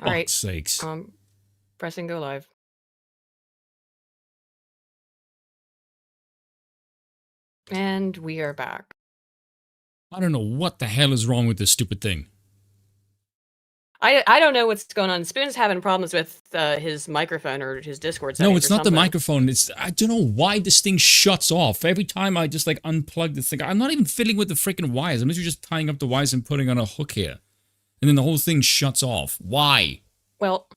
All right. Fuck's sakes. Pressing go live. And we are back. I don't know what the hell is wrong with this stupid thing. I don't know what's going on. Spoon's having problems with his microphone or his Discord settings. No, it's not the microphone. I don't know why this thing shuts off every time I just like unplug the thing. I'm not even fiddling with the freaking wires. I'm literally just tying up the wires and putting on a hook here, and then the whole thing shuts off. Why? Well,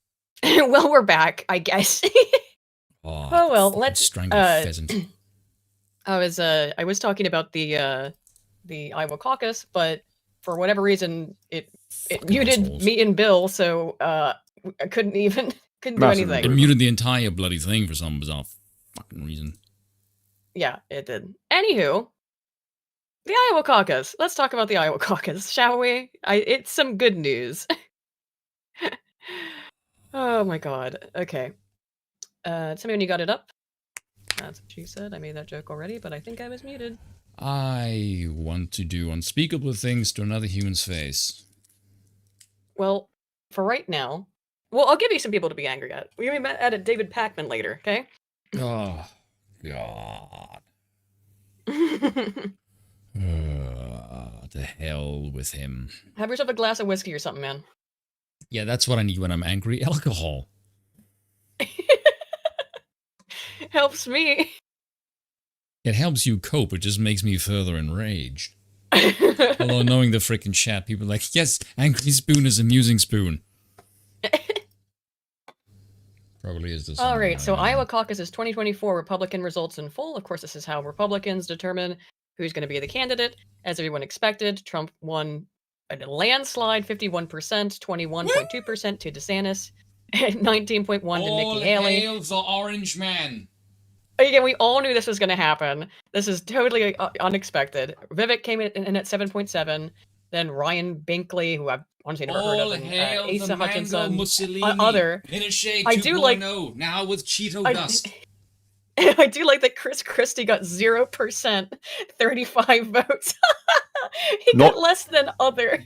well, we're back, I guess. Oh well, let's strangle pheasant. I was talking about the Iowa caucus, but for whatever reason it muted assholes. me and Bill, so I couldn't do anything. It muted the entire bloody thing for some bizarre fucking reason. Yeah, it did. Anywho, the Iowa caucus. Let's talk about the Iowa caucus, shall we? It's some good news. Oh my god. Okay. Tell me when you got it up. That's what she said. I made that joke already, but I think I was muted. I want to do unspeakable things to another human's face. Well, for right now, well, I'll give you some people to be angry at. We're going to be mad at David Pakman later, okay? Oh, God. To hell with him. Have yourself a glass of whiskey or something, man. Yeah, that's what I need when I'm angry. Alcohol. Helps me. It helps you cope, it just makes me further enraged. Although knowing the frickin' chat, people are like, yes, Angry Spoon is amusing Spoon. Probably is the same. Alright, so Iowa caucus is 2024 Republican results in full. Of course, this is how Republicans determine who's going to be the candidate. As everyone expected, Trump won a landslide, 51%, 21.2% to DeSantis, 19.1% to Nikki Haley. Hail the Orange Man. Again, we all knew this was going to happen. This is totally unexpected. Vivek came in at 7.7. Then Ryan Binkley, who I've honestly never heard of, and Asa Hutchinson, other. I do like now with Cheeto dust. I do like that Chris Christie got 0%, 35 votes. He got less than other.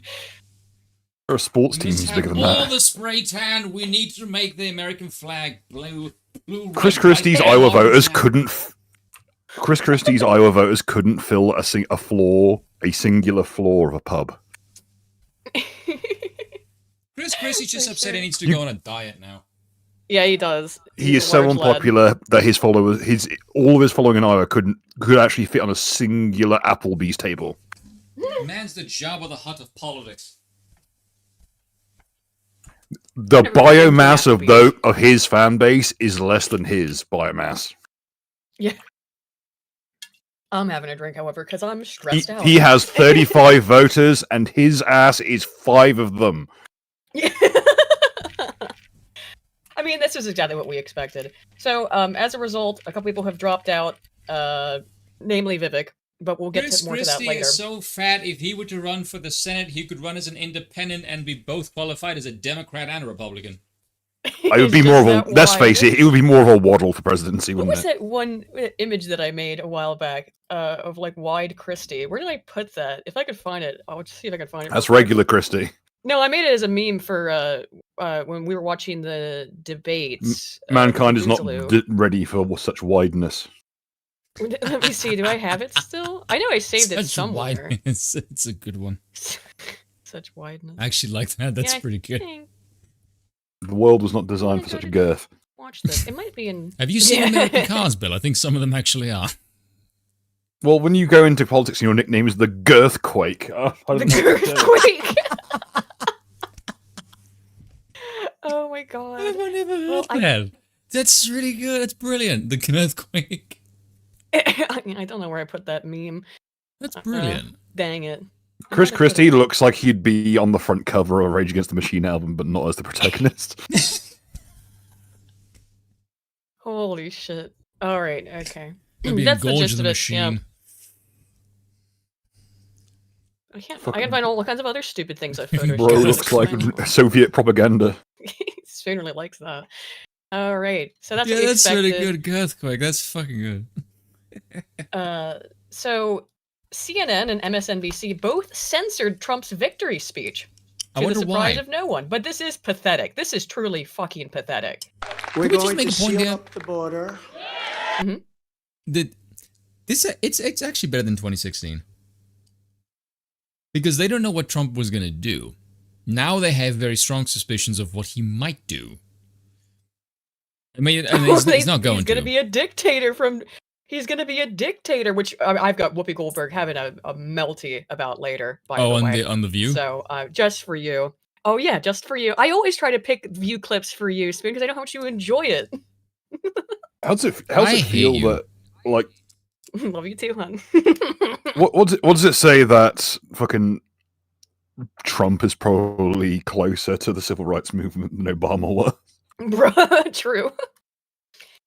A sports team is bigger than that. All the spray tan. We need to make the American flag blue. Chris Christie's Iowa voters couldn't. Chris Christie's Iowa voters couldn't fill a singular floor of a pub. Chris Christie's just upset he needs to go on a diet now. Yeah, he does. He is so unpopular that his followers, all of his following in Iowa could actually fit on a singular Applebee's table. Man's the Jabba the Hutt of politics. The biomass of his fan base is less than his biomass. Yeah. I'm having a drink, however, because I'm stressed out. He has 35 voters, and his ass is 5 of them. Yeah. I mean, this is exactly what we expected. So, as a result, a couple people have dropped out, namely Vivek, but we'll get more to that later. Chris is so fat, if he were to run for the Senate, he could run as an independent and be both qualified as a Democrat and a Republican. It would be more of a, let's face it would be more of a waddle for presidency, wouldn't it? What was that one image that I made a while back of like Wide Christie? Where did I put that? If I could find it, I'll just see if I can find it. That's regular Christie. No, I made it as a meme for when we were watching the debates. Mankind is not ready for such wideness. Let me see. Do I have it still? I know I saved it somewhere. It's a good one. Such wideness. I actually like that. That's pretty good. The world was not designed for such a girth. Watch this. It might be in. Have you seen American Cars, Bill? I think some of them actually are. Well, when you go into politics and your nickname is the Girthquake. The Girthquake! Oh my god. I've never heard that. That's really good. That's brilliant. The Girthquake. I don't know where I put that meme. That's brilliant. Dang it. Chris Christie looks like he'd be on the front cover of a Rage Against the Machine album, but not as the protagonist. Holy shit. Alright, okay. That's the gist of it, yeah. I can find all kinds of other stupid things I've photoshopped. Bro looks like Soviet propaganda. Spoon really likes that. Alright, so that's what we expected. Really good, Girthquake. That's fucking good. So CNN and MSNBC both censored Trump's victory speech. I To the wonder surprise why. of no one. But this is pathetic. This is truly fucking pathetic. We're Can we just going make to a point seal here? up the border. It's actually better than 2016 because they don't know what Trump was going to do. Now they have very strong suspicions of what he might do. I mean, and he's not going He's going to. to be a dictator from... He's going to be a dictator, which I've got Whoopi Goldberg having a melty about later, by the way. On the View? So, just for you. Oh, yeah, just for you. I always try to pick View clips for you, Spoon, because I know how much you enjoy it. How's it hate feel you. that, like, Love you too, hon. what does it say that fucking Trump is probably closer to the civil rights movement than Obama was? Bruh, true.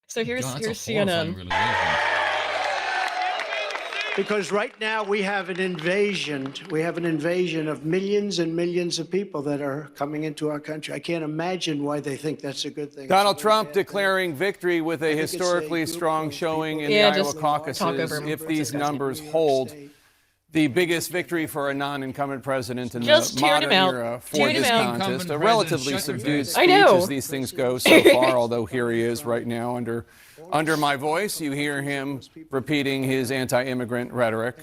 So here's God, that's a CNN. horrifying realization. Because right now we have an invasion. We have an invasion of millions and millions of people that are coming into our country. I can't imagine why they think that's a good thing. Donald It's a very Trump bad thing. declaring victory with a think it's a historically group strong of showing in people- the Yeah, Iowa just talk caucuses. over him. If these numbers New York hold, State. the biggest victory for a non-incumbent president in Just the tune modern him out. era for Tune him this out. contest. Incumbent A president, relatively shut your subdued face. speech I know. as these things go so far, although here he is right now under my voice. You hear him repeating his anti-immigrant rhetoric.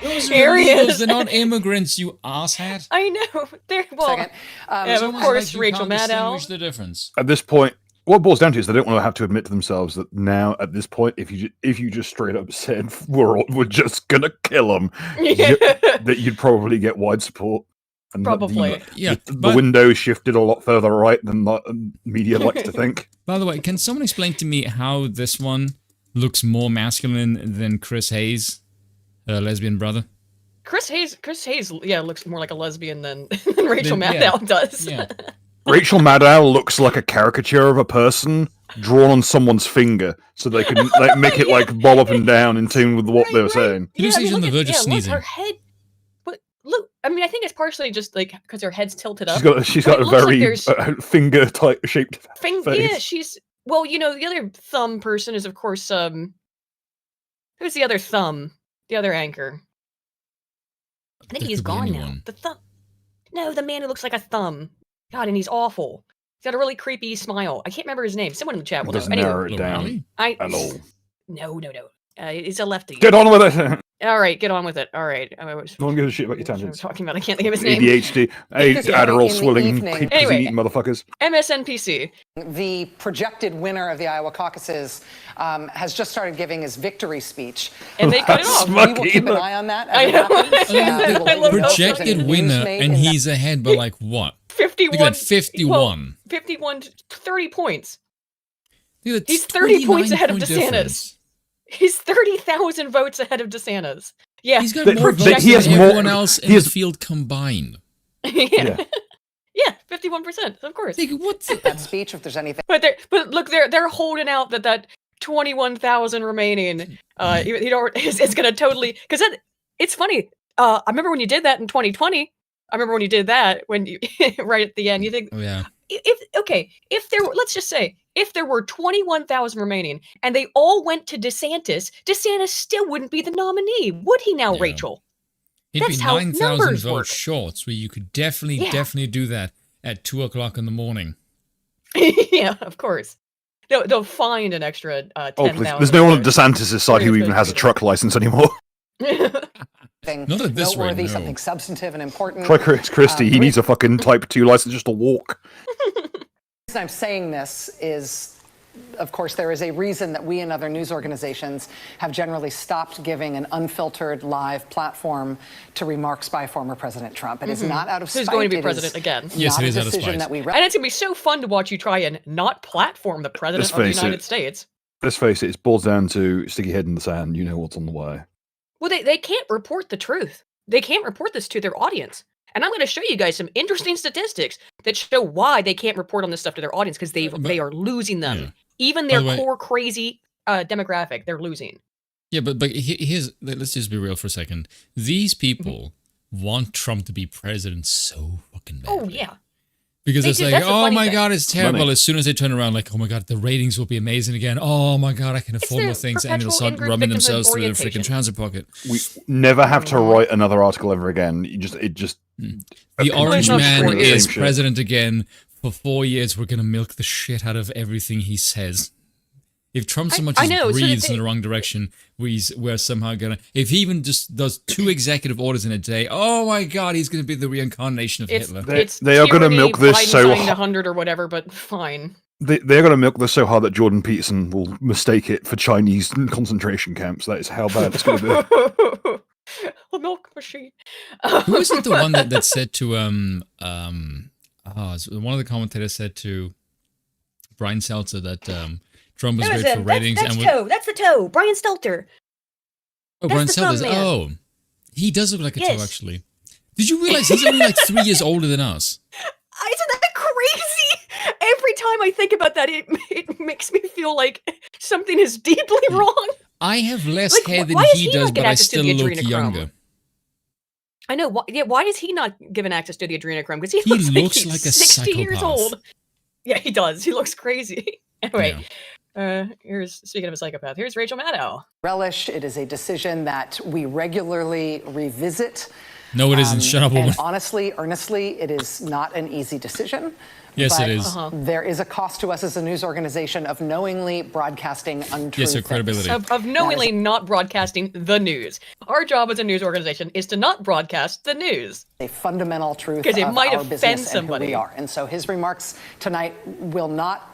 Those are Here he illegals, is. they're not immigrants, you asshat. I know. They're, well, Second. yeah, It's of almost course, like you Rachel can't Maddow. distinguish the difference. At this point, what it boils down to is they don't want to have to admit to themselves that now, at this point, if you just straight up said we're just gonna kill them, that you'd probably get wide support. And that Probably. Yeah, the but- window shifted a lot further right than the media likes to think. By the way, can someone explain to me how this one looks more masculine than Chris Hayes, lesbian brother? Chris Hayes, yeah, looks more like a lesbian than Rachel Then, yeah. Maddow does. Yeah. Rachel Maddow looks like a caricature of a person drawn on someone's finger, so they can like make it like bob up and down in tune with what they were saying. He looks like she's on the verge of look, sneezing. her head. But look, I mean, I think it's partially just like because her head's tilted up. She's But got it a looks like very there's- finger type shaped face. Yeah, she's well. You know, the other thumb person is of course who's the other thumb? The other anchor. I think There he's could be gone now. anyone. The thumb. No, the man who looks like a thumb. God, and he's awful. He's got a really creepy smile. I can't remember his name. Someone in the chat will know. Doesn't Anyway, narrow it down Really? at all. No. He's a lefty. Get on with it. All right, get on with it. All right. I was, No one gives a shit about your what was I tangents. talking about. I can't think of his name. ADHD, Because Adderall in the swilling, evening- creep Anyway. eating motherfuckers. MSNPC. The projected winner of the Iowa caucuses has just started giving his victory speech. And they cut it That's off. We will keep Fucking- an eye on that. I As it know. happens. Yeah, We will I let love you know if there's Projected any news winner, made and in that. he's ahead by like what? 51. Look at that, 51. Well, 51, 30 points. Look at that, He's 30 points ahead of 29-point DeSantis. difference. He's 30,000 votes ahead of DeSantis. Yeah. He's got But- more but votes he has than more- everyone else in he the has- field combined. yeah. Yeah, 51%, of course. Like, what the- that speech, if there's anything. But look, they're holding out that 21,000 remaining. It's gonna totally because it's funny. I remember when you did that in 2020. I remember when you did that when you right at the end. You think Oh, yeah. if there were, let's just say if there were 21,000 remaining and they all went to DeSantis still wouldn't be the nominee, would he now, Yeah. Rachel? He'd That's be how 9,000 numbers votes work. short, so you could definitely do that at 2 o'clock in the morning. Yeah, of course. They'll find an extra 10,000. Oh, please. There's no one on votes. DeSantis' side who even has a truck license anymore. Not at this rate, noteworthy, no. something substantive and important. Try Chris Christie. He needs a fucking Type 2 license just to walk. The reason I'm saying this is, of course, there is a reason that we and other news organizations have generally stopped giving an unfiltered live platform to remarks by former President Trump. It is not out of Who's spite. going to be It president is again. Yes, not it is a out of decision spite. that we And it's gonna be so fun to watch you try and not platform the president Let's of the face United it. States. Let's face it, it boils down to stick your head in the sand. You know what's on the way. Well, they can't report the truth. They can't report this to their audience. And I'm going to show you guys some interesting statistics that show why they can't report on this stuff to their audience because they are losing them. Yeah. Even By their the way- core crazy demographic, they're losing. Yeah, but here's let's just be real for a second. These people want Trump to be president so fucking badly. Oh yeah, Because They it's do- like, that's the oh funny my thing. god, it's terrible. Money. As soon as they turn around, like, oh my god, the ratings will be amazing again. Oh my god, I can afford their more things, and they'll perpetual start in-group rubbing victimhood themselves through their orientation. freaking trouser pocket. We never have to write another article ever again. The Continue Orange not Man true. is Same shit. president again. For 4 years, we're gonna milk the shit out of everything he says. If Trump so much I as know, so breathes they- in the wrong direction, we're somehow gonna. If he even just does 2 executive orders in a day, oh my god, he's gonna be the reincarnation of It's Hitler. They are gonna tyranny, milk this Biden so signed hard. 100 or whatever, but fine. They're going to milk this so hard that Jordan Peterson will mistake it for Chinese concentration camps. That is how bad it's going to be. The milk machine. Who was it? The one that said to one of the commentators said to Brian Seltzer that Trump was great for ratings That's and Toe. That's the Toe. Brian Stelter. oh, that's Brian the Seltzer. thumb man. Oh, he does look like a toe Yes. actually. Did you realize he's only like 3 years older than us? Isn't that crazy? Every time I think about that, it makes me feel like something is deeply wrong. I have less Like, hair than why does he he does, not get but I access to still the look adrenochrome? younger. I know. Why is he not given access to the adrenochrome? Because he He looks looks he's like a 60 years psychopath. old. Yeah, he does. He looks crazy. Anyway, here's speaking of a psychopath. Here's Rachel Maddow. Relish. It is a decision that we regularly revisit. No, it isn't. Shut up, woman. And honestly, earnestly, it is not an easy decision. Yes, but it is. There is a cost to us as a news organization of knowingly broadcasting untrue Yes, your things. credibility. Of knowingly not broadcasting the news. Our job as a news organization is to not broadcast the news. A fundamental truth 'Cause it of might our offend business and somebody. who we are. And so his remarks tonight will not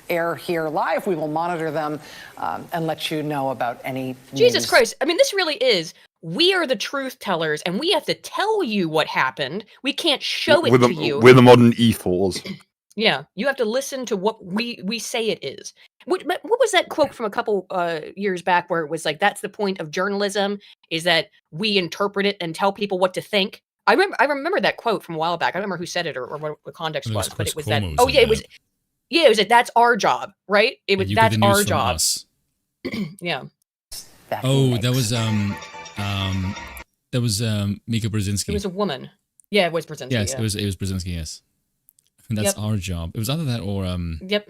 air here live. We will monitor them and let you know about any Jesus news. Christ. I mean, this really is. We are the truth tellers, and we have to tell you what happened. We can't show it with to a, you. with a modern ethos. Yeah, you have to listen to what we say it is. What was that quote from a couple years back where it was like, that's the point of journalism, is that we interpret it and tell people what to think? I remember that quote from a while back. I don't remember who said it or what the context It was was, but it Chris was that. Cuomo Oh said yeah, it that. was. Yeah, it was that. That's our job, right? It was You get that's the news our from job. us. Yeah. that he Oh, makes. that was Mika Brzezinski. It was a woman. Yeah, it was Brzezinski. Yes, yeah. it was Brzezinski. Yes, and that's Yep. our job. It was either that or Yep.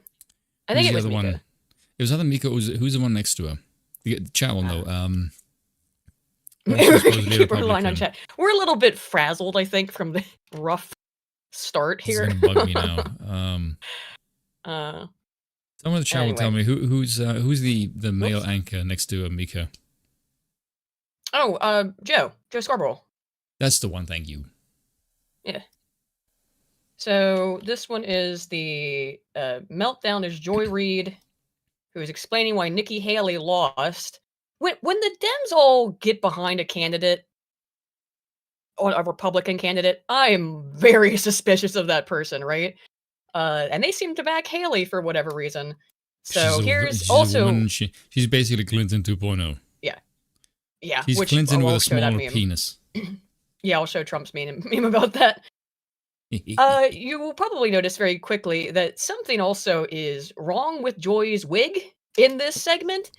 I think who's it was the other Mika. one? It was either Mika. Who's the one next to her? The chat will know. Keep relying on chat. We're a little bit frazzled, I think, from the rough start It's here. gonna bug me now. Someone in the chat will tell me who's the male Whoops. anchor next to Mika. Oh, Joe Scarborough. That's the one. Thank you. Yeah. So this one is the meltdown. There's Joy Reid, who is explaining why Nikki Haley lost. When the Dems all get behind a candidate, or a Republican candidate, I am very suspicious of that person, right? And they seem to back Haley for whatever reason. So she's a also woman, she's basically Clinton 2.0. yeah, She's which Clinton I'll with a show that smaller meme. penis. Yeah, I'll show Trump's meme about that. You will probably notice very quickly that something also is wrong with Joy's wig in this segment.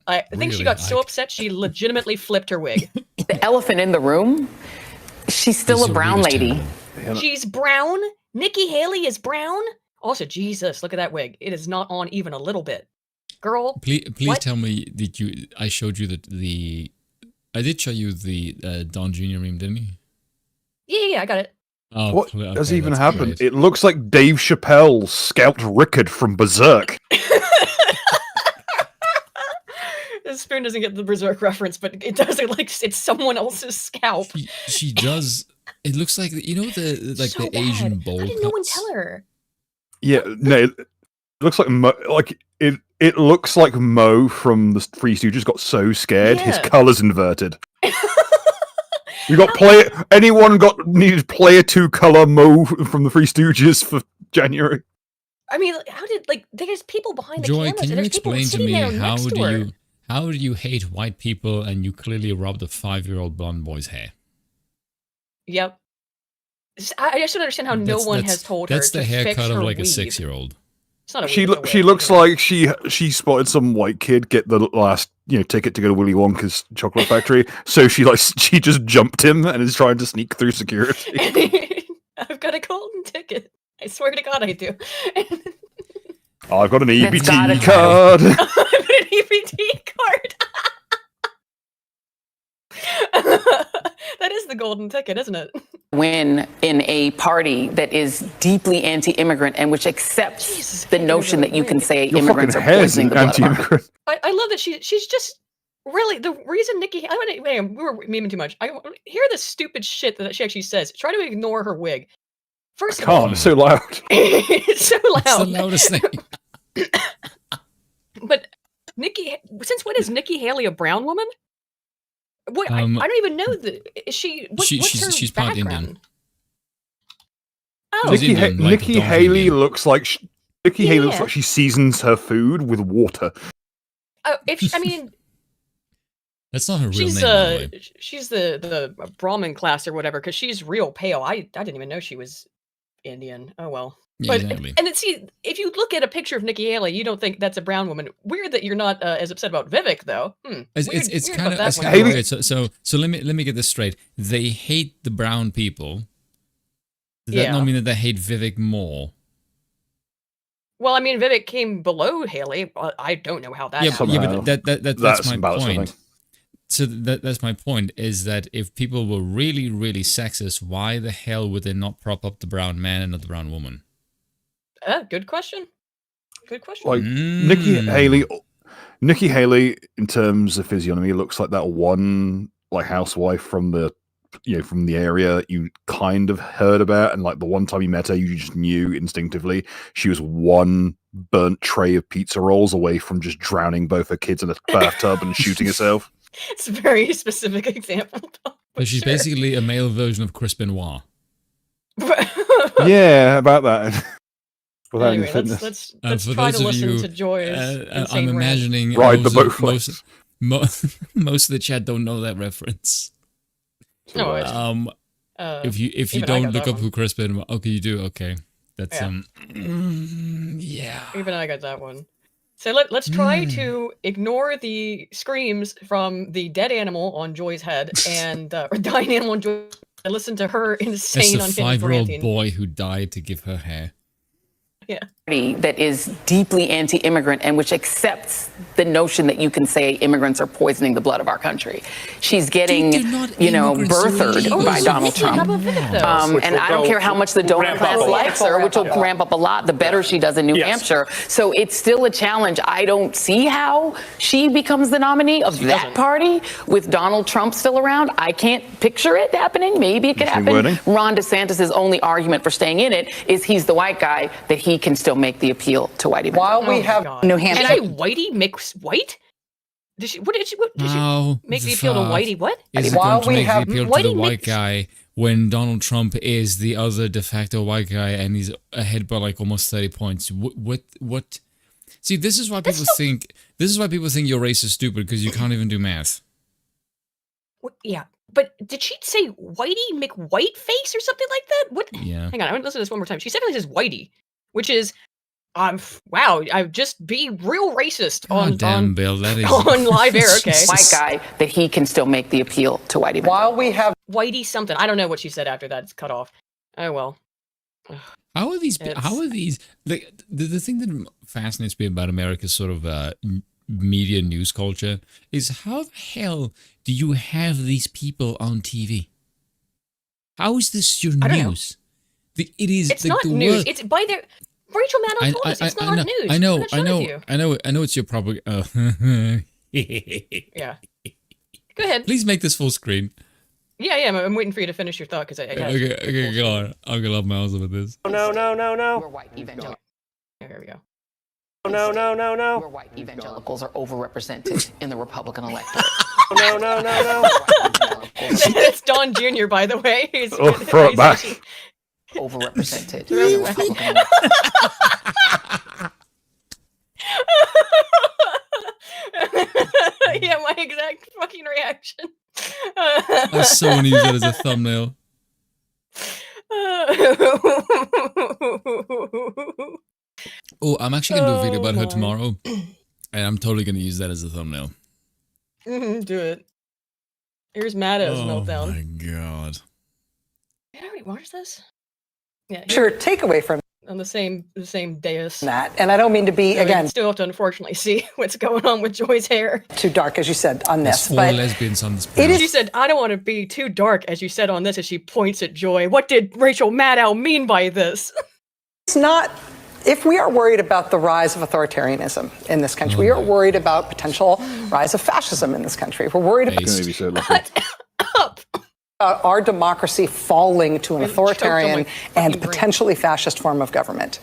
I think she Really? got so upset she legitimately flipped her wig. The elephant in the room, she's still This a brown wig is lady. terrible. She's brown. Nikki Haley is brown. Also, Jesus, look at that wig. It is not on even a little bit. Girl, Please what? tell me, I showed you I did show you the Don Jr. meme, didn't you? Yeah, I got it. Oh, What okay, has even that's happened? great. It looks like Dave Chappelle scalped Rickard from Berserk. Spoon doesn't get the Berserk reference, but it does. It's someone else's scalp. She does. It looks like the So the Asian bad. bowl How did no one cuts? tell her? Yeah, no, it looks like it looks like Mo from the Three Stooges got so scared his Yeah. colors inverted. You got needed player 2 color Mo from the Three Stooges for January. I mean, how did there's people behind the Joy, cameras can and you there's people explain to sitting me there how next to do her. how do you hate white people and you clearly robbed a 5-year-old blonde boy's hair? Yep. I just don't understand how no one has told her. That's the to fix haircut of her like a weave. 6-year-old. It's not a She weave, it's a she wig, looks isn't it? like she spotted some white kid get the last ticket to go to Willy Wonka's chocolate factory, so she just jumped him and is trying to sneak through security. I've got a golden ticket. I swear to God, I do. I've got an That's gotta EBT be. card. I have an EBT card. That is the golden ticket, isn't it? Win in a party that is deeply anti-immigrant and which accepts Jesus, the notion that you can say Your immigrants fucking are hair's poisoning the blood of our anti-immigrant. I love that she's just really the reason Nikki. We were memeing too much. I hear the stupid shit that she actually says. Try to ignore her wig. First of all, Can't. It's so loud. it's so It's the loud. loudest thing. But Nikki, since when is Nikki Haley a brown woman? What I Um, don't even know that. Is she? What's her she's part background? Indian. Oh, She's Nikki, Indian, like Nikki Don Haley Indian. looks like Nikki Haley looks Yeah. like she seasons her food with water. I mean, That's not her real she's name, by the way. she's the Brahmin class or whatever because she's real pale. I didn't even know she was Indian. Oh well. Yeah, But exactly. and then see if you look at a picture of Nikki Haley, you don't think that's a brown woman. Weird that you're not as upset about Vivek though. It's Weird kind about of that one. weird. So let me get this straight. They hate the brown people. Does that Yeah. not mean that they hate Vivek more? Well, I mean, Vivek came below Haley. I don't know how that Yeah, happened. somehow. but that's That's my about point. something. So that's my point, is that if people were really, really sexist, why the hell would they not prop up the brown man and not the brown woman? Good question. Good question. Like Mm. Nikki Haley, in terms of physiognomy, looks like that one like housewife from the area that you kind of heard about, and like the one time you met her, you just knew instinctively she was one burnt tray of pizza rolls away from just drowning both her kids in a bathtub and shooting herself. It's a very specific example. So but she's sure. basically a male version of Chris Benoit. Yeah, about that. Without any Anyway, fitness. let's For try those to of listen you, to Joy's I'm insane rant. imagining Ride the most boat of- most of the chat don't know that reference. No, it's, If you even I don't got look that up one. who Chris Benoit, okay, you do. Okay, that's Yeah. yeah. Even I got that one. So let's try to ignore the screams from the dead animal on Joy's head and or dying animal on Joy, and listen to her That's insane the on 5-year-old ranting. boy who died to give her hair. Yeah. That is deeply anti-immigrant and which accepts the notion that you can say immigrants are poisoning the blood of our country. She's getting, They're not immigrants, they're birthered illegals. by Donald Nikki, how Trump. about Vivek, though? And I don't care how much the donor class likes her, which will ramp up a lot the better she does in New Hampshire. So it's still a challenge. I don't see how she becomes the nominee of that party with Donald Trump still around. I can't picture it happening. Maybe it could happen. Wording? Ron DeSantis' only argument for staying in it is he's the white guy, that he can still make the appeal to Whitey. While we Oh, have God. New Did Hampshire. I say Whitey mix white? Did she? What did she? What did she How make the appeal to fuck Whitey? What? is it While going to we make the have appeal to Whitey the white mix- guy when Donald Trump is the other de facto white guy and he's ahead by like almost 30 points? What? See, this is why people think your race is stupid, because you can't even do math. Yeah, but did she say Whitey McWhiteface or something like that? What? Yeah. Hang on, I want to listen to this one more time. She definitely says Whitey, which is, wow, I just be real racist God damn, Bill, that is on live air. Okay, White guy, that he can still make the appeal to Whitey. While we have Whitey something. I don't know what she said after that. It's cut off. Oh well. How are these? It's- How are these? Like the thing that fascinates me about America's sort of media news culture is how the hell do you have these people on TV? How is this your I don't know. news? It is. It's like, not the news. word- It's by their. Rachel Maddow told us it's not know, news. I know. I'm I not know. with you. I know. It's your proper. Yeah. Go ahead. Please make this full screen. Yeah. I'm waiting for you to finish your thought because I. Okay, go on. I'm gonna love my house with this. We're white evangelicals. Here we go. We're white evangelicals are overrepresented in the Republican electorate. That's Don Jr. by the way. He's Oh, throw it back. Overrepresented in the Republican electorate. Yeah, my exact fucking reaction. I so want to use that as a thumbnail. Oh, I'm actually gonna do a video about her my. tomorrow, and I'm totally gonna use that as a thumbnail. Do it. Here's Maddow's Oh meltdown. my god. Did I already watch this? Yeah. Sure, takeaway from on the same dais. That, and I don't mean to be, So again, you still have to unfortunately see what's going on with Joy's hair. too dark, as you said, on There's this. 4 But lesbians on this it panel. is She said, "I don't want to be too dark," as you said on this, as she points at Joy. What did Rachel Maddow mean by this? it's not, if we are worried about the rise of authoritarianism in this country, we are worried about potential rise of fascism in this country. We're worried about Gonna be so lucky. our democracy falling to an I choked on my authoritarian and fucking drink. potentially fascist form of government.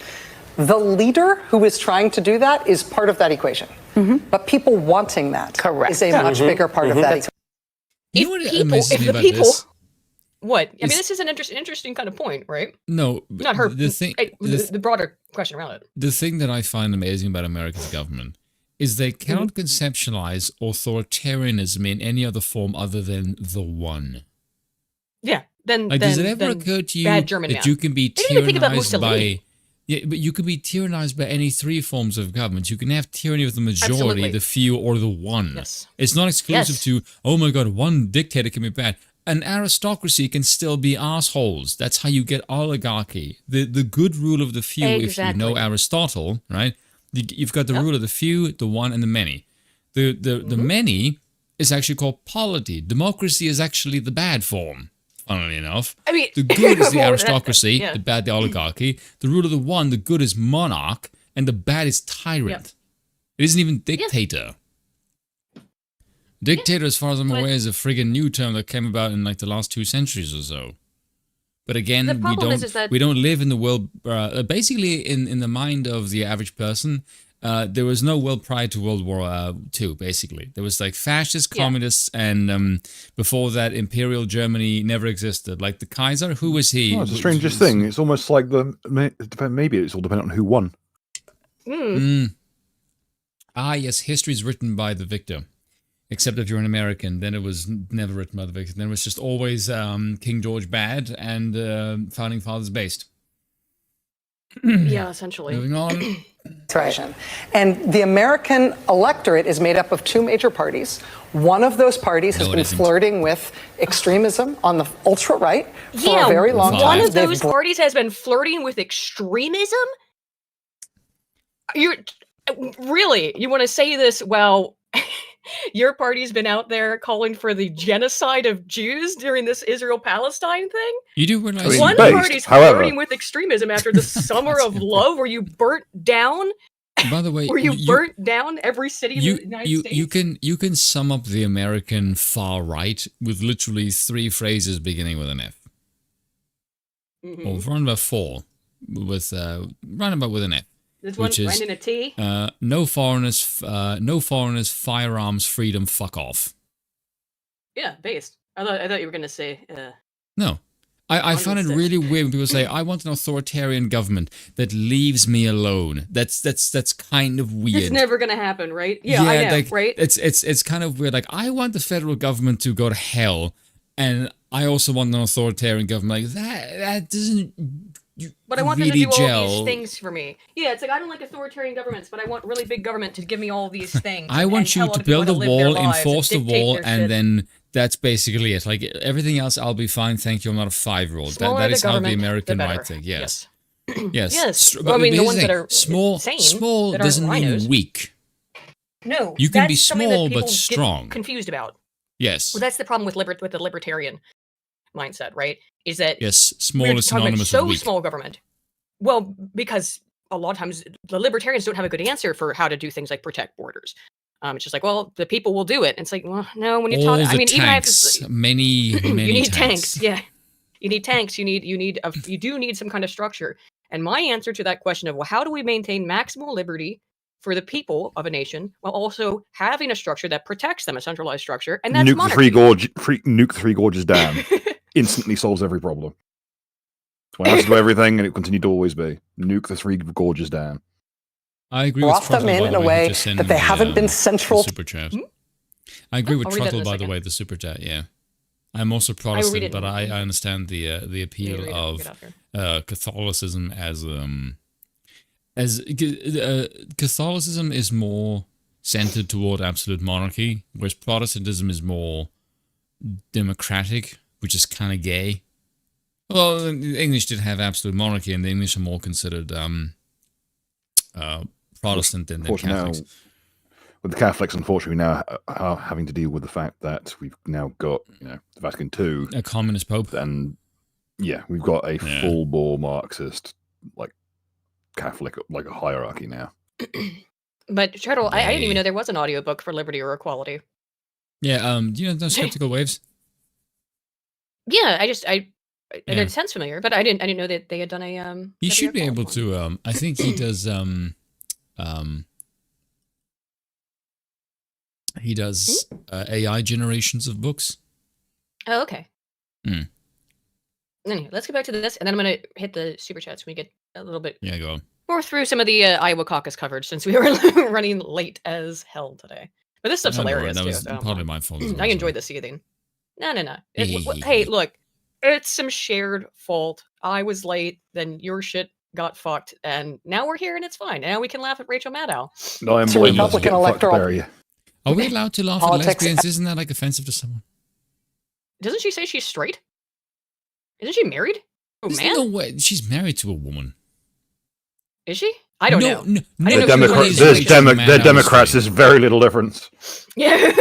The leader who is trying to do that is part of that equation. But people wanting that Correct. is a much bigger part of that equation. You know what If amazes me the about people, this? what? I mean, Is- this is an interesting kind of point, right? No, Not her. The thing, the broader question around it. the thing that I find amazing about America's government is they cannot conceptualize authoritarianism in any other form other than the one. Yeah. Then, Like, then, does it ever then occur to you bad German that man. you can be I didn't even think about tyrannized Mussolini. by... Yeah, but you can be tyrannized by any 3 forms of government. You can have tyranny of the majority, Absolutely. the few, or the one. Yes. It's not exclusive Yes. to, oh my god, one dictator can be bad. An aristocracy can still be assholes. That's how you get oligarchy. The good rule of the few, if you know Exactly. Aristotle, right? You've got the rule of the few, the one, and the many. The many is actually called polity. Democracy is actually the bad form, funnily enough. I mean, The good is the well, aristocracy, yeah. the bad the oligarchy. The rule of the one, the good is monarch, and the bad is tyrant. It isn't even dictator. Dictator, as far as I'm aware, is a friggin' new term that came about in like the last 2 centuries or so. But again, The we problem don't is that- we don't live in the world. Basically, in the mind of the average person, there was no world prior to World War II. Basically, there was like fascist, communists, and before that, Imperial Germany never existed. Like the Kaiser, who was he? Oh, it's the strangest thing. It's almost like maybe it's all dependent on who won. Ah, yes, history is written by the victor. Except if you're an American, then it was never written by the victor. Then it was just always King George bad and Founding Fathers based. yeah, essentially. Moving on. That's right. And the American electorate is made up of 2 major parties. One of those parties has No, it been isn't. flirting with extremism on the ultra right for Yeah, a very long Fine. time. one of They've those parties has been flirting with extremism. You're really, you want to say this? Well, your party's been out there calling for the genocide of Jews during this Israel-Palestine thing. You do realize I mean, One based, party's however- flirting with extremism after the summer of love, where you burnt down, by the way, where you burnt down every city in the United States. you can sum up the American far right with literally 3 phrases beginning with an F. Or round about 4 with round about with an F. This one which is, ending a T. no foreigners, firearms, freedom, fuck off. Yeah, based. I thought you were gonna say. No. I find it 106. really weird when people say, I want an authoritarian government that leaves me alone. That's kind of weird. It's never gonna happen, right? Yeah, I know, like, right? It's kind of weird. Like, I want the federal government to go to hell, and I also want an authoritarian government. Like, that doesn't But I want them to really do all gel. these things for me. Yeah, it's like I don't like authoritarian governments, but I want really big government to give me all these things. I and want tell you all to the people build a how live their wall, lives and enforce the dictate wall, their and shit. then that's basically it. Like, everything else, I'll be fine. Thank you. I'm not a 5-year-old. Smaller That the is how the government, American the right better. think. Yes. Yes. Yes. Yes. But Well, I mean, the here's ones thing. that are small sane, that aren't doesn't rhinos. mean weak. No, You can be that's something that small, but people get strong. Confused about. Yes. Well, that's the problem with the libertarian mindset, right? Is that Yes. Small we're is talking about synonymous so with weak. small government. Well, because a lot of times the libertarians don't have a good answer for how to do things like protect borders. It's just like, well, the people will do it. And it's like, well, no, when you're All talking, the I mean, even I have tanks. to, Many you need tanks. tanks. Yeah, you need tanks. You do need some kind of structure. And my answer to that question of, well, how do we maintain maximal liberty for the people of a nation while also having a structure that protects them, a centralized structure, and that's Nuke monarchy. nuke the 3 gorges down. Instantly solves every problem. It's when I have to do everything, and it continued to always be. Nuke the 3 gorges down. I agree with off them Trottle, in by in the a way, way just sent that they the, haven't been the central. super chat. I agree with I'll read that in Trottle, a by the second. way, the super chat, yeah. I'm also read Protestant, it but in- I understand the Yeah, appeal read it, of get out here. Catholicism as Catholicism is more centered toward absolute monarchy, whereas Protestantism is more democratic, which is kind of gay. Well, the English did have absolute monarchy, and the English are more considered Protestant than Catholics. With the Catholics, unfortunately, now are having to deal with the fact that we've now got, the Vatican II, a communist pope, and we've got a full-bore Marxist, Catholic, a hierarchy now. But Turtle, I didn't even know there was an audiobook for Liberty or Equality. Yeah, do you know those skeptical waves? Yeah, it sounds familiar, but I didn't know that they had done a He should be able to. I think he does. He does AI generations of books. Oh, okay. Anyway, let's get back to this, and then I'm going to hit the super chats when we get a little bit go on. more through some of the Iowa caucus coverage, since we were running late as hell today. But this stuff's hilarious, that too. was probably my fault. I enjoyed the seething. No. Hey, look, it's some shared fault. I was late, then your shit got fucked, and now we're here and it's fine. Now we can laugh at Rachel Maddow. No, I'm blaming Republican electoral. Are we allowed to laugh at lesbians? Isn't that offensive to someone? Doesn't she say she's straight? Isn't she married? Oh, man. No way. She's married to a woman. Is she? I don't know. No. They're Democrats. There's very little difference. Yeah.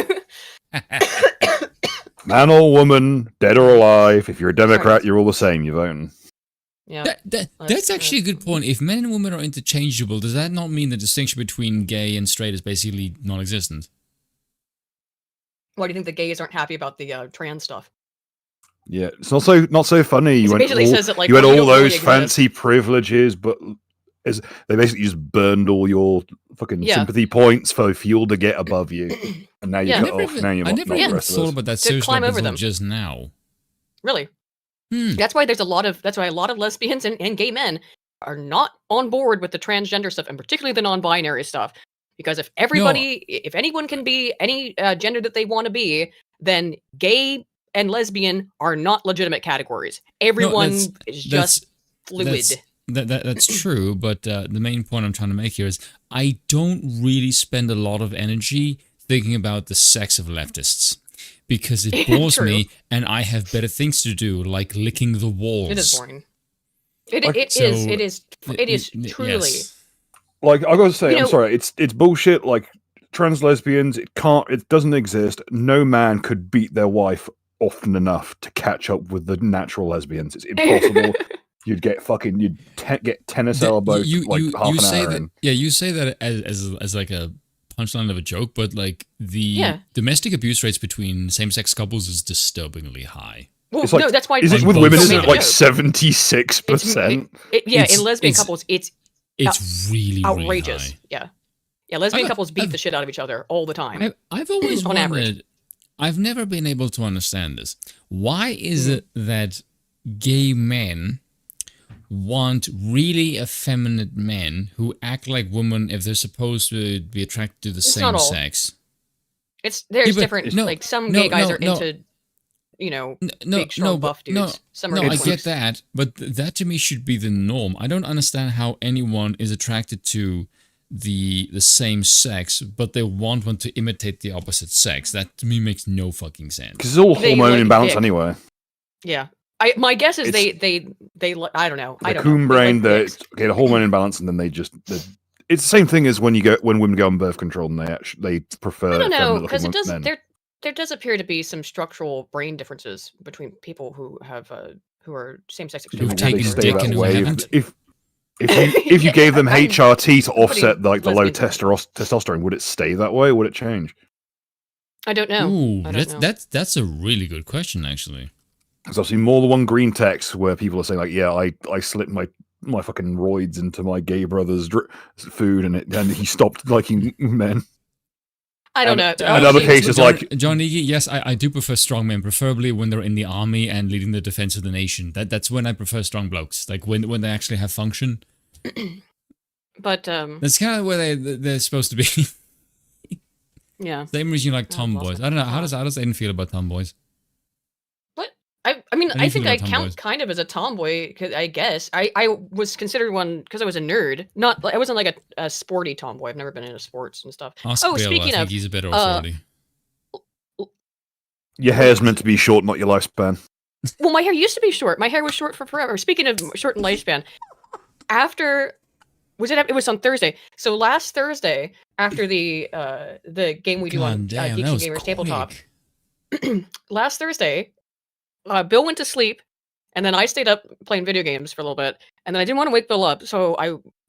Man or woman, dead or alive. If you're a Democrat, you're all the same. You're voting. Yeah. That's actually a good point. If men and women are interchangeable, does that not mean the distinction between gay and straight is basically non-existent? Why do you think the gays aren't happy about the trans stuff? Yeah, it's not so funny. You had all those fancy privileges, but they basically just burned all your fucking sympathy points for fuel to get above you, and now you're cut off. Now you're I never even thought about that seriously until just now. Really? That's why a lot of lesbians and gay men are not on board with the transgender stuff, and particularly the non-binary stuff. Because if anyone can be any gender that they want to be, then gay and lesbian are not legitimate categories. Everyone is just fluid. That's true, but the main point I'm trying to make here is I don't really spend a lot of energy thinking about the sex of leftists. Because it bores me, and I have better things to do, like licking the walls. It is boring. It is truly. Yes. I gotta say, I'm sorry. It's bullshit. Trans lesbians, it doesn't exist. No man could beat their wife often enough to catch up with the natural lesbians. It's impossible. You'd get get tennis elbows half an hour in. Yeah, you say that as like a punchline of a joke, but the domestic abuse rates between same-sex couples is disturbingly high. Well, no, that's why. Is it with women? Is it 76%? In lesbian couples, it's really outrageous. Really high. Yeah. Lesbian couples beat the shit out of each other all the time. I've always on wondered. Average. I've never been able to understand this. Why is it that gay men want really effeminate men who act like women if they're supposed to be attracted to the same sex? There's different. Some gay guys are into, big, strong, buff dudes. I get that, but that to me should be the norm. I don't understand how anyone is attracted to the same sex, but they want one to imitate the opposite sex. That to me makes no fucking sense. Because it's all hormone imbalance anyway. Yeah. My guess is they I don't know. The coon brain, they get a hormone imbalance, and then it's the same thing as when women go on birth control and they prefer. I don't know, because it does. There does appear to be some structural brain differences between people who are same-sex. Who've taken dick and who haven't. If you gave them HRT to offset the low testosterone, would it stay that way or would it change? I don't know. Ooh, that's a really good question, actually. Because I've seen more than one green text where people are saying I slipped my fucking roids into my gay brother's food and he stopped liking men. I don't know. And other cases John Iggy, yes, I do prefer strong men, preferably when they're in the army and leading the defense of the nation. That's when I prefer strong blokes, when they actually have function. But that's kind of where they're supposed to be. Yeah. Same reason you like tomboys. I don't know. How does Aiden feel about tomboys? I think I count kind of as a tomboy, I guess. I was considered one because I was a nerd. I wasn't like a sporty tomboy. I've never been into sports and stuff. Speaking of, he's a better authority. Your hair's meant to be short, not your lifespan. Well, my hair used to be short. My hair was short for forever. Speaking of short and lifespan, it was on Thursday. So last Thursday, after the game we do on Damn, Geeks that and was Gamers Tabletop, quick. last Thursday, Bill went to sleep, and then I stayed up playing video games for a little bit, and then I didn't want to wake Bill up, so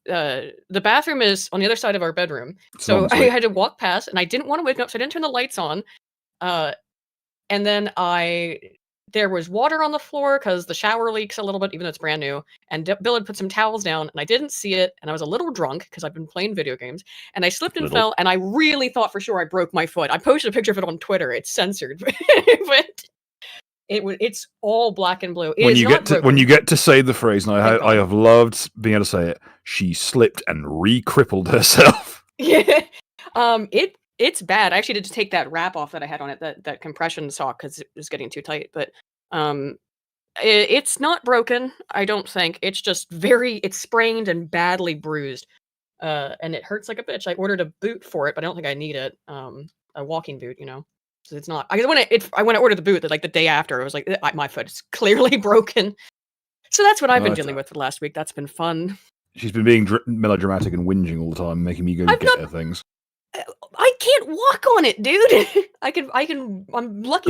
the bathroom is on the other side of our bedroom, so I had to walk past, and I didn't want to wake him up, so I didn't turn the lights on, and then there was water on the floor because the shower leaks a little bit, even though it's brand new. And Bill had put some towels down, and I didn't see it. And I was a little drunk because I've been playing video games. And I slipped and fell, and I really thought for sure I broke my foot. I posted a picture of it on Twitter. It's censored, but it's all black and blue. When you get to say the phrase, and I have loved being able to say it, she slipped and re-crippled herself. Yeah, it's bad. I actually had to take that wrap off that I had on it, that compression sock, because it was getting too tight. But it's not broken, I don't think. It's just it's sprained and badly bruised, and it hurts like a bitch. I ordered a boot for it, but I don't think I need it. A walking boot, So it's not. When I ordered the boot, the day after, I was like, my foot is clearly broken. So that's what I've been dealing with for the last week. That's been fun. She's been being melodramatic and whinging all the time, making me go get her things. I can't walk on it, dude. I can. I'm lucky.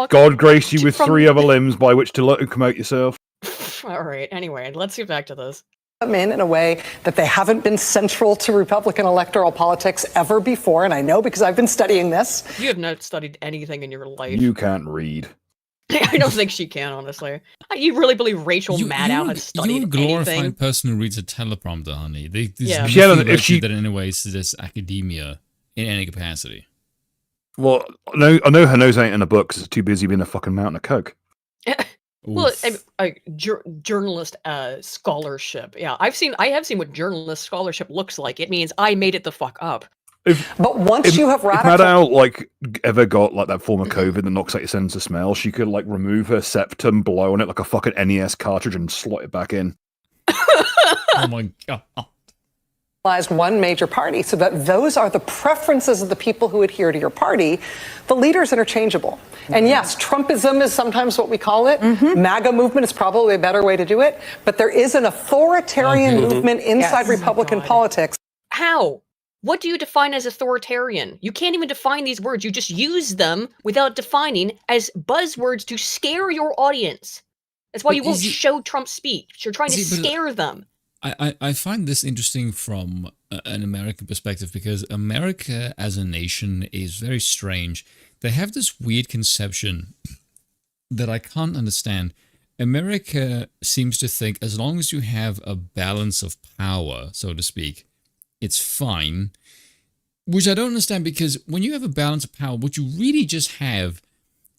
God graced you with 3 other limbs by which to locomote yourself. All right. Anyway, let's get back to this. Them in a way that they haven't been central to Republican electoral politics ever before, and I know because I've been studying this. You have not studied anything in your life. You can't read. I don't think she can, honestly. You really believe Rachel Maddow has studied anything? You're a glorified person who reads a teleprompter, honey. If she that in any way suggests academia in any capacity. Well, I know her nose ain't in a book because it's too busy being a fucking mountain of coke. Well, journalist scholarship. Yeah, I have seen what journalist scholarship looks like. It means I made it the fuck up. But once you have radical... If Maddow, ever got, that form of COVID that knocks out your sense of smell, she could, remove her septum, blow on it like a fucking NES cartridge and slot it back in. Oh my God. One major party, so that those are the preferences of the people who adhere to your party. The leader's interchangeable. And yes, Trumpism is sometimes what we call it. MAGA movement is probably a better way to do it. But there is an authoritarian movement inside Republican politics. How? What do you define as authoritarian? You can't even define these words. You just use them without defining as buzzwords to scare your audience. That's why you won't show Trump's speech. You're trying to scare them. I find this interesting from an American perspective because America as a nation is very strange. They have this weird conception that I can't understand. America seems to think as long as you have a balance of power, so to speak, it's fine. Which I don't understand because when you have a balance of power, what you really just have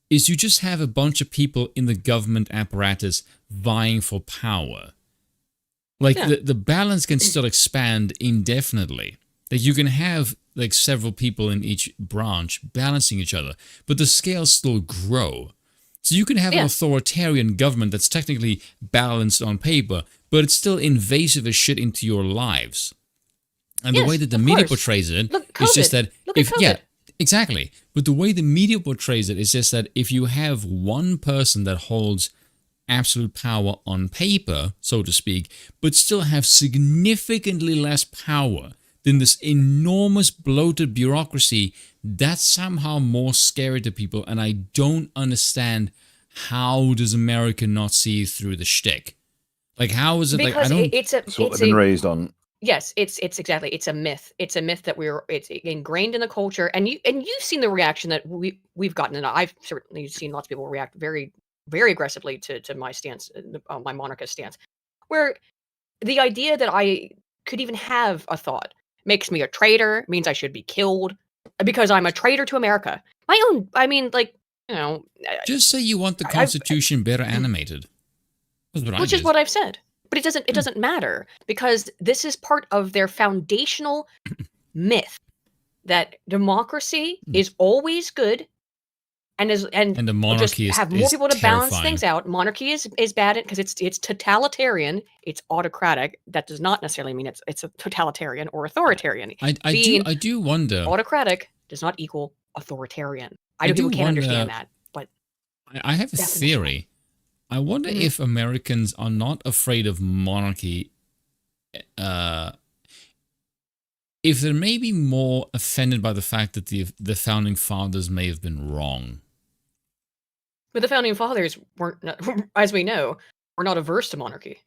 is you just have a bunch of people in the government apparatus vying for power. The balance can still expand indefinitely. You can have several people in each branch balancing each other, but the scales still grow. So you can have an authoritarian government that's technically balanced on paper, but it's still invasive as shit into your lives. And the way that the media portrays it is just that exactly. But the way the media portrays it is just that if you have one person that holds absolute power on paper, so to speak, but still have significantly less power than this enormous bloated bureaucracy, that's somehow more scary to people. And I don't understand how does America not see through the shtick? How is it? Because it's what they've been raised on. Yes, it's a myth. It's a myth that it's ingrained in the culture, and you've seen the reaction that we've gotten, and I've certainly seen lots of people react very, very aggressively to my stance, my monarchist stance, where the idea that I could even have a thought makes me a traitor, means I should be killed because I'm a traitor to America. Just say you want the Constitution better animated. Which is what I've said. But it doesn't matter because this is part of their foundational myth that democracy is always good and the monarchy just have more people to balance things out. Monarchy is bad because it's totalitarian, it's autocratic. That does not necessarily mean it's a totalitarian or authoritarian. I do wonder. Autocratic does not equal authoritarian. I know people can't understand that, but I have a theory. I wonder if Americans are not afraid of monarchy, if they're maybe more offended by the fact that the founding fathers may have been wrong. But the founding fathers weren't, as we know, were not averse to monarchy.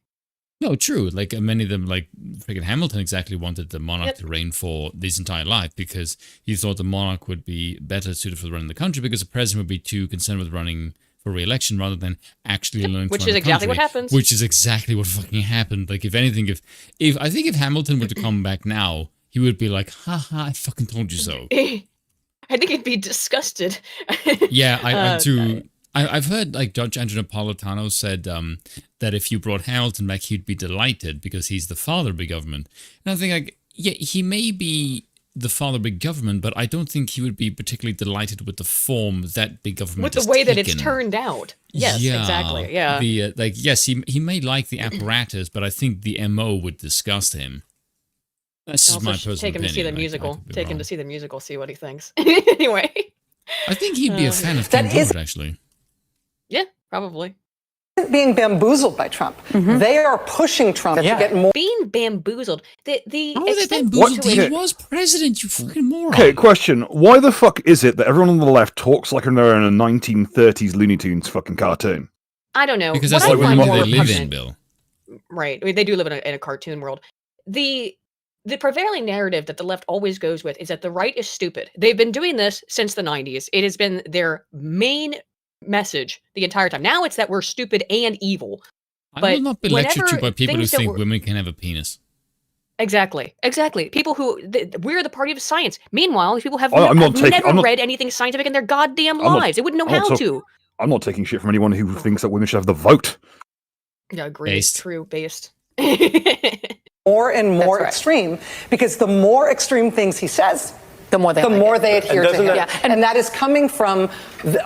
No, true. Like many of them, like freaking Hamilton exactly wanted the monarch to reign for his entire life because he thought the monarch would be better suited for running the country because the president would be too concerned with running for re-election rather than actually learning to Which run is the exactly country, what happens. Which is exactly what fucking happened. Like, if anything, if I think if Hamilton were to come back now, he would be like, haha, I fucking told you so. I think he'd be disgusted. Yeah, I've heard like Judge Andrew Napolitano said that if you brought Hamilton back, he'd be delighted because he's the father of big government. And I think, like, yeah, he may be the father of big government, but I don't think he would be particularly delighted with the form that big government with the way that it's turned out. Yes, yeah, exactly. Yeah. Yes, he may like the apparatus, but I think the MO would disgust him. That's just my personal opinion. Take him to see the musical. Take him to see the musical, see what he thinks. Anyway. I think he'd be a fan of King George, actually. Yeah, probably. Being bamboozled by Trump. They are pushing Trump to get more. Being bamboozled. He was president, you fucking moron. Okay, question. Why the fuck is it that everyone on the left talks like they're in a 1930s Looney Tunes fucking cartoon? I don't know. Because that's the world they live in, Bill. Right. I mean, they do live in a cartoon world. The prevailing narrative that the left always goes with is that the right is stupid. They've been doing this since the 90s. It has been their main message the entire time. Now it's that we're stupid and evil. I will not be lectured to by people who think women can have a penis. Exactly. People who we're the party of science. Meanwhile, people have never read anything scientific in their goddamn lives. They wouldn't know how to. I'm not taking shit from anyone who thinks that women should have the vote. Yeah, agreed. True. Based. More and more extreme, because the more extreme things he says, the more they adhere to him. And that is coming from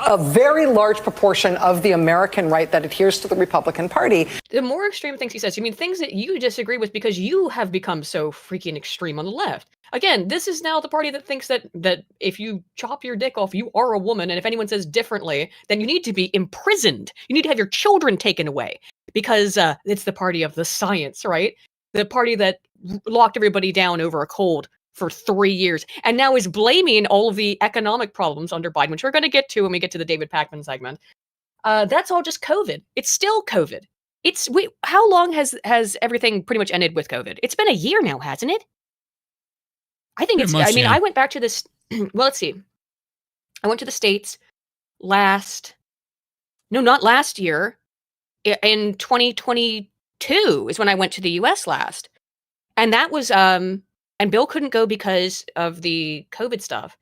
a very large proportion of the American right that adheres to the Republican Party. The more extreme things he says, you mean things that you disagree with because you have become so freaking extreme on the left. Again, this is now the party that thinks that if you chop your dick off, you are a woman, and if anyone says differently, then you need to be imprisoned. You need to have your children taken away because it's the party of the science, right? The party that locked everybody down over a cold for 3 years and now is blaming all of the economic problems under Biden, which we're going to get to when we get to the David Pakman segment. That's all just COVID. It's still COVID. How long has everything pretty much ended with COVID? It's been a year now, hasn't it? I think it's, I mean, I went back to this. Well, let's see. I went to the States not last year. In 2022 is when I went to the US last. And that was, and Bill couldn't go because of the COVID stuff.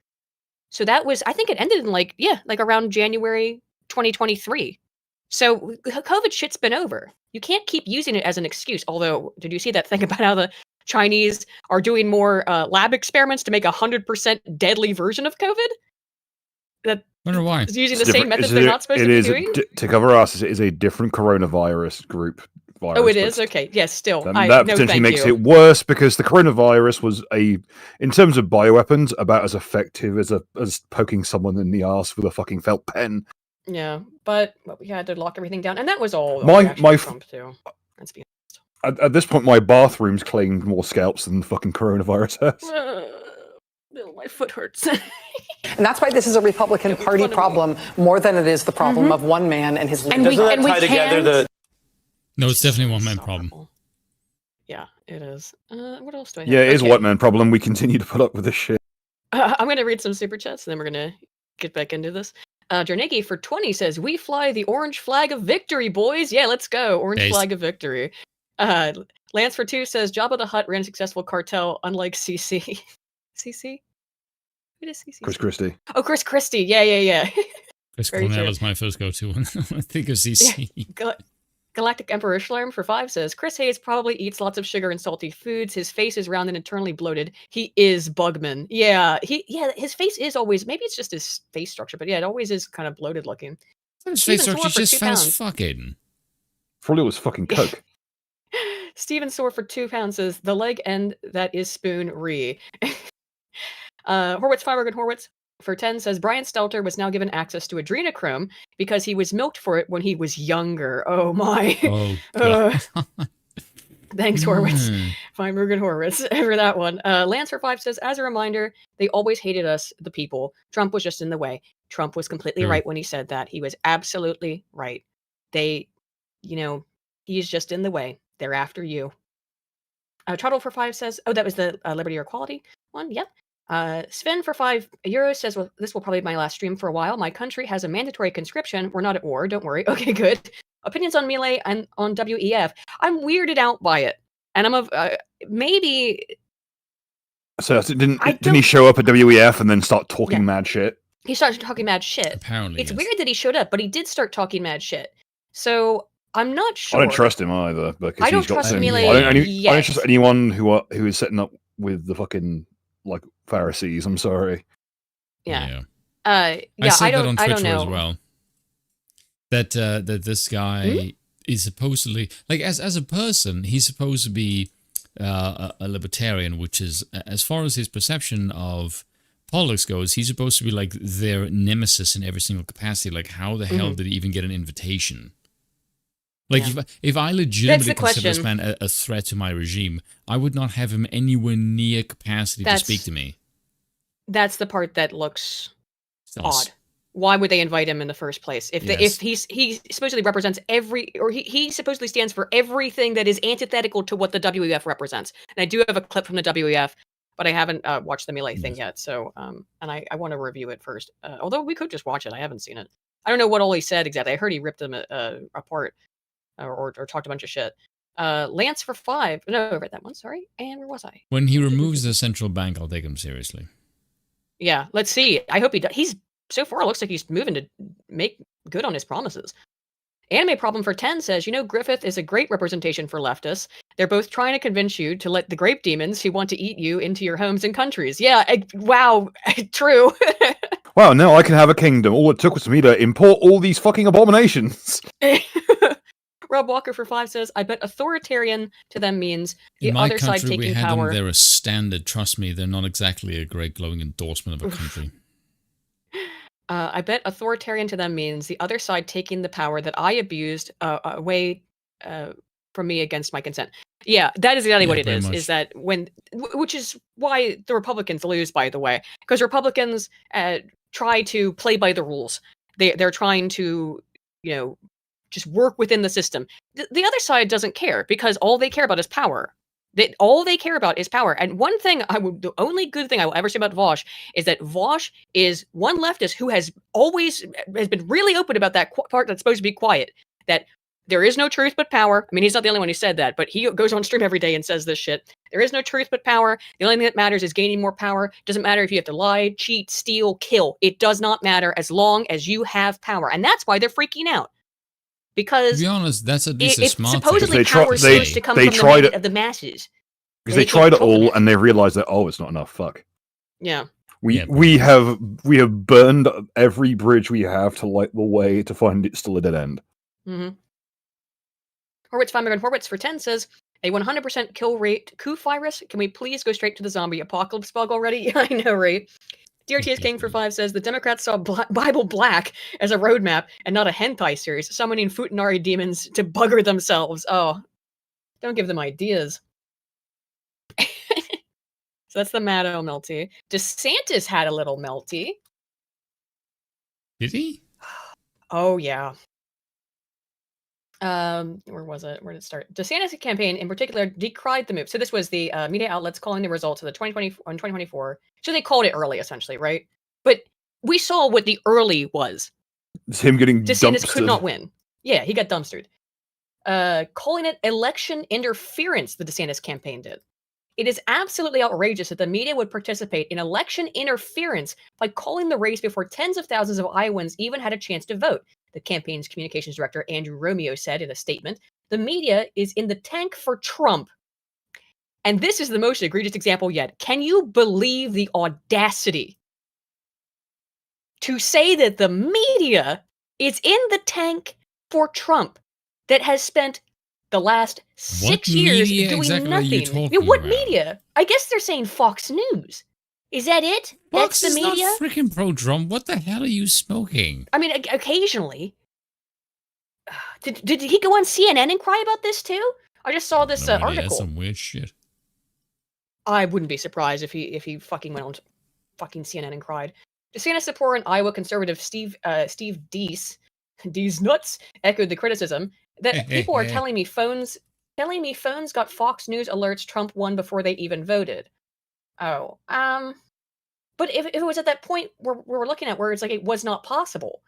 So that was, I think it ended in like around January 2023. So COVID shit's been over. You can't keep using it as an excuse. Although, did you see that thing about how the Chinese are doing more lab experiments to make 100% deadly version of COVID? That wonder why. Is using the same methods they're not supposed to be doing? To cover us, it is a different coronavirus group. Oh, it is? Okay. Yes, still. That potentially makes it worse because the coronavirus was in terms of bioweapons, about as effective as poking someone in the ass with a fucking felt pen. Yeah, but we had to lock everything down, and that was all. My Trump too. Let's be honest. At this point, my bathroom's claimed more scalps than the fucking coronavirus has. My foot hurts. And that's why this is a Republican Party problem more than it is the problem of one man and his leadership. Doesn't that tie together the... No, it's definitely a one-man problem. Yeah, it is. What else do I have? Yeah, it is a one-man problem. We continue to put up with this shit. I'm going to read some super chats, and then we're going to get back into this. Jarnegi for 20 says, "We fly the orange flag of victory, boys. Yeah, let's go. Orange flag of victory." Lance for 2 says, "Jabba the Hutt ran a successful cartel, unlike CC." CC? What is CC? Chris Christie. Oh, Chris Christie. Yeah. Chris Cornell is my first go-to when I think of CC. Yeah. Galactic Emperor Schlarm for 5 says, "Chris Hayes probably eats lots of sugar and salty foods. His face is round and internally bloated. He is Bugman." Yeah, his face is always, maybe it's just his face structure, but yeah, it always is kind of bloated looking. His face structure just fat as fucking. Probably was fucking coke. Steven Soar for 2 pounds says, "The leg end that is spoon re." Horwitz Feinberg and Horwitz. for 10 says Brian Stelter was now given access to adrenochrome because he was milked for it when he was younger. Oh my. Oh, God. Thanks, Horowitz. Fine, Rugen Horowitz for that one. Lance for 5 says, as a reminder, they always hated us, the people. Trump was just in the way. Trump was completely right when he said that. He was absolutely right. They, he's just in the way. They're after you. Trottle for 5 says, oh, that was the liberty or equality one. Yep. Sven for €5 says, well, this will probably be my last stream for a while. My country has a mandatory conscription. We're not at war. Don't worry. Okay, good. Opinions on Melee and on WEF. I'm weirded out by it. And I'm maybe. So didn't he show up at WEF and then start talking mad shit? He started talking mad shit. Apparently. It's weird that he showed up, but he did start talking mad shit. So I'm not sure. I don't trust him either. Because I don't he's got trust some, Melee. I don't trust anyone who is setting up with the fucking Pharisees. I'm sorry. Yeah. I said that on Twitter know. as well. That this guy is supposedly as a person, he's supposed to be a libertarian, which is, as far as his perception of politics goes, he's supposed to be like their nemesis in every single capacity. Like, how the hell did he even get an invitation? Like, if I legitimately consider this man a threat to my regime, I would not have him anywhere near capacity to speak to me. That's the part that looks odd. Why would they invite him in the first place? If he supposedly represents he supposedly stands for everything that is antithetical to what the WEF represents. And I do have a clip from the WEF, but I haven't watched the Melee thing yet. So, and I want to review it first. Although we could just watch it. I haven't seen it. I don't know what all he said exactly. I heard he ripped them apart or talked a bunch of shit. Lance for 5. No, I read that one. Sorry. And where was I? When he removes the central bank, I'll take him seriously. Yeah, let's see. I hope he does. So far, it looks like he's moving to make good on his promises. Anime Problem for 10 says, Griffith is a great representation for leftists. They're both trying to convince you to let the grape demons who want to eat you into your homes and countries. Yeah, wow, true. Wow, now I can have a kingdom. All it took was for me to import all these fucking abominations. Rob Walker for 5 says, I bet authoritarian to them means the other side taking power. In my country, we had them. They're a standard. Trust me, they're not exactly a great glowing endorsement of a country. I bet authoritarian to them means the other side taking the power that I abused away from me against my consent. Yeah, that is exactly what it is. Much. Is that which is why the Republicans lose, by the way, because Republicans try to play by the rules. They're trying to, just work within the system. The other side doesn't care because all they care about is power. All they care about is power. And one thing the only good thing I will ever say about Vaush is that Vaush is one leftist who has been really open about that part that's supposed to be quiet. That there is no truth but power. I mean, he's not the only one who said that, but he goes on stream every day and says this shit. There is no truth but power. The only thing that matters is gaining more power. Doesn't matter if you have to lie, cheat, steal, kill. It does not matter as long as you have power. And that's why they're freaking out. Because, to be honest, that's at least a smart supposedly power is supposed to come from the masses. Because they tried it all and they realized that, it's not enough. Fuck. Yeah. We have burned every bridge we have to light the way to find it still a dead end. Mm-hmm. Horowitz, Horowitz for 10 says, a 100% kill rate coup virus. Can we please go straight to the zombie apocalypse bug already? I know, right? DRTS King for 5 says, the Democrats saw Bible Black as a roadmap and not a hentai series, summoning Futanari demons to bugger themselves. Oh, don't give them ideas. So that's the Maddow melty. DeSantis had a little melty. Did he? Oh, yeah. Where was it? Where did it start? DeSantis' campaign in particular decried the move. So this was the media outlets calling the results of the 2024. So they called it early, essentially, right? But we saw what the early was. It's him getting DeSantis dumpstered. Could not win. Yeah, he got dumpstered. Calling it election interference, the DeSantis campaign did. It is absolutely outrageous that the media would participate in election interference by calling the race before tens of thousands of Iowans even had a chance to vote, the campaign's communications director, Andrew Romeo, said in a statement. The media is in the tank for Trump. And this is the most egregious example yet. Can you believe the audacity to say that the media is in the tank for Trump that has spent the last 6 years doing nothing? What media? I guess they're saying Fox News. Is that it? Fox That's the is media? not freaking pro-Trump. What the hell are you smoking? I mean, occasionally. Did he go on CNN and cry about this too? I just saw this No idea. That's article. some weird shit. I wouldn't be surprised if he fucking went on fucking CNN and cried. DeSantis supporter and Iowa conservative Steve Deese nuts echoed the criticism that people are telling me phones got Fox News alerts Trump won before they even voted. Oh, but if it was at that point where we're looking at where it's like it was not possible.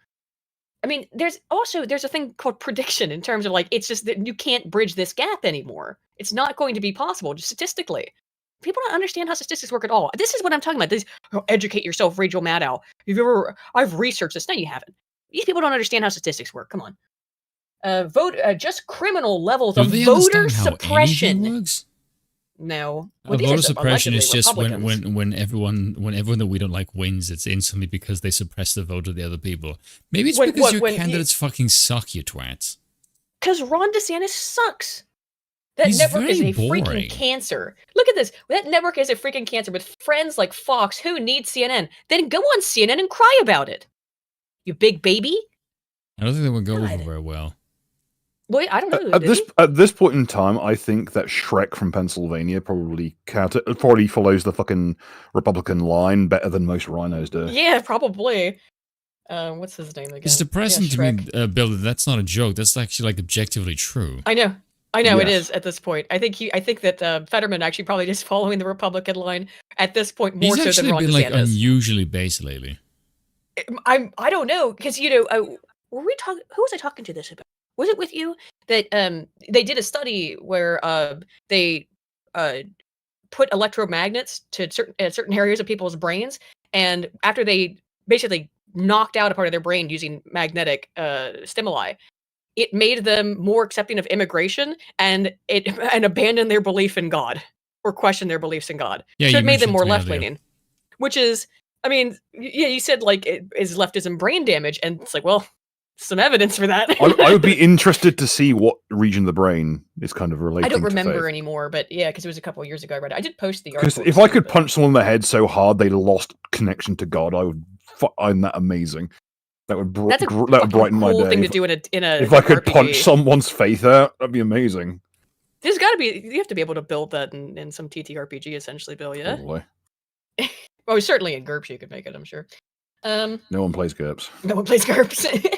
I mean, there's a thing called prediction in terms of like it's just that you can't bridge this gap anymore. It's not going to be possible just statistically. People don't understand how statistics work at all. This is what I'm talking about. This educate yourself, Rachel Maddow. I've researched this. No, you haven't. These people don't understand how statistics work. Come on. Just criminal levels of voter suppression. Works? No. Well, voter suppression is just when everyone that we don't like wins, it's instantly because they suppress the vote of the other people. Maybe it's because your candidates fucking suck, you twats. Because Ron DeSantis sucks. That network is a freaking cancer. Look at this. That network is a freaking cancer with friends like Fox who need CNN. Then go on CNN and cry about it. You big baby. I don't think that would go over very well. Boy, I don't know. At this point in time, I think that Shrek from Pennsylvania probably follows the fucking Republican line better than most rhinos do. Yeah, probably. What's his name again? It's depressing to me, Bill. That's not a joke. That's actually like objectively true. I know. It is at this point. I think that Fetterman actually probably just following the Republican line at this point more so than Ron DeSantis. He's actually been like unusually base lately. I don't know because were we talking? Who was I talking to this about? Was it with you that they did a study where they put electromagnets to certain areas of people's brains, and after they basically knocked out a part of their brain using magnetic stimuli, it made them more accepting of immigration and abandoned their belief in God or questioned their beliefs in God. Yeah, so it made them more left-leaning, which is, I mean, yeah, you said like it is leftism brain damage, and it's like, well, some evidence for that. I would be interested to see what region of the brain is kind of related. I don't remember anymore, but yeah, because it was a couple of years ago I read it. I did post the article. Because if I could punch someone in the head so hard they lost connection to God, I would find that amazing. That would brighten my day. Thing to do in a if I could RPG. punch someone's faith out, that'd be amazing. There's got to be, you have to be able to build that in some TTRPG, essentially, Bill. Yeah. Probably. Well, certainly in GURPS you could make it. I'm sure. No one plays GURPS. No one plays GURPS.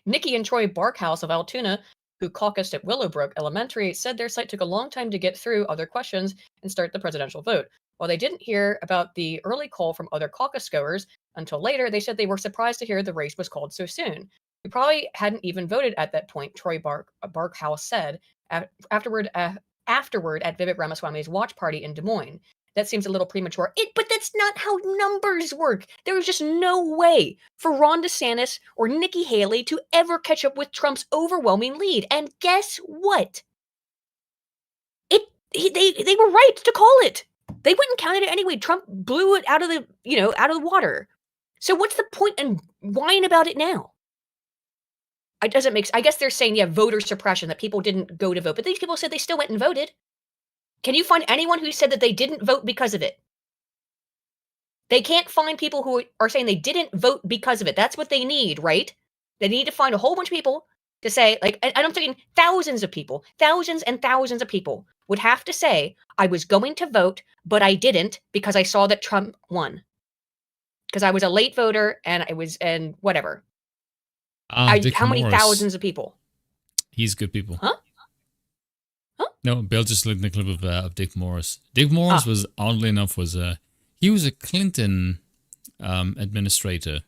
Nikki and Troy Barkhouse of Altoona, who caucused at Willowbrook Elementary, said their site took a long time to get through other questions and start the presidential vote. While they didn't hear about the early call from other caucus goers until later, they said they were surprised to hear the race was called so soon. We probably hadn't even voted at that point, Troy Barkhouse said afterward at Vivek Ramaswamy's watch party in Des Moines. That seems a little premature. But that's not how numbers work. There was just no way for Ron DeSantis or Nikki Haley to ever catch up with Trump's overwhelming lead. And guess what? They were right to call it. They went and counted it anyway. Trump blew it out of the water. So what's the point in whining about it now? It doesn't make sense. I guess they're saying, yeah, voter suppression, that people didn't go to vote. But these people said they still went and voted. Can you find anyone who said that they didn't vote because of it? They can't find people who are saying they didn't vote because of it. That's what they need, right? They need to find a whole bunch of people to say, like, and I'm thinking thousands of people, thousands and thousands of people would have to say, I was going to vote, but I didn't because I saw that Trump won. Because I was a late voter and whatever. How many thousands of people? He's good people. Huh? No, Bill just looked at the clip of Dick Morris. Dick Morris was, oddly enough, he was a Clinton administrator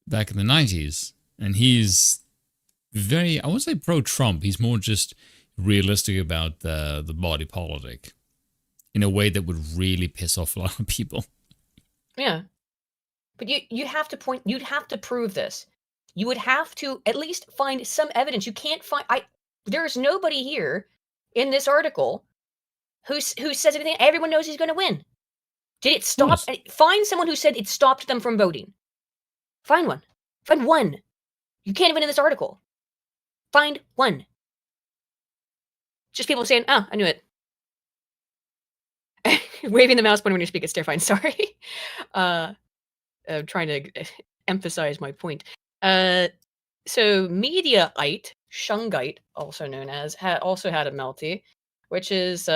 back in the 90s. And he's very, I won't say pro-Trump. He's more just realistic about the body politic in a way that would really piss off a lot of people. Yeah. But you'd have to prove this. You would have to at least find some evidence. You can't find, there's nobody here in this article who says anything. Everyone knows he's going to win. Did it stop? Find someone who said it stopped them from voting. Find one. Find one. You can't even in this article. Find one. Just people saying, I knew it. waving the mouse pointer when you speak, it's terrifying. Sorry. I'm trying to emphasize my point. So Mediaite, Shungite, also known as, also had a melty, which is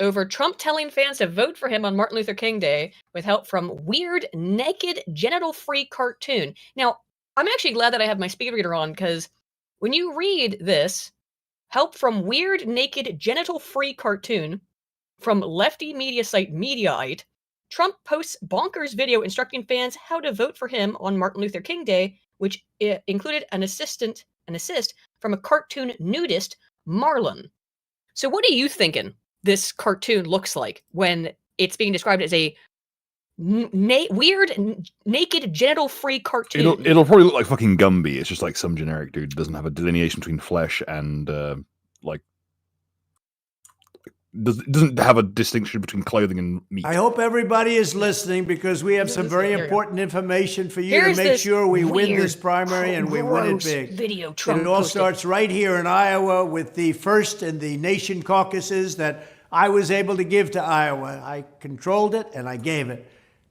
over Trump telling fans to vote for him on Martin Luther King Day with help from weird, naked, genital-free cartoon. Now, I'm actually glad that I have my speed reader on, because when you read this, help from weird, naked, genital-free cartoon from lefty media site Mediaite, Trump posts bonkers video instructing fans how to vote for him on Martin Luther King Day, which included an assist from a cartoon nudist, Marlon. So what are you thinking this cartoon looks like when it's being described as a weird, naked, genital-free cartoon? It'll probably look like fucking Gumby. It's just like some generic dude who doesn't have a delineation between flesh and doesn't have a distinction between clothing and meat. I hope everybody is listening, because we have some very important information for you to make sure we win this primary and we win it big. Video Trump and it all posted. starts right here in Iowa with the first in the nation caucuses that I was able to give to Iowa. I controlled it and I gave it,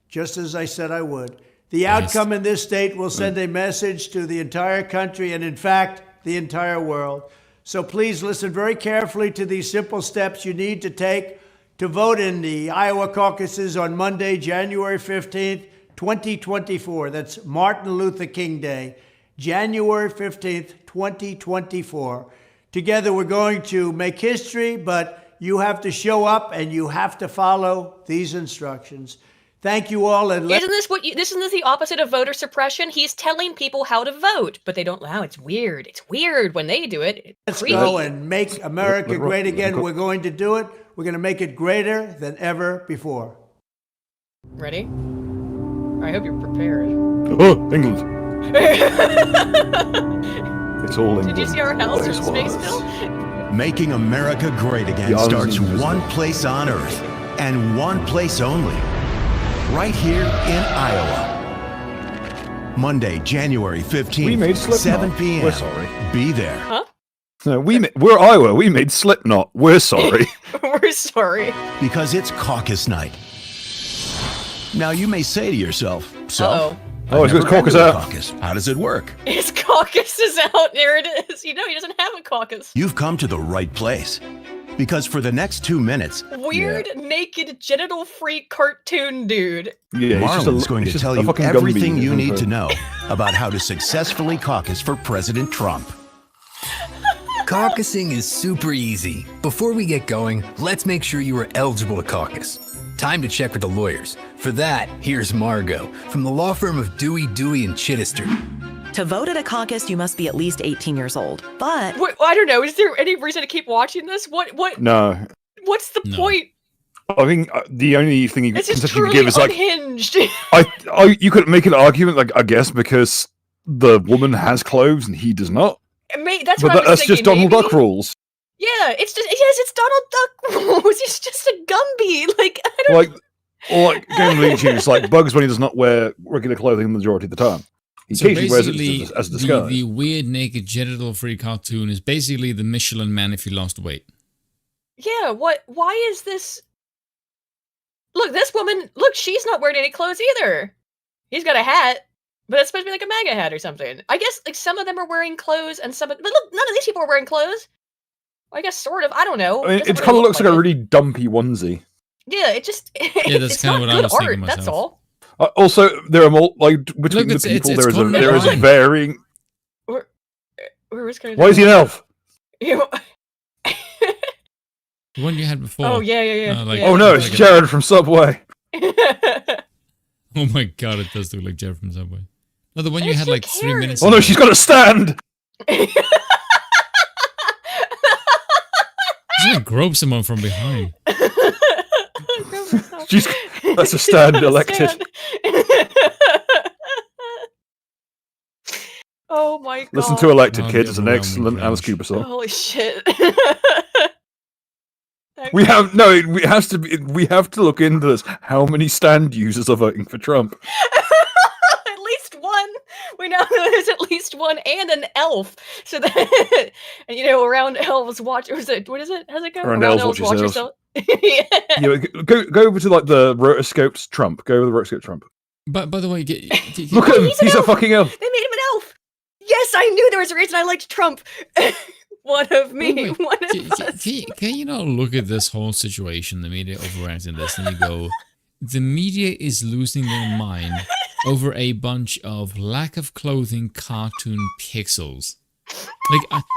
just as I said I would. The outcome in this state will send a message to the entire country and, in fact, the entire world. So please listen very carefully to these simple steps you need to take to vote in the Iowa caucuses on Monday, January 15th, 2024. That's Martin Luther King Day, January 15th, 2024. Together we're going to make history, but you have to show up and you have to follow these instructions. Thank you all. And isn't this the opposite of voter suppression? He's telling people how to vote, but they don't. Wow, it's weird. It's weird when they do it. Let's go and make America great again. We're going to do it. We're going to make it greater than ever before. Ready? I hope you're prepared. Oh, England. It's all England. Did you see our house in space, Bill? Making America great again starts one place on Earth, and one place only. Right here in Iowa. Monday, January 15th, 7 p.m. We're sorry. Be there. Huh? No, we're Iowa. We made Slipknot. We're sorry. We're sorry. Because it's caucus night. Now you may say to yourself, Uh-oh. Oh, it's caucus out. Caucus. How does it work? His caucus is out. There it is. You know, he doesn't have a caucus. You've come to the right place. Because for the next 2 minutes, weird, naked, genital-free cartoon dude. Yeah, Marlon's going to tell you everything you need to know about how to successfully caucus for President Trump. Caucusing is super easy. Before we get going, let's make sure you are eligible to caucus. Time to check with the lawyers. For that, here's Margot from the law firm of Dewey, and Chittister. To vote at a caucus, you must be at least 18 years old. But I don't know. Is there any reason to keep watching this? What? No. What's the point? I think the only thing you can give is unhinged. You could make an argument, like, I guess, because the woman has clothes and he does not. That's just Donald Duck rules. Yeah, it's Donald Duck rules. He's just a Gumby. Like, I don't know. Like going Looney Tunes, like Bugs Bunny does not wear regular clothing the majority of the time. He occasionally wears it as a disguise. The weird, naked, genital-free cartoon is basically the Michelin Man if you lost weight. Yeah, what? Why is this? Look, this woman, she's not wearing any clothes either. He's got a hat, but it's supposed to be like a MAGA hat or something. I guess, like, some of them are wearing clothes and but look, none of these people are wearing clothes. Well, I guess sort of, I don't know. I mean, it kind of looks like a really dumpy onesie. Yeah, that's kind of what I was thinking myself. That's all. Also, there are more, like, between the people, there is a varying. Why is he an elf? The one you had before. Oh, yeah. Oh no, it's Jared from Subway. Oh my god, it does look like Jared from Subway. No, the one you had like 3 minutes ago. Oh no, she's got a stand! She's gonna grope someone from behind. That's a stand elected. Oh my god. Listen to Elected, kids. It's an excellent Alice Cooper song. Holy shit. We have to look into this. How many stand users are voting for Trump? At least one. We know there's at least one and an elf. So that, and around elves watch. What is it? How's it go? Around elves watch yourself. Yeah. You know, go over to like the rotoscoped Trump. Go over the rotoscoped Trump. But by the way, Look at him. He's a fucking elf. They made him an elf. Yes, I knew there was a reason I liked Trump. One of me. Wait, One of us. can you not look at this whole situation, the media overreacting this, and you go, the media is losing their mind over a bunch of lack of clothing cartoon pixels.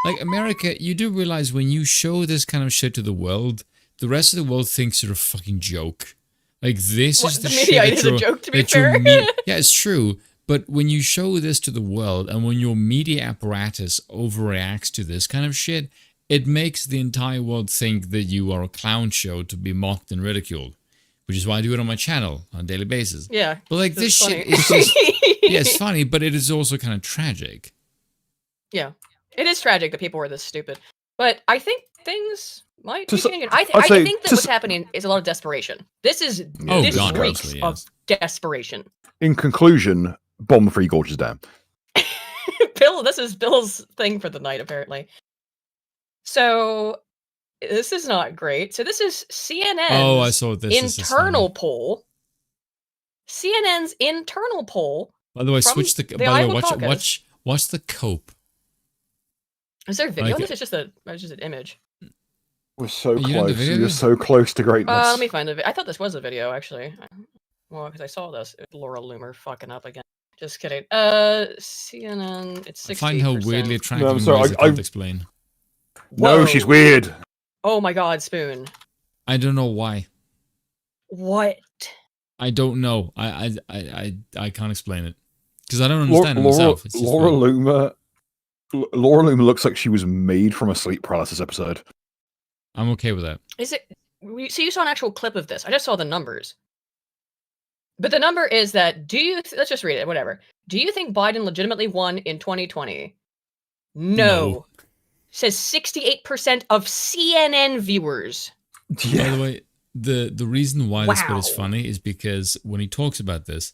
Like America, you do realize when you show this kind of shit to the world, the rest of the world thinks you're a fucking joke. Like, this is the shit media is a joke, to be fair. Yeah, it's true. But when you show this to the world, and when your media apparatus overreacts to this kind of shit, it makes the entire world think that you are a clown show to be mocked and ridiculed. Which is why I do it on my channel on a daily basis. Yeah. But like, this shit is just... Yeah, it's funny, but it is also kind of tragic. Yeah. It is tragic that people were this stupid. But I think things might be To s- changing. I I'd say think that to what's s- happening is a lot of desperation. This is Oh, this God, reeks absolutely, of yes. desperation. In conclusion, bomb the Three Gorges Dam. This is Bill's thing for the night, apparently. So this is not great. So this is CNN's Oh, I saw this. This is internal funny. poll. CNN's internal poll. By the way, from switch the... the By the way, Iowa watch caucus. watch the cope. Is there a video? Like This is just an image. We're so You know the close. video? You're so close to greatness. Let me find the video. I thought this was a video, actually. Well, because I saw this. Laura Loomer fucking up again. Just kidding. CNN. It's 60%. I find her weirdly attractive No, I'm in sorry, ways I can't explain. No, Whoa. she's weird. Oh my God, Spoon. I don't know why. What? I don't know. I can't explain it because I don't understand it myself. It's just Laura weird. Loomer looks like she was made from a sleep paralysis episode. I'm okay with that. Is it? So you saw an actual clip of this. I just saw the numbers. But the number is that, let's just read it, whatever. Do you think Biden legitimately won in 2020? No. Says 68% of CNN viewers. By the way, the reason why this bit is Wow. funny is because when he talks about this,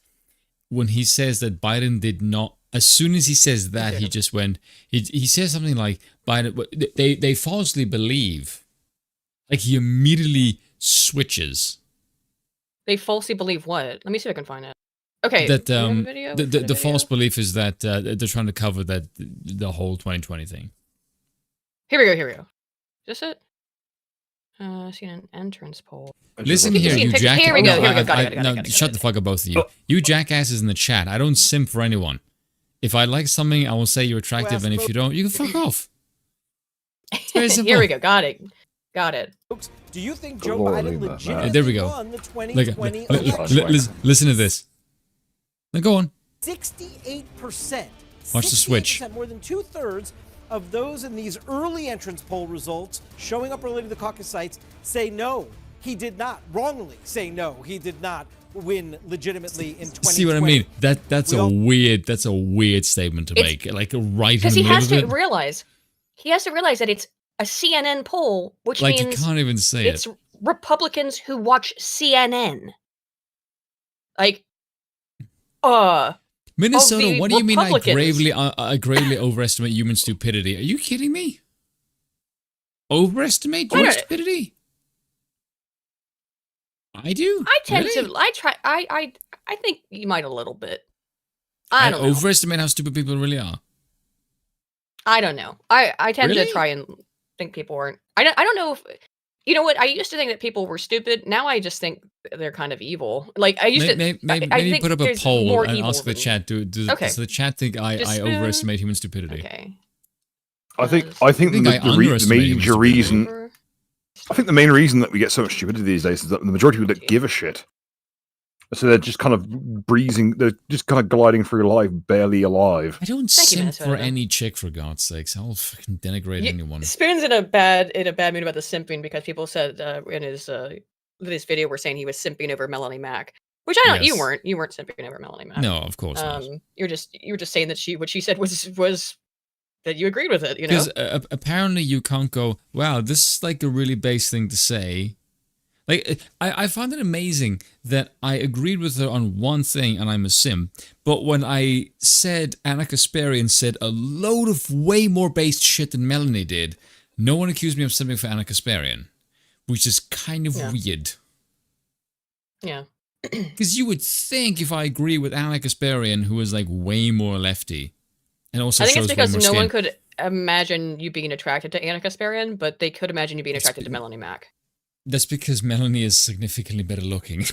when he says that Biden did not, as soon as he says that, he just went, he says something like, Biden, they falsely believe. Like, he immediately switches. They falsely believe what? Let me see if I can find it. Okay. That do you have a video? the Is it a false video? belief is that they're trying to cover that the whole 2020 thing. Here we go. Is this it? CNN entrance poll. Listen You can here, see a you picture. jack. Here we go. No, Here we go. Got it. no, shut the fuck up, both of you. You jackasses in the chat. I don't simp for anyone. If I like something, I will say you're attractive, and if you don't, you can fuck off. It's very simple. Here we go. Got it. Do you think Joe Lord, Biden leave that, man. legitimately There we go. won the Like, 2020 election? listen to this. Now go on. 68%. Watch the switch. 68%, more than 2/3 of those in these early entrance poll results showing up early to the caucus sites say no, he did not. Wrongly say no, he did not win legitimately in 2020. See what I mean? That's We a all- weird statement to make. Like right in the Because he middle has of to it. realize. He has to realize that it's a CNN poll, which Like, you means can't even say it's it. Republicans who watch CNN. Like, Minnesota, the what do you mean I Republicans. gravely overestimate human stupidity? Are you kidding me? Overestimate Wait a human minute. stupidity? I do. I tend Really? to. I think you might a little bit. I don't know. overestimate how stupid people really are. I don't know. I tend Really? to try and think people aren't. I don't know if. You know what? I used to think that people were stupid. Now I just think they're kind of evil. Like I used to. Maybe I think put up a there's poll more and evil ask the than- chat. Okay. Does the chat think I Just spoon. overestimate human stupidity? Okay. I think I the think I major underestimate human reason. Over- I think the main reason that we get so much stupidity these days is that the majority of people don't give a shit. So they're just kind of breezing. They're just kind of gliding through life, barely alive. I don't Thank you, simp Minnesota. for any chick, for God's sakes. I'll fucking denigrate anyone. Spoon's in a bad mood about the simping because people said in his this video were saying he was simping over Melanie Mack, which I don't. Yes. You weren't simping over Melanie Mack. No, of course not. you were just saying that what she said was that you agreed with it. You know, Because apparently you can't go, wow, this is like a really base thing to say. Like, I found it amazing that I agreed with her on one thing and I'm a simp, but when I said Anna Kasparian said a load of way more based shit than Melanie did, no one accused me of simping for Anna Kasparian. which is kind of weird. Yeah. Because you would think if I agree with Anna Kasparian, who is like way more lefty, and also I think shows it's because way more no skin. one could imagine you being attracted to Anna Kasparian, but they could imagine you being attracted to Melanie Mack. That's because Melanie is significantly better looking.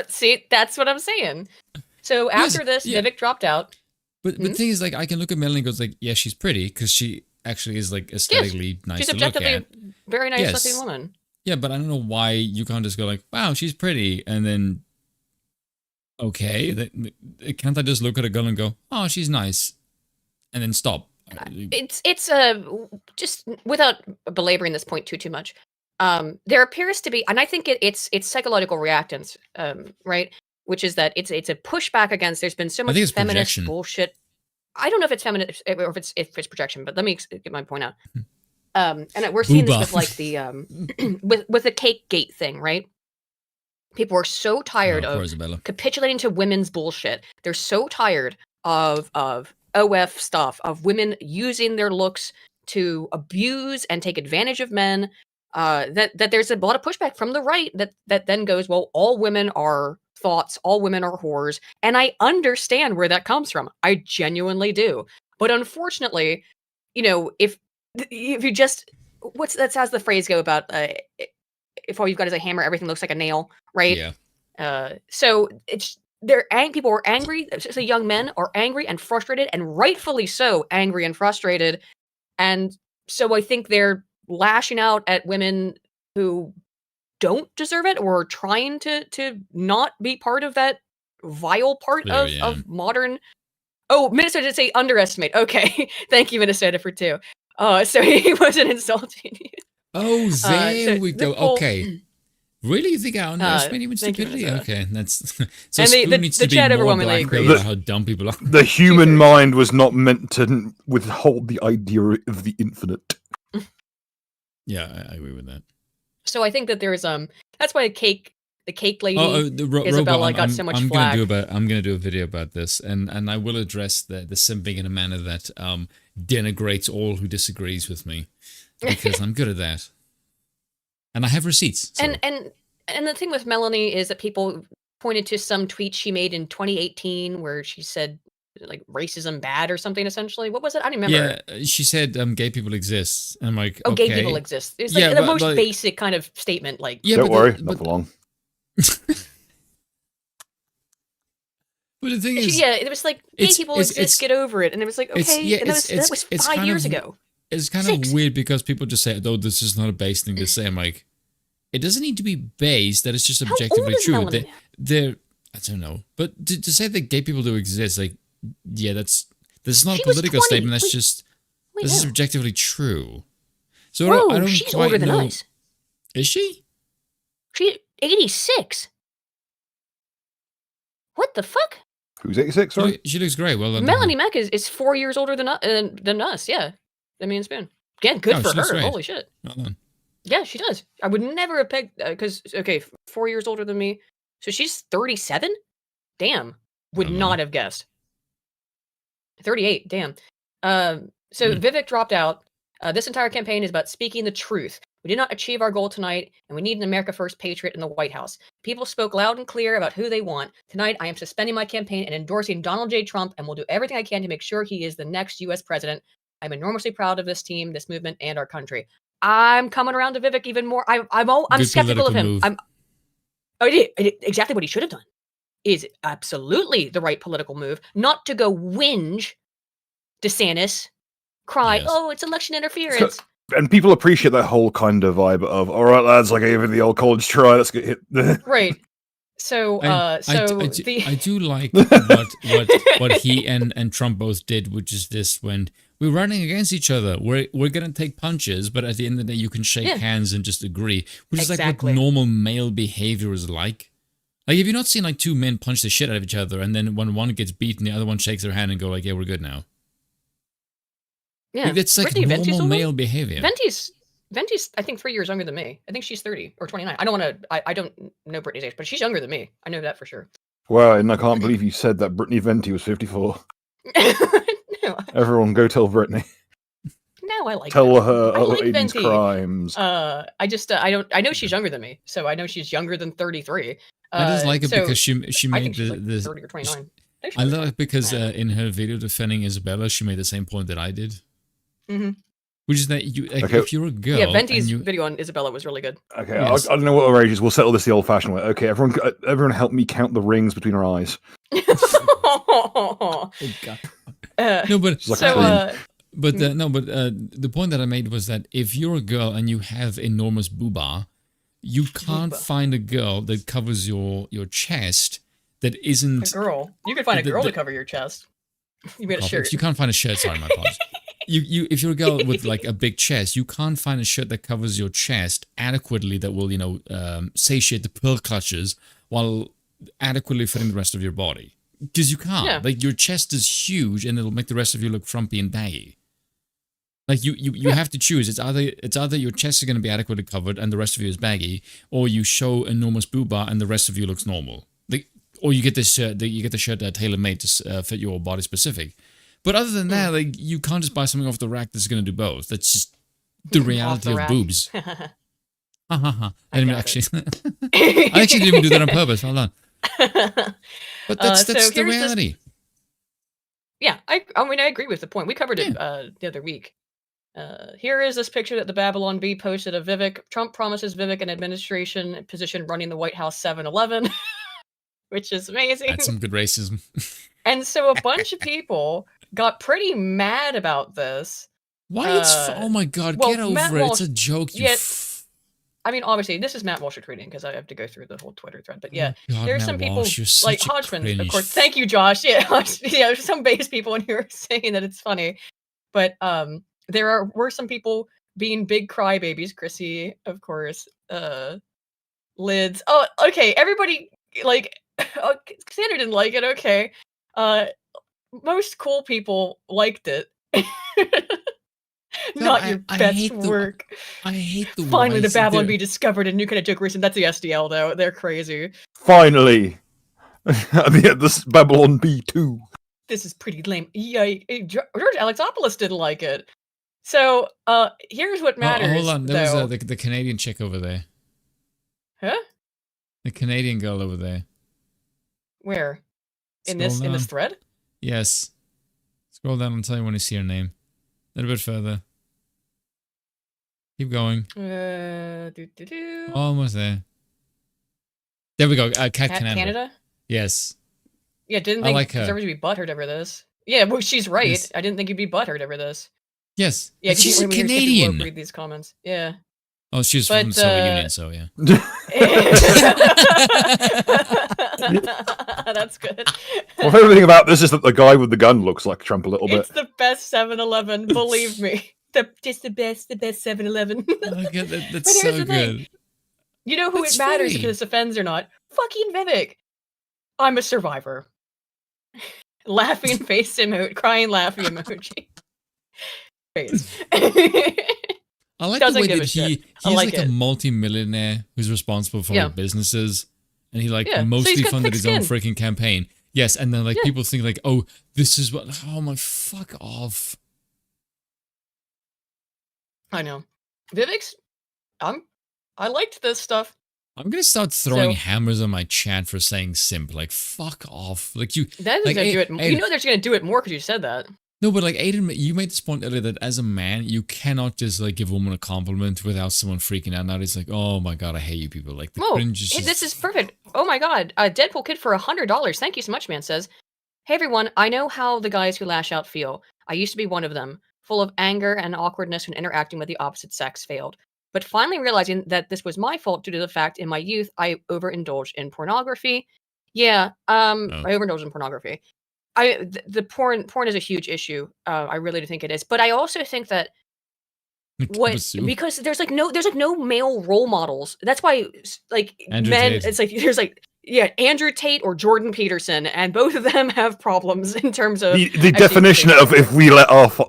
See, that's what I'm saying. So after this, Vivek dropped out. But the thing is, like, I can look at Melanie and goes like, yeah, she's pretty because she actually is like aesthetically nice she's to look objectively at. very nice looking woman. Yeah, but I don't know why you can't just go like, wow, she's pretty, and then okay, can't I just look at a girl and go, oh, she's nice, and then stop? It's just without belaboring this point too much. There appears to be, and I think it's psychological reactance, right? Which is that it's a pushback against. There's been so much feminist bullshit. I don't know if it's feminist or if it's projection, but let me get my point out. And we're seeing this with like the with the cake gate thing, right? People are so tired of capitulating to women's bullshit. They're so tired of OF stuff, of women using their looks to abuse and take advantage of men. That there's a lot of pushback from the right that then goes, well, all women are thoughts, all women are whores, and I understand where that comes from. I genuinely do. But unfortunately, if you just that's how's the phrase go about if all you've got is a hammer, everything looks like a nail, right? Yeah. So it's people are angry, especially young men are angry and frustrated, and rightfully so, angry and frustrated. And so I think they're lashing out at women who don't deserve it or trying to not be part of that vile part of modern. Oh, Minnesota did say underestimate. Okay. Thank you, Minnesota, for 2. So he wasn't insulting you. Oh, there we go. Okay. Really? You think I underestimate even stupidity? Okay, that's so. And Spoon needs to be more overwhelmingly blackmailed about how dumb people are. The human mind was not meant to withhold the idea of the infinite. Yeah, I agree with that. So I think that there's that's why the cake lady Isabella Isabella got so much flack. I'm gonna do a video about this, and I will address the simping in a manner that denigrates all who disagrees with me, because I'm good at that. And I have receipts. So. And the thing with Melanie is that people pointed to some tweet she made in 2018 where she said like racism bad or something. Essentially, what was it? I don't remember. Yeah, she said gay people exist. And I'm like, oh, okay. gay people exist. It's like the most basic kind of statement. Like, yeah, don't worry, not for long. But the thing is, it was like gay people exist. Get over it. And it was like, okay, and that was 5 years ago. It's kind of weird because people just say, "Oh, this is not a base thing to say." I'm like, it doesn't need to be base. That is just objectively true. They're I don't know, but to say that gay people do exist, like, yeah, this is not a political statement. That's this is objectively true. So I don't she's quite older than know. us. Is she? She's 86. What the fuck? Who's 86? Sorry, she looks great. Well done. Melanie Mack is 4 years older than us. Yeah, I mean, Spoon. Again, good for her. Holy shit. Well done. Yeah, she does. I would never have pegged because 4 years older than me, so she's 37. Damn, would not have guessed. 38. Damn. So Vivek dropped out. This entire campaign is about speaking the truth. We did not achieve our goal tonight, and we need an America First patriot in the White House. People spoke loud and clear about who they want. Tonight, I am suspending my campaign and endorsing Donald J. Trump, and will do everything I can to make sure he is the next U.S. president. I'm enormously proud of this team, this movement, and our country. I'm coming around to Vivek even more. I'm skeptical of him. I did exactly what he should have done. Is absolutely the right political move, not to go whinge DeSantis, cry, oh, it's election interference. And people appreciate that whole kind of vibe of, all right, lads, like I gave it the old college try, let's get hit. Right. So, I do like what he and Trump both did, which is this: when we're running against each other, we're gonna take punches, but at the end of the day, you can shake hands and just agree, which is like what normal male behavior is like. Like, have you not seen like two men punch the shit out of each other, and then when one gets beaten, the other one shakes their hand and go like, "Yeah, we're good now." Yeah, like, it's like normal male behavior. Venti's, I think 3 years younger than me. I think she's 30 or 29. I don't know Brittany's age, but she's younger than me. I know that for sure. Wow, and I can't believe you said that Brittany Venti was 54. No. Everyone go tell Brittany. no, I like Tell Venti. her I like Aiden's Venti. crimes. I just I don't I know she's younger than me, so I know she's younger than 33. I just like it so because she I made think she's like the 30 or 29. I love it because in her video defending Isabella, she made the same point that I did. Mm-hmm. Which is that you, like, Okay. if you're a girl, Yeah, Venti's and you, video on Isabella was really good. Okay, Yes. I don't know what our age is. We'll settle this the old-fashioned way. Okay, everyone help me count the rings between her eyes. oh god, no, but Like so the point that I made was that if you're a girl and you have enormous booba, you can't find a girl that covers your chest that isn't a girl. You could find a girl to cover your chest. You made a shirt. You can't find a shirt. Sorry, my apologies. You if you're a girl with like a big chest, you can't find a shirt that covers your chest adequately that will satiate the pearl clutches while adequately fitting the rest of your body. Because you can't. Yeah. Like your chest is huge and it'll make the rest of you look frumpy and baggy. Like you have to choose. It's either your chest is going to be adequately covered and the rest of you is baggy, or you show enormous booba and the rest of you looks normal. Like, or you get this shirt. You get the shirt tailor made to fit your body specific. But other than that, like you can't just buy something off the rack that's going to do both. That's just the reality of boobs. I didn't actually. I actually didn't even do that on purpose. Hold on. But that's the reality. Yeah, I mean I agree with the point. We covered it the other week. Here is this picture that the Babylon Bee posted of Vivek. Trump promises Vivek an administration position running the White House 7-Eleven, which is amazing. That's some good racism. And so a bunch of people got pretty mad about this. Why? Oh my God, get over it. It's a joke. I mean, obviously, this is Matt Walsh tweeting because I have to go through the whole Twitter thread. But yeah, God, there's Matt some people Walsh, like Hodgman, of course. Thank you, Josh. Yeah, there's some base people in here saying that it's funny, but were some people being big crybabies. Chrissy, of course. Lids. Oh, okay. Everybody like. Sandra didn't like it. Okay. Most cool people liked it. Not your best work. I hate the Finally, the Babylon Bee discovered a new kind of joke reason. That's the SDL, though. They're crazy. Finally. This Babylon Bee 2. This is pretty lame. Yeah, George Alexopoulos didn't like it. So, here's what matters. Hold on. There was the Canadian chick over there. Huh? The Canadian girl over there. Where? In Scroll this down. thread? Yes. Scroll down and tell you when you see her name. A little bit further. Keep going. Almost there. There we go. Cat Canada. Yes. Yeah, didn't think conservatives would be butthurt over this. Yeah, well, she's right. Yes. I didn't think you'd be butthurt over this. Yes. Yeah, she's a Canadian. Read these comments. Yeah. Oh, she's from the Soviet Union, so yeah. That's good. My favorite thing about this is that the guy with the gun looks like Trump a little bit. It's the best 7-Eleven, believe me. Just the best 7-Eleven. Oh, God, that's so good. Thing. You know who it matters if this offends or not? Fucking Vivek. I'm a survivor. Laughing face emote, crying laughing emoji. Face. I like the way that he's like a multi-millionaire who's responsible for businesses, and he mostly funded his own freaking campaign. Yes, and then people think like, oh, this is what. Oh my, fuck off. I know, Vivek's. I liked this stuff. I'm gonna start throwing hammers on my chat for saying simp. Like, fuck off. Like you. That is gonna do it. You know they're gonna do it more because you said that. No, but like Aiden, you made this point earlier that as a man, you cannot just like give a woman a compliment without someone freaking out. Now it's like, oh my God, I hate you people. Like the cringe is just... This is perfect. Oh my God, Deadpool Kid for $100. Thank you so much, man. Says, hey everyone, I know how the guys who lash out feel. I used to be one of them, full of anger and awkwardness when interacting with the opposite sex failed. But finally realizing that this was my fault due to the fact in my youth I overindulged in pornography. Yeah, I overindulged in pornography. The porn is a huge issue. I really do think it is. But I also think that because there's no male role models. That's why Andrew men Tate. It's like there's Andrew Tate or Jordan Peterson, and both of them have problems in terms of the definition of if we let off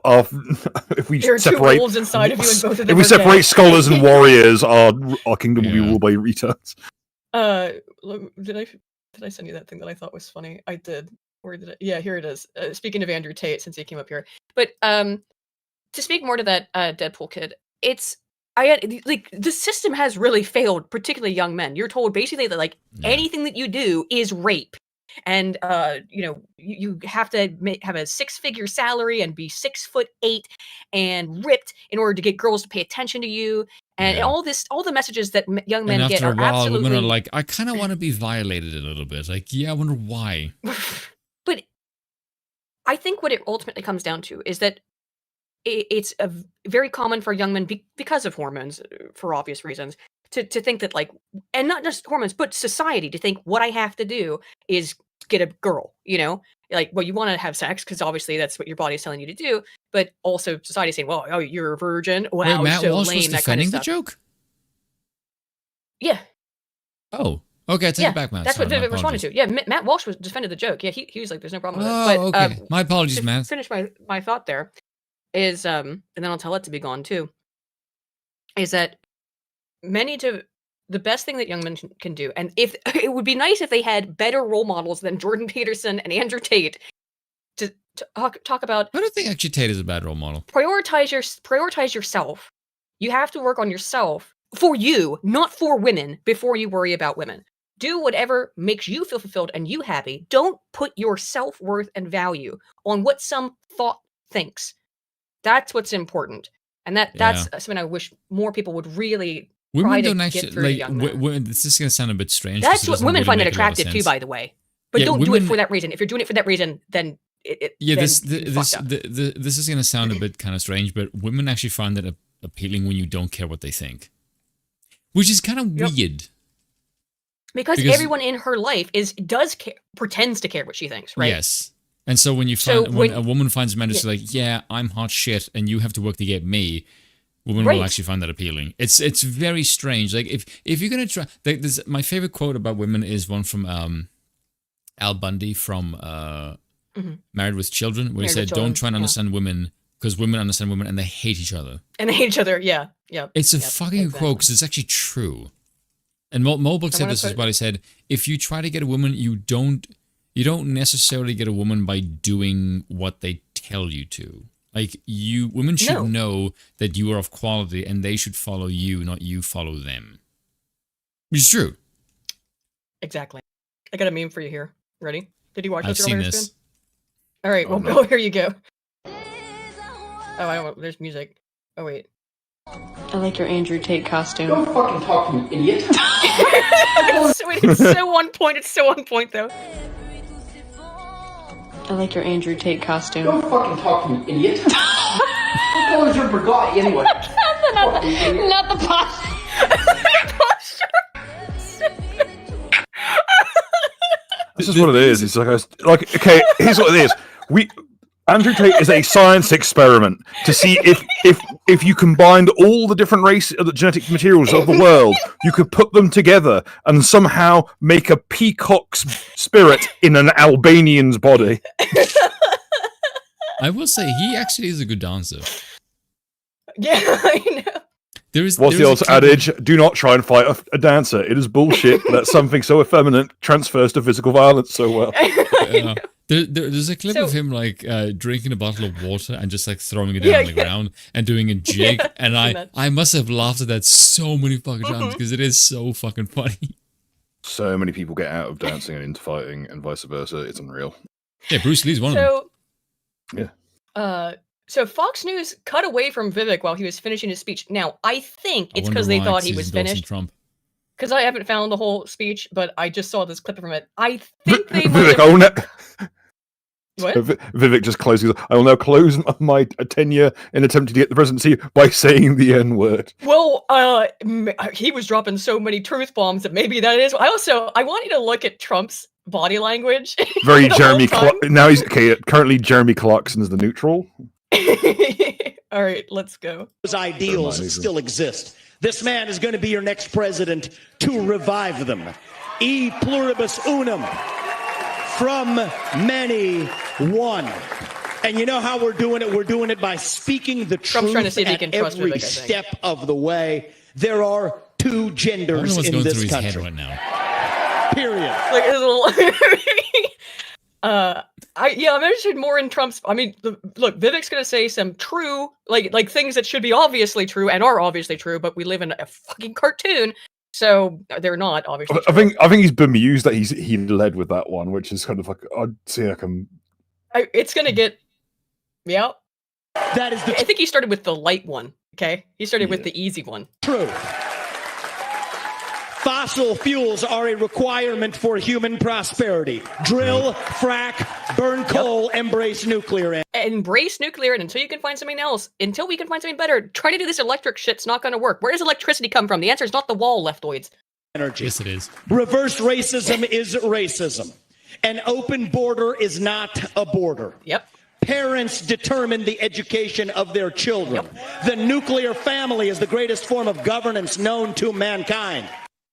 if we there are separate two wolves inside of you and both of them if we are separate dead. Scholars and warriors, our kingdom will be ruled by retards. Did I send you that thing that I thought was funny? I did. Where did it? Yeah, here it is. Speaking of Andrew Tate, since he came up here, but to speak more to that Deadpool kid, the system has really failed, particularly young men. You're told basically that anything that you do is rape, and you have to have a 6-figure salary and be 6'8" and ripped in order to get girls to pay attention to you, and all the messages that young men get are after a while, absolutely. Women are like, I kind of want to be violated a little bit. Like, yeah, I wonder why. But I think what it ultimately comes down to is that it's very common for young men because of hormones, for obvious reasons, to think that and not just hormones, but society, to think what I have to do is get a girl, you want to have sex because obviously that's what your body is telling you to do, but also society saying, well, oh, you're a virgin. Wow, wait, Matt so Walsh lame, was that kind of defending the stuff. joke? Yeah. Oh, okay, I take it back, Matt. That's Sorry, what my Vivek responded to. Yeah, Matt Walsh was defended the joke. Yeah, he was like, there's no problem with it. Oh, But, okay. My apologies, to Matt. finish my thought there is, and then I'll tell it to be gone too, is that the best thing that young men can do, and if it would be nice if they had better role models than Jordan Peterson and Andrew Tate to talk about. I don't think actually Tate is a bad role model. Prioritize yourself. You have to work on yourself for you, not for women, before you worry about women. Do whatever makes you feel fulfilled and you happy. Don't put your self-worth and value on what some thought thinks. That's what's important. And that's something I wish more people would really women try don't to actually get through to young men. This is going to sound a bit strange. That's what women really find it attractive too, by the way. But don't do it for that reason. If you're doing it for that reason, then this is going to sound a bit kind of strange, but women actually find it appealing when you don't care what they think, which is kind of weird. Because everyone in her life pretends to care what she thinks, right? Yes. And so when when a woman finds a man who's like, yeah, I'm hot shit, and you have to work to get me, women will actually find that appealing. It's very strange. Like if you're gonna try, my favorite quote about women is one from Al Bundy from Married with Children, where he said, "Don't try and understand women because women understand women and they hate each other." And they hate each other. Yeah. It's a fucking quote because it's actually true. And Mulbrook said this as well. He said, if you try to get a woman, you don't necessarily get a woman by doing what they tell you to. Like, women should know that you are of quality and they should follow you, not you follow them. Which is true. Exactly. I got a meme for you here. Ready? Did you watch I've this seen earlier? this. All right, well, here you go. Oh, there's music. Oh, wait. I like your Andrew Tate costume. Don't fucking talk, you idiot. It's so on point. It's so on point, though. I like your Andrew Tate costume. Don't fucking talk, you idiot. What color is your burgati anyway? Not the posture. This is what it is. It's like okay, here's what it is. Andrew Tate is a science experiment to see if you combined all the different the genetic materials of the world, you could put them together and somehow make a peacock's spirit in an Albanian's body. I will say he actually is a good dancer. Yeah, I know. What's the old adage? Do not try and fight a dancer. It is bullshit that something so effeminate transfers to physical violence so well. There's a clip of him drinking a bottle of water and just throwing it down on the ground and doing a jig, and I must have laughed at that so many fucking times because it is so fucking funny. So many people get out of dancing and into fighting, and vice versa. It's unreal. Yeah, Bruce Lee's one of them. Yeah. So Fox News cut away from Vivek while he was finishing his speech. Now, I think it's because they thought he was finished. Because I haven't found the whole speech, but I just saw this clip from it. I think they Vivek, What? Vivek just closes. I will now close my tenure in attempting to get the presidency by saying the N-word. Well, he was dropping so many truth bombs that maybe that is. I want you to look at Trump's body language. Very Jeremy. Now he's currently Jeremy Clarkson's the neutral. All right, let's go. Those ideals still exist. This man is going to be your next president to revive them. E pluribus unum. From many, one. And you know how we're doing it? We're doing it by speaking the truth at every step of the way. There are two genders in this country. Right now. Period. Like, I'm interested more in Trump's. I mean, look, Vivek's going to say some true, like things that should be obviously true and are obviously true, but we live in a fucking cartoon, so they're not obviously. I think he's bemused that he led with that one, which is kind of like I'd see like it's going to get, yeah. That is I think he started with the light one. Okay, he started with the easy one. True. Fossil fuels are a requirement for human prosperity. Drill, frack, burn coal, embrace nuclear. Embrace nuclear, and until you can find something else, until we can find something better, trying to do this electric shit's not going to work. Where does electricity come from? The answer is not the wall, leftoids. Energy. Yes, it is. Reverse racism is racism. An open border is not a border. Yep. Parents determine the education of their children. Yep. The nuclear family is the greatest form of governance known to mankind.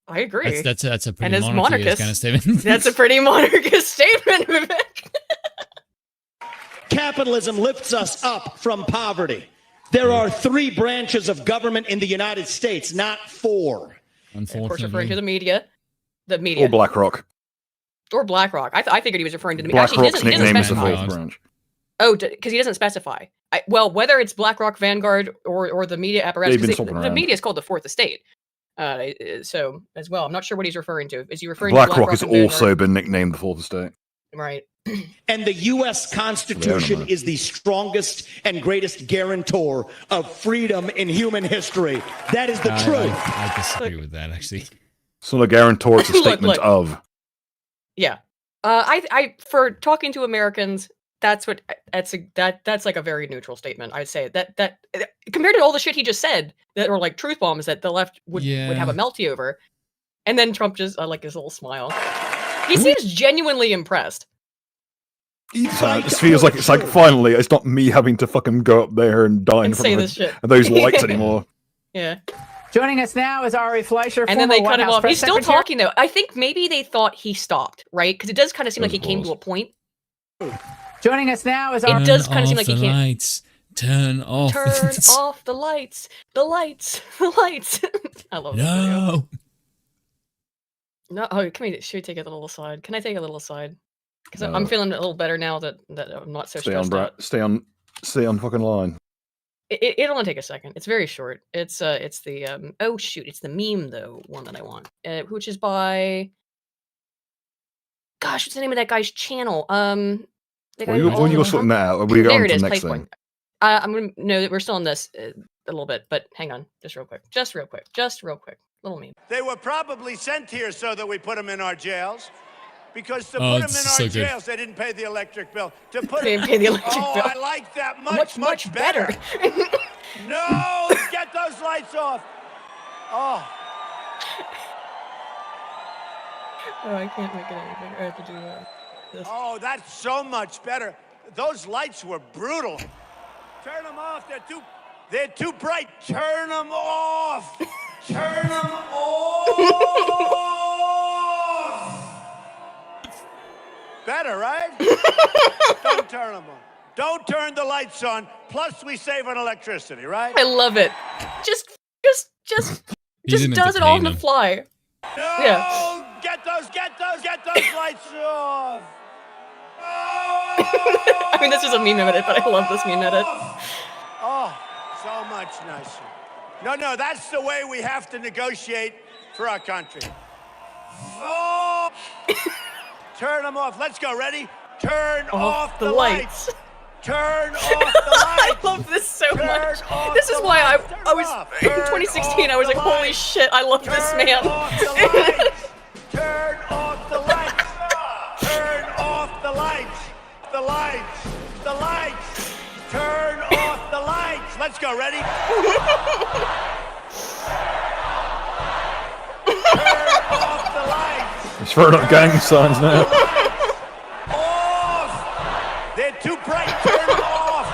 I agree. That's a pretty monarchist kind of statement. That's a pretty monarchist statement, Vivek. Capitalism lifts us up from poverty. There are 3 branches of government in the United States, not 4. Unfortunately. Of course, referring to the media. Or BlackRock. Or BlackRock. I figured he was referring to the media. BlackRock's Actually, nickname is the 4th branch. Oh, because he doesn't specify. Well, whether it's BlackRock, Vanguard, or the media apparatus, the media is called the Fourth Estate. So as well, I'm not sure what he's referring to. Is he referring to BlackRock has also been nicknamed the Fourth Estate. Right. And the U.S. Constitution is the strongest and greatest guarantor of freedom in human history. That is the truth. I disagree with that, actually. It's not a guarantor; it's a statement of. Yeah. I for talking to Americans, that's like a very neutral statement. I'd say that compared to all the shit he just said that were like truth bombs that the left would have a melty over, and then Trump just like his little smile. He seems genuinely impressed. It just feels like it's like finally it's not me having to fucking go up there and die in front of those lights anymore. Yeah. Joining us now is Ari Fleischer, and then they cut him off. He's still talking though. I think maybe they thought he stopped, right? Because it does kind of seem like he came to a point. Joining us now is it does kind of seem like he can't. Lights. Turn off. Turn off the lights. The lights. The lights. I love no. No. Oh, should we take a little aside? Can I take a little aside? Because I'm feeling a little better now that I'm not so stressed out. Stay on fucking line. It'll only take a second. It's very short. It's the oh shoot, it's the meme though one that I want, which is by. Gosh, what's the name of that guy's channel? When you're sorting that out, we go on to the next thing. I'm gonna know that we're still on this a little bit, but hang on, just real quick, little meme. They were probably sent here so that we put them in our jails. Because to put them in our jails, they didn't pay the electric bill. They didn't pay the electric bill. I like that much better. No, get those lights off. Oh, I can't make it any bigger. I have to do this. Oh, that's so much better. Those lights were brutal. Turn them off. They're too bright. Turn them off. Turn them off. Better, right? Don't turn them on. Don't turn the lights on. Plus, we save on electricity, right? I love it. Just does it all on the fly. No, yeah. Get those lights off. I mean, this is a meme edit, but I love this meme edit. Oh, so much nicer. No, that's the way we have to negotiate for our country. Oh. Turn them off. Let's go. Ready? Turn off the lights. Turn off the lights. I love this so much. This is why I was in 2016. I was like, holy shit, I love this man. Turn off the lights. Turn off the lights. The lights. The lights. Turn off the lights. Let's go. Ready? Turn off the lights. It's throwing up gang signs now. Off! They're too bright. Turn them off.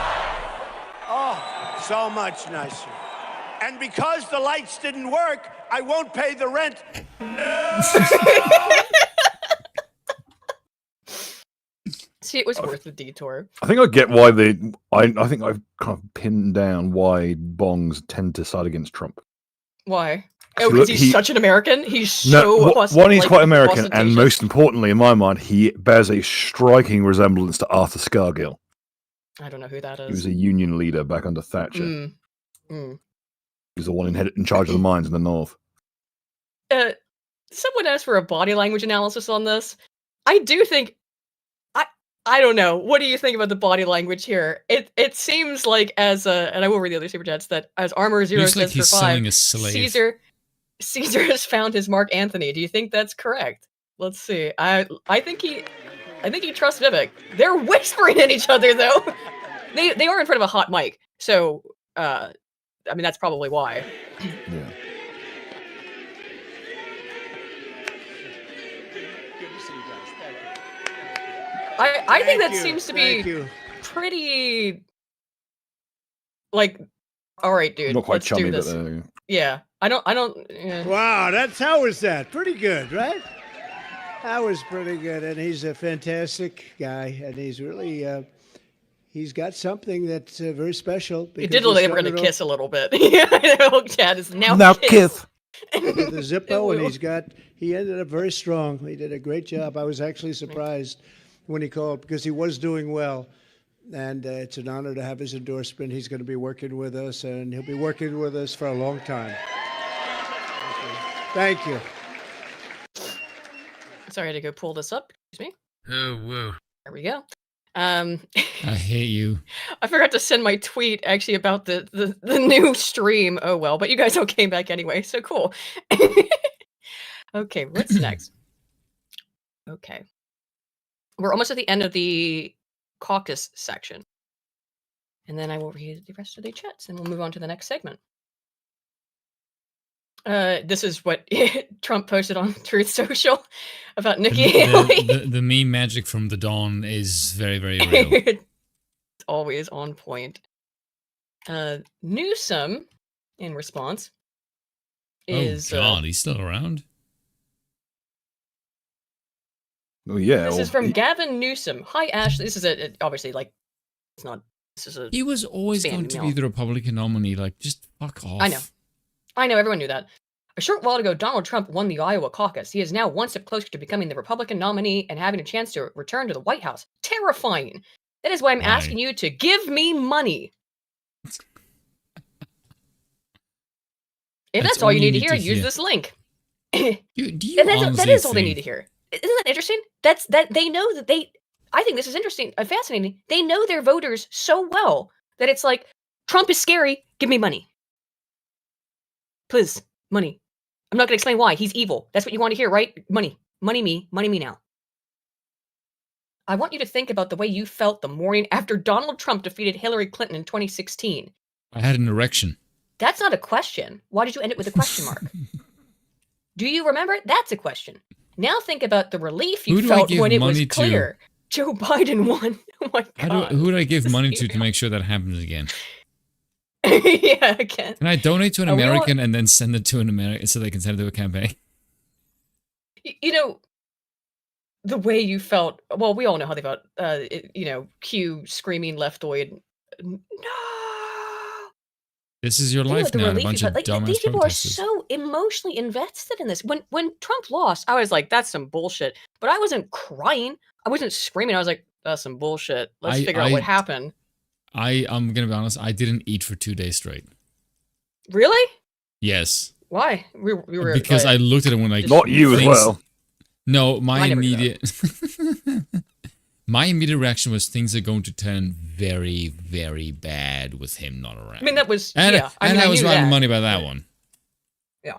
Oh, so much nicer. And because the lights didn't work, I won't pay the rent. No! See, it was worth the detour. I think I get why I think I've kind of pinned down why bongs tend to side against Trump. Why? Oh, because he's such an American. He's one, he's quite American, and ostentatious. most importantly, in my mind, he bears a striking resemblance to Arthur Scargill. I don't know who that is. He was a union leader back under Thatcher. He was the one in charge of the mines in the north. Someone asked for a body language analysis on this. I do think. I don't know. What do you think about the body language here? It seems like and I will read the other super chats, that as Armor Zero Looks says like he's for 5, selling a slave. Caesar has found his Mark Anthony. Do you think that's correct? Let's see. I think he trusts Vivek. They're whispering at each other though. They are in front of a hot mic, so I mean that's probably why. Yeah. I think that seems to be pretty like, all right, dude. Not quite let's chummy, do this. but Yeah, I don't. Yeah. Wow, how was that? Pretty good, right? That was pretty good, and he's a fantastic guy, and he's really he's got something that's very special. It did look like they were going to kiss a little bit. Yeah, Chad is now kiss. With the Zippo, and he ended up very strong. He did a great job. I was actually surprised when he called because he was doing well. And it's an honor to have his endorsement. He's going to be working with us, and he'll be working with us for a long time. Thank you. Sorry, I had to go pull this up. Excuse me. Oh, whoa. There we go. I hate you. I forgot to send my tweet actually about the new stream. Oh well, but you guys all came back anyway, so cool. Okay, what's next? Okay. We're almost at the end of the Caucus section. And then I will read the rest of the chats and we'll move on to the next segment. This is what Trump posted on Truth Social about Nikki Haley. The meme magic from the dawn is very, very real. It's always on point. Newsom, in response, is... Oh, God, he's still around? Oh, yeah. This is from Gavin Newsom. Hi, Ashley. This is obviously, like, it's not... This is a... He was always going to be the Republican nominee. Like, just fuck off. I know, everyone knew that. A short while ago, Donald Trump won the Iowa caucus. He is now one step closer to becoming the Republican nominee and having a chance to return to the White House. Terrifying. That is why I'm asking you to give me money. If that's all you need to hear, use this link. Do you that is all they need to hear. Isn't that interesting? That they know that I think this is interesting, fascinating. They know their voters so well that it's like, Trump is scary. Give me money. Please, money. I'm not going to explain why. He's evil. That's what you want to hear, right? Money. Money me now. I want you to think about the way you felt the morning after Donald Trump defeated Hillary Clinton in 2016. I had an erection. That's not a question. Why did you end it with a question mark? Do you remember? That's a question. Now think about the relief you felt when it was clear Joe Biden won. Oh my God. Who would I give money to make sure that happens again? Yeah, again. Can I donate to an American and then send it to an American so they can send it to a campaign? You know, the way you felt, well, we all know how they felt, Q screaming leftoid, no! This is your life now, a bunch of dumbass these people protesters. are so emotionally invested in this. When Trump lost, I was like, that's some bullshit. But I wasn't crying. I wasn't screaming. I was like, that's some bullshit. Let's figure out what happened. I'm going to be honest, I didn't eat for 2 days straight. Really? Yes. Why? We were because I looked at it when not you as well. No, my immediate my immediate reaction was things are going to turn very, very bad with him not around. I mean, that was I was riding money by that but, one. Yeah.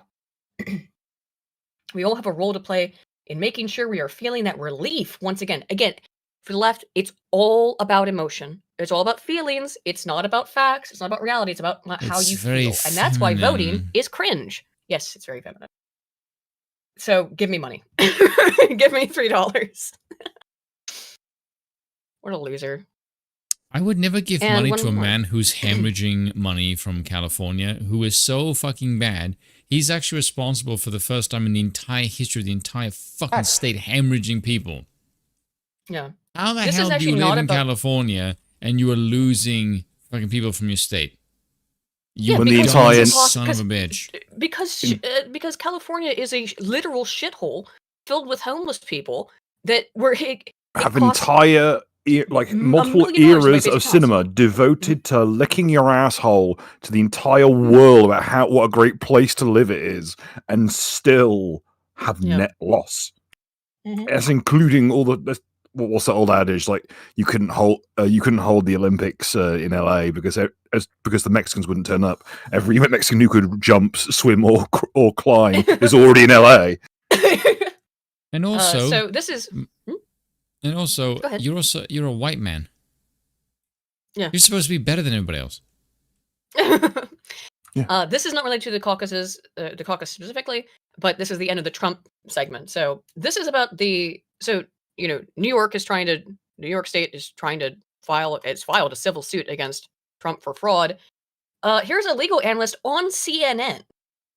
We all have a role to play in making sure we are feeling that relief once again. Again, for the left, it's all about emotion. It's all about feelings. It's not about facts. It's not about reality. It's about how you feel. And that's why voting is cringe. Yes, it's very feminine. So give me money. Give me $3. What a loser. I would never give money to a man who's hemorrhaging money from California, who is so fucking bad. He's actually responsible for the first time in the entire history of the entire fucking state hemorrhaging people. Yeah. How the hell do you live in California and you are losing fucking people from your state? You when the because entire son of a bitch. because California is a literal shithole filled with homeless people that were have entire multiple $1 million eras to of make cinema devoted to licking your asshole to the entire world about what a great place to live it is, and still have net loss. As including all the what's that old adage, like you couldn't hold the Olympics in LA because the Mexicans wouldn't turn up. Every Mexican who could jump, swim, or climb is already in LA. And also, so this is. And also, you're a white man. Yeah, you're supposed to be better than everybody else. This is not related to the caucuses, the caucus specifically, but this is the end of the Trump segment. So this is about New York State is trying to filed a civil suit against Trump for fraud. Here's a legal analyst on CNN.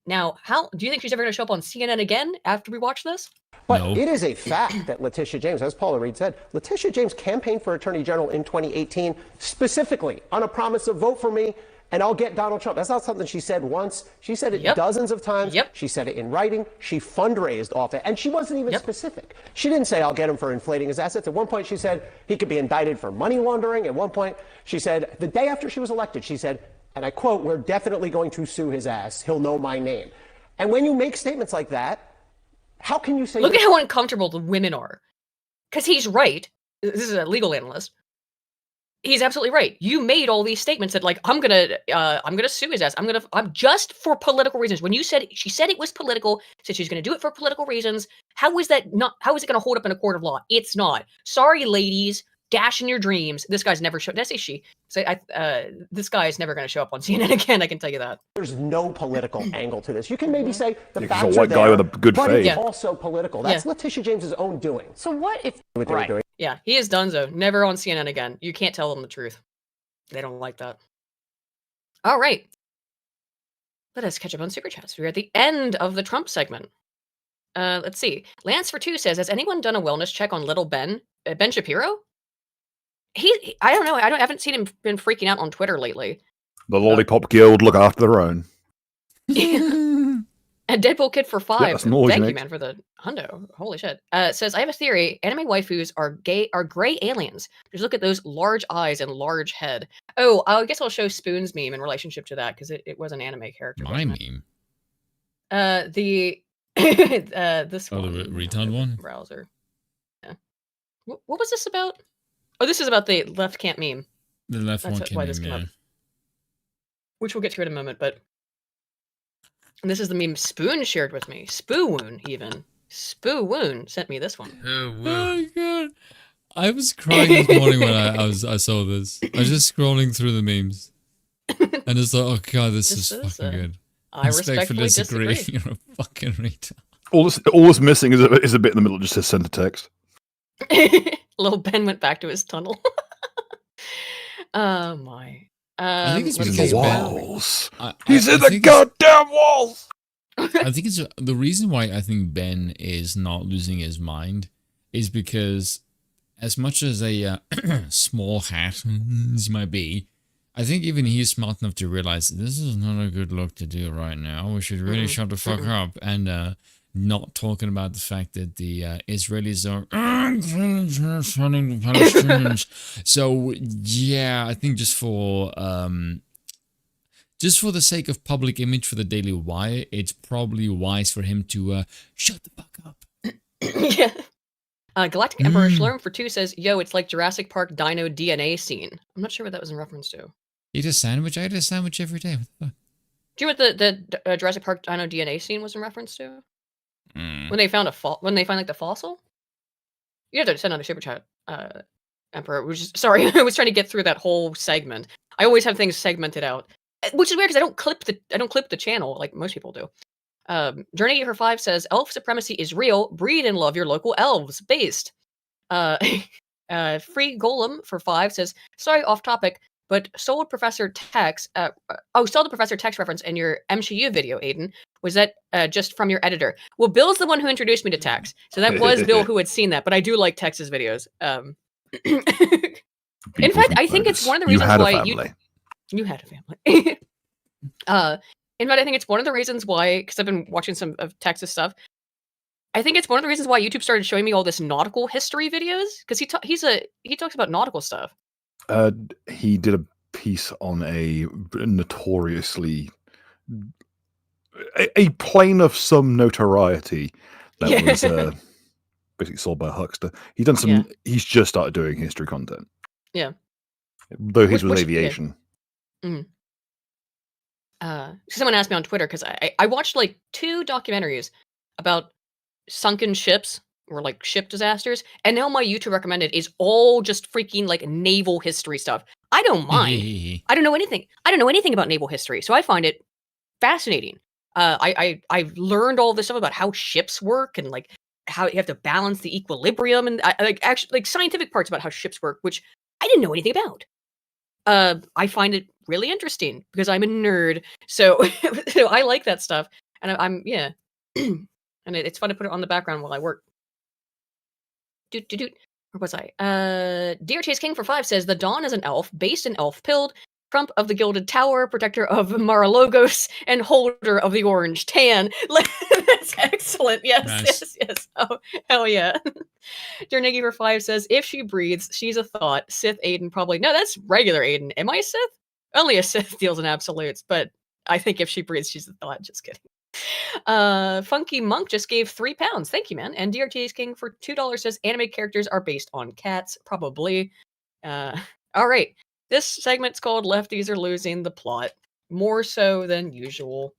Now, how do you think she's ever going to show up on CNN again after we watch this? But it is a fact that Letitia James, as Paula Reid said, Letitia James campaigned for Attorney General in 2018 specifically on a promise of vote for me and I'll get Donald Trump. That's not something she said once. She said it dozens of times. She said it in writing. She fundraised off it. And she wasn't even specific. She didn't say, I'll get him for inflating his assets. At one point, she said he could be indicted for money laundering. At one point, she said, the day after she was elected, she said, and I quote, we're definitely going to sue his ass. He'll know my name. And when you make statements like that, how can you say... Look at how uncomfortable the women are. Because he's right. This is a legal analyst. He's absolutely right. You made all these statements that, like, I'm gonna sue his ass. I'm just for political reasons. When she said it was political, said she's gonna do it for political reasons. How is it gonna hold up in a court of law? It's not. Sorry, ladies. Dash in your dreams. This guy's never showed. Did I say she? This guy is never going to show up on CNN again. I can tell you that. There's no political angle to this. You can maybe say the facts a white are guy there, with a good but face. it's also political. That's Letitia James's own doing. So what if... Right. Yeah, he is donezo. Never on CNN again. You can't tell them the truth. They don't like that. All right. Let us catch up on Super Chats. We're at the end of the Trump segment. Let's see. Lance for Two says, has anyone done a wellness check on little Ben? Ben Shapiro? I don't know. I haven't seen him been freaking out on Twitter lately. The Lollipop Guild look after their own. A Deadpool Kid for 5. that's noise, Thank you, Nick. man, for the hundo. Holy shit. Says, I have a theory. Anime waifus are gray aliens. Just look at those large eyes and large head. Oh, I guess I'll show Spoon's meme in relationship to that because it was an anime character. My meme. This one. The retard one. Browser. Yeah. What was this about? Oh, this is about the left can't meme. The left That's one can why this meme, came yeah. up. Which we'll get to in a moment, but this is the meme Spoon shared with me. Spoon, even. Spoon sent me this one. Oh my god. I was crying this morning when I saw this. I was just scrolling through the memes. And it's like, oh god, this is fucking good. I respectfully disagree. You're a fucking retard. All that's missing is a bit in the middle that just says send a text. Little Ben went back to his tunnel. Oh my. I think it's He's because in the Ben- walls. He's in the goddamn walls. I think it's the reason why I think Ben is not losing his mind is because as much as a small hat as he might be, I think even he's smart enough to realize this is not a good look to do right now. We should really shut the fuck up and not talking about the fact that the Israelis are running the Palestinians. So yeah, I think just for the sake of public image for the Daily Wire, it's probably wise for him to shut the fuck up. Yeah. Galactic Emperor Schlurm for 2 says, yo, it's like Jurassic Park dino DNA scene. I'm not sure what that was in reference to. Eat a sandwich? I eat a sandwich every day. What the fuck? Do you know what the Jurassic Park dino DNA scene was in reference to? When they found like the fossil? You have to send another super chat, Emperor. Sorry, I was trying to get through that whole segment. I always have things segmented out, which is weird because I don't clip the channel like most people do. Journey for 5 says elf supremacy is real. Breed and love your local elves. Based. Free Golem for 5 says sorry off topic, but sold Professor Tex. Saw the Professor Tex reference in your MCU video, Aiden. Was that just from your editor? Well, Bill's the one who introduced me to Tex, so that was Bill who had seen that. But I do like Tex's videos. In fact, I think it's one of the reasons why you had a family. In fact, I think it's one of the reasons why, because I've been watching some of Texas stuff. I think it's one of the reasons why YouTube started showing me all this nautical history videos, because he talks about nautical stuff. He did a piece on a notoriously a plane of some notoriety that was basically sold by a huckster. He's done some. Yeah. He's just started doing history content. Yeah. Though his was aviation. Yeah. Someone asked me on Twitter, because I watched like 2 documentaries about sunken ships or like ship disasters, and now my YouTube recommended is all just freaking like naval history stuff. I don't mind. I don't know anything about naval history, so I find it fascinating. I've learned all this stuff about how ships work and like how you have to balance the equilibrium, and actually like scientific parts about how ships work, which I didn't know anything about. I find it really interesting because I'm a nerd, so I like that stuff, and I'm yeah, and it's fun to put it on the background while I work. Where was I? DRT's King for 5 says the Dawn is an elf, based in elf pilled, Trump of the Gilded Tower, protector of Mar-a-Lagos, and holder of the orange tan. That's excellent. Yes, nice. Yes. Oh, hell yeah. Nikki for 5 says, if she breathes, she's a thought. Sith Aiden probably. No, that's regular Aiden. Am I a Sith? Only a Sith deals in absolutes, but I think if she breathes, she's a thought. Just kidding. Funky Monk just gave £3. Thank you, man. And DRT's King for $2 says anime characters are based on cats. Probably. All right. This segment's called Lefties Are Losing the Plot. More so than usual.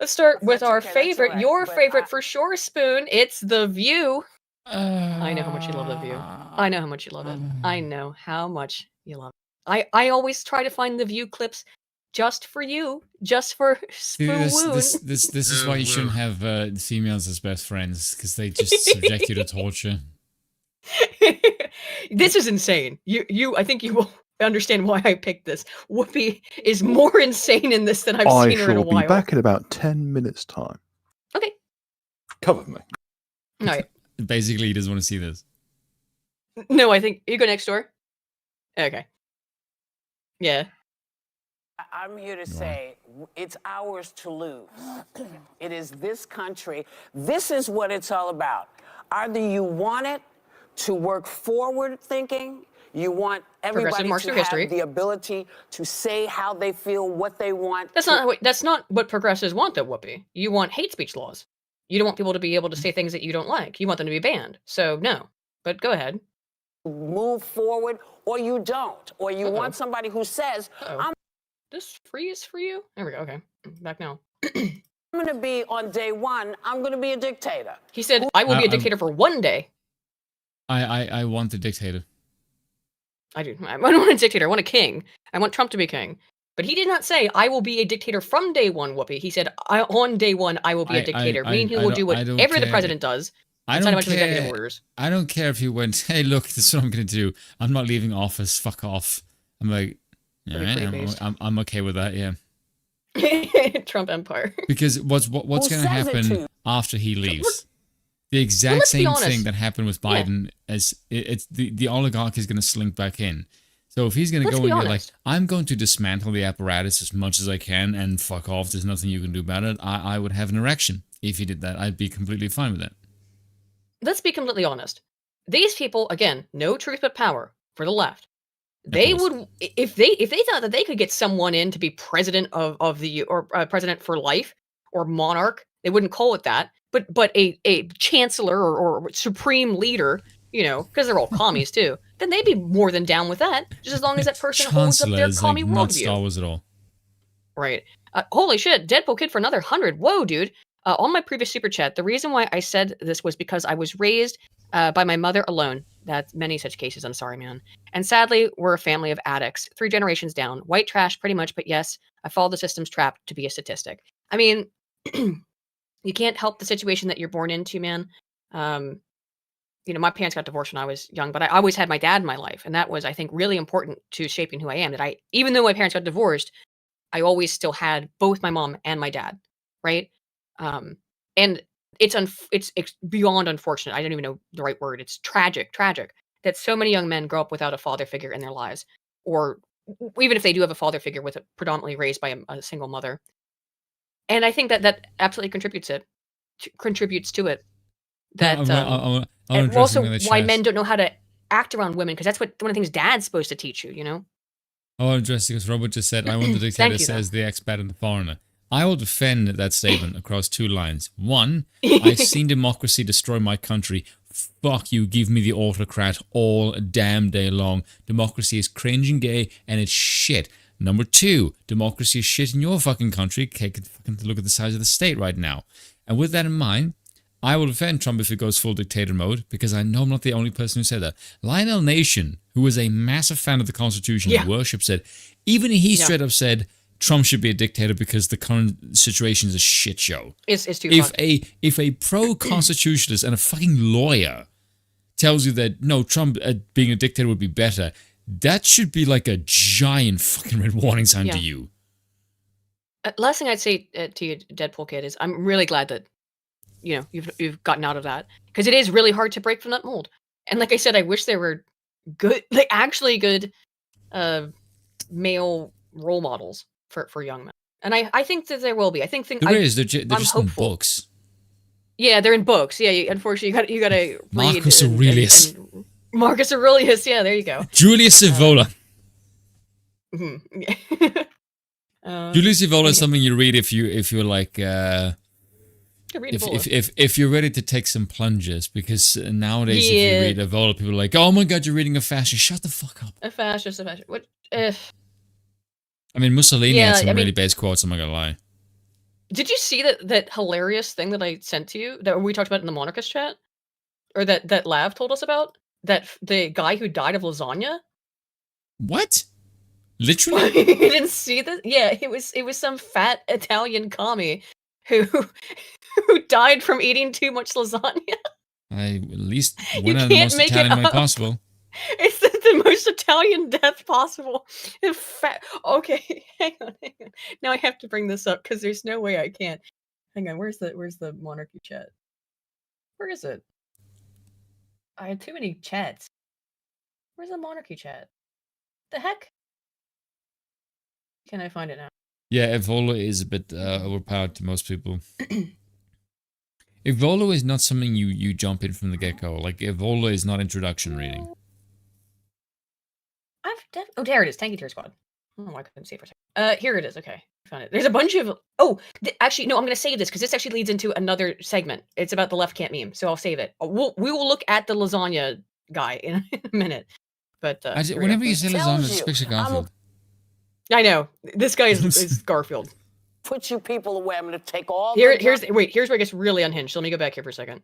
Let's start with our favorite, your favorite for sure, Spoon. It's The View. I know how much you love The View. I know how much you love it. I know how much you love it. I always try to find The View clips just for you, just for Spoon. This is why you shouldn't have females as best friends, because they just subject you to torture. This is insane. I think you will understand why I picked this. Whoopi is more insane in this than I've seen her in a while. I shall be back in about 10 minutes' time. Okay. Cover me. All right. Basically, he doesn't want to see this. No, I think you go next door. Okay. Yeah. I'm here to say it's ours to lose. It is this country. This is what it's all about. Either you want it to work forward thinking, you want everybody to have the ability to say how they feel, what they want. That's not what progressives want, though, Whoopi. You want hate speech laws. You don't want people to be able to say things that you don't like. You want them to be banned. So no, but go ahead. Move forward, or you don't, or you want somebody who says, "I'm." This freeze for you? There we go. Okay, back now. I'm going to be on day 1. I'm going to be a dictator. He said, "I will be a dictator for one day." I want a dictator. I do. I don't want a dictator. I want a king. I want Trump to be king. But he did not say, I will be a dictator from day 1, Whoopi. He said, on day 1, I will be a dictator, meaning he will do whatever the president does. I don't care. Executive orders. I don't care if he went, hey, look, this is what I'm going to do. I'm not leaving office. Fuck off. I'm like, all right, I'm okay with that, yeah. Trump empire. Because what's going to happen after he leaves? The exact same thing that happened with Biden, as it's the oligarch is going to slink back in. So if he's going to go in there like, I'm going to dismantle the apparatus as much as I can and fuck off, there's nothing you can do about it, I would have an erection if he did that. I'd be completely fine with that. Let's be completely honest. These people, again, no truth but power for the left. They would, if they thought that they could get someone in to be president of the president for life or monarch, they wouldn't call it that. But a chancellor or supreme leader, you know, because they're all commies too, then they'd be more than down with that, just as long as that person holds up their commie worldview. Not Star Wars at all. Right. Holy shit, Deadpool Kid for another 100. Whoa, dude. On my previous super chat, the reason why I said this was because I was raised by my mother alone. That's many such cases, I'm sorry, man. And sadly, we're a family of addicts, 3 generations down. White trash, pretty much, but yes, I follow the system's trap to be a statistic. I mean, you can't help the situation that you're born into, man. You know, my parents got divorced when I was young, but I always had my dad in my life. And that was, I think, really important to shaping who I am. That even though my parents got divorced, I always still had both my mom and my dad, right? And it's beyond unfortunate. I don't even know the right word. It's tragic that so many young men grow up without a father figure in their lives, or even if they do have a father figure with predominantly raised by a single mother. And I think that absolutely contributes to it. That and also why men don't know how to act around women, because that's one of the things dad's supposed to teach you, you know? I want to address because Robert just said, I want the dictator says the expat and the foreigner. I will defend that statement across 2 lines. 1, I've seen democracy destroy my country. Fuck you, give me the autocrat all damn day long. Democracy is cringe and gay, and it's shit. Number 2, democracy is shit in your fucking country. Take a fucking look at the size of the state right now. And with that in mind, I will defend Trump if he goes full dictator mode, because I know I'm not the only person who said that. Lionel Nation, who was a massive fan of the Constitution and worshipped it, even he straight up said Trump should be a dictator because the current situation is a shit show. It's too if a pro-constitutionalist and a fucking lawyer tells you that, no, Trump being a dictator would be better, that should be like a giant fucking red warning sign to you. Last thing I'd say to you, Deadpool Kid, is I'm really glad that you've gotten out of that, because it is really hard to break from that mold. And like I said, I wish there were good, like actually good, male role models for young men. And I think that there will be. I think there is. They're just in books. Yeah, they're in books. Yeah, unfortunately, you got to read Marcus Aurelius. And Marcus Aurelius. Yeah, there you go. Julius Evola. Mm-hmm. Julius Evola is something you read if you're like. If you're ready to take some plunges, because nowadays if you read Evola, people are like, oh my god, you're reading a fascist. Shut the fuck up. A fascist. What? I mean, Mussolini had some really base quotes, I'm not gonna lie. Did you see that hilarious thing that I sent to you that we talked about in the monarchist chat? Or that Lav told us about? That the guy who died of lasagna? What? Literally? You didn't see that? Yeah, it was some fat Italian commie who died from eating too much lasagna. I at least went out the most Italian way possible. It's the most Italian death possible. Okay, hang on. Now I have to bring this up because there's no way I can't. Hang on, where's the monarchy chat? Where is it? I had too many chats. Where's the monarchy chat? The heck? Can I find it now? Yeah, Evola is a bit overpowered to most people. Evola is not something you jump in from the get-go. Like, Evola is not introduction reading. Oh, there it is. Tanky Tier Squad. Oh, I couldn't see it for a second. Here it is. Okay, I found it. There's a bunch of. Actually, no. I'm going to save this because this actually leads into another segment. It's about the left can't meme, so I'll save it. We will look at the lasagna guy in a minute. But whenever you say lasagna, just picture Garfield. I know this guy is Garfield. Put you people away. I'm going to take all. Here's where it gets really unhinged. So let me go back here for a second.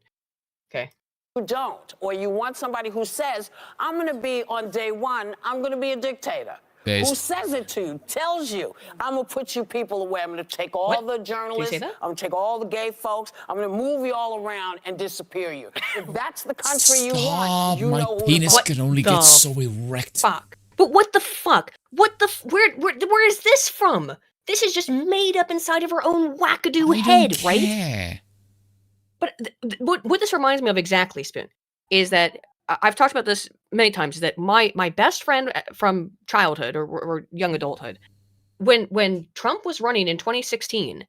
Okay. You don't, or you want somebody who says, I'm going to be on day one, I'm going to be a dictator. Who says it to you, tells you, I'm going to put you people away. I'm going to take all the journalists, I'm going to take all the gay folks, I'm going to move you all around and disappear you. If that's the country you want, you know my penis can only get so erect. Fuck. But what the fuck? Where is this from? This is just made up inside of her own wackadoo head, right? But what this reminds me of exactly, Spoon, is that I've talked about this many times, is that my best friend from childhood or young adulthood, when Trump was running in 2016,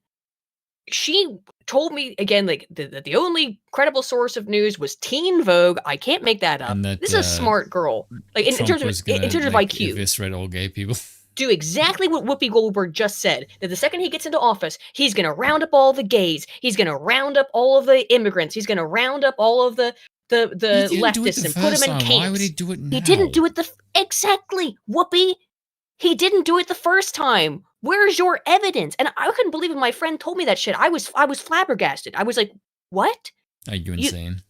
she told me again, like, the only credible source of news was Teen Vogue. I can't make that up. This is a smart girl. Like in terms of IQ. Eviscerate all gay people. Do exactly what Whoopi Goldberg just said, that the second he gets into office, he's going to round up all the gays. He's going to round up all of the immigrants. He's going to round up all of the leftists and put them in camps. Why would he do it now? He didn't do it exactly, Whoopi. He didn't do it the first time. Where's your evidence? And I couldn't believe it. My friend told me that shit. I was flabbergasted. I was like, what? Are you insane?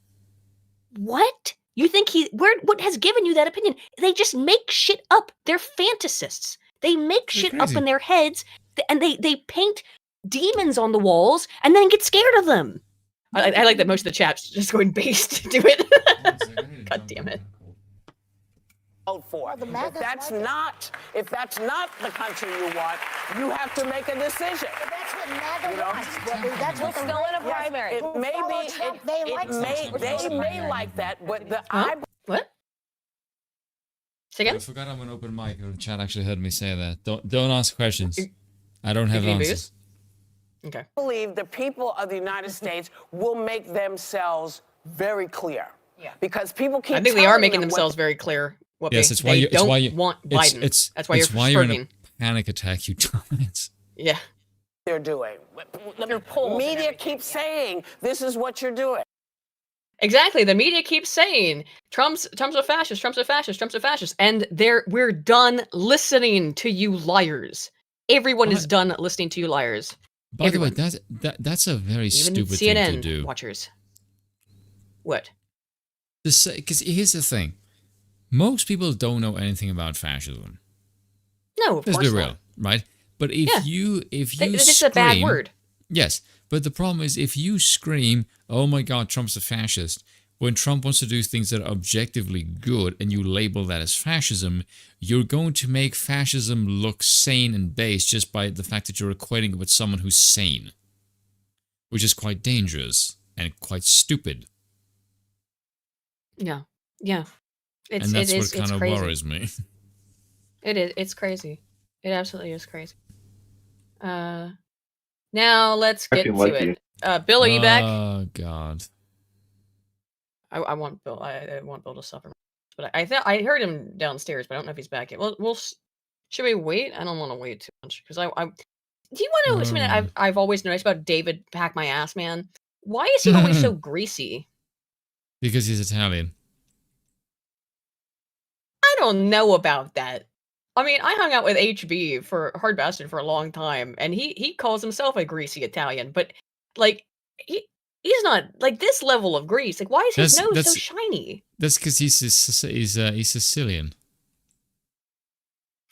What? You think what has given you that opinion? They just make shit up. They're fantasists. They make shit up in their heads, and they paint demons on the walls and then get scared of them. I like that most of the chat's just going based to it. God damn it. For. If that's not the country you want, you have to make a decision. But that's what Maddow wants. That's what still in a primary. It may be. They may like that, but what? Say again? I forgot I'm an open mic. The chat actually heard me say that. Don't ask questions. I don't have answers. Okay. I believe the people of the United States will make themselves very clear. Yeah. Because people keep I think they are telling making them themselves very clear. Whoopi. Yes, it's why they you don't want Biden. That's why you're in smirking. a panic attack, you giants. Yeah. They're doing. Media keeps saying this is what you're doing. Exactly. The media keeps saying Trump's a fascist, Trump's a fascist, Trump's a fascist, and we're done listening to you liars. Everyone is done listening to you liars. By the way, that's a very Even stupid CNN thing to do. watchers. What? Because here's the thing. Most people don't know anything about fascism. No, of Let's course be real, not. right? But if you it's a bad word. Yes, but the problem is if you scream, "Oh my God, Trump's a fascist," when Trump wants to do things that are objectively good, and you label that as fascism, you're going to make fascism look sane and base just by the fact that you're equating it with someone who's sane, which is quite dangerous and quite stupid. Yeah. Yeah. And that's what kind of worries me. It is. It's crazy. It absolutely is crazy. Now let's get to it. Bill, are you back? Oh God. I want Bill. I want Bill to suffer, but I heard him downstairs, but I don't know if he's back yet. Well, should we wait? I don't want to wait too much because I. Do you want to know something I've always noticed about David Pack My Ass Man? Why is he always so greasy? Because he's Italian. I don't know about that. I mean, I hung out with HB for Hard Bastard for a long time, and he calls himself a greasy Italian, but like he's not like this level of grease. Like, why is his nose so shiny? That's because he's Sicilian.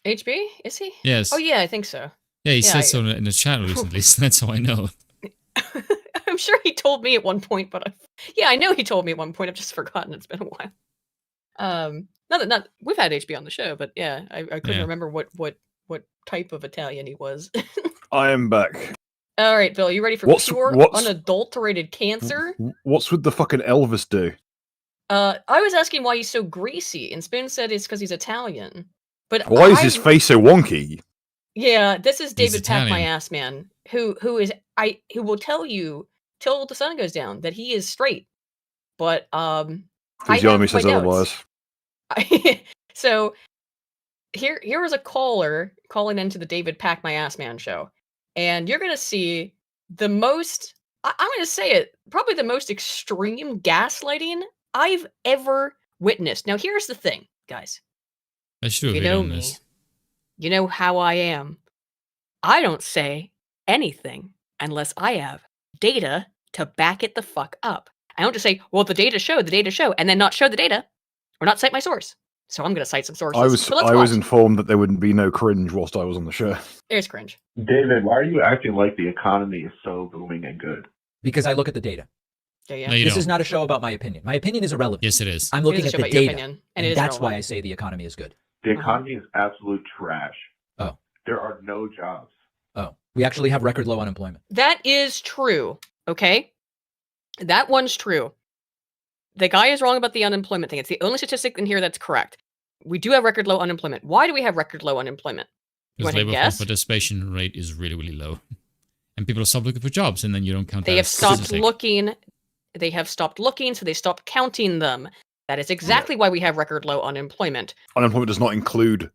HB, is he? Yes. Oh yeah, I think so. Yeah, he said so in the chat recently, so that's how I know. I'm sure he told me at one point, but I know he told me at one point. I've just forgotten. It's been a while. Not we've had HB on the show, but yeah, I couldn't remember what type of Italian he was. I am back. All right, Bill, you ready for pure unadulterated cancer? What's with the fucking Elvis do? I was asking why he's so greasy, and Spoon said it's because he's Italian. But why is his face so wonky? Yeah, this is David Pack My Ass Man, who will tell you till the sun goes down that he is straight. But Physiognomy says otherwise. So here was a caller calling into the David Pack My Ass Man show, and you're gonna see the most. I'm gonna say it, probably the most extreme gaslighting I've ever witnessed. Now here's the thing, guys. I should You know me. You know how I am. I don't say anything unless I have data to back it the fuck up. I don't just say, well, the data show, and then not show the data, or not cite my source. So I'm going to cite some sources. I was informed that there wouldn't be no cringe whilst I was on the show. There's cringe. David, why are you acting like the economy is so booming and good? Because I look at the data. Yeah. No, this is not a show about my opinion. My opinion is irrelevant. Yes, it is. I'm looking at the data, and that's why I say the economy is good. The economy is absolute trash. Oh. There are no jobs. Oh. We actually have record low unemployment. That is true, okay? That one's true. The guy is wrong about the unemployment thing. It's the only statistic in here that's correct. We do have record low unemployment. Why do we have record low unemployment? Because labor force participation rate is really, really low. And people stop looking for jobs, and then you don't count that. They have stopped looking. They have stopped looking, so they stopped counting them. That is exactly why we have record low unemployment. Unemployment does not include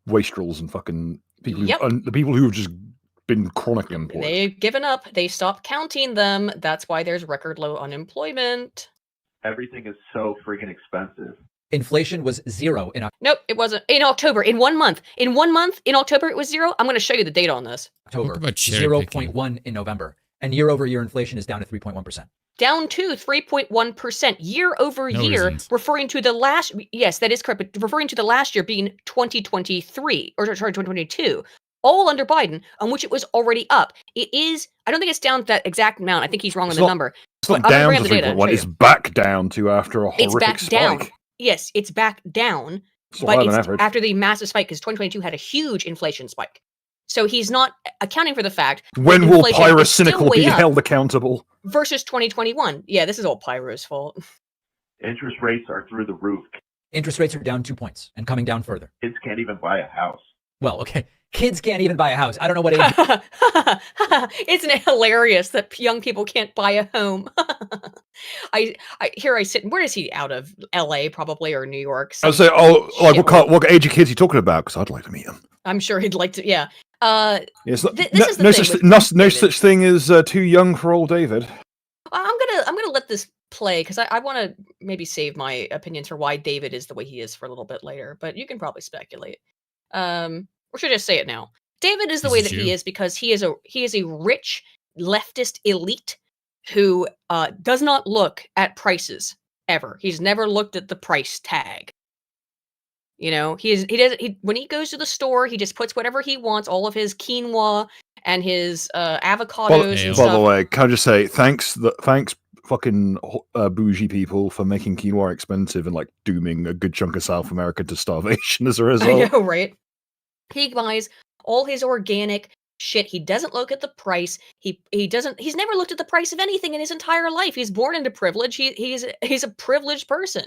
wastrels and fucking people. Yep. The people who have just been chronically unemployed. They've given up. They stopped counting them. That's why there's record low unemployment. Everything is so freaking expensive. Inflation was 0 in October. Nope, it wasn't. In October, in 1 month. In 1 month, in October, it was 0. I'm going to show you the data on this. October, 0.1 in November. And year-over-year inflation is down to 3.1%. Down to 3.1% year over year, referring to the last. Yes, that is correct, but referring to the last year being 2023 or sorry, 2022, all under Biden, on which it was already up. It is. I don't think it's down to that exact amount. I think he's wrong on the number. It's not down to 3.1. It's back down to after a horrific spike. Down. Yes, it's back down, but it's after the massive spike because 2022 had a huge inflation spike. So he's not accounting for the fact when will Pyrocynical be held accountable versus 2021. Yeah, this is all Pyro's fault. Interest rates are through the roof. Interest rates are down 2 points and coming down further. Kids can't even buy a house. Well, okay. Kids can't even buy a house. I don't know what age. Isn't it hilarious that young people can't buy a home? I here I sit. Where is he out of? L.A. probably, or New York. I'd say, what age of kids are you talking about? Because I'd like to meet them. I'm sure he'd like to. Yeah. Yes. This is the thing No such thing as too young for old David. I'm gonna let this play because I want to maybe save my opinions for why David is the way he is for a little bit later. But you can probably speculate. Or should I just say it now? David is the way that he is because he is a rich leftist elite who does not look at prices ever. He's never looked at the price tag. You know, when he goes to the store, he just puts whatever he wants, all of his quinoa and his avocados and stuff. By the way, can I just say thanks fucking bougie people for making quinoa expensive and like dooming a good chunk of South America to starvation as a result. I know, right? He buys all his organic shit. He doesn't look at the price. He's never looked at the price of anything in his entire life. He's born into privilege. He's a privileged person.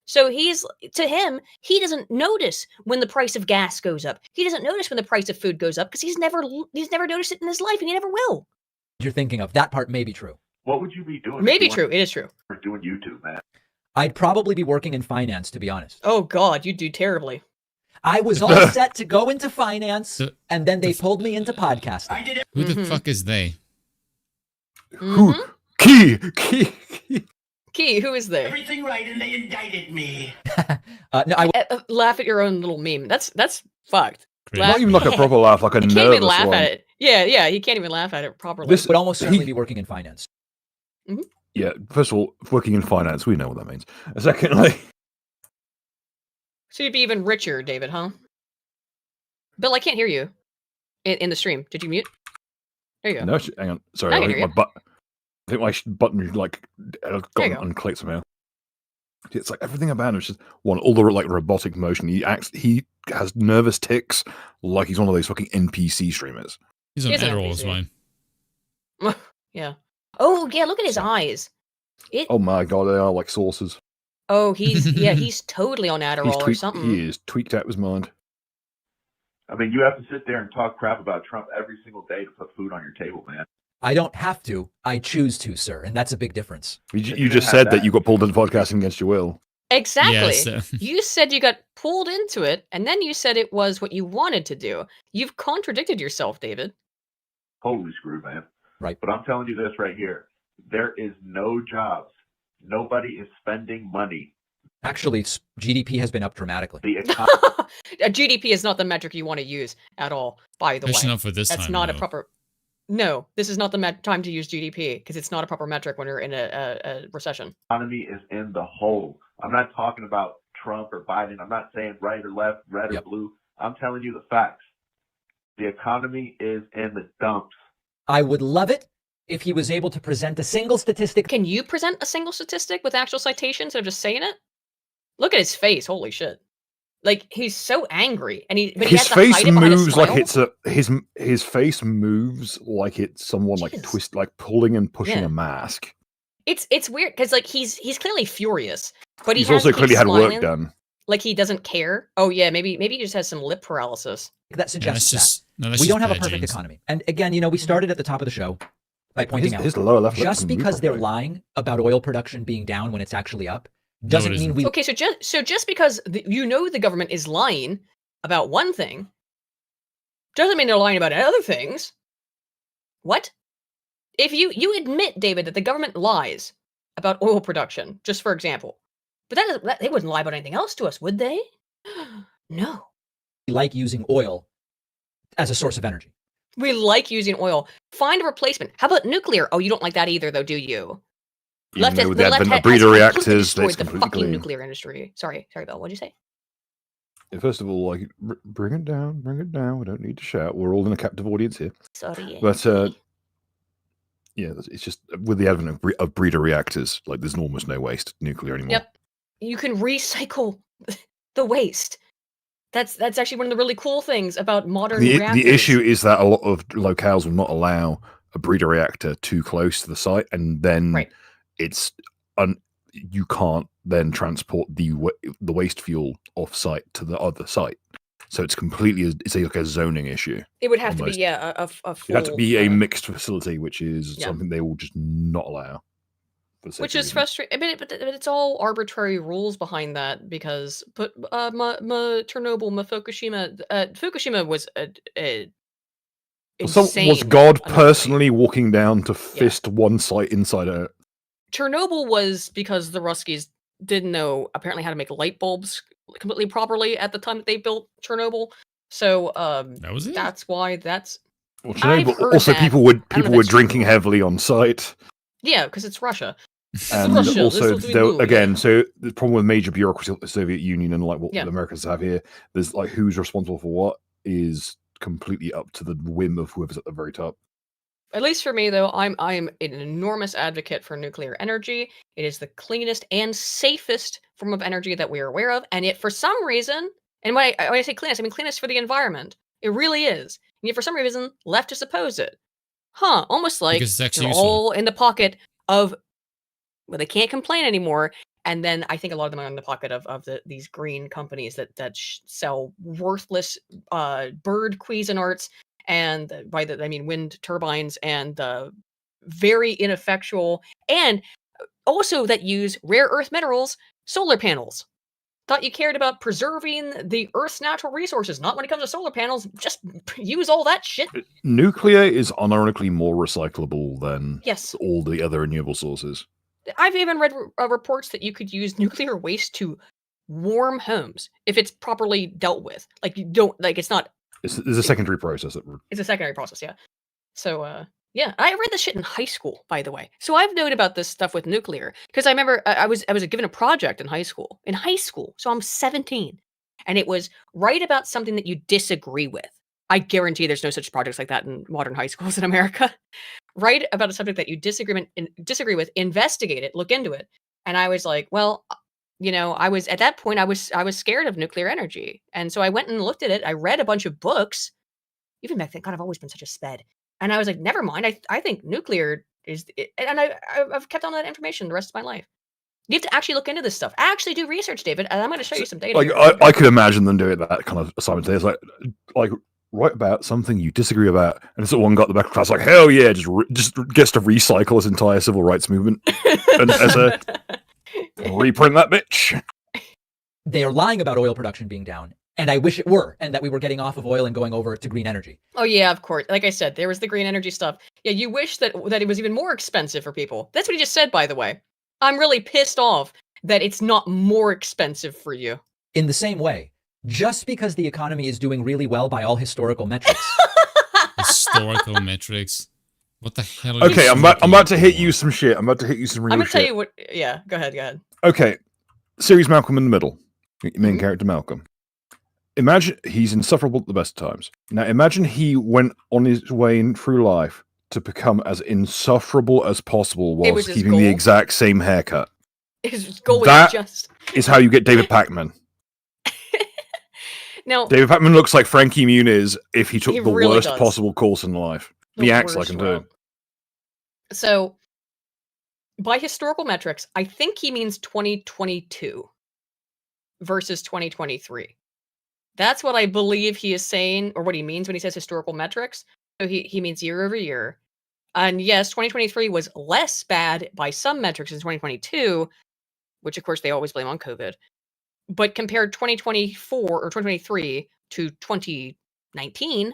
So he doesn't notice when the price of gas goes up. He doesn't notice when the price of food goes up because he's never noticed it in his life, and he never will. You're thinking of that part may be true. What would you be doing? Maybe true. It is true. For doing YouTube, man. I'd probably be working in finance, to be honest. Oh God, you'd do terribly. I was all set to go into finance, and then they pulled me into podcasting. Who the fuck is they? Who? Key, who is they? Everything right, and they indicted me. Laugh at your own little meme. That's fucked. Not even like a proper laugh, like a nervous one. He can't even laugh at it. Yeah, he can't even laugh at it properly. This would almost certainly be working in finance. Mm-hmm. Yeah, first of all, working in finance, we know what that means. Secondly... So you'd be even richer, David, huh? Bill, I can't hear you in the stream. Did you mute? There you go. No, hang on. Sorry, I think my button like got unclicked somehow. It's like everything about him is just all the like robotic motion. He has nervous tics, like he's one of those fucking NPC streamers. He's on Adderall as mine. Yeah. Oh yeah, look at his eyes. Oh my god, they are like saucers. Oh, he's totally on Adderall or something. He is tweaked out of his mind. I mean, you have to sit there and talk crap about Trump every single day to put food on your table, man. I don't have to. I choose to, sir, and that's a big difference. You just said that you got pulled into podcasting against your will. Exactly. Yes. You said you got pulled into it, and then you said it was what you wanted to do. You've contradicted yourself, David. Holy screw, man. Right. But I'm telling you this right here. There is no jobs. Nobody is spending money. Actually, GDP has been up dramatically. GDP is not the metric you want to use at all, by the way. Especially not for this That's time, not though. a proper... No, this is not the time to use GDP, because it's not a proper metric when you're in a recession. Economy is in the hole. I'm not talking about Trump or Biden. I'm not saying right or left, red or blue. I'm telling you the facts. The economy is in the dumps. I would love it if he was able to present a single statistic. Can you present a single statistic with actual citations instead of just saying it? Look at his face. Holy shit. Like, he's so angry, and his face moves like it's his face moves like it's someone like pulling and pushing a mask. It's weird because like he's clearly furious, but he's also clearly had work done. Like he doesn't care. Oh yeah, maybe he just has some lip paralysis. That suggests we don't have a perfect economy. And again, we started at the top of the show by pointing out his lower left just because they're lying about oil production being down when it's actually up doesn't mean we. Okay, so just because the government is lying about one thing doesn't mean they're lying about other things. What? If you admit, David, that the government lies about oil production, just for example, but they wouldn't lie about anything else to us, would they? No. We like using oil as a source of energy. We like using oil. Find a replacement. How about nuclear? Oh, you don't like that either, though, do you? With the advent of breeder reactors, that's the fucking nuclear industry. Sorry, Bill. What'd you say? First of all, like, bring it down. We don't need to shout. We're all in a captive audience here. Sorry. But yeah, it's just with the advent of breeder reactors, like there's almost no waste nuclear anymore. Yep, you can recycle the waste. That's actually one of the really cool things about modern reactors. The issue is that a lot of locales will not allow a breeder reactor too close to the site, and then you can't then transport the waste fuel off site to the other site. So it's completely like a zoning issue. It would have almost. to be a full. It had to be a mixed facility, which is Yeah. something they will just not allow. Which is frustrating. I mean, but it's all arbitrary rules behind that because, Chernobyl, Fukushima, Fukushima was insane. Was God personally walking down to fist one site inside out? Chernobyl was because the Ruskies didn't know apparently how to make light bulbs completely properly at the time that they built Chernobyl. So that was it. That's why that's. Well, Chernobyl, also, people were drinking heavily on site. Yeah, because it's Russia. And Russia, also, so the problem with major bureaucracy like the Soviet Union and like what the Americans have here, there's like who's responsible for what is completely up to the whim of whoever's at the very top. At least for me, though, I'm an enormous advocate for nuclear energy. It is the cleanest and safest form of energy that we are aware of, and yet for some reason, and when I say cleanest, I mean cleanest for the environment. It really is. And yet for some reason, leftists oppose it. Almost like they're all in the pocket of, well, they can't complain anymore. And then I think a lot of them are in the pocket of these green companies that sell worthless bird Cuisinarts, and by that I mean wind turbines, and very ineffectual, and also that use rare earth minerals, solar panels. Thought you cared about preserving the Earth's natural resources. Not when it comes to solar panels. Just use all that shit. Nuclear is ironically more recyclable than Yes. all the other renewable sources. I've even read reports that you could use nuclear waste to warm homes if it's properly dealt with. Like you don't like it's not. There's a secondary process. It's a secondary process, yeah. So yeah, I read this shit in high school, by the way. So I've known about this stuff with nuclear because I remember I was given a project in high school. So I'm 17, and it was write about something that you disagree with. I guarantee there's no such projects like that in modern high schools in America. Write about a subject that you disagree with, investigate it, look into it. And I was like, well, I was at that point I was scared of nuclear energy, and so I went and looked at it. I read a bunch of books. Even back then, God, I've always been such a sped. And I was like, never mind. I think nuclear is, and I've kept on that information the rest of my life. You have to actually look into this stuff. Actually do research, David, and I'm going to show you some data. Like I could imagine them doing that kind of assignment today. It's like write about something you disagree about, and someone got the back of class like, hell yeah, just gets to recycle his entire civil rights movement and as a reprint that bitch. They are lying about oil production being down. And I wish it were, and that we were getting off of oil and going over to green energy. Oh yeah, of course. Like I said, there was the green energy stuff. Yeah, you wish that it was even more expensive for people. That's what he just said, by the way. I'm really pissed off that it's not more expensive for you. In the same way, just because the economy is doing really well by all historical metrics. Historical metrics. What the hell? Okay, I'm about to hit you some shit. I'm about to hit you some real shit. I'm gonna tell you what. Yeah, go ahead. Okay, series Malcolm in the Middle. Main character Malcolm. Imagine he's insufferable at the best times. Now imagine he went on his way through life to become as insufferable as possible whilst keeping the exact same haircut. His goal that was is how you get David Pakman. Now David Pakman looks like Frankie Muniz if he took the really worst does. possible course in life. He acts like him too. So, by historical metrics, I think he means 2022 versus 2023. That's what I believe he is saying, or what he means when he says historical metrics. So he means year over year. And yes, 2023 was less bad by some metrics than 2022, which of course they always blame on COVID. But compared 2024 or 2023 to 2019,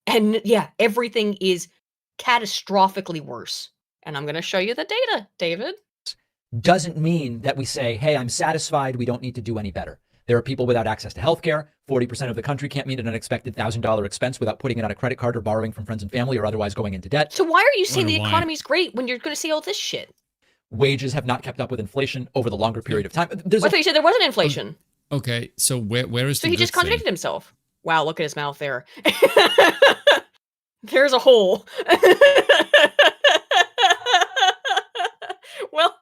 and yeah, everything is catastrophically worse. And I'm going to show you the data, David. Doesn't mean that we say, hey, I'm satisfied, we don't need to do any better. There are people without access to healthcare. 40% of the country can't meet an unexpected $1,000 expense without putting it on a credit card or borrowing from friends and family or otherwise going into debt. So why are you saying the economy's great when you're going to see all this shit? Wages have not kept up with inflation over the longer period of time. I thought you said there wasn't inflation. Okay, so where is the So he good just contradicted thing? himself. Wow, look at his mouth there. There's a hole. Well,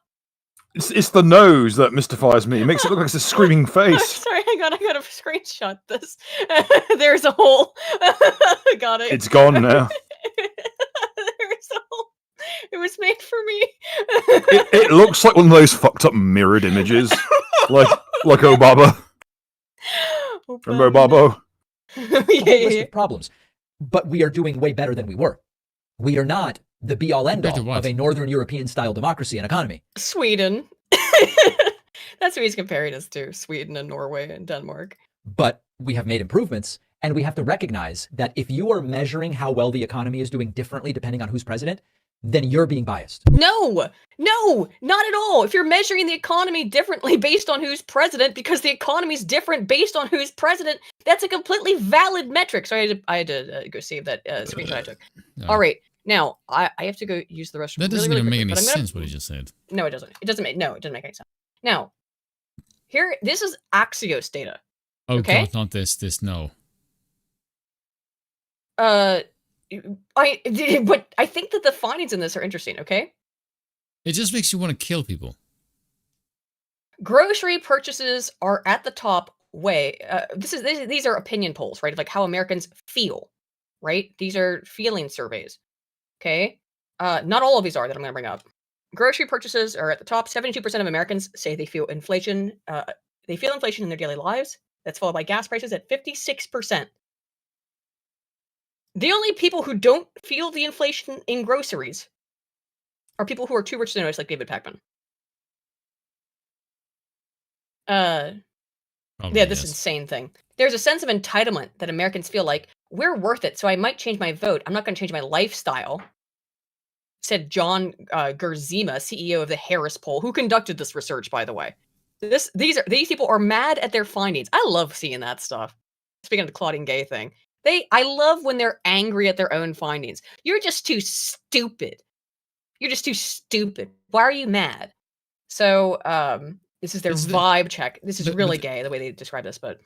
It's the nose that mystifies me. It makes it look like it's a screaming face. sorry, I gotta screenshot this. There's a hole. Got it. It's gone now. There's a hole. It was made for me. It looks like one of those fucked up mirrored images, like Obama. Remember Obama? List of problems, but we are doing way better than we were. We are not the be-all end-all of a Northern European-style democracy and economy. Sweden. That's who he's comparing us to, Sweden and Norway and Denmark. But we have made improvements, and we have to recognize that if you are measuring how well the economy is doing differently depending on who's president, then you're being biased. No, not at all. If you're measuring the economy differently based on who's president, because the economy's different based on who's president, that's a completely valid metric. So I had to go save that screenshot I took. No. All right, now I have to go use the restroom. That doesn't really even make quickly, any but I'm sense what he just said. No, it doesn't. It doesn't make any sense. Now, this is Axios data. Oh okay? God, not this. No. But I think that the findings in this are interesting. Okay. It just makes you want to kill people. Grocery purchases are at the top way. These are opinion polls, right? Of like how Americans feel, right? These are feeling surveys. Okay. Not all of these are that I'm going to bring up. Grocery purchases are at the top. 72% of Americans say they feel inflation. They feel inflation in their daily lives. That's followed by gas prices at 56%. The only people who don't feel the inflation in groceries are people who are too rich to notice, like David Pakman. This insane thing. There's a sense of entitlement that Americans feel like, we're worth it, so I might change my vote. I'm not going to change my lifestyle, said John Gerzema, CEO of the Harris Poll, who conducted this research, by the way. These people are mad at their findings. I love seeing that stuff. Speaking of the Claudine Gay thing, I love when they're angry at their own findings. You're just too stupid. You're just too stupid. Why are you mad? So this is their vibe check. This is really gay the way they describe this, but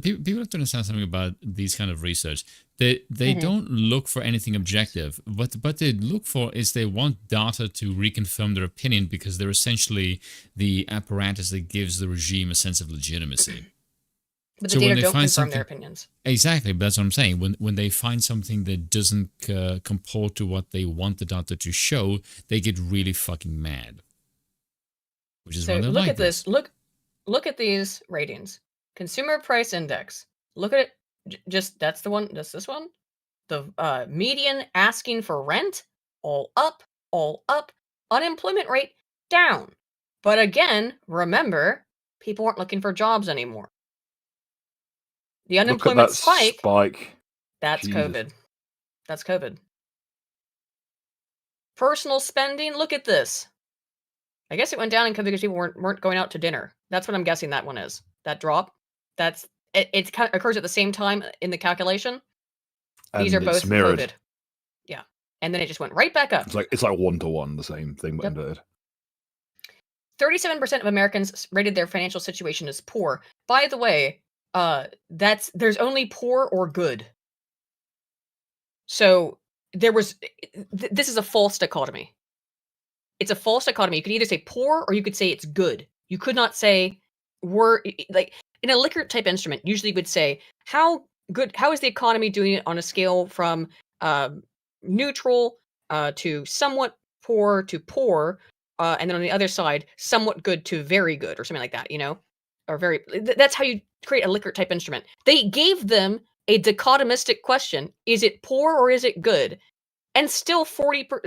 people have to understand something about these kind of research. They don't look for anything objective. What they look for is they want data to reconfirm their opinion because they're essentially the apparatus that gives the regime a sense of legitimacy. But the data don't confirm their opinions. Exactly, but that's what I'm saying. When they find something that doesn't comport to what they want the data to show, they get really fucking mad. Which is why they look at this. Look at these ratings. Consumer Price Index. Look at it. Just that's the one. That's this one. The median asking for rent, all up, all up. Unemployment rate down. But again, remember, people aren't looking for jobs anymore. The unemployment spike. That's Jesus. COVID. That's COVID. Personal spending. Look at this. I guess it went down in COVID because people weren't going out to dinner. That's what I'm guessing that one is. That drop. It kind of occurs at the same time in the calculation. These are both mirrored. COVID. Yeah, and then it just went right back up. It's like 1-to-1, the same thing, but inverted. 37% of Americans rated their financial situation as poor. By the way, there's only poor or good. So this is a false dichotomy. It's a false dichotomy. You could either say poor or you could say it's good. You could not say like in a Likert type instrument, usually would say how is the economy doing on a scale from neutral to somewhat poor to poor, and then on the other side, somewhat good to very good or something like that, or very. That's how you create a Likert type instrument. They gave them a dichotomistic question: is it poor or is it good? And still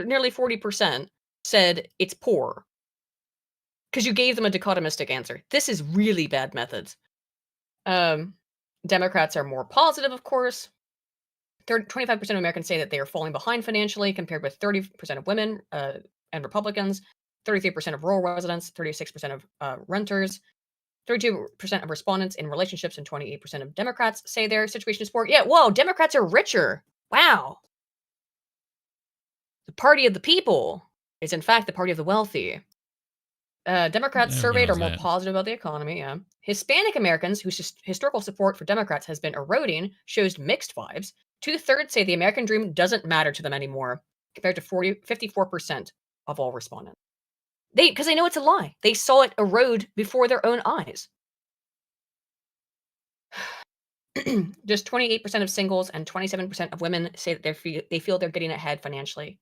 nearly 40% said it's poor. Because you gave them a dichotomistic answer. This is really bad methods. Democrats are more positive, of course. 25% of Americans say that they are falling behind financially, compared with 30% of women and Republicans, 33% of rural residents, 36% of renters, 32% of respondents in relationships, and 28% of Democrats say their situation is poor. Yeah, whoa, Democrats are richer. Wow. The party of the people is, in fact, the party of the wealthy. Democrats surveyed are more positive about the economy. Yeah. Hispanic Americans, whose historical support for Democrats has been eroding, shows mixed vibes. 2/3 say the American dream doesn't matter to them anymore, compared to 54% of all respondents. Because they know it's a lie. They saw it erode before their own eyes. Just 28% of singles and 27% of women say that they feel they're getting ahead financially.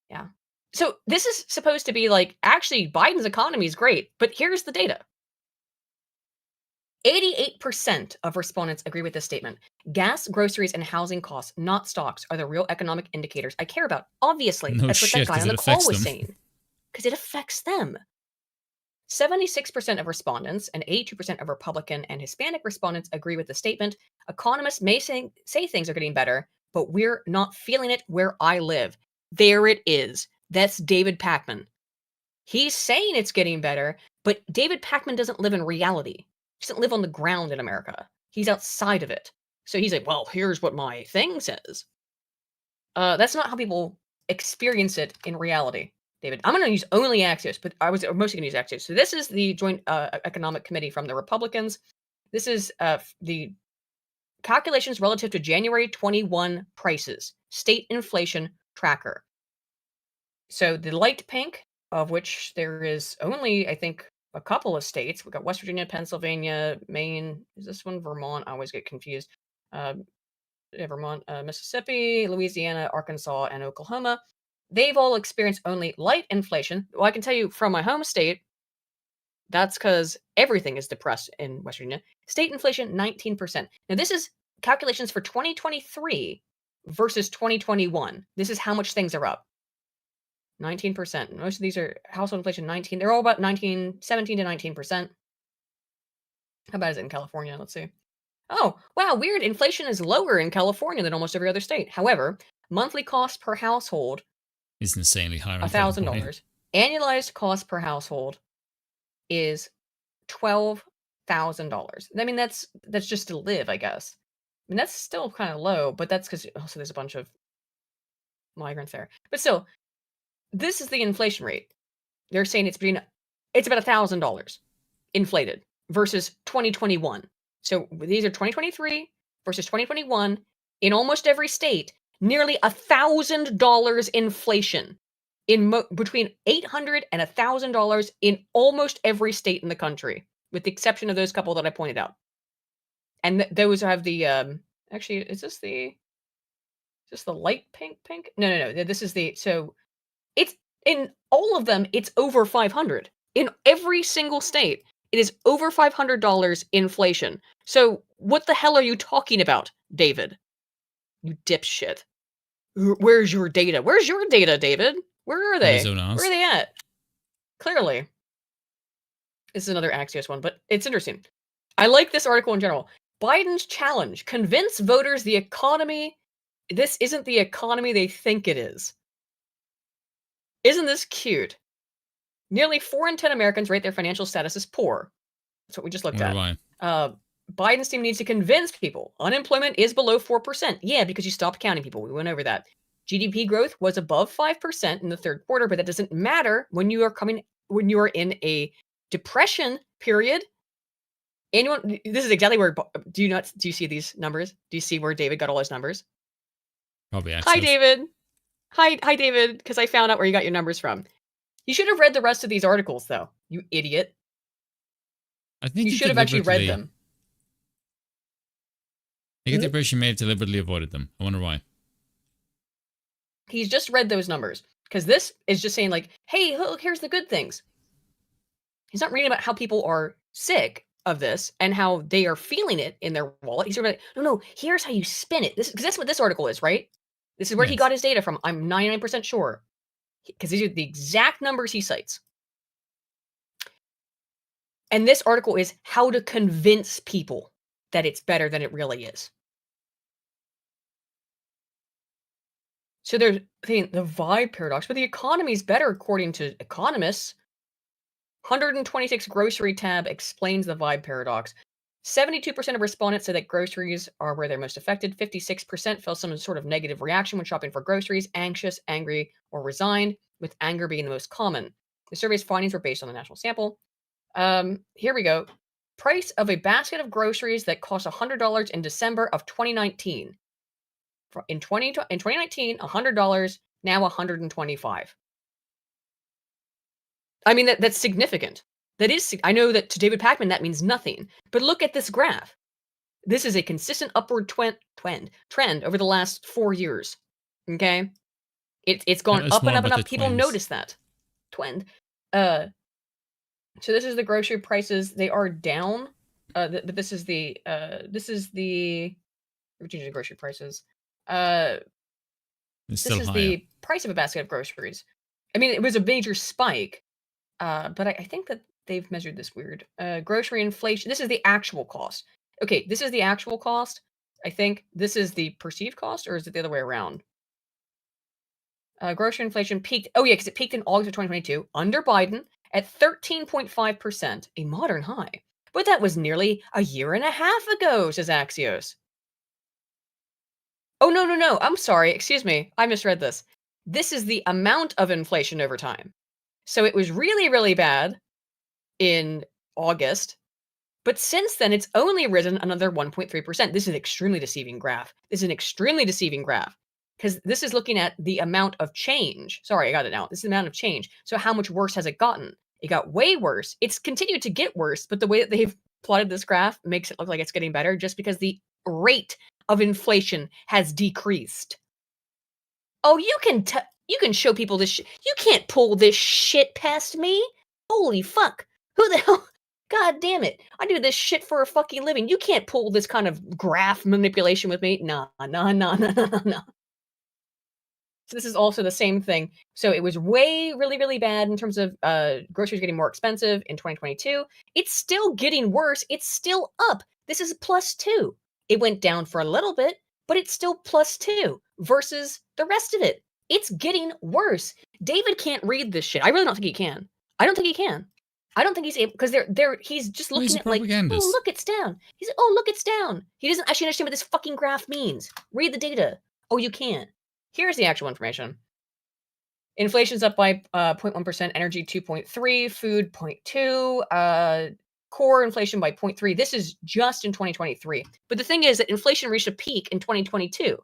Yeah. So this is supposed to be like, actually, Biden's economy is great, but here's the data. 88% of respondents agree with this statement. Gas, groceries, and housing costs, not stocks, are the real economic indicators I care about. Obviously, No that's what shit, that guy 'cause on it the call affects was them. saying. Because it affects them. 76% of respondents and 82% of Republican and Hispanic respondents agree with the statement. Economists may say things are getting better, but we're not feeling it where I live. There it is. That's David Pakman. He's saying it's getting better, but David Pakman doesn't live in reality. He doesn't live on the ground in America. He's outside of it. So he's like, well, here's what my thing says. That's not how people experience it in reality, David. I'm going to use only Axios, but I was mostly going to use Axios. So this is the Joint Economic Committee from the Republicans. This is the calculations relative to January 21 prices, state inflation tracker. So the light pink, of which there is only, I think, a couple of states. We've got West Virginia, Pennsylvania, Maine. Is this one Vermont? I always get confused. Vermont, Mississippi, Louisiana, Arkansas, and Oklahoma. They've all experienced only light inflation. Well, I can tell you from my home state, that's because everything is depressed in West Virginia. State inflation, 19%. Now, this is calculations for 2023 versus 2021. This is how much things are up. 19%. Most of these are household inflation 19. They're all about 17 to 19%. How bad is it in California? Let's see. Oh, wow, weird. Inflation is lower in California than almost every other state. However, monthly cost per household It's insanely high. $1,000. Annualized cost per household is $12,000. I mean, that's just to live, I guess. I mean, that's still kind of low, but that's because also there's a bunch of migrants there. But still, this is the inflation rate. They're saying it's about $1,000 inflated versus 2021. So these are 2023 versus 2021 in almost every state. Nearly $1,000 inflation in between $800 and $1,000 in almost every state in the country, with the exception of those couple that I pointed out. And those have the actually, is this the light pink? No. This is the it's in all of them. It's over 500 in every single state. It is over $500 inflation. So what the hell are you talking about, David? You dipshit. Where's your data? Where's your data, David? Where are they? Where are they at? Clearly. This is another Axios one, but it's interesting. I like this article in general. Biden's challenge. Convince voters the economy. This isn't the economy they think it is. Isn't this cute? Nearly 4 in 10 Americans rate their financial status as poor. That's what we just looked at. Why? Biden's team needs to convince people unemployment is below 4%. Yeah, because you stopped counting people. We went over that. GDP growth was above 5% in the third quarter, but that doesn't matter when you are in a depression period. Anyone, this is exactly where, do you see these numbers? Do you see where David got all his numbers? Probably Axios. Hi, David. Hi, David, because I found out where you got your numbers from. You should have read the rest of these articles, though, you idiot. I think you should have actually read them. I get the impression he may have deliberately avoided them. I wonder why. He's just read those numbers, because this is just saying like, hey, look, here's the good things. He's not reading about how people are sick of this and how they are feeling it in their wallet. He's sort of like, no, here's how you spin it. Because that's what this article is, right? This is where he got his data from. I'm 99% sure. Because these are the exact numbers he cites. And this article is how to convince people that it's better than it really is. So they're saying the vibe paradox, but the economy is better according to economists. 126 grocery tab explains the vibe paradox. 72% of respondents say that groceries are where they're most affected. 56% felt some sort of negative reaction when shopping for groceries, anxious, angry, or resigned, with anger being the most common. The survey's findings were based on a national sample. Here we go. Price of a basket of groceries that cost $100 in December of 2019. In 2019, $100, now $125. I mean, that's significant. That is, I know that to David Pakman that means nothing, but look at this graph. This is a consistent upward trend over the last 4 years. Okay, It's gone Tell us up and more up and about up. the People twins. notice that. Twin. So this is the grocery prices. They are down. This is the changing grocery prices. It's This still is higher. the price of a basket of groceries. I mean, it was a major spike, but I think that they've measured this weird. Grocery inflation. This is the actual cost. Okay, this is the actual cost. I think this is the perceived cost, or is it the other way around? Grocery inflation peaked. Oh yeah, because it peaked in August of 2022 under Biden at 13.5%, a modern high. But that was nearly a year and a half ago, says Axios. Oh, no. I'm sorry. Excuse me. I misread this. This is the amount of inflation over time. So it was really, really bad in August. But since then, it's only risen another 1.3%. This is an extremely deceiving graph. Because this is looking at the amount of change. Sorry, I got it now. This is the amount of change. So how much worse has it gotten? It got way worse. It's continued to get worse, but the way that they've plotted this graph makes it look like it's getting better just because the rate of inflation has decreased. Oh, you can show people this shit. You can't pull this shit past me. Holy fuck. Who the hell? God damn it. I do this shit for a fucking living. You can't pull this kind of graph manipulation with me. Nah. So this is also the same thing. So it was way really, really bad in terms of groceries getting more expensive in 2022. It's still getting worse. It's still up. This is +2. It went down for a little bit, but it's still +2 versus the rest of it. It's getting worse. David can't read this shit. I really don't think he can. I don't think he's able, because he's just looking at like, oh, look, it's down. He's like, oh, look, it's down. He doesn't actually understand what this fucking graph means. Read the data. Oh, you can't. Here's the actual information. Inflation's up by 0.1%, energy 2.3, food 0.2, core inflation by 0.3. This is just in 2023. But the thing is that inflation reached a peak in 2022.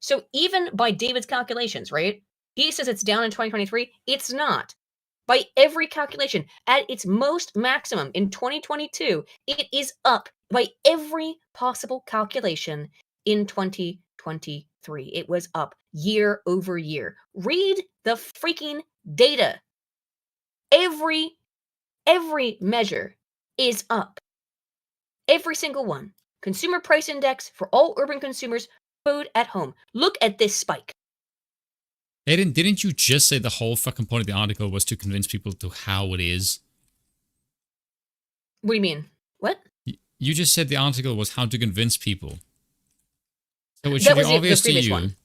So even by David's calculations, right? He says it's down in 2023. It's not. By every calculation, at its most maximum in 2022, it is up by every possible calculation in 2023. It was up year over year. Read the freaking data. Every measure is up. Every single one. Consumer price index for all urban consumers, food at home. Look at this spike. Aiden, didn't you just say the whole fucking point of the article was to convince people to how it is? What do you mean? What? You just said the article was how to convince people. So it should be obvious to you. One.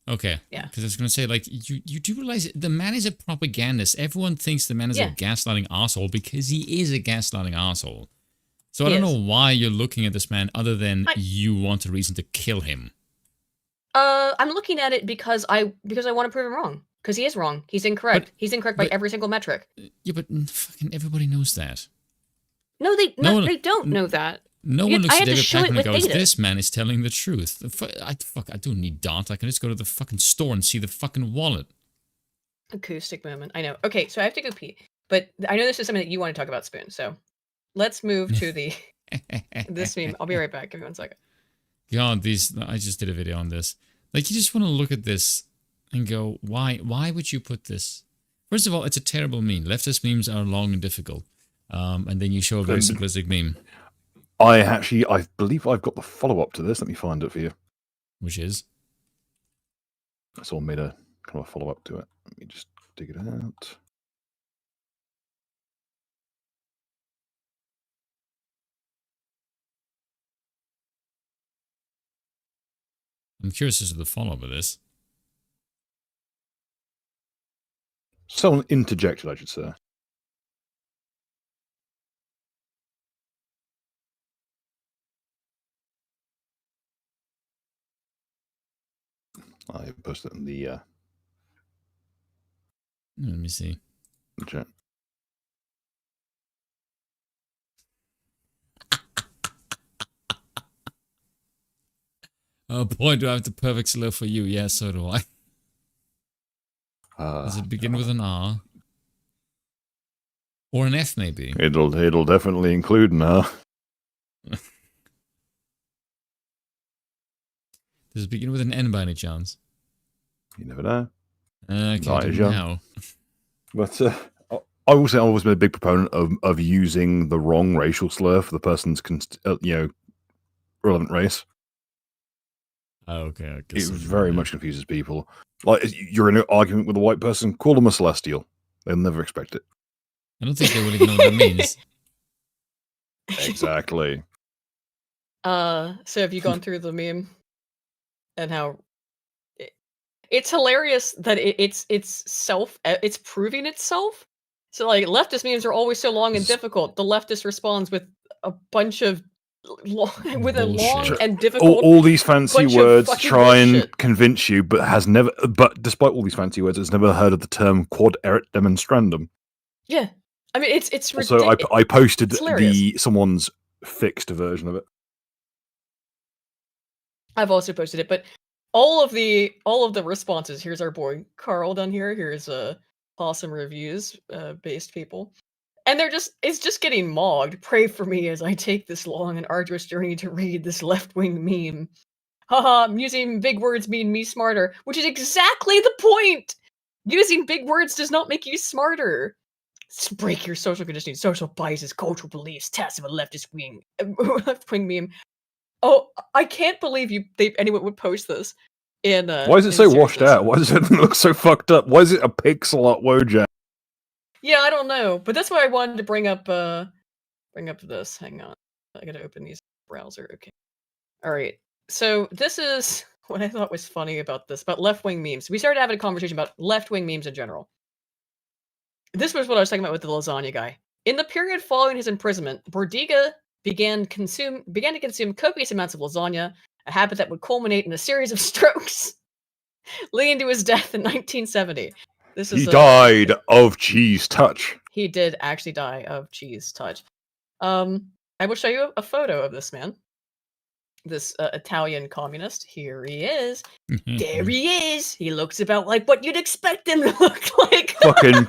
Okay. Yeah. Because I was going to say, like, you do realize the man is a propagandist. Everyone thinks the man is a gaslighting asshole because he is a gaslighting asshole. So I don't know why you're looking at this man other than you want a reason to kill him. I'm looking at it because I want to prove him wrong. Because he is wrong. He's incorrect. He's incorrect by every single metric. Yeah, but fucking everybody knows that. No, they don't know that. No one looks at David Pakman and goes, this man is telling the truth. I don't need data. I can just go to the fucking store and see the fucking wallet. Acoustic moment. I know. Okay, so I have to go pee. But I know this is something that you want to talk about, Spoon. So let's move to the this meme. I'll be right back. Give me 1 second. God, I just did a video on this. Like, you just want to look at this and go, why would you put this? First of all, it's a terrible meme. Leftist memes are long and difficult. And then you show a very simplistic meme. I believe I've got the follow-up to this. Let me find it for you. Which is? Someone made a kind of a follow-up to it. Let me just dig it out. I'm curious as to the follow-up of this. Someone interjected, I should say. I posted it in the let me see. Chat. Oh boy, do I have the perfect slow for you. Yeah, so do I. Does it begin with an R? Or an F, maybe? It'll definitely include an R. Does it begin with an N by any chance? You never know. Okay, Right, now. But I will say I've always been a big proponent of using the wrong racial slur for the person's relevant race. Okay, I It guess very much confuses people. Like, you're in an argument with a white person, call them a celestial. They'll never expect it. I don't think they will even know what that means. Exactly. So have you gone through the meme and how it's hilarious that it's proving itself. So like leftist memes are always so long and difficult. The leftist responds with a bunch of long and difficult. All these fancy bunch of words fucking try and bullshit. convince you, but despite all these fancy words, has never heard of the term quod erat demonstrandum. Yeah, I mean it's Also, ridiculous. I posted It's hilarious. someone's fixed version of it. I've also posted it, but all of the responses. Here's our boy Carl down here. Here's awesome reviews based people, and it's just getting mogged. Pray for me as I take this long and arduous journey to read this left wing meme. Haha, using big words mean me smarter, which is exactly the point. Using big words does not make you smarter. Break your social conditioning, social biases, cultural beliefs, tasks of a left wing meme. Oh, I can't believe anyone would post this. Why is it so washed out? Why does it look so fucked up? Why is it a pixel art Wojak? Yeah, I don't know, but that's why I wanted to bring up this. Hang on, I gotta open these browser. Okay, all right. So this is what I thought was funny about left-wing memes. We started having a conversation about left-wing memes in general. This was what I was talking about with the lasagna guy. In the period following his imprisonment, Bordiga began to consume copious amounts of lasagna, a habit that would culminate in a series of strokes, leading to his death in 1970. He died of cheese touch. He did actually die of cheese touch. I will show you a photo of this man. This Italian communist. Here he is. There he is. He looks about like what you'd expect him to look like. Fucking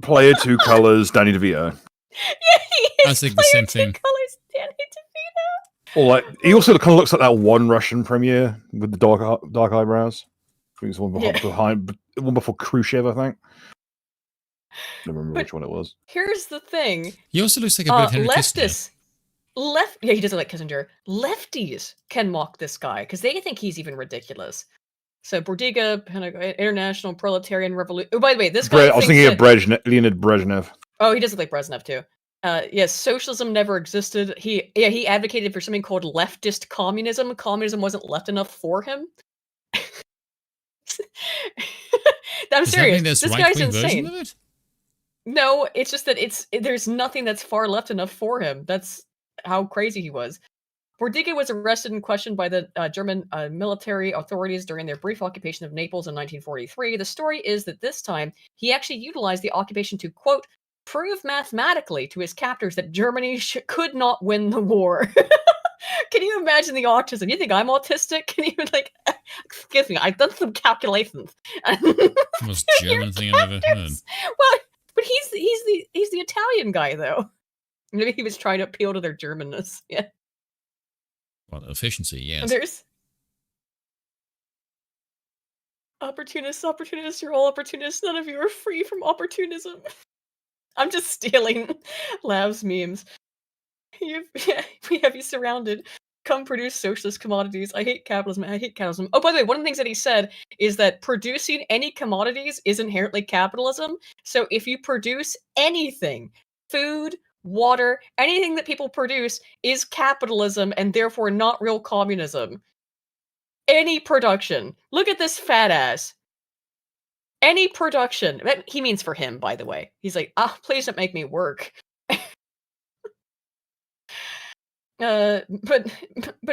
player 2 colors, Danny DeVito. Yeah, he is. I think the same thing. Colors, Danny DeVito. Or like he also kind of looks like that one Russian premier with the dark eyebrows. I think it's one before Khrushchev, I think. I don't remember which one it was. Here's the thing. He also looks like a bit of Henry Kissinger. Yeah, he does look like Kissinger. Lefties can mock this guy because they think he's even ridiculous. So Bordiga, International Proletarian Revolution. Oh, by the way, this guy. I was thinking of Leonid Brezhnev. Oh, he does look like Brezhnev too. Yes, socialism never existed. He advocated for something called leftist communism. Communism wasn't left enough for him. I'm serious. This guy's insane. No, it's just that there's nothing that's far left enough for him. That's how crazy he was. Bordiga was arrested and questioned by the German military authorities during their brief occupation of Naples in 1943. The story is that this time he actually utilized the occupation to, quote, prove mathematically to his captors that Germany could not win the war. Can you imagine the autism? You think I'm autistic? Can you excuse me, I've done some calculations. Most German thing I've ever heard. Well, but he's the Italian guy though. Maybe he was trying to appeal to their Germanness. Yeah. Well, efficiency, yes. There's opportunists, you're all opportunists. None of you are free from opportunism. I'm just stealing Lav's memes. We have you surrounded. Come produce socialist commodities. I hate capitalism. Oh, by the way, one of the things that he said is that producing any commodities is inherently capitalism. So if you produce anything, food, water, anything that people produce is capitalism and therefore not real communism. Any production. Look at this fat ass. Any production. He means for him, by the way. He's like, please don't make me work. But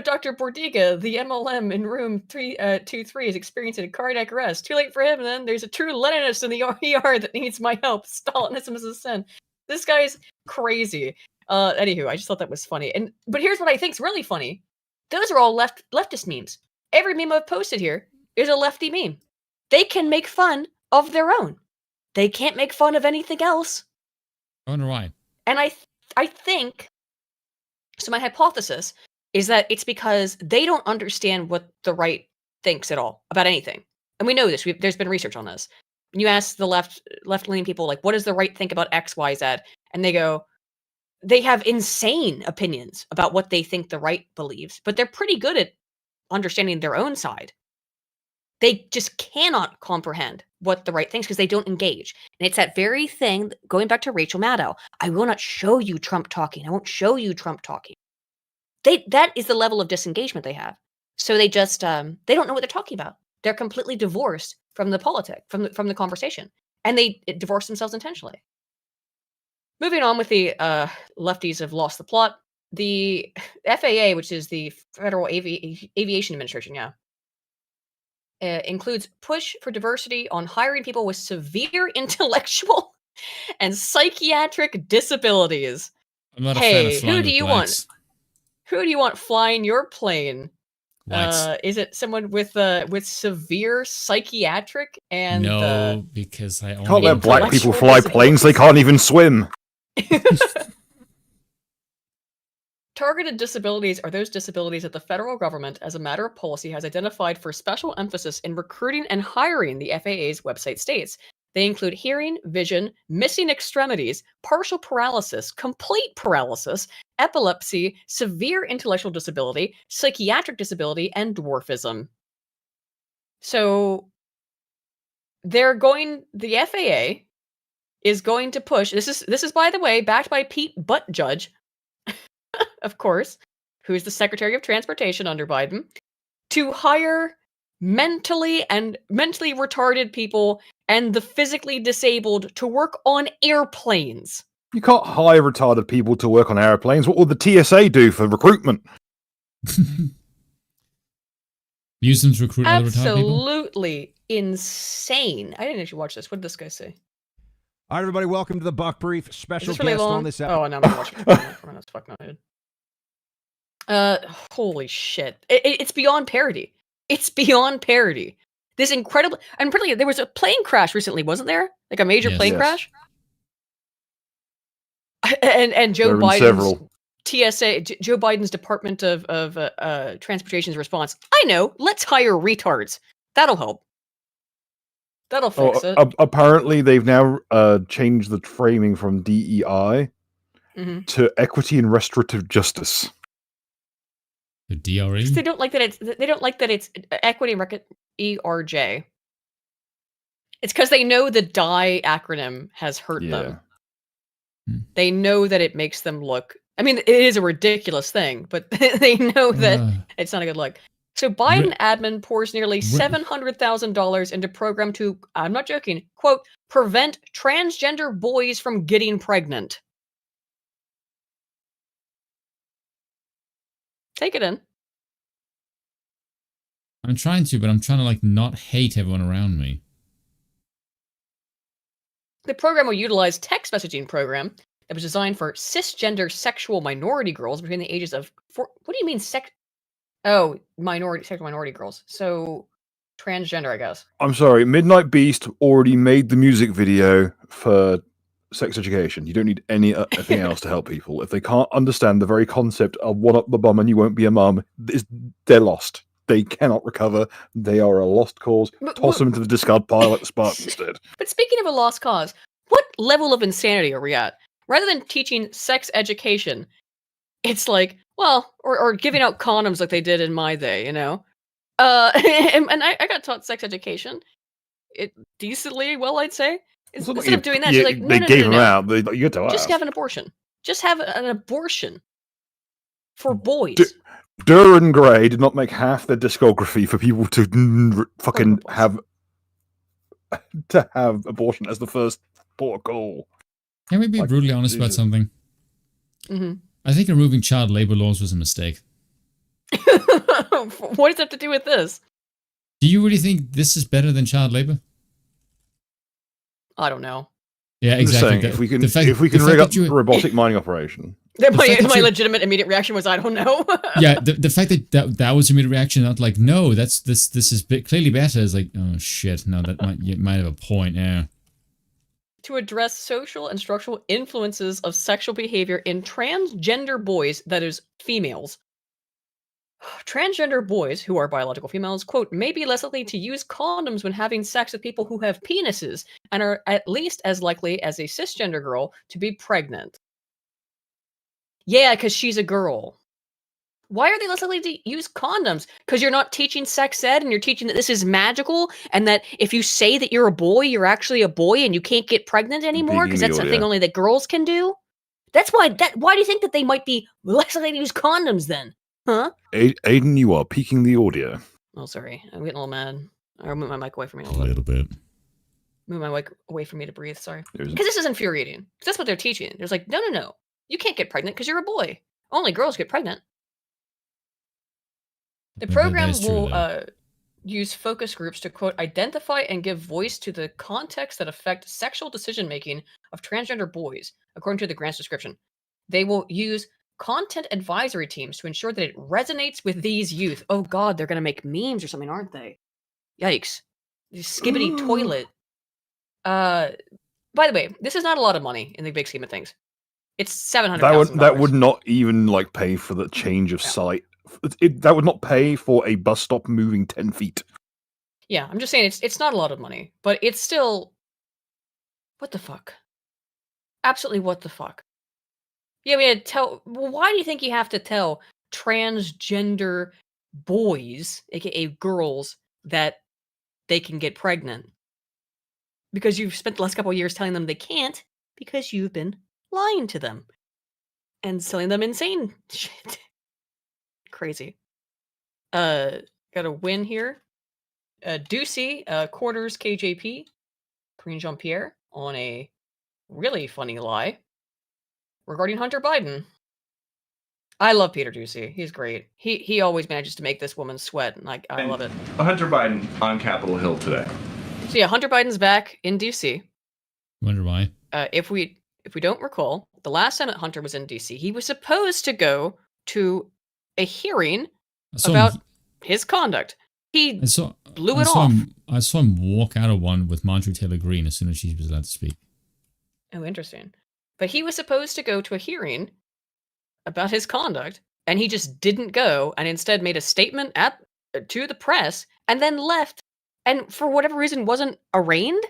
Dr. Bordiga, the MLM in room 323, is experiencing a cardiac arrest. Too late for him, and then there's a true Leninist in the ER that needs my help. Stalinism is a sin. This guy's crazy. Anywho, I just thought that was funny. But here's what I think's really funny. Those are all leftist memes. Every meme I've posted here is a lefty meme. They can make fun of their own. They can't make fun of anything else. I wonder why. And I think, so my hypothesis is that it's because they don't understand what the right thinks at all about anything. and we know this. There's been research on this. When you ask the left-leaning people, like, what does the right think about X, Y, Z? And they go, they have insane opinions about what they think the right believes, but they're pretty good at understanding their own side. They just cannot comprehend what the right thinks because they don't engage. And it's that very thing, going back to Rachel Maddow, I will not show you Trump talking. I won't show you Trump talking. That is the level of disengagement they have. So they just, they don't know what they're talking about. They're completely divorced from the from the conversation. And they divorce themselves intentionally. Moving on with the lefties have lost the plot. The FAA, which is the Federal Aviation Administration, includes push for diversity on hiring people with severe intellectual and psychiatric disabilities. I'm not a fan of flying who do with you blacks. want? Who do you want flying your plane? Whites. Is it someone with severe psychiatric and No, because I only Can't let black people intellectual fly planes. They can't even swim. Targeted disabilities are those disabilities that the federal government, as a matter of policy, has identified for special emphasis in recruiting and hiring, the FAA's website states. They include hearing, vision, missing extremities, partial paralysis, complete paralysis, epilepsy, severe intellectual disability, psychiatric disability, and dwarfism. So the FAA is going to push, this is by the way, backed by Pete Buttigieg, of course, who's the Secretary of Transportation under Biden, to hire mentally retarded people and the physically disabled to work on airplanes. You can't hire retarded people to work on airplanes. What will the TSA do for recruitment? Use them to recruit other retarded people? Absolutely insane. I didn't actually watch this. What did this guy say? All right, everybody, welcome to the Buck Brief. Special really guest long? on this episode. Oh, no, I'm not watching it. That's fuck not. Holy shit. It's beyond parody. It's beyond parody. This incredible, and particularly there was a plane crash recently, wasn't there? Like a major plane crash? And Joe Biden's TSA, Joe Biden's Department of Transportation's response. I know, let's hire retards. That'll help. That'll fix it. Apparently, they've now changed the framing from DEI to equity and restorative justice. The DRE? They don't like that it's equity and ERJ. It's because they know the DIE acronym has hurt them. They know that it makes them look. I mean, it is a ridiculous thing, but they know that it's not a good look. So Biden admin pours nearly $700,000 into program to, I'm not joking, quote, prevent transgender boys from getting pregnant. Take it in. I'm trying to, but I'm trying to like not hate everyone around me. The program will utilize text messaging program that was designed for cisgender sexual minority girls between the ages of what do you mean sexual minority girls. So transgender, I guess. I'm sorry, Midnight Beast already made the music video for sex education. You don't need anything else to help people. If they can't understand the very concept of one up the bum and you won't be a mum, they're lost. They cannot recover. They are a lost cause. Toss them into the discard pile like the Spartans did. But speaking of a lost cause, what level of insanity are we at? Rather than teaching sex education, it's like, well, or giving out condoms like they did in my day, you know? And I got taught sex education. Decently well, I'd say. Instead of doing that, you're like, no, they no, gave no, them no. out. You get to Just ask. have an abortion. Just have an abortion for boys. Durr and Gray did not make half their discography for people to fucking have abortion as the first port of call. Can we be brutally honest about something? I think removing child labor laws was a mistake. What does that have to do with this? Do you really think this is better than child labor? I don't know. Yeah, exactly. Saying, if we can rig up a robotic mining operation. My legitimate immediate reaction was, I don't know. Yeah, the fact that was your immediate reaction, not like, no, this is clearly better, is like, oh shit, no, you might have a point, yeah. To address social and structural influences of sexual behavior in transgender boys, that is, females. Transgender boys who are biological females, quote, may be less likely to use condoms when having sex with people who have penises and are at least as likely as a cisgender girl to be pregnant. Yeah, because she's a girl. Why are they less likely to use condoms? Because you're not teaching sex ed and you're teaching that this is magical and that if you say that you're a boy, you're actually a boy and you can't get pregnant anymore because that's a thing only that girls can do? That's why why do you think that they might be less likely to use condoms then? Huh? Aiden, you are peaking the audio. Oh, sorry. I'm getting a little mad. I'll move my mic away from me A little bit. Move my mic away from me to breathe, sorry. Because this is infuriating. Because that's what they're teaching. It's like, no. You can't get pregnant because you're a boy. Only girls get pregnant. The program will use focus groups to, quote, identify and give voice to the contexts that affect sexual decision-making of transgender boys, according to the grant's description. They will use content advisory teams to ensure that it resonates with these youth. Oh god, they're going to make memes or something, aren't they? Yikes. Skibbity toilet. By the way, this is not a lot of money in the big scheme of things. It's $700,000. That would not even like pay for the change of site. That would not pay for a bus stop moving 10 feet. Yeah, I'm just saying it's not a lot of money, but it's still what the fuck? Absolutely what the fuck? Yeah, we had why do you think you have to tell transgender boys, aka girls, that they can get pregnant? Because you've spent the last couple of years telling them they can't because you've been lying to them and selling them insane shit. Crazy. Got a win here. Ducey, quarters KJP, Karine Jean-Pierre, on a really funny lie regarding Hunter Biden. I love Peter Ducey. He's great. He always manages to make this woman sweat, and I love it. Hunter Biden on Capitol Hill today. So yeah, Hunter Biden's back in DC. Wonder why. If we don't recall, the last time that Hunter was in DC, he was supposed to go to a hearing about his conduct. He blew it off. I saw him walk out of one with Marjorie Taylor Greene as soon as she was allowed to speak. Oh, interesting. But he was supposed to go to a hearing about his conduct, and he just didn't go, and instead made a statement to the press, and then left, and for whatever reason wasn't arraigned.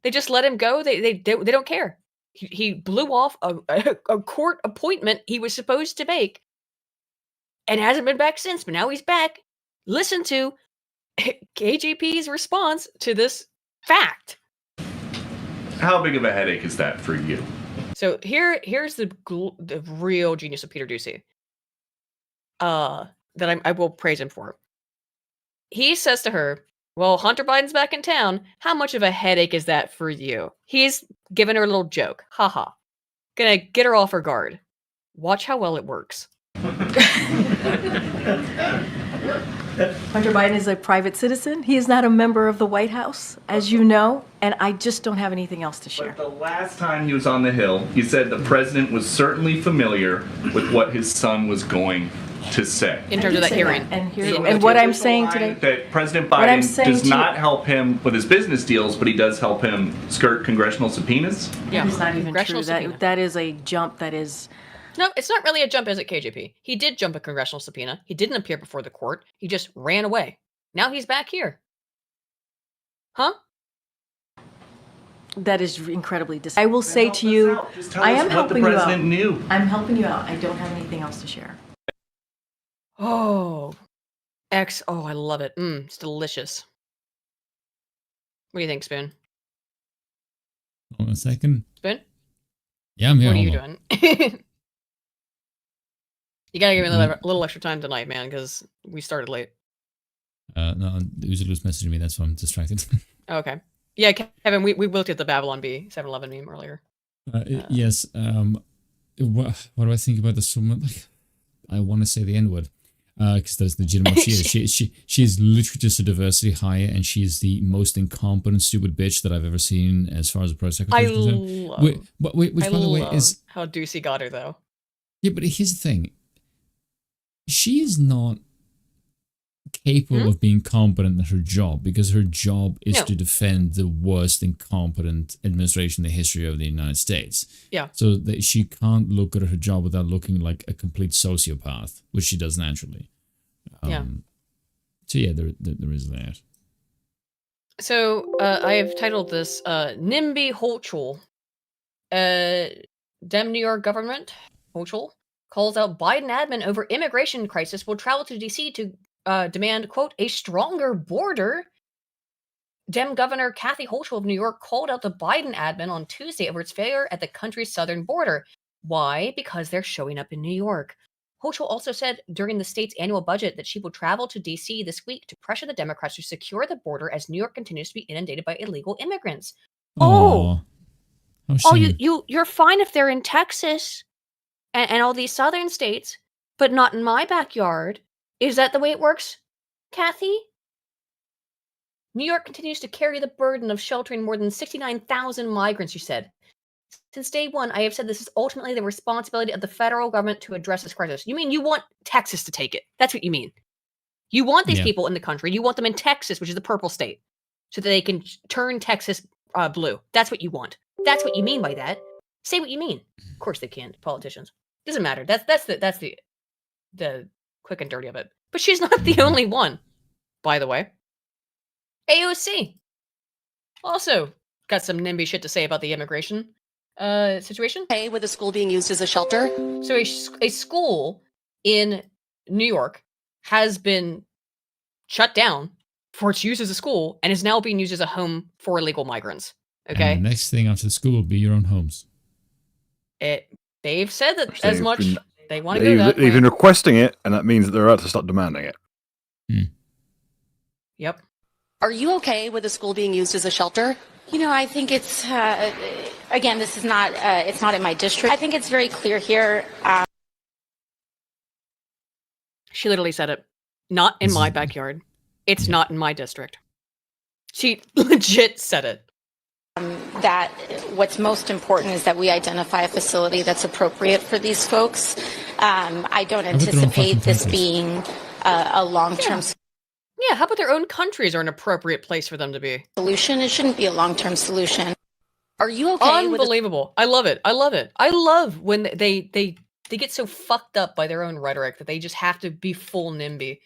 They just let him go. They don't care. He blew off a court appointment he was supposed to make, and hasn't been back since. But now he's back. Listen to KJP's response to this fact. How big of a headache is that for you? So here's the real genius of Peter Ducey. That I will praise him for. He says to her, well, Hunter Biden's back in town. How much of a headache is that for you? He's giving her a little joke. Haha. Gonna get her off her guard. Watch how well it works. Hunter Biden is a private citizen. He is not a member of the White House, as you know, and I just don't have anything else to share. But the last time he was on the Hill, he said the president was certainly familiar with what his son was going to say. In terms of that hearing. And what I'm saying today. That President Biden does not help him with his business deals, but he does help him skirt congressional subpoenas? Yeah, it's not even true. That is a jump that is... No, it's not really a jump, is it, KJP? He did jump a congressional subpoena. He didn't appear before the court. He just ran away. Now he's back here. Huh? That is incredibly I will say to you, I am helping you out. I'm helping you out. I don't have anything else to share. Oh, oh, I love it. It's delicious. What do you think, Spoon? Hold on a second. Spoon? Yeah, I'm here. What are you doing? You gotta give me a little extra time tonight, man, because we started late. No, Uzalu's messaging me. That's why I'm distracted. Okay. Yeah, Kevin, we looked at the Babylon Bee 7-Eleven meme earlier. Yes. What do I think about this woman? Like, I want to say the N-word. Because that's legitimate. She is literally just a diversity hire, and she is the most incompetent, stupid bitch that I've ever seen as far as a press secretary is concerned. Which, by the way, is how Ducey got her, though. Yeah, but here's the thing. She is not capable of being competent at her job, because her job is to defend the worst incompetent administration in the history of the United States. Yeah. So that she can't look at her job without looking like a complete sociopath, which she does naturally. So yeah, there is that. So I have titled this NIMBY Hochul. Dem New York government, Hochul, calls out Biden admin over immigration crisis will travel to D.C. to demand, quote, a stronger border. Dem Governor Kathy Hochul of New York called out the Biden admin on Tuesday over its failure at the country's southern border. Why? Because they're showing up in New York. Hochul also said during the state's annual budget that she will travel to D.C. this week to pressure the Democrats to secure the border as New York continues to be inundated by illegal immigrants. Oh, you're fine if they're in Texas and all these southern states, but not in my backyard. Is that the way it works, Kathy? New York continues to carry the burden of sheltering more than 69,000 migrants, you said. Since day one, I have said this is ultimately the responsibility of the federal government to address this crisis. You mean you want Texas to take it? That's what you mean. You want these people in the country. You want them in Texas, which is the purple state, so that they can turn Texas blue. That's what you want. That's what you mean by that. Say what you mean. Of course they can't. Politicians. Doesn't matter. That's the quick and dirty of it. But she's not the only one, by the way. AOC also got some NIMBY shit to say about the immigration situation. Hey, with the school being used as a shelter. So a school in New York has been shut down for its use as a school and is now being used as a home for illegal migrants. Okay. And the next thing after school will be your own homes. They've said that as much. They want to go that way. They've been requesting it, and that means that they're about to start demanding it. Yep. Are you okay with the school being used as a shelter? You know, I think it's, again, this is not, it's not in my district. I think it's very clear here. She literally said it. Not in my backyard. It's not in my district. She legit said it. That what's most important is that we identify a facility that's appropriate for these folks. I don't anticipate this being a long-term Yeah, how about their own countries are an appropriate place for them to be? solution. It shouldn't be a long-term solution. Are you okay with Unbelievable. I love it. I love it. I love when they get so fucked up by their own rhetoric that they just have to be full NIMBY.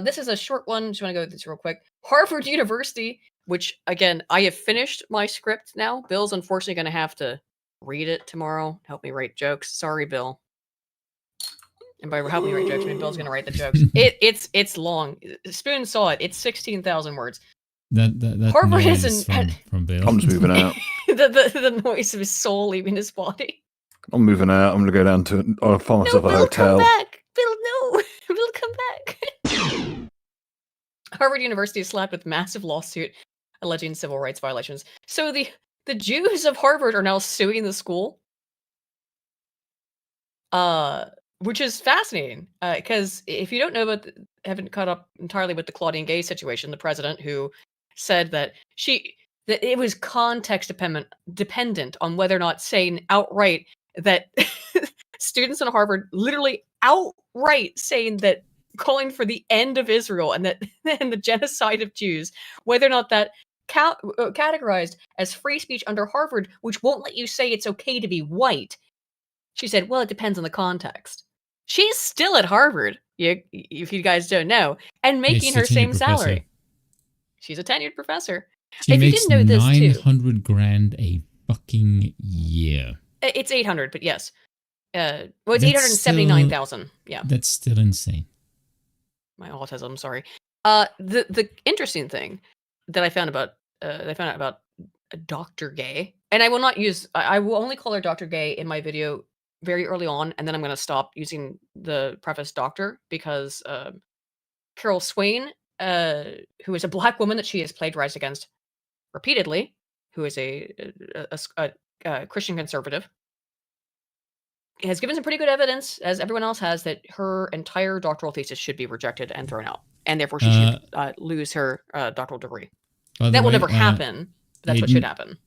This is a short one. Just want to go through this real quick. Harvard University, which, again, I have finished my script now. Bill's unfortunately going to have to read it tomorrow. Help me write jokes. Sorry, Bill. And by help me write jokes, I mean Bill's going to write the jokes. It's long. Spoon saw it. It's 16,000 words. That Harvard noise isn't from Bill. I'm just moving out. the noise of his soul leaving his body. I'm moving out. I'm going to go down to find myself a hotel. Come back. Bill, no. Bill, come back. Harvard University is slapped with massive lawsuit alleging civil rights violations. So the Jews of Harvard are now suing the school, which is fascinating. Because if you don't know about, haven't caught up entirely with the Claudine Gay situation, the president who said that it was context dependent on whether or not saying outright that students in Harvard literally outright saying that calling for the end of Israel and the genocide of Jews, whether or not that categorized as free speech under Harvard, which won't let you say it's okay to be white. She said, well, it depends on the context. She's still at Harvard, if you guys don't know, and making her same salary. She's a tenured professor. She if makes you didn't know this too, $900,000 a fucking year. It's 800, but yes. Well, it's 879,000. Yeah. That's still insane. My autism, sorry. The interesting thing that I found out about Dr. Gay, and I will not use, I will only call her Dr. Gay in my video very early on, and then I'm going to stop using the preface doctor because Carol Swain, who is a black woman that she has plagiarized against repeatedly, who is a Christian conservative, has given some pretty good evidence, as everyone else has, that her entire doctoral thesis should be rejected and thrown out, and therefore she should lose her doctoral degree. That will never happen. But that's what should happen.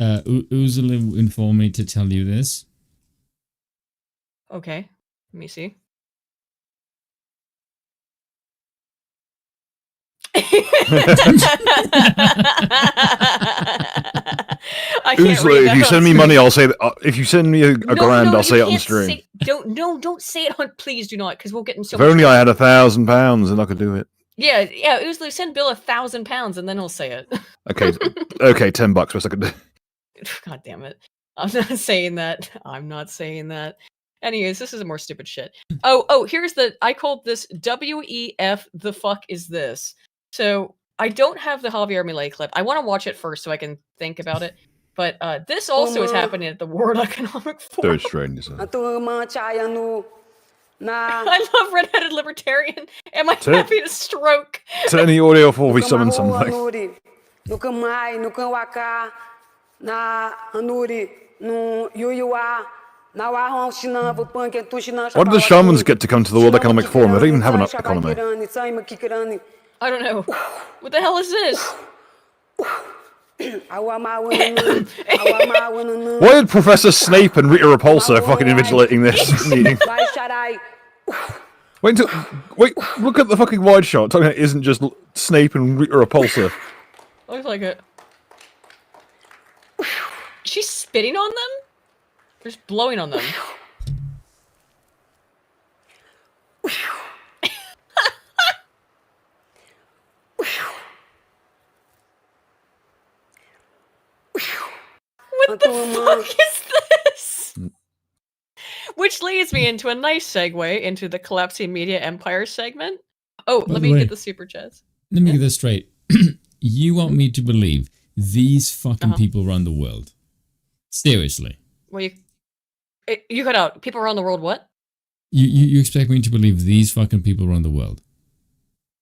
Ursula informed me to tell you this. Okay, let me see. I can't Usually, read if that you on send me stream. money, I'll say. If you send me a grand, I'll you say it on can't stream. say- don't say it on. Please do not, because we'll get in so If much only I trouble. had £1,000 and I could do it. Yeah, Oozloo, send Bill £1,000 and then he'll say it. Okay, okay, $10 for a second. God damn it. I'm not saying that. I'm not saying that. Anyways, this is more stupid shit. Oh, here's I called this WEF the fuck is this? So I don't have the Javier Milei clip. I want to watch it first so I can think about it. But this also is happening at the World Economic Forum. Don't strain yourself. I love redheaded libertarian. Am I Turn- happy to stroke? Turn the audio off or we summon something. Why did the shamans get to come to the World Economic Forum? They don't even have an economy. I don't know. What the hell is this? Why did Professor Snape and Rita Repulsa fucking invigilating this meeting? Wait, look at the fucking wide shot. Talking about it isn't just Snape and Rita Repulsa. Looks like it. She's spitting on them? Or just blowing on them? What the fuck is this? Which leads me into a nice segue into the collapsing media empire segment. Oh, let me get the super chats. Let me get this straight. You want me to believe these fucking people run the world? Seriously? Well, you cut out. People around the world what? You expect me to believe these fucking people run the world?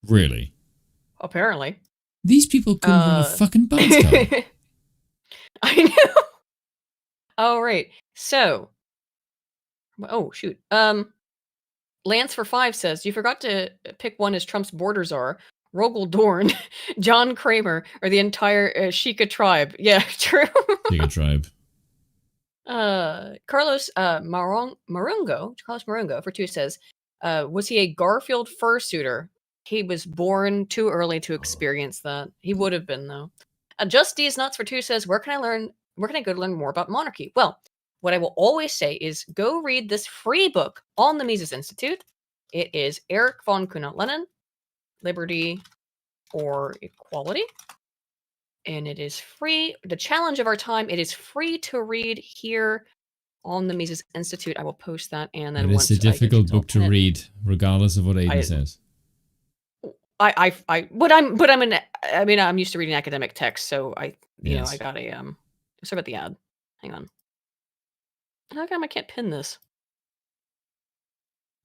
Really? Apparently. These people couldn't run a fucking bathtub. I know. Oh, right. So. Oh, shoot. Lance for 5 says, you forgot to pick one as Trump's border czar. Rogel Dorn, John Kramer, or the entire Sheikah tribe. Yeah, true. Sheikah tribe. Carlos Marungo for 2 says, was he a Garfield fursuiter? He was born too early to experience that. He would have been, though. Just D's Nuts for 2 says, where can I go to learn more about monarchy? Well, what I will always say is go read this free book on the Mises Institute. It is Erich von Kuehnelt-Lenin, Liberty or Equality. And it is free. The challenge of our time, it is free to read here on the Mises Institute. I will post that. And then it's a difficult book to read, regardless of what Aiden says. I'm used to reading academic text, so I got a sorry about the ad. Hang on. How come I can't pin this?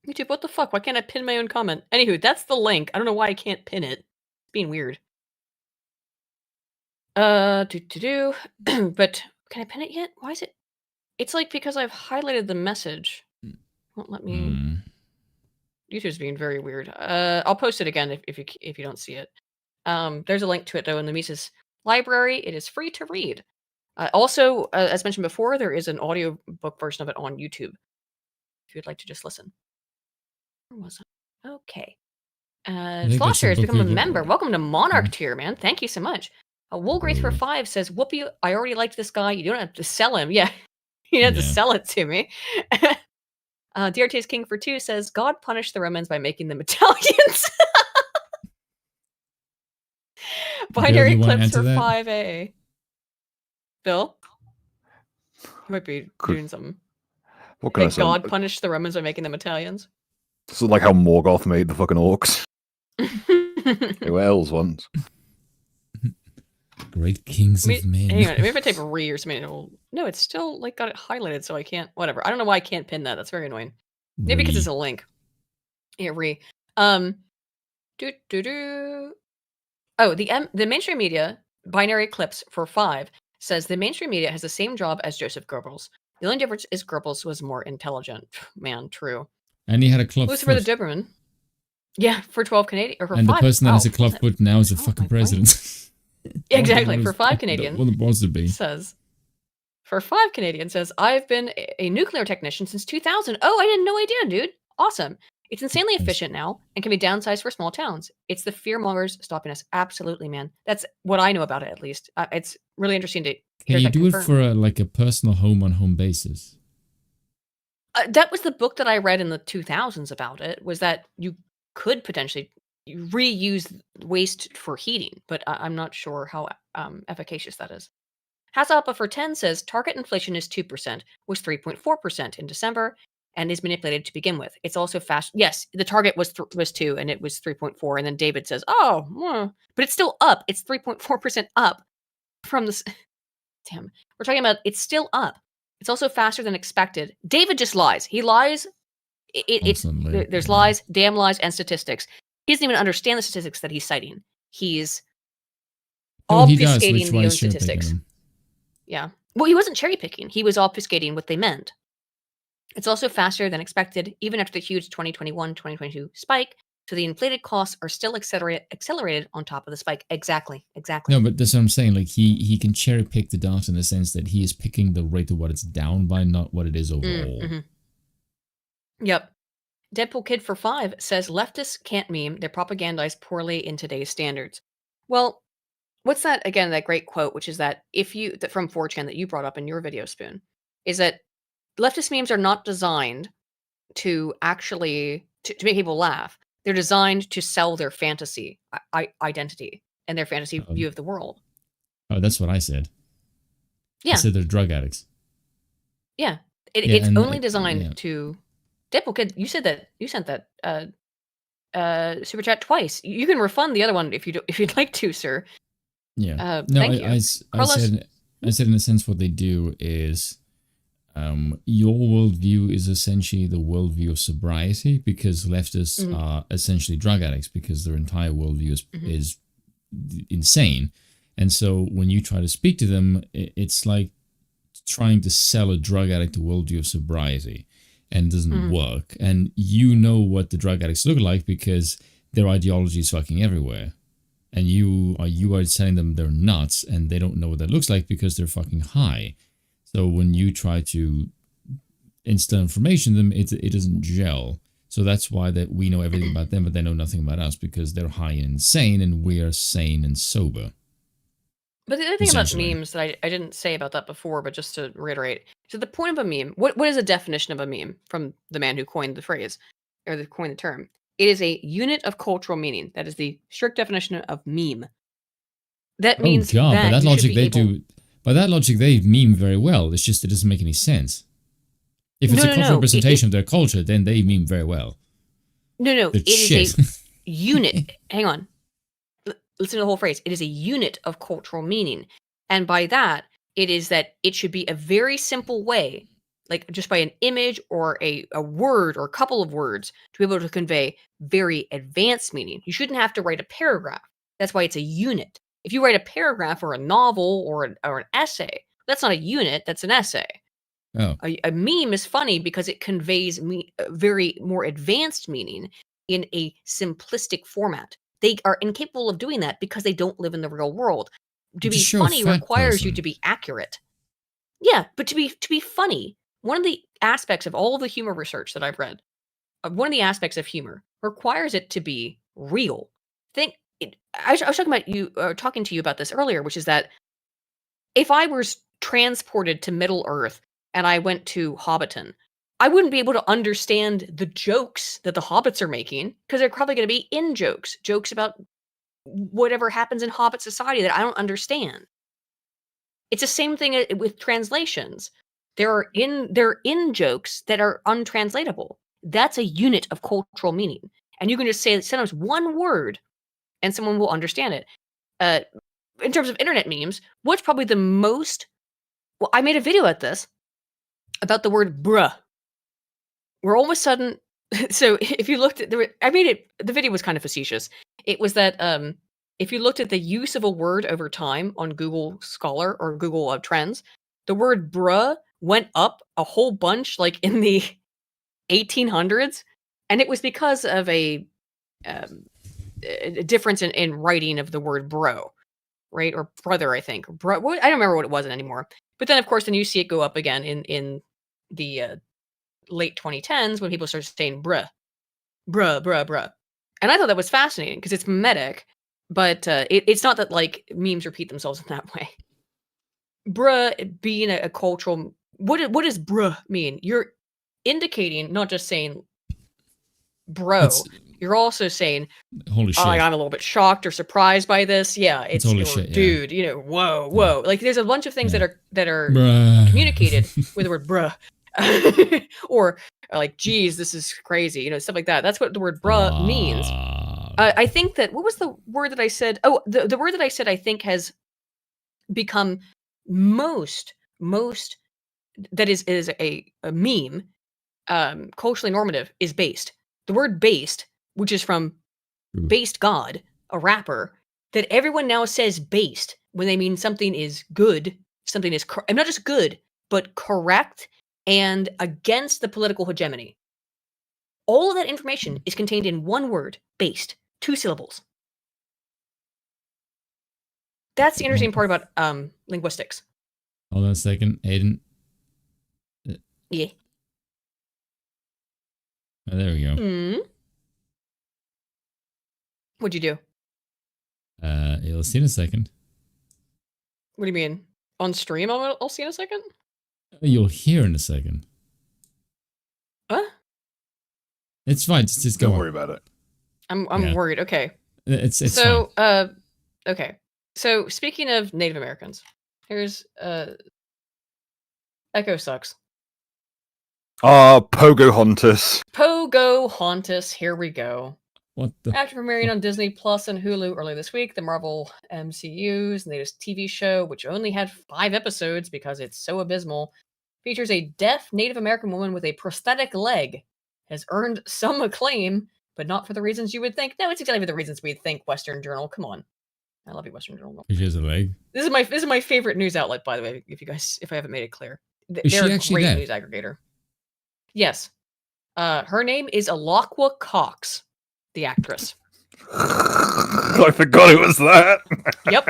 YouTube, what the fuck? Why can't I pin my own comment? Anywho, that's the link. I don't know why I can't pin it. It's being weird. But can I pin it yet? Why is it? It's like because I've highlighted the message. Won't let me. YouTube's being very weird. I'll post it again if you don't see it. There's a link to it though in the Mises library. It is free to read. Also, as mentioned before, there is an audio book version of it on YouTube. If you'd like to just listen. Where was it? Okay. Slosher has become a member. Welcome to Monarch tier, man. Thank you so much. Woolgraith for 5 says, whoopee, I already liked this guy. You don't have to sell him. Yeah. You don't have to sell it to me. DRT's King for 2 says, God punished the Romans by making them Italians. Binary clips for 5A. Bill? You might be doing something. What can I say? God punished the Romans by making them Italians. This is like how Morgoth made the fucking orcs. They were elves once. Great kings of men. Hang on, maybe if I type re or something, no, it's still like got it highlighted, so I can't. Whatever. I don't know why I can't pin that. That's very annoying. Maybe because it's a link. Yeah, re. Oh, the mainstream media binary clips for 5 says the mainstream media has the same job as Joseph Goebbels. The only difference is Goebbels was more intelligent. Man, true. And he had a club Lucifer foot. the Doberman. Yeah, for 12 Canadian or for and 5. the person that has a club foot now is a fucking president. Exactly. For 5 Canadian. What it was to be. Says. For 5 Canadian says, I've been a nuclear technician since 2000. Oh, I didn't no idea, dude. Awesome. It's insanely efficient now and can be downsized for small towns. It's the fear mongers stopping us. Absolutely, man. That's what I know about it, at least. It's really interesting to Can you do it for a personal home-on-home basis? That was the book that I read in the 2000s about it, was that you could potentially reuse waste for heating, but I'm not sure how efficacious that is. Hasapa for 10 says target inflation is 2%, was 3.4% in December, and is manipulated to begin with. It's also fast. Yes, the target was 2, and it was 3.4. And then David says, "Oh, but it's still up. It's 3.4% up from this." Damn, we're talking about it's still up. It's also faster than expected. David just lies. He lies. There's lies, damn lies, and statistics. He doesn't even understand the statistics that he's citing. He's obfuscating the own statistics. Yeah. Well, he wasn't cherry picking. He was obfuscating what they meant. It's also faster than expected, even after the huge 2021-2022 spike. So the inflated costs are still accelerated on top of the spike. Exactly. No, but that's what I'm saying. Like he can cherry pick the data in the sense that he is picking the rate of what it's down by, not what it is overall. Yep. Deadpool Kid for 5 says leftists can't meme. They're propagandized poorly in today's standards. Well, what's that again? That great quote, which is that from 4chan that you brought up in your video, Spoon, is that leftist memes are not designed to actually to make people laugh. They're designed to sell their fantasy identity and their fantasy view of the world. Oh, that's what I said. Yeah. I said they're drug addicts. Yeah. It's only designed to... Deadpool Kid, you said that. You sent that super chat twice. You can refund the other one if you'd like to, sir. Yeah. Thank you. I said in a sense what they do is... your worldview is essentially the worldview of sobriety, because leftists are essentially drug addicts because their entire worldview is insane. And so when you try to speak to them, it's like trying to sell a drug addict a worldview of sobriety, and it doesn't work. And you know what the drug addicts look like because their ideology is fucking everywhere. And you are telling them they're nuts, and they don't know what that looks like because they're fucking high. So when you try to instill information in them, it doesn't gel. So that's why that we know everything about them, but they know nothing about us because they're high and insane, and we are sane and sober. But the other thing about memes that I didn't say about that before, but just to reiterate, so the point of a meme, what is the definition of a meme from the man who coined the phrase, or coined the term? It is a unit of cultural meaning. That is the strict definition of meme. That means by that logic they meme very well. It's just it doesn't make any sense. If it's a cultural representation of their culture, then they meme very well. No, it is a unit. Hang on. Listen to the whole phrase. It is a unit of cultural meaning. And by that, it is that it should be a very simple way, like just by an image or a word or a couple of words, to be able to convey very advanced meaning. You shouldn't have to write a paragraph. That's why it's a unit. If you write a paragraph or a novel or an essay, that's not a unit, that's an essay. Oh. A meme is funny because it conveys very more advanced meaning in a simplistic format. They are incapable of doing that because they don't live in the real world. To be funny requires you to be accurate. Yeah, but to be funny, one of the aspects of all of the humor research that I've read, one of the aspects of humor requires it to be real. I was talking to you about this earlier, which is that if I was transported to Middle Earth and I went to Hobbiton, I wouldn't be able to understand the jokes that the hobbits are making because they're probably going to be jokes about whatever happens in Hobbit society that I don't understand. It's the same thing with translations. There are in jokes that are untranslatable. That's a unit of cultural meaning, and you can just say sometimes one word, and someone will understand it. In terms of internet memes, what's probably the most... Well, I made a video at this about the word bruh. Where all of a sudden... So if you looked at... the video was kind of facetious. It was that if you looked at the use of a word over time on Google Scholar or Google Trends, the word bruh went up a whole bunch like in the 1800s. And it was because of a difference in writing of the word bro, right? Or brother, I think. Bro, I don't remember what it was anymore. But then, of course, then you see it go up again in the late 2010s when people started saying bruh. And I thought that was fascinating because it's mimetic, but it's not that like memes repeat themselves in that way. bruh being a cultural. What does bruh mean? You're indicating, not just saying bro. You're also saying, holy shit. I'm a little bit shocked or surprised by this. Yeah, it's holy or, shit, yeah. dude. You know, whoa. Like there's a bunch of things that are Bruh. communicated with the word bruh, or like, geez, this is crazy. You know, stuff like that. That's what the word bruh means. I think that what was the word that I said? Oh, the word that I said I think has become most that is a meme, culturally normative, is based. The word based, which is from Based God, a rapper, that everyone now says based when they mean something is good, something is not just good, but correct and against the political hegemony. All of that information is contained in one word, based, 2 syllables. That's the interesting part about linguistics. Hold on a second, Aiden. Yeah. Oh, there we go. What'd you do? You'll see in a second. What do you mean? On stream, I'll see in a second? You'll hear in a second. Huh? It's fine. Just go. Don't worry about it. I'm worried. Okay. It's so fine. Okay. So speaking of Native Americans, here's Echo sucks. Pocahontas. Pocahontas. Here we go. What the? After premiering on Disney Plus and Hulu early this week, the Marvel MCU's latest TV show, which only had 5 episodes because it's so abysmal, features a deaf Native American woman with a prosthetic leg, has earned some acclaim, but not for the reasons you would think. No, it's exactly for the reasons we'd think. Western Journal, come on. I love you, Western Journal. She has a leg. This is my favorite news outlet, by the way. If I haven't made it clear, Is they're she a actually great deaf? news aggregator. Yes, her name is Alakwa Cox, the actress. I forgot it was that. Yep.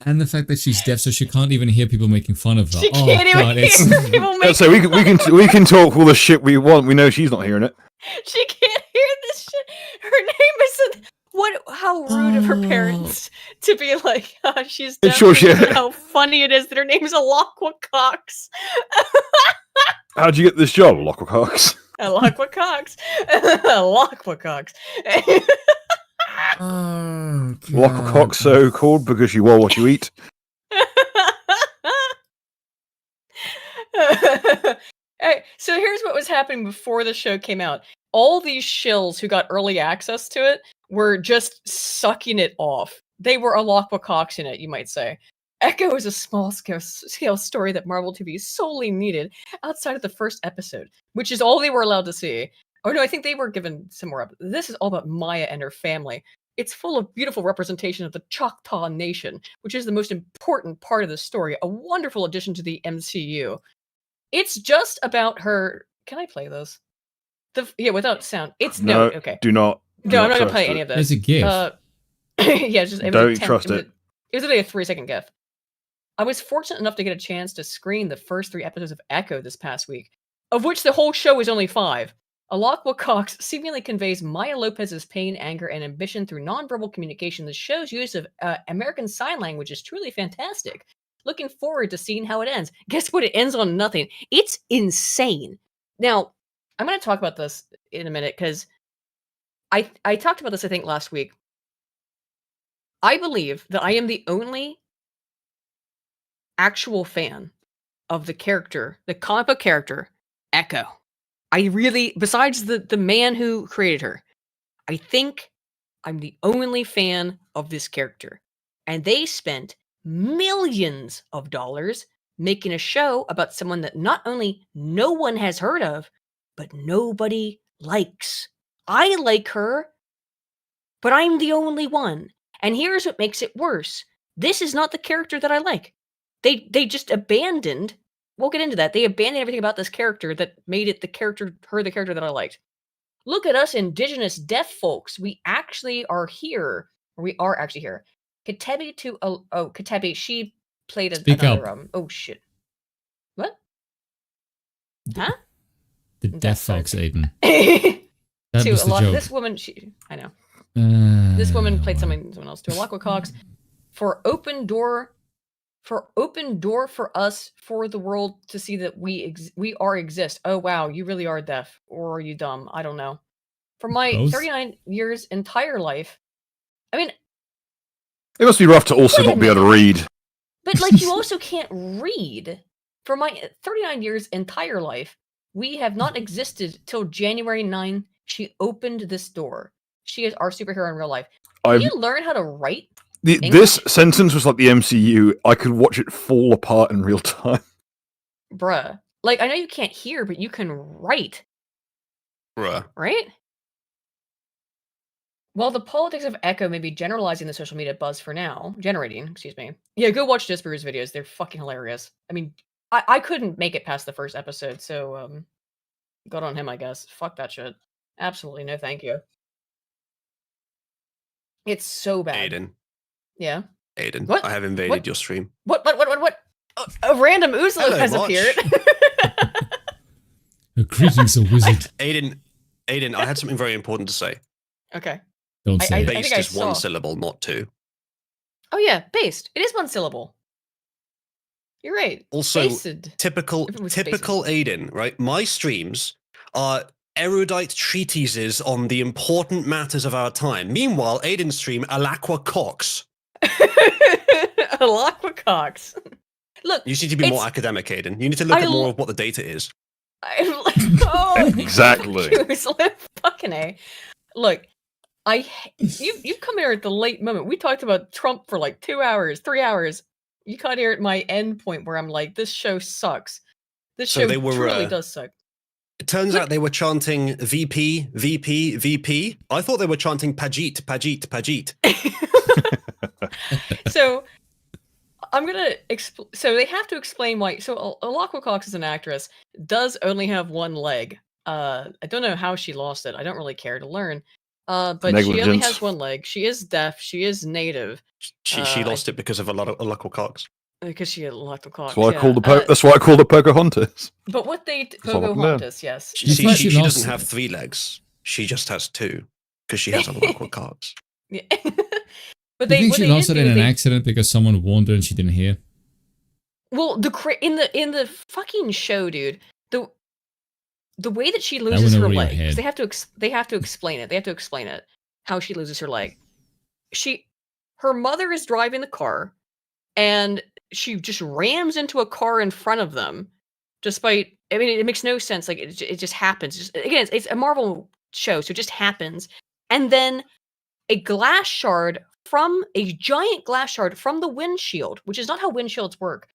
And the fact that she's deaf, so she can't even hear people making fun of her. She can't even hear people making. So we can talk all the shit we want. We know she's not hearing it. She can't hear this shit. Her name is how rude of her parents to be like, she's deaf. Sure, shit. How funny it is that her name is Alakwa Cox. How'd you get this job, Lockwood Cox? Alakwa Cox. Alakwa Cox. Lockwood Cox, so called because you are what you eat. Alright, so here's what was happening before the show came out. All these shills who got early access to it were just sucking it off. They were Alakwa Cox in it, you might say. Echo is a small-scale story that Marvel TV solely needed outside of the first episode, which is all they were allowed to see. Oh no, I think they were given some more. This is all about Maya and her family. It's full of beautiful representation of the Choctaw Nation, which is the most important part of the story. A wonderful addition to the MCU. It's just about her. Can I play this? Without sound. It's no. Okay. Do not. No, I'm not gonna play any of this. It's a GIF. Yeah, it's just. It was Don't trust it. It was only a 3-second GIF. I was fortunate enough to get a chance to screen the first 3 episodes of Echo this past week, of which the whole show is only 5. Alakwa Cox seemingly conveys Maya Lopez's pain, anger, and ambition through nonverbal communication. The show's use of American Sign Language is truly fantastic. Looking forward to seeing how it ends. Guess what? It ends on nothing. It's insane. Now, I'm going to talk about this in a minute because I talked about this, I think, last week. I believe that I am the only actual fan of the character, the comic book character, Echo. I really, besides the man who created her, I think I'm the only fan of this character. And they spent millions of dollars making a show about someone that not only no one has heard of, but nobody likes. I like her, but I'm the only one. And here's what makes it worse. This is not the character that I like. They just abandoned. We'll get into that. They abandoned everything about this character that made it the character that I liked. Look at us indigenous deaf folks. We actually are here. Or we are actually here. Katebi, she played another oh shit. What? Huh? The deaf folks, Aiden. That was the joke. This woman, I know. This woman played someone else too. Alakwa Cox. for open door for us, for the world to see that we exist. Oh wow, you really are deaf, or are you dumb? I don't know. For my Both? 39 years entire life, I mean, It must be rough to also not be able to read. but like you also can't read. For my 39 years entire life, we have not existed till January 9. She opened this door. She is our superhero in real life. Can you learn how to write? This sentence was like the MCU. I could watch it fall apart in real time. Bruh. Like, I know you can't hear, but you can write. Bruh. Right? While the politics of Echo may be generalizing the social media buzz for now, excuse me. Yeah, go watch Disparu's videos. They're fucking hilarious. I mean, I couldn't make it past the first episode, so, good on him, I guess. Fuck that shit. Absolutely no thank you. It's so bad. Aiden. Yeah? Aiden, What? I have invaded your stream. What? A random Oozlo Hello, has March. appeared. Greetings, a wizard. Aiden, I had something very important to say. Okay. Don't say it. Based I is one saw. syllable, not two. Oh yeah, based. It is one syllable. You're right. Also, Based. typical Aiden, right? My streams are erudite treatises on the important matters of our time. Meanwhile, Aiden's stream, Alaqua Cox. Alaqua Cox. Look, You need to be more academic, Aiden. You need to look at more of what the data is. Exactly. Fucking A. Look, you've come here at the late moment. We talked about Trump for like 2 hours, 3 hours. You caught here at my end point where I'm like, this show sucks. This So show they were, truly does suck. It turns out they were chanting VP, VP, VP. I thought they were chanting Pajit, Pajit, Pajit. So I'm gonna so they have to explain why. So Alaqua Cox is an actress, does only have one leg. I don't know how she lost it. I don't really care to learn. But she only Negligence. has one leg. She is deaf. She is native. She lost it because of a lot of Alaqua Cox. Because she had Alaqua Cox. That's why I yeah. call the that's why I call the Pocahontas. But what they all I can Pocahontas, yes. She doesn't have 3 legs. She just has 2 because she has Alaqua Cox. Yeah. Do you think she lost it in an accident because someone warned her and she didn't hear? Well, in the fucking show, dude, the way that she went loses her over your leg, 'cause head. they have to explain it. They have to explain it how she loses her leg. Her mother is driving the car, and she just rams into a car in front of them. Despite, I mean, it makes no sense. Like it just happens. Again, it's a Marvel show, so it just happens. And then a giant glass shard from the windshield, which is not how windshields work,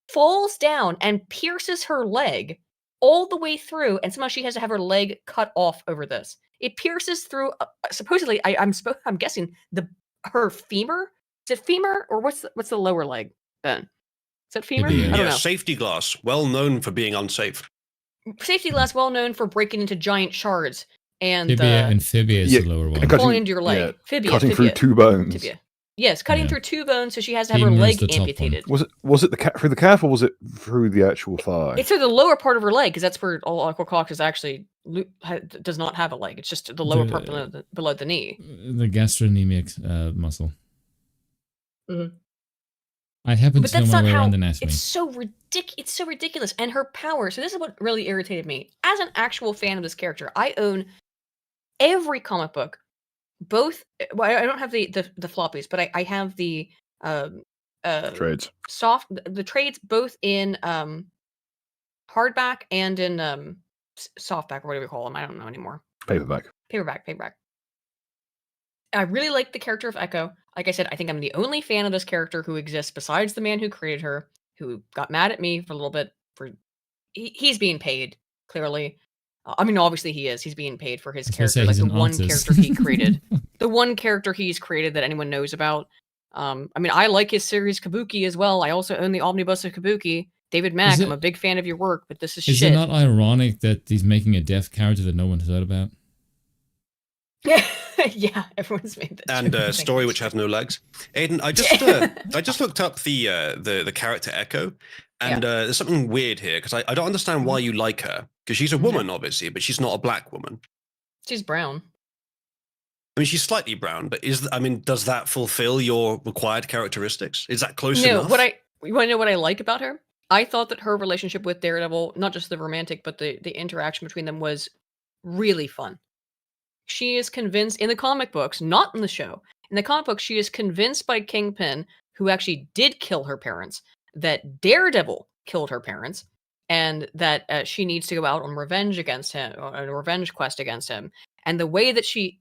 falls down and pierces her leg all the way through, and somehow she has to have her leg cut off over this. It pierces through, supposedly, I'm guessing her femur. Is it femur or what's the lower leg then? Is that femur? I don't know. Safety glass, well known for being unsafe. Safety glass, well known for breaking into giant shards and Tibia and fibia is the lower one. falling into your leg. Yeah, Fibia, cutting tibia, through 2 bones. Tibia. Yes, cutting through 2 bones, so she has to have her Femur is leg the top one. amputated. Was it through the calf or was it through the actual thigh? It's through the lower part of her leg, because that's where Alaqua Cox is actually does not have a leg. It's just the lower part below the knee. The gastrocnemic muscle. Mm-hmm. I happen But to know that's my not way how. around anatomy. It's so ridiculous, and her power. So this is what really irritated me. As an actual fan of this character, I own every comic book. Both. Well, I don't have the floppies, but I have the Trades. the trades both in hardback and in softback, or whatever you call them. I don't know anymore. Paperback. Paperback. I really like the character of Echo. Like I said, I think I'm the only fan of this character who exists besides the man who created her, who got mad at me for a little bit. He's being paid, clearly. I mean, obviously he is. He's being paid for his character, like the one character he created. The one character he's created that anyone knows about. I mean, I like his series Kabuki as well. I also own the omnibus of Kabuki. David Mack, I'm a big fan of your work, but this is shit. Is it not ironic that he's making a deaf character that no one has heard about? Yeah, everyone's made that. And a story which has no legs. Aiden, I just looked up the character Echo, and there's something weird here because I don't understand why you like her, because she's a woman obviously, but she's not a black woman. She's brown. I mean, she's slightly brown, but does that fulfill your required characteristics? Is that close No, enough? you want to know what I like about her? I thought that her relationship with Daredevil, not just the romantic, but the interaction between them was really fun. She is convinced in the comic books, not in the show. In the comic books, she is convinced by Kingpin, who actually did kill her parents, that Daredevil killed her parents, and that she needs to go out on revenge against him, on a revenge quest against him. And the way that she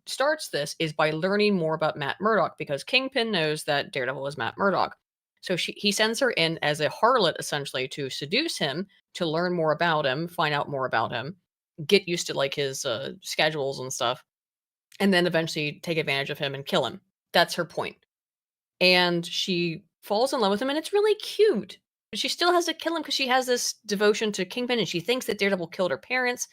starts this is by learning more about Matt Murdock, because Kingpin knows that Daredevil is Matt Murdock. So he sends her in as a harlot, essentially, to seduce him, to learn more about him, find out more about him, get used to like his schedules and stuff, and then eventually take advantage of him and kill him. That's her point. And she falls in love with him, and it's really cute. But she still has to kill him because she has this devotion to Kingpin, and she thinks that Daredevil killed her parents,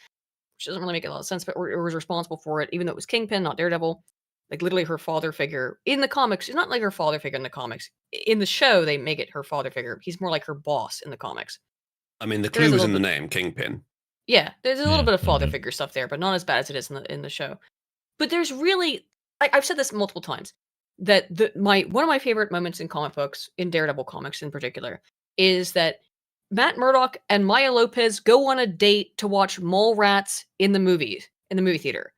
which doesn't really make a lot of sense, but or was responsible for it, even though it was Kingpin, not Daredevil. Like literally her father figure in the comics. It's not like her father figure in the comics. In the show, they make it her father figure. He's more like her boss in the comics. I mean, the clue was in the name, Kingpin. Yeah, there's a little bit of father figure stuff there, but not as bad as it is in the show. But there's really, I've said this multiple times, that one of my favorite moments in comic books, in Daredevil comics in particular, is that Matt Murdock and Maya Lopez go on a date to watch Mallrats in the movie theater,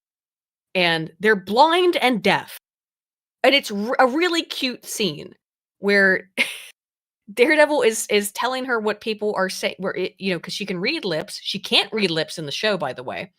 and they're blind and deaf, and it's a really cute scene where Daredevil is telling her what people are saying, because she can read lips. She can't read lips in the show, by the way.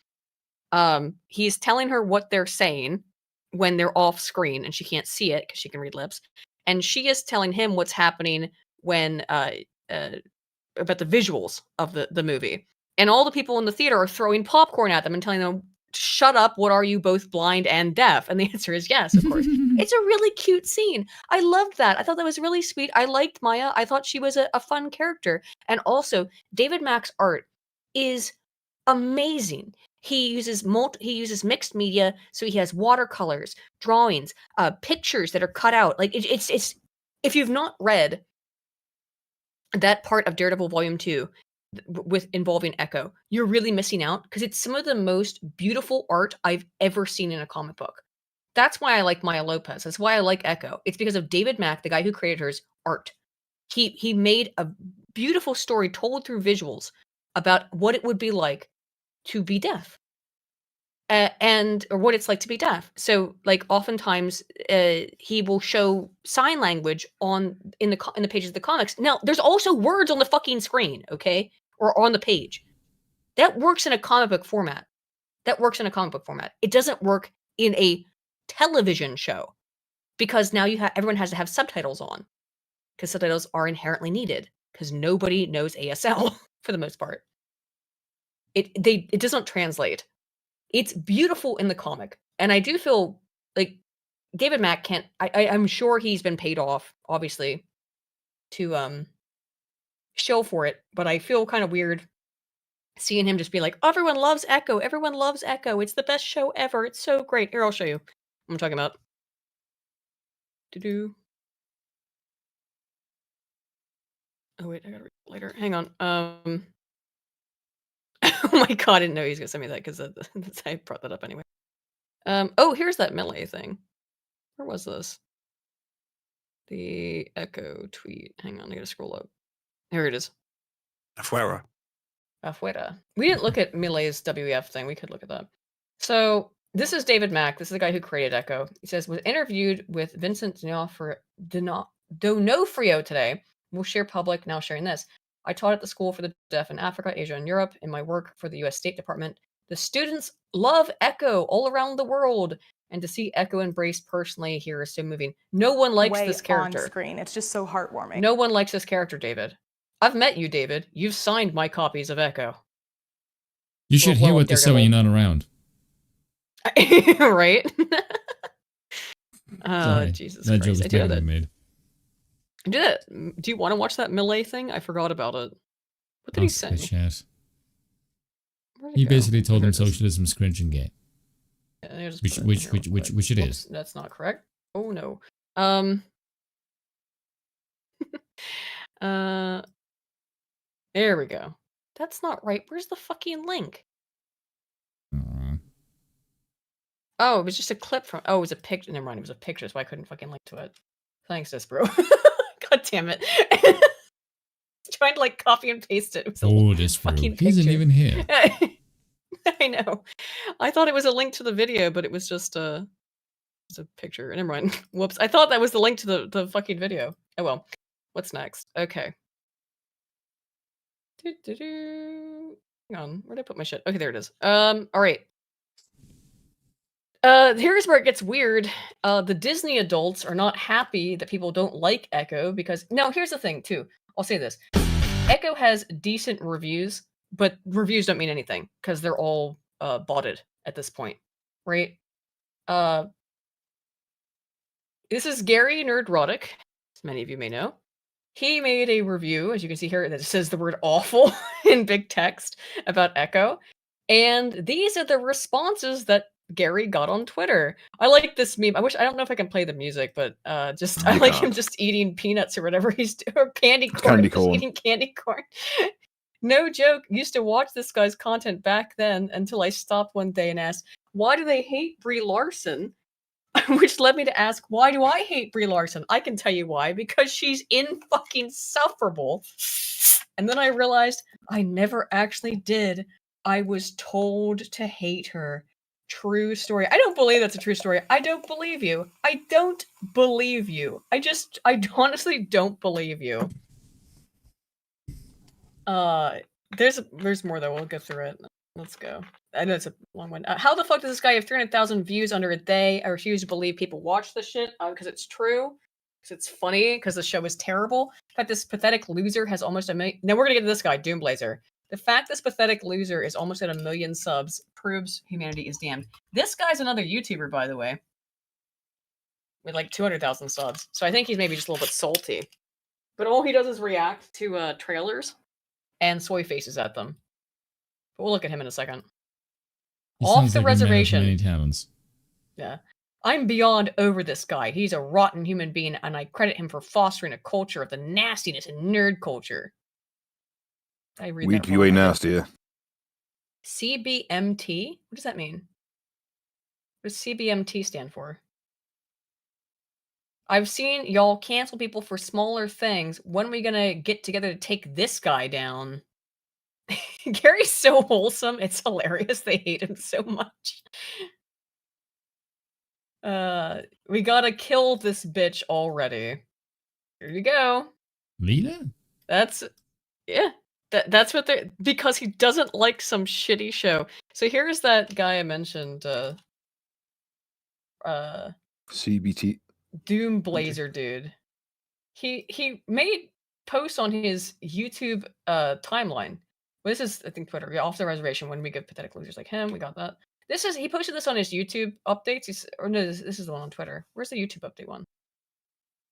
He's telling her what they're saying when they're off screen, and she can't see it because she can read lips. And she is telling him what's happening when about the visuals of the movie. And all the people in the theater are throwing popcorn at them and telling them, "Shut up, what are you, both blind and deaf?" And the answer is yes, of course. It's a really cute scene. I loved that. I thought that was really sweet. I liked Maya. I thought she was a fun character. And also, David Mack's art is amazing. He uses mixed media, so he has watercolors, drawings, pictures that are cut out. Like it's if you've not read that part of Daredevil Volume 2 with involving Echo, you're really missing out, because it's some of the most beautiful art I've ever seen in a comic book. That's why I like Maya Lopez. That's why I like Echo. It's because of David Mack, the guy who created her's art. He made a beautiful story told through visuals about what it would be like to be deaf. Or what it's like to be deaf. So, like, oftentimes he will show sign language in the pages of the comics. Now, there's also words on the fucking screen, okay, or on the page. That works in a comic book format. It doesn't work in a television show, because now everyone has to have subtitles on, because subtitles are inherently needed, because nobody knows ASL for the most part. It doesn't translate. It's beautiful in the comic, and I do feel like David Mack can't. I'm sure he's been paid off, obviously, to show for it, but I feel kind of weird seeing him just be like, "Oh, everyone loves Echo. Everyone loves Echo. It's the best show ever. It's so great." Here, I'll show you what I'm talking about. Oh wait, I gotta read it later. Hang on. Oh my god, I didn't know he was gonna send me that, because I brought that up anyway. Oh, here's that melee thing. Where was this? The Echo tweet. Hang on, I gotta scroll up. Here it is. Afuera. We didn't look at Melee's WEF thing. We could look at that. So this is David Mack. This is the guy who created Echo. He says, was interviewed with Vincent D'Onofrio today. We'll share public, now sharing this. I taught at the School for the Deaf in Africa, Asia, and Europe. In my work for the U.S. State Department, the students love Echo all around the world, and to see Echo embraced personally here is so moving. No one likes this character. On screen. It's just so heartwarming. No one likes this character, David. I've met you, David. You've signed my copies of Echo. You should hear what they say when you're not around. Right? Oh, Sorry. Jesus that Christ. joke is made. Do you want to watch that Melee thing? I forgot about it. What did he say? He basically told him socialism's cringe and gay. Yeah, which it is. That's not correct. Oh no. There we go. That's not right. Where's the fucking link? Oh, it was just a clip from. Oh, it was a picture. Never mind. It was a picture, so I couldn't fucking link to it. Thanks, this bro. God damn it. Trying to like copy and paste it. It was a This fucking He isn't picture. even here. I know. I thought it was a link to the video, but it was just it's a picture. Never mind. Whoops. I thought that was the link to the fucking video. Oh well. What's next? Okay. Hang on. Where'd I put my shit? Okay, there it is. All right. Here's where it gets weird. The Disney adults are not happy that people don't like Echo because no, here's the thing too. I'll say this. Echo has decent reviews, but reviews don't mean anything because they're all botted at this point, right? This is Gary Nerdrotic, as many of you may know. He made a review, as you can see here, that says the word awful in big text about Echo. And these are the responses that Gary got on Twitter. I like this meme. I don't know if I can play the music, but I like him just eating peanuts or whatever he's doing, or candy corn. Candy corn. Eating candy corn. No joke. Used to watch this guy's content back then until I stopped one day and asked, why do they hate Brie Larson? Which led me to ask, why do I hate Brie Larson? I can tell you why. Because she's insufferable. And then I realized I never actually did. I was told to hate her. True story. I don't believe that's a true story. I don't believe you. I don't believe you. I honestly don't believe you. There's more though. We'll go through it. Let's go. I know it's a long one. How the fuck does this guy have 300,000 views under a day? I refuse to believe people watch this shit because it's true. Because it's funny. Because the show is terrible. In fact, this pathetic loser has almost 1 million. Now we're gonna get to this guy, Doomblazer. The fact this pathetic loser is almost at 1 million subs proves humanity is damned. This guy's another YouTuber, by the way, with like 200,000 subs. So I think he's maybe just a little bit salty. But all he does is react to trailers and soy faces at them. But we'll look at him in a second. Off the reservation. Many talents. Yeah. I'm beyond over this guy. He's a rotten human being, and I credit him for fostering a culture of the nastiness and nerd culture. I read that way nastier. CBMT? What does that mean? What does CBMT stand for? I've seen y'all cancel people for smaller things. When are we gonna get together to take this guy down? Gary's so wholesome. It's hilarious. They hate him so much. We gotta kill this bitch already. Here you go. Leader? That's what they're, because he doesn't like some shitty show. So here's that guy I mentioned, CBT. Doomblazer dude. He made posts on his YouTube timeline. Well, this is, I think, Twitter. Yeah, off the reservation when we get pathetic losers like him. We got that. He posted this on his YouTube updates. This is the one on Twitter. Where's the YouTube update one?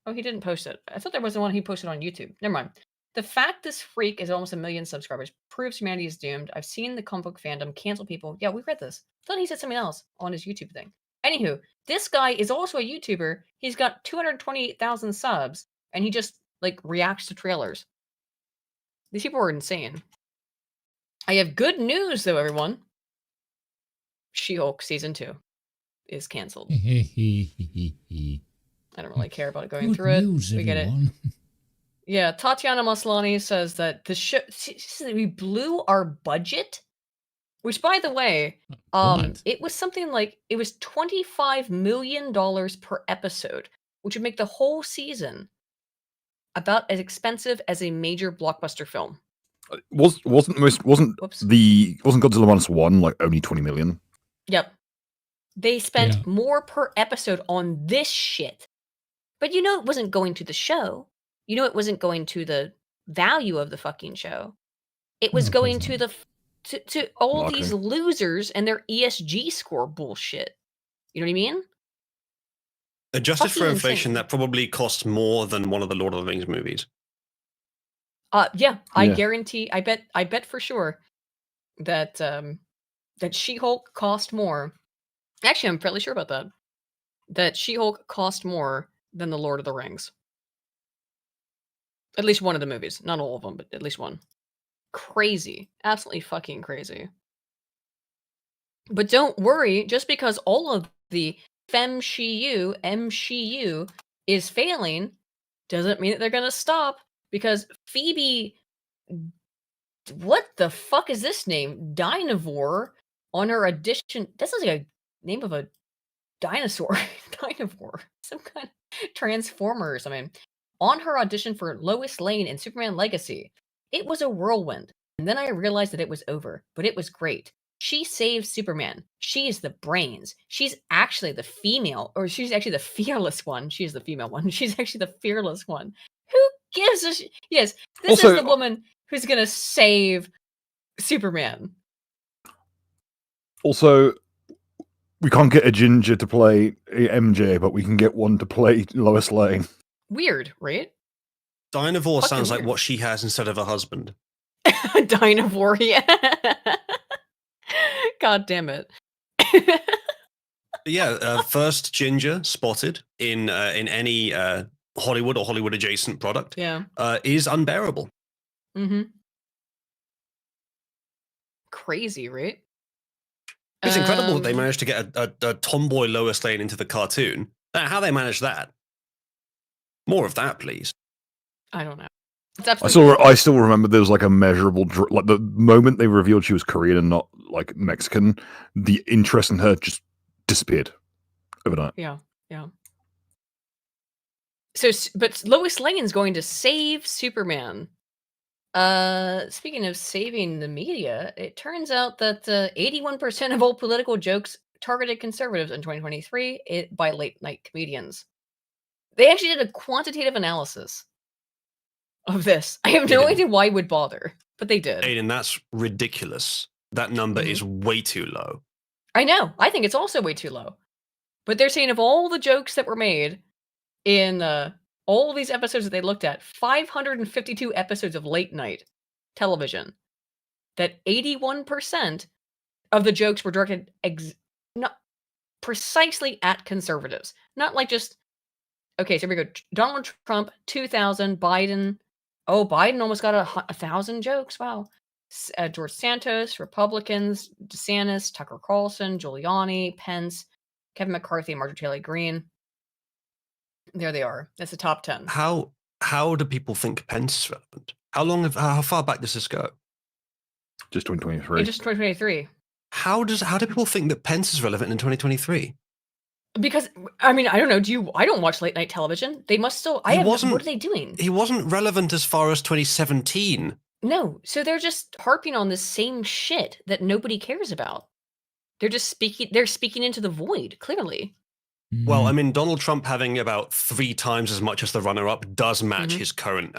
Oh, he didn't post it. I thought there was the one he posted on YouTube. Never mind. The fact this freak is almost 1 million subscribers proves humanity is doomed. I've seen the comic book fandom cancel people. Yeah, we read this. I thought he said something else on his YouTube thing. Anywho, this guy is also a YouTuber. He's got 228,000 subs, and he just, like, reacts to trailers. These people are insane. I have good news, though, everyone. She-Hulk Season 2 is canceled. I don't really care about going through it. We get it. Yeah, Tatiana Maslany says that the show, we blew our budget, which, by the way, it was something like, it was $25 million per episode, which would make the whole season about as expensive as a major blockbuster film. Wasn't Godzilla minus one like only 20 million? Yep. They spent more per episode on this shit. But you know it wasn't going to the show. You know it wasn't going to the value of the fucking show. It was going to the to all these losers and their ESG score bullshit. You know what I mean? Adjusted for Fucking inflation, insane. that probably cost more than one of the Lord of the Rings movies. I guarantee. I bet for sure that that She-Hulk cost more. Actually, I'm fairly sure about that. That She-Hulk cost more than the Lord of the Rings. At least one of the movies, not all of them, but at least one. Crazy, absolutely fucking crazy. But don't worry, just because all of the MCU is failing, doesn't mean that they're going to stop, because Phoebe, what the fuck is this name? Dynavore, on her audition, this is like a name of a dinosaur. Dynavore, some kind of Transformer or something. On her audition for Lois Lane in Superman Legacy, it was a whirlwind. And then I realized that it was over, but it was great. She saved Superman. She is the brains. She's actually the female, or she's actually the fearless one. She's the female one. She's actually the fearless one. Who gives a yes, this Also, is the woman who's going to save Superman. Also, we can't get a ginger to play MJ, but we can get one to play Lois Lane. Weird, right? Dynavore Fucking sounds like weird. what she has instead of a husband. Dynavore, yeah. God damn it. Yeah, first ginger spotted in any Hollywood or Hollywood adjacent product. Yeah. Is unbearable. Mm-hmm. Crazy, right? It's incredible that they managed to get a tomboy Lois Lane into the cartoon. How they managed that? More of that, please. I don't know. It's absolutely I still remember there was like a measurable like the moment they revealed she was Korean and not like Mexican, the interest in her just disappeared overnight. Yeah. So, but Lois Lane's going to save Superman. Speaking of saving the media, it turns out that 81% of all political jokes targeted conservatives in 2023 by late night comedians. They actually did a quantitative analysis of this. I have no idea why you would bother, but they did. Aiden, that's ridiculous. That number is way too low. I know. I think it's also way too low. But they're saying of all the jokes that were made in all these episodes that they looked at, 552 episodes of late night television, that 81% of the jokes were directed not precisely at conservatives. Not like just, okay, so here we go. Donald Trump, 2,000. Biden. Oh, Biden almost got 1,000 jokes. Wow. George Santos, Republicans, DeSantis, Tucker Carlson, Giuliani, Pence, Kevin McCarthy, Marjorie Taylor Greene. There they are. That's the top 10. How do people think Pence is relevant? How far back does this go? Just 2023. Just 2023. How do people think that Pence is relevant in 2023? Because I mean, I don't know. I don't watch late night television. They must still. What are they doing? He wasn't relevant as far as 2017. No, so they're just harping on the same shit that nobody cares about. They're just speaking. They're speaking into the void. Clearly. Well, I mean, Donald Trump having about 3 times as much as the runner-up does match his current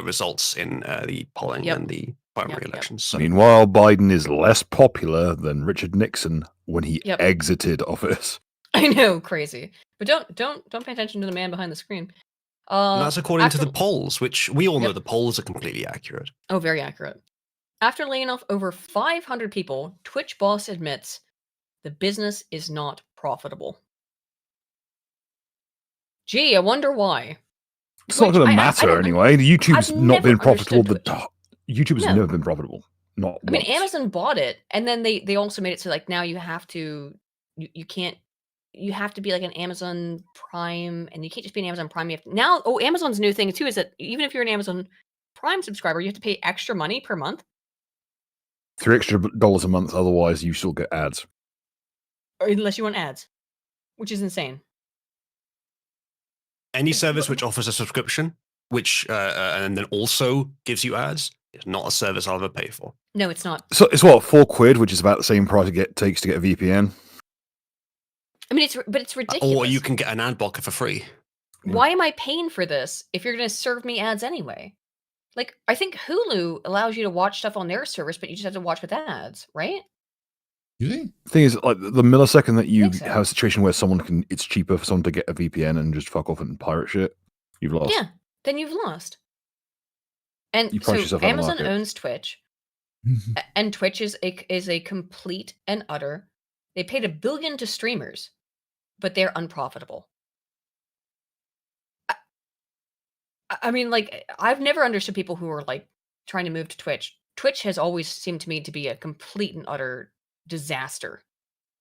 results in the polling and the primary elections. So. Meanwhile, Biden is less popular than Richard Nixon when he exited office. I know, crazy. But don't pay attention to the man behind the screen. That's according to the polls, which we all know the polls are completely accurate. Oh, very accurate. After laying off over 500 people, Twitch boss admits the business is not profitable. Gee, I wonder why. It's not going to matter anyway. YouTube's not been profitable. YouTube has No. never been profitable. Not I mean, once. Amazon bought it, and then they also made it so like now you have to you can't. You have to be like an Amazon Prime, and you can't just be an Amazon Prime. You have to, now, Amazon's new thing too is that even if you're an Amazon Prime subscriber, you have to pay extra money per month. $3 extra a month, otherwise you still get ads. Or unless you want ads, which is insane. Any service which offers a subscription, which and then also gives you ads, is not a service I'll ever pay for. No, it's not. So it's what, £4, which is about the same price it takes to get a VPN. I mean, it's ridiculous. Or you can get an ad blocker for free. Why am I paying for this if you're going to serve me ads anyway? Like, I think Hulu allows you to watch stuff on their service, but you just have to watch with ads, right? The thing is, like the millisecond that you have a situation where it's cheaper for someone to get a VPN and just fuck off and pirate shit, you've lost. Yeah, then you've lost. And You price so yourself out of the Amazon market. owns Twitch, and Twitch is a complete and utter. They paid $1 billion to streamers, but they're unprofitable. I mean, like, I've never understood people who are like trying to move to Twitch. Twitch has always seemed to me to be a complete and utter disaster.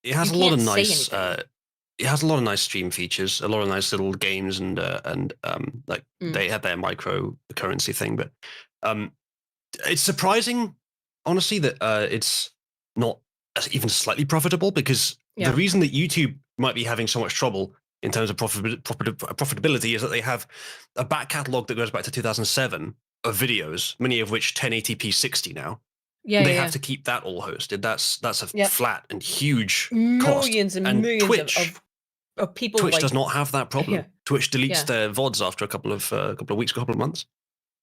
It has You a lot of can't say nice. anything. it has a lot of nice stream features, a lot of nice little games, and like they have their microcurrency thing. But it's surprising, honestly, that it's not even slightly profitable, because the reason that YouTube might be having so much trouble in terms of profitability is that they have a back catalog that goes back to 2007 of videos, many of which 1080p 60 now. Yeah, they have to keep that all hosted. That's a flat and huge millions cost. and millions Twitch, of people. Twitch like, does not have that problem. Yeah. Twitch deletes Yeah. their VODs after a couple of weeks, a couple of months.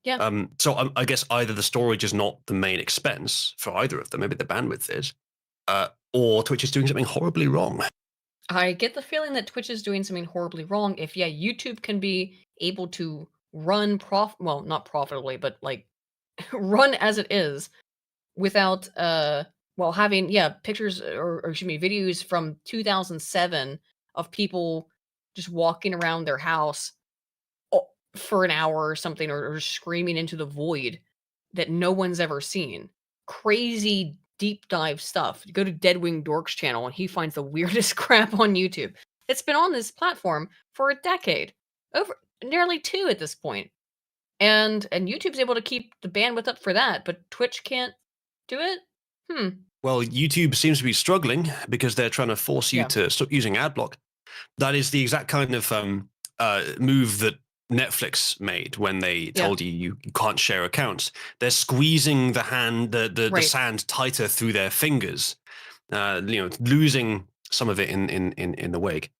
Yeah. So I guess either the storage is not the main expense for either of them, maybe the bandwidth is, or Twitch is doing something horribly wrong. I get the feeling that Twitch is doing something horribly wrong. If YouTube can be able to run well, not profitably, but like run as it is without having pictures or excuse me, videos from 2007 of people just walking around their house for an hour or something, or screaming into the void that no one's ever seen. Crazy deep dive stuff. You go to Deadwing Dork's channel and he finds the weirdest crap on YouTube. It's been on this platform for a decade, over nearly 2 at this point. And YouTube's able to keep the bandwidth up for that, but Twitch can't do it? Well, YouTube seems to be struggling because they're trying to force you to stop using adblock. That is the exact kind of move that Netflix made when they told you can't share accounts. They're squeezing the sand tighter through their fingers, losing some of it in the wake.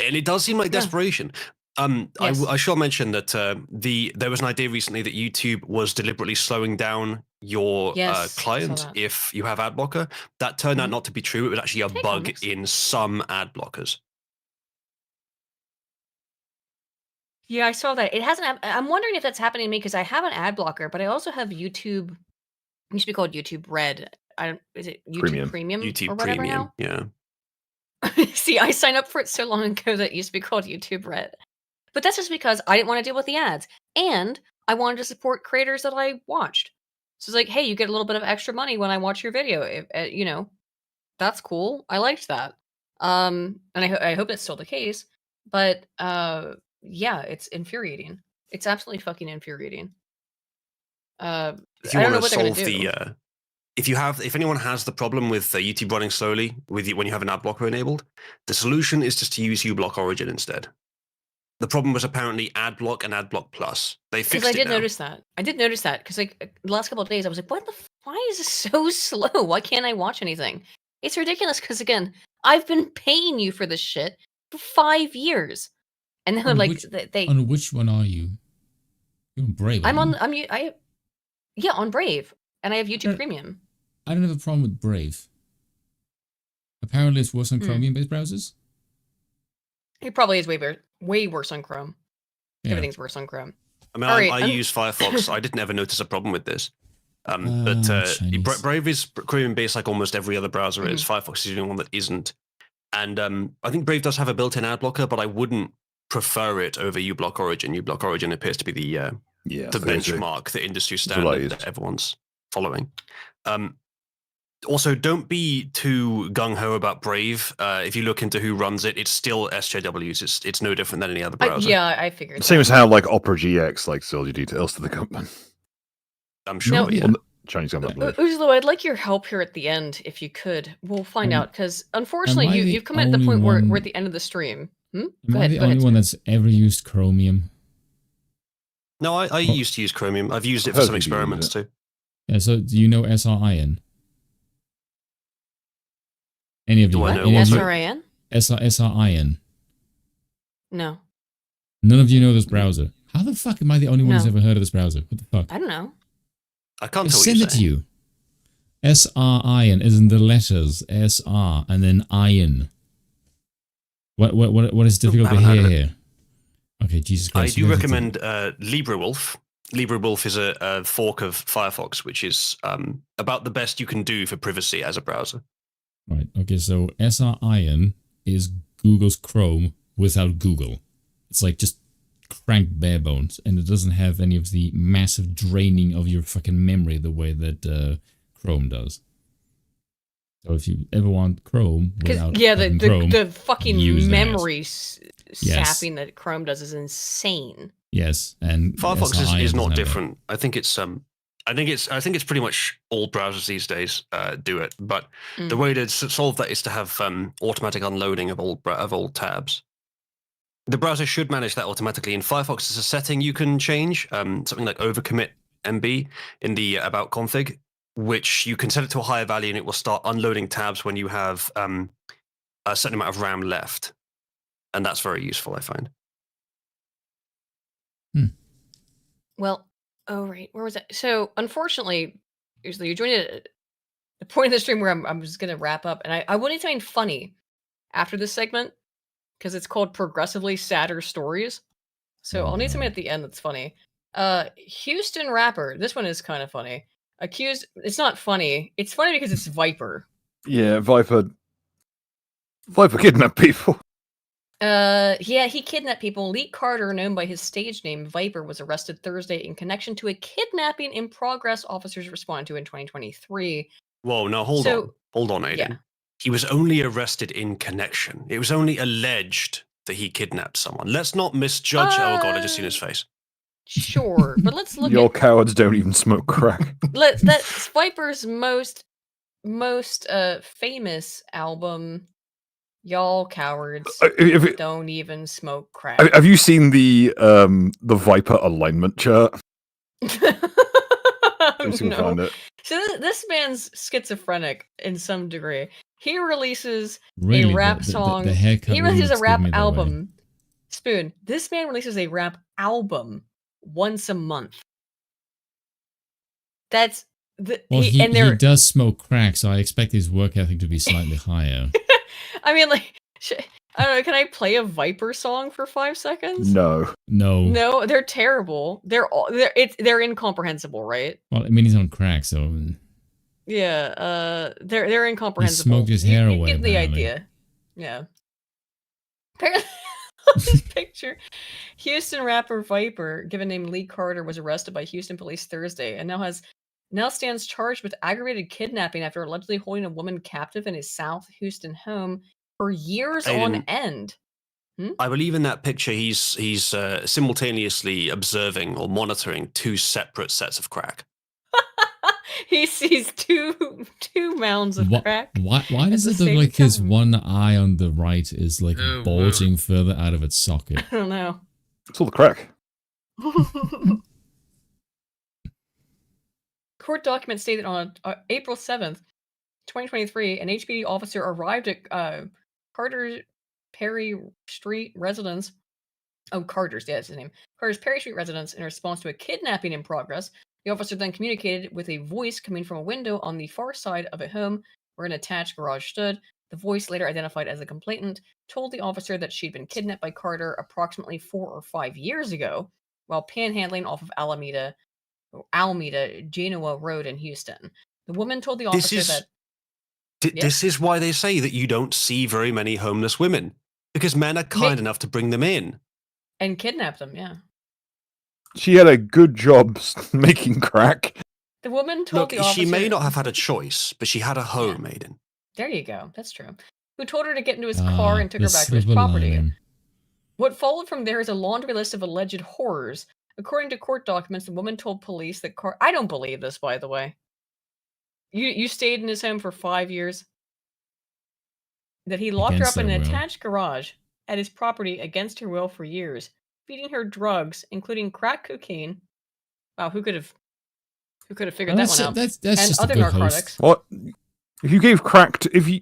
And it does seem like desperation. I shall mention that there was an idea recently that YouTube was deliberately slowing down your client if you have ad blocker. That turned out not to be true. It was actually a bug in some ad blockers. Yeah, I saw that. It hasn't. I'm wondering if that's happening to me because I have an ad blocker, but I also have YouTube. It used to be called YouTube Red. Is it YouTube Premium? YouTube or whatever Premium. now? Yeah. See, I signed up for it so long ago that it used to be called YouTube Red. But that's just because I didn't want to deal with the ads, and I wanted to support creators that I watched. So it's like, hey, you get a little bit of extra money when I watch your video. That's cool. I liked that. And I hope that's still the case. But yeah, it's infuriating. It's absolutely fucking infuriating. If you want to solve if anyone has the problem with YouTube running slowly with you when you have an ad blocker enabled, the solution is just to use uBlock Origin instead. The problem was apparently AdBlock and AdBlock Plus. They fixed it. I did notice that. I did notice that because like the last couple of days I was like, why is this so slow? Why can't I watch anything? It's ridiculous because again, I've been paying you for this shit for 5 years. And then on which one are you? You're on Brave. on Brave, and I have YouTube Premium. I don't have a problem with Brave. Apparently, it's worse on Chromium-based browsers. It probably is way worse on Chrome. Yeah. Everything's worse on Chrome. I mean, I use Firefox. I didn't ever notice a problem with this. But Brave is Chromium-based like almost every other browser is. Firefox is the only one that isn't. And I think Brave does have a built-in ad blocker, but I wouldn't prefer it over uBlock Origin. uBlock Origin appears to be the benchmark, the industry standard that everyone's following. Also, don't be too gung-ho about Brave. If you look into who runs it, it's still SJWs. It's no different than any other browser. I figured. Same as how like Opera GX like sells you details to the company. I'm sure. Chinese government. Uzlo, I'd like your help here at the end, if you could. We'll find out because unfortunately, you've come at the point where we're at the end of the stream. Am I the only one that's ever used Chromium? No, I used to use Chromium. I've used it for some experiments too. Yeah, so do you know SRIN? Any of you? SRIN? SRIN. No. None of you know this browser. How the fuck am I the only one who's ever heard of this browser? What the fuck? I don't know. I can't tell send it to you. SRIN is in the letters SR and then iron. What is difficult to hear here? Okay, Jesus Christ. I do recommend LibreWolf. LibreWolf is a fork of Firefox, which is about the best you can do for privacy as a browser. Right. Okay, so SRIN is Google's Chrome without Google. It's like just cranked bare bones, and it doesn't have any of the massive draining of your fucking memory the way that Chrome does. So if you ever want Chrome without Chrome, the fucking use memory Yes. sapping that Chrome does is insane. Yes, and Firefox SI is not doesn't have different. I think it's pretty much all browsers these days do it. But the way to solve that is to have automatic unloading of all tabs. The browser should manage that automatically. In Firefox, there's a setting you can change, something like overcommit MB in the about config, which you can set it to a higher value and it will start unloading tabs when you have a certain amount of RAM left. And that's very useful, I find. Well, right, where was that? So, unfortunately, usually you're joining the point of the stream where I'm just going to wrap up, and I will need something funny after this segment because it's called Progressively Sadder Stories. So I'll need something at the end that's funny. Houston rapper. This one is kind of funny. Accused. It's not funny. It's funny because it's Viper. Yeah, Viper kidnapped people. Yeah, he kidnapped people. Lee Carter, known by his stage name Viper, was arrested Thursday in connection to a kidnapping in progress officers responded to in 2023. Whoa, no, hold on, Aiden. Yeah. He was only arrested in connection. It was only alleged that he kidnapped someone. Let's not misjudge. Oh god, I just seen his face. Sure, but let's look Your at cowards don't even smoke crack. that's Viper's most famous album. Y'all cowards don't even smoke crack. Have you seen the Viper alignment chart? No. Find it. So this man's schizophrenic in some degree. He releases Really, a rap the song. haircut He releases a really rap gave me that album. Spoon. This man releases a rap album once a month. That's the Well, he does smoke crack, so I expect his work ethic to be slightly higher. I mean, like, I don't know. Can I play a Viper song for 5 seconds? No. No, they're terrible. They're incomprehensible, right? Well, I mean, he's on crack, so Yeah, they're incomprehensible. He smoked his hair you away, get the apparently. idea. Yeah. Apparently, this picture, Houston rapper Viper, given name Lee Carter, was arrested by Houston police Thursday and now stands charged with aggravated kidnapping after allegedly holding a woman captive in his South Houston home for years on end. I believe in that picture he's simultaneously observing or monitoring 2 separate sets of crack. He sees two mounds of crack. Why does it look like his one eye on the right is like bulging further out of its socket? I don't know. It's all the crack. Court documents stated on April 7th, 2023, an HPD officer arrived at Carter's Perry Street residence. Oh, Carter's, yeah, that's his name. Carter's Perry Street residence in response to a kidnapping in progress. The officer then communicated with a voice coming from a window on the far side of a home where an attached garage stood. The voice, later identified as a complainant, told the officer that she'd been kidnapped by Carter approximately 4 or 5 years ago while panhandling off of Alameda Genoa Road in Houston. The woman told the officer that... This is why they say that you don't see very many homeless women, because men are kind enough to bring them in. And kidnap them, yeah. She had a good job making crack. The woman told the officer... She may not have had a choice, but she had a home, Aiden. There you go. That's true. Who told her to get into his car and took her back to his property. What followed from there is a laundry list of alleged horrors. According to court documents, the woman told police that I don't believe this, by the way. You stayed in his home for 5 years? That he locked her up in an attached garage at his property against her will for years, feeding her drugs, including crack cocaine. Wow, who could have figured that one out? That's and just other a good narcotics. host. What? If you gave crack to,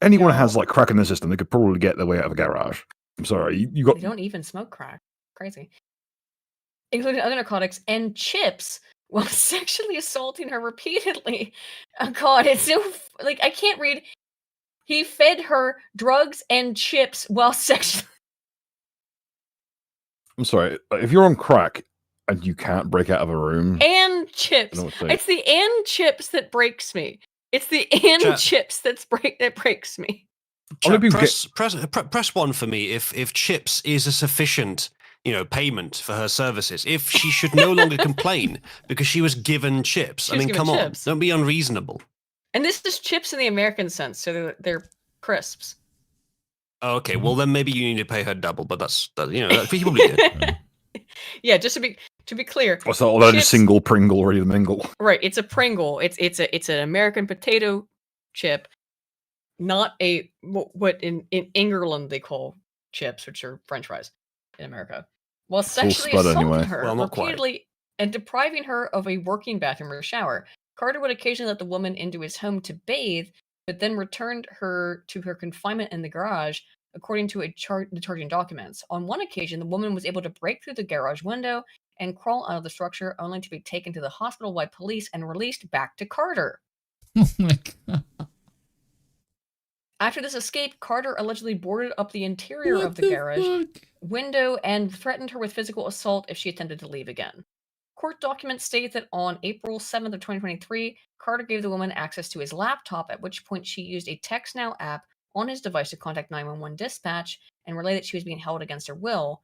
anyone has like crack in their system, they could probably get their way out of a garage. I'm sorry, you got. They don't even smoke crack. Crazy. Including other narcotics and chips while sexually assaulting her repeatedly. Oh god, it's so like I can't read. He fed her drugs and chips while sexually. I'm sorry, if you're on crack and you can't break out of a room. And chips. It's the and chips that breaks me. It's the and chips that breaks me. Press 1 for me if chips is a sufficient payment for her services. If she should no longer complain because she was given chips. I mean, come on, don't be unreasonable. And this is chips in the American sense, so they're crisps. Oh, okay, well then maybe you need to pay her double, but that's probably good. Yeah, just to be clear. What's that? That is single Pringle ready to mingle. Right, it's a Pringle. It's an American potato chip, not a what in England they call chips, which are French fries in America. While sexually assaulting her repeatedly and depriving her of a working bathroom or shower, Carter would occasionally let the woman into his home to bathe, but then returned her to her confinement in the garage, according to the charging documents. On one occasion, the woman was able to break through the garage window and crawl out of the structure, only to be taken to the hospital by police and released back to Carter. Oh my God. After this escape, Carter allegedly boarded up the interior of the garage window and threatened her with physical assault if she attempted to leave again. Court documents state that on April 7th of 2023, Carter gave the woman access to his laptop, at which point she used a TextNow app on his device to contact 911 dispatch and relay that she was being held against her will.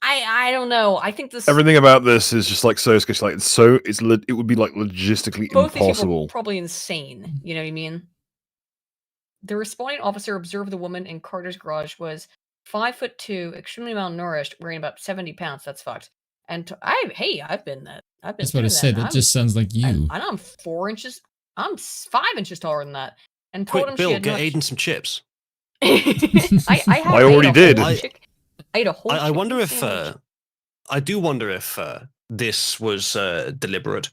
I don't know. I think this everything about this is just like so sketchy. Like it would be like logistically both impossible. These people are probably insane. You know what I mean? The responding officer observed the woman in Carter's garage was 5'2", extremely malnourished, weighing about 70 pounds. That's fucked. And I've been that. That's what I said. That just sounds like you. And I'm 4 inches. I'm 5 inches taller than that. And told him Bill, she had get Aiden some chips. I already did. I ate a whole. I wonder if I do wonder if this was deliberate.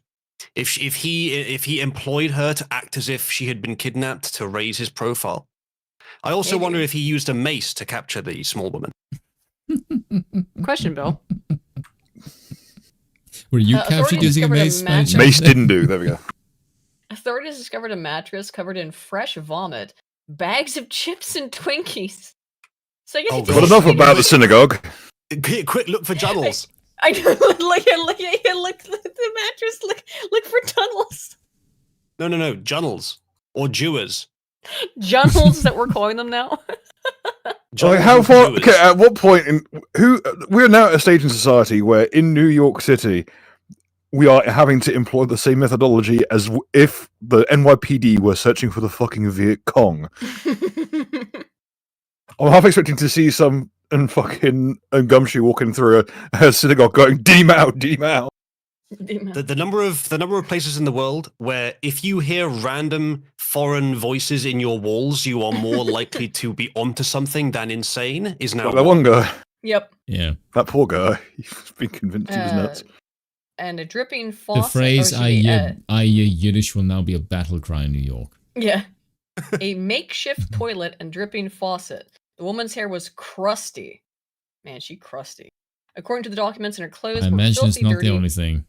If he employed her to act as if she had been kidnapped to raise his profile. I also wonder if he used a mace to capture the small woman. Question, Bill. Were you captured using a mace? Mace didn't do. There we go. Authorities discovered a mattress covered in fresh vomit, bags of chips, and Twinkies. So I guess but enough about the synagogue. Quick look for tunnels. I look the mattress. Look for tunnels. No, Junnels or Jewers. Junnels that we're calling them now. Like how far? Okay, at what point we're now at a stage in society where in New York City we are having to employ the same methodology as if the NYPD were searching for the fucking Viet Cong. I'm half expecting to see some fucking Gumshoe walking through a synagogue going, "Deem out, deem out." The number of places in the world where if you hear random foreign voices in your walls, you are more likely to be onto something than insane is now. Like that one guy. Yep. Yeah. That poor guy. He's been convinced he was nuts. And a dripping faucet. The phrase "I Yiddish" will now be a battle cry in New York. Yeah. A makeshift toilet and dripping faucet. The woman's hair was crusty. Man, she crusty. According to the documents, in her clothes I were imagine filthy, it's not dirty. the only thing.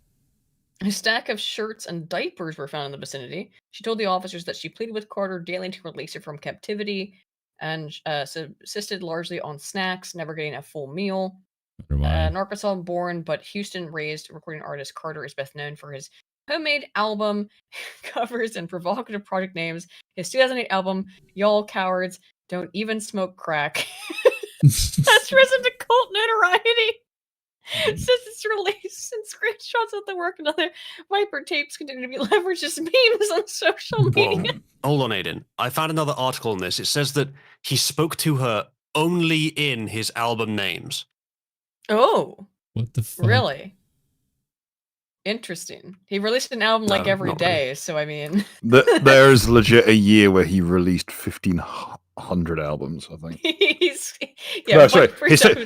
A stack of shirts and diapers were found in the vicinity. She told the officers that she pleaded with Carter daily to release her from captivity and subsisted largely on snacks, never getting a full meal. An Arkansas-born but Houston-raised recording artist, Carter is best known for his homemade album covers and provocative project names. His 2008 album, Y'all Cowards, Don't Even Smoke Crack, has risen to cult notoriety. Since its release, and screenshots of the work and other Viper tapes continue to be leveraged as memes on social media. Hold on, Aiden. I found another article on this. It says that he spoke to her only in his album names. Oh. What the fuck? Really? Interesting. He released an album like every day, really. so I mean... There's legit a year where he released 1,500 albums, I think.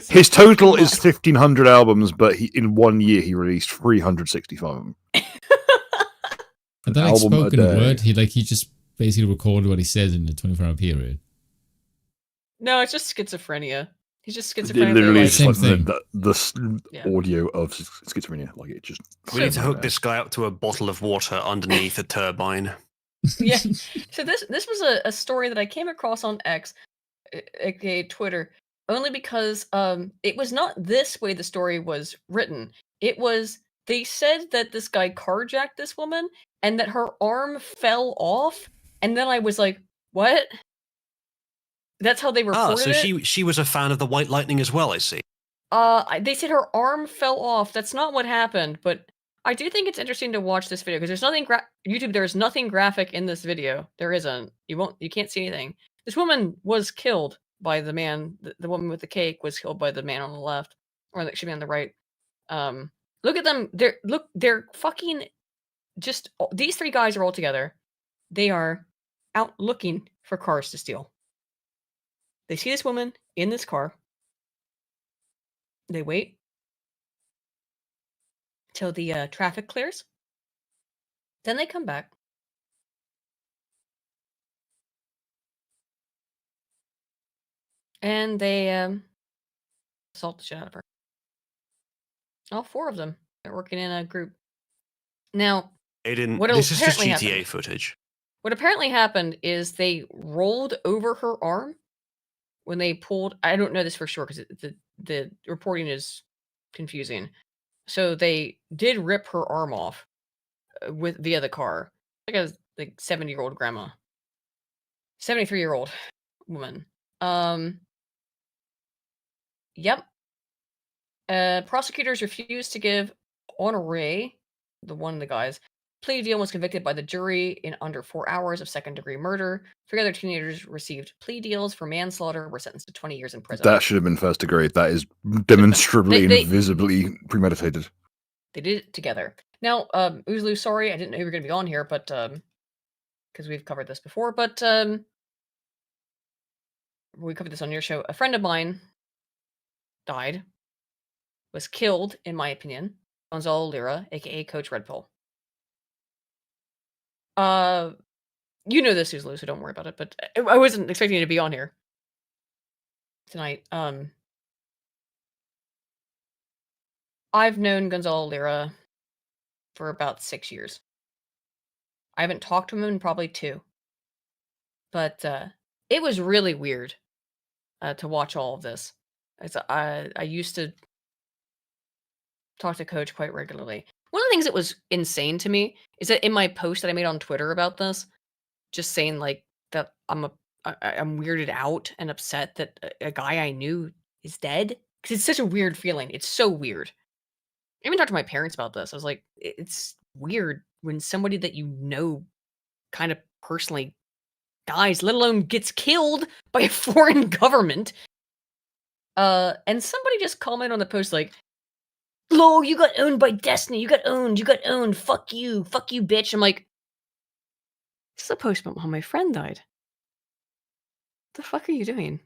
His total is 1,500 albums, but in 1 year he released 365 of them. And that like spoken word, he just basically recorded what he says in a 24-hour period. No, it's just schizophrenia. He's just schizophrenic. It literally is same like thing. the audio of schizophrenia. Like it just. We need to hook this guy up to a bottle of water underneath a turbine. Yeah. So this was a story that I came across on X, aka Twitter, only because it was not this way the story was written. It was they said that this guy carjacked this woman and that her arm fell off, and then I was like, what? That's how they reported it. So she was a fan of the White Lightning as well, I see. They said her arm fell off. That's not what happened, but I do think it's interesting to watch this video because there's nothing YouTube. There is nothing graphic in this video. There isn't. You can't see anything. This woman was killed by the man. The woman with the cake was killed by the man on the left, or that should be on the right. Look at them. They're fucking. Just these three guys are all together. They are out looking for cars to steal. They see this woman in this car. They wait till the traffic clears. Then they come back. And they assault the shit out of her. All four of them are working in a group. Now, this is just GTA footage. What apparently happened is they rolled over her arm when they pulled. I don't know this for sure because the reporting is confusing. So they did rip her arm off via the car, like a 70-year-old grandma, 73-year-old woman. Yep. Prosecutors refused to give Honoré, one of the guys, plea deal, was convicted by the jury in under 4 hours of second-degree murder. 3 other teenagers received plea deals for manslaughter, were sentenced to 20 years in prison. That should have been first degree. That is demonstrably and visibly premeditated. They did it together. Now, Uzlu, sorry, I didn't know you were going to be on here, but because we've covered this before, but we covered this on your show. A friend of mine died, was killed, in my opinion. Gonzalo Lira, aka Coach Red Pill. You know this, Uzlu, so don't worry about it. But I wasn't expecting you to be on here tonight. I've known Gonzalo Lira for about 6 years. I haven't talked to him in probably 2. But it was really weird to watch all of this. I used to talk to Coach quite regularly. One of the things that was insane to me is that in my post that I made on Twitter about this, just saying like that I'm weirded out and upset that a guy I knew is dead, because it's such a weird feeling. It's so weird. I even talked to my parents about this. I was like, it's weird when somebody that you know kind of personally dies, let alone gets killed by a foreign government. And somebody just commented on the post like, "Lol, you got owned by Destiny. You got owned. Fuck you, bitch." I'm like, this is a post about how my friend died. The fuck are you doing?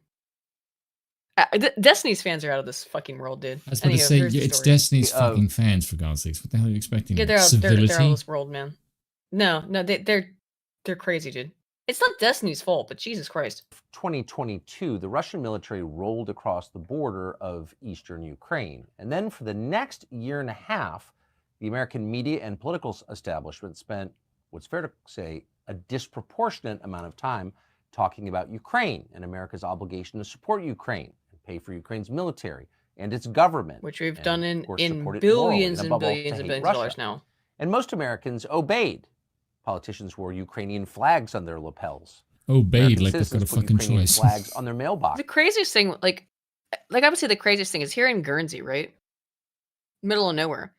Destiny's fans are out of this fucking world, dude. I was about to say, it's Destiny's fucking fans, for God's sakes. What the hell are you expecting? Yeah, they're out of this world, man. No, they're crazy, dude. It's not Destiny's fault, but Jesus Christ. 2022, the Russian military rolled across the border of eastern Ukraine. And then for the next year and a half, the American media and political establishment spent, what's fair to say, a disproportionate amount of time talking about Ukraine and America's obligation to support Ukraine and pay for Ukraine's military and its government. Which we've done in billions and billions and billions of dollars now. And most Americans obeyed politicians wore Ukrainian flags on their lapels. Obeyed like they've got a fucking Ukrainian choice. Flags on their mailbox. The craziest thing, like I would say the craziest thing is here in Guernsey, right? Middle of nowhere.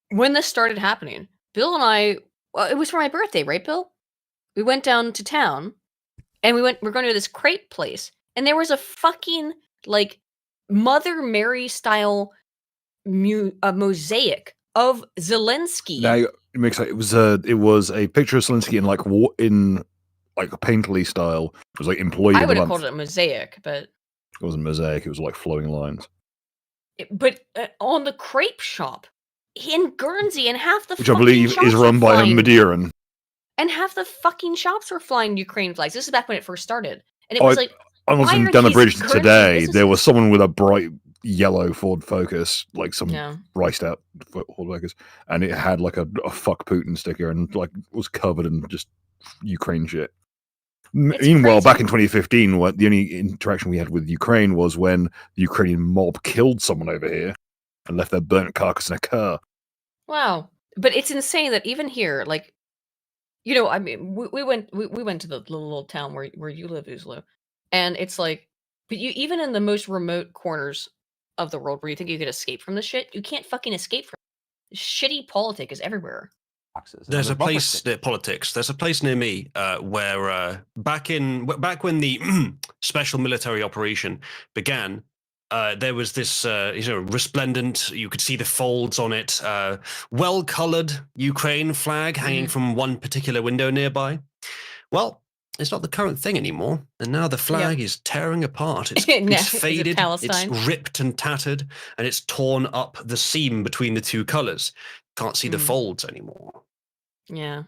When this started happening, Bill and I, well, it was for my birthday, right, Bill? We went down to town and we're going to this crepe place. And there was a fucking, like, Mother Mary style mosaic of Zelensky. Now it makes it was a picture of Zelensky in like a painterly style. It was like employee. I would have called it a mosaic, but it wasn't mosaic. It was like flowing lines. But on the crepe shop in Guernsey, and half the which I believe is run by a Madeiran. And half the fucking shops were flying Ukraine flags. This is back when it first started, and it was like I was down the bridge today. There was someone with a bright yellow Ford Focus, like some riced out Ford Focus, and it had like a fuck Putin sticker and like was covered in just Ukraine shit. Meanwhile, back in 2015, the only interaction we had with Ukraine was when the Ukrainian mob killed someone over here and left their burnt carcass in a car. Wow, but it's insane that even here, like, you know, I mean, we went to the little town where you live, Uzlu, and it's like, but you even in the most remote corners of the world where you think you could escape from this shit, you can't fucking escape from it. shitty politic is everywhere. There's a place politics. There's a place near me where back when the special military operation began, there was this resplendent. You could see the folds on it. Well-colored Ukraine flag hanging from one particular window nearby. Well, it's not the current thing anymore, and now the flag is tearing apart. It's faded, it's ripped and tattered, and it's torn up the seam between the two colors. Can't see the folds anymore. Yeah,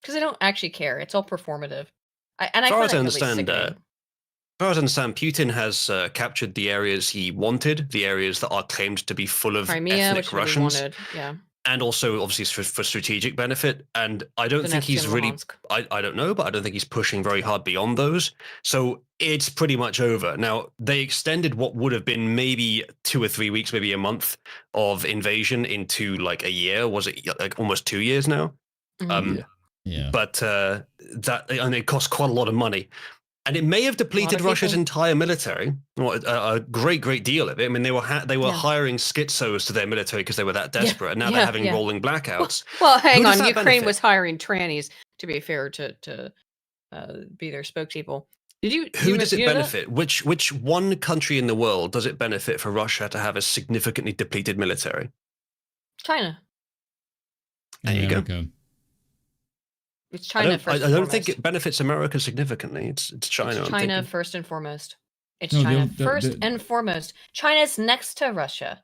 because they don't actually care. It's all performative. As far as I understand, Putin has captured the areas he wanted, the areas that are claimed to be full of Crimea, ethnic which Russians. wanted. Yeah. And also, obviously, for strategic benefit. And I don't think he's really, I don't know, but I don't think he's pushing very hard beyond those. So it's pretty much over. Now, they extended what would have been maybe 2 or 3 weeks, maybe a month of invasion into like a year. Was it like almost 2 years now? Yeah. But and it cost quite a lot of money. And it may have depleted Russia's entire military. Well, a great deal of it. I mean, they were hiring schizos to their military because they were that desperate, and now they're having rolling blackouts. Well, hang on. Ukraine was hiring trannies, to be fair, to be their spokespeople. Who does it benefit? Which one country in the world does it benefit for Russia to have a significantly depleted military? China. There you go. Okay. It's China first. I don't think it benefits America significantly. It's China. It's China first and foremost. It's China first and foremost. China's next to Russia.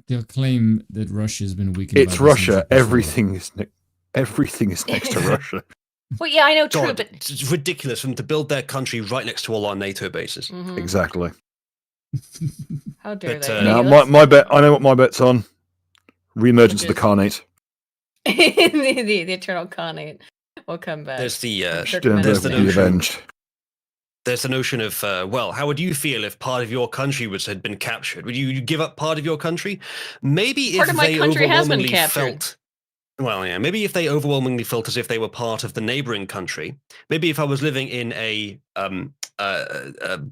They'll claim that Russia's been weakened. It's Russia. Everything is next to Russia. Well, yeah, I know, true, but it's ridiculous for them to build their country right next to all our NATO bases. Exactly. How dare they? Now, my bet. I know what my bet's on. Reemergence of the Khanate. the eternal Khanate. We'll come back. There's the notion of how would you feel if part of your country had been captured? Would you give up part of your country? Maybe part if of my they country has been overwhelmingly captured. felt. Well, yeah, maybe if they overwhelmingly felt as if they were part of the neighboring country. Maybe if I was living in a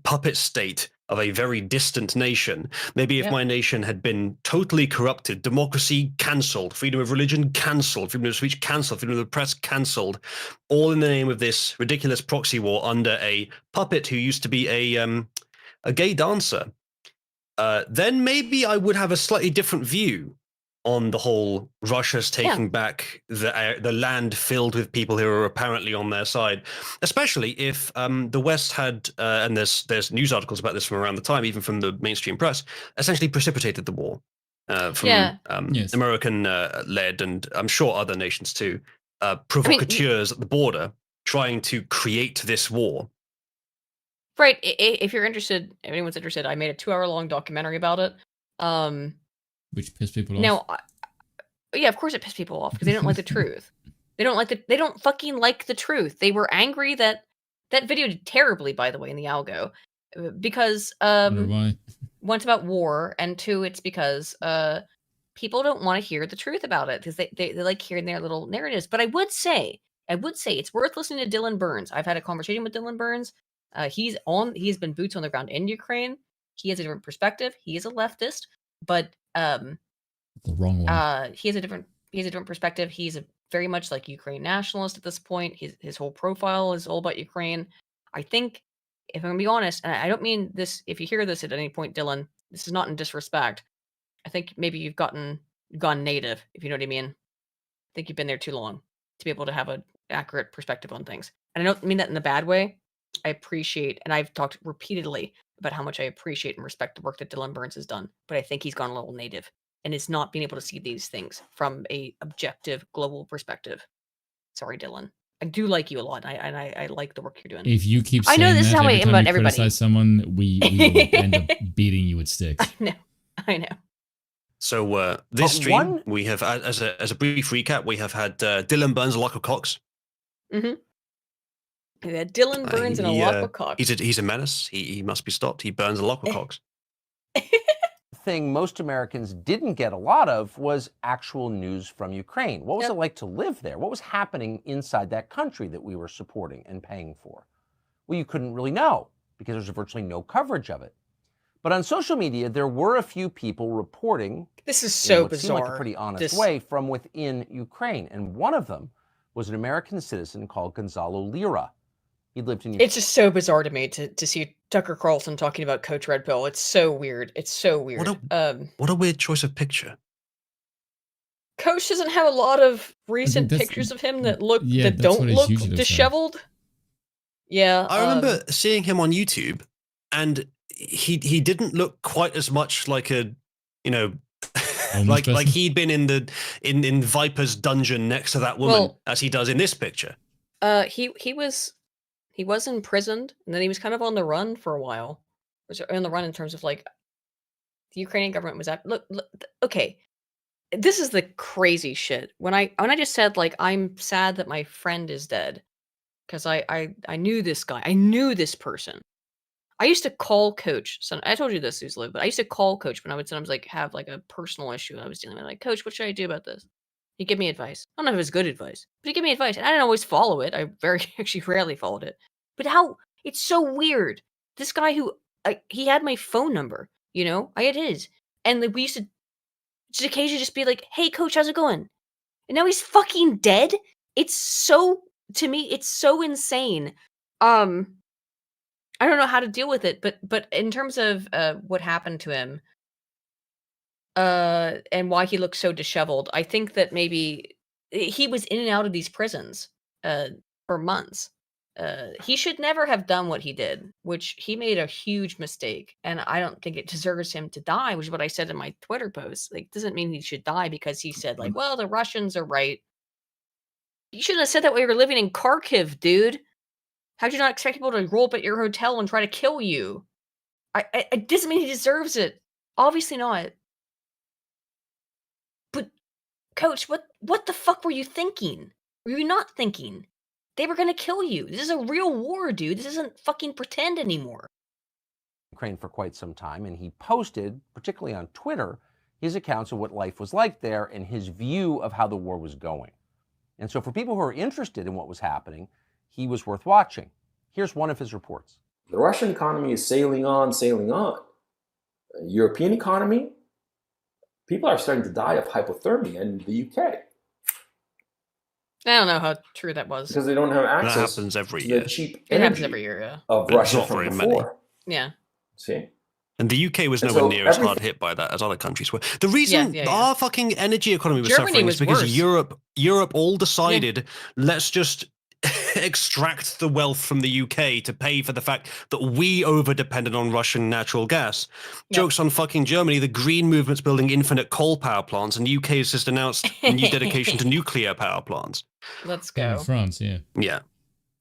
puppet state of a very distant nation. Maybe if my nation had been totally corrupted, democracy cancelled, freedom of religion cancelled, freedom of speech cancelled, freedom of the press cancelled, all in the name of this ridiculous proxy war under a puppet who used to be a gay dancer, then maybe I would have a slightly different view on the whole Russia's taking back the land filled with people who are apparently on their side, especially if the West had, and there's news articles about this from around the time, even from the mainstream press, essentially precipitated the war from American-led, and I'm sure other nations too, provocateurs at the border trying to create this war. Right. If you're interested, if anyone's interested, I made a 2-hour-long documentary about it. Which pissed people off. Now, yeah, of course it pissed people off because they don't like the truth. They don't fucking like the truth. They were angry that video did terribly, by the way, in the algo, because one, it's about war, and 2, it's because people don't want to hear the truth about it because they like hearing their little narratives. But I would say it's worth listening to Dylan Burns. I've had a conversation with Dylan Burns. He's been boots on the ground in Ukraine. He has a different perspective. He is a leftist, but the wrong one. He has a different perspective. He's very much like Ukraine nationalist at this point. His whole profile is all about Ukraine. I think, if I'm gonna be honest, and I don't mean this, if you hear this at any point, Dylan, this is not in disrespect. I think maybe you've gone native, if you know what I mean. I think you've been there too long to be able to have an accurate perspective on things. And I don't mean that in a bad way. I appreciate, and I've talked repeatedly about how much I appreciate and respect the work that Dylan Burns has done, but I think he's gone a little native and is not being able to see these things from a objective global perspective. Sorry, Dylan. I do like you a lot, and I like the work you're doing. If you keep saying this is how I am about everybody. Criticize someone, we will end up beating you with sticks. I know. So this stream, we have, as a brief recap, we have had Dylan Burns, Locker Cox. Mm-hmm. Yeah, Dylan Burns and a lock of cocks. He's a menace. He must be stopped. He burns a lock of cocks. The thing most Americans didn't get a lot of was actual news from Ukraine. What was it like to live there? What was happening inside that country that we were supporting and paying for? Well, you couldn't really know because there's virtually no coverage of it. But on social media, there were a few people reporting this is so what seemed like a bizarre. pretty honest way from within Ukraine. And one of them was an American citizen called Gonzalo Lira. He lived in Ukraine. It's just so bizarre to me to see Tucker Carlson talking about Coach Red Pill. It's so weird. It's so weird. What a weird choice of picture. Coach doesn't have a lot of recent pictures of him that look that don't look disheveled. Yeah, I remember seeing him on YouTube, and he didn't look quite as much like a, you know, like he'd been in Viper's dungeon next to that woman as he does in this picture. He was imprisoned, and then he was kind of on the run for a while. Was on the run in terms of like the Ukrainian government was at look okay. This is the crazy shit. When I just said like I'm sad that my friend is dead because I knew this guy. I knew this person. I used to call Coach. So I told you this, who's lived, but I used to call Coach when I would sometimes like have like a personal issue I was dealing with. Like, Coach, what should I do about this? He'd give me advice. I don't know if it was good advice, but he'd give me advice, and I didn't always follow it. I actually rarely followed it. But how it's so weird. This guy who he had my phone number, you know, I had his, and like, we used to just occasionally just be like, "Hey, Coach, how's it going?" And now he's fucking dead. It's so to me, it's so insane. I don't know how to deal with it, but in terms of what happened to him, and why he looks so disheveled, I think that maybe he was in and out of these prisons for months. He should never have done what he did, which he made a huge mistake, and I don't think it deserves him to die, which is what I said in my Twitter post. Like, doesn't mean he should die because he said, like, well, the Russians are right. You shouldn't have said that while you were living in Kharkiv, dude. How'd you not expect people to roll up at your hotel and try to kill you? It doesn't mean he deserves it. Obviously not. But, Coach, what the fuck were you thinking? Were you not thinking? They were going to kill you. This is a real war, dude. This isn't fucking pretend anymore. Ukraine for quite some time, and he posted, particularly on Twitter, his accounts of what life was like there and his view of how the war was going. And so for people who are interested in what was happening, he was worth watching. Here's one of his reports. The Russian economy is sailing on, sailing on. European economy, people are starting to die of hypothermia in the UK. I don't know how true that was. Because they don't have access that happens every to year. the cheap It happens energy every year, yeah. of But Russia not from very before. Yeah. See? And the UK was And nowhere so near as hard hit by that as other countries were. The reason our fucking energy economy was Germany suffering was is because worse. Europe all decided, let's just extract the wealth from the UK to pay for the fact that we over-depended on Russian natural gas. Joke's on fucking Germany. The Green Movement's building infinite coal power plants, and the UK has just announced a new dedication to nuclear power plants. Let's go. France, yeah. Yeah.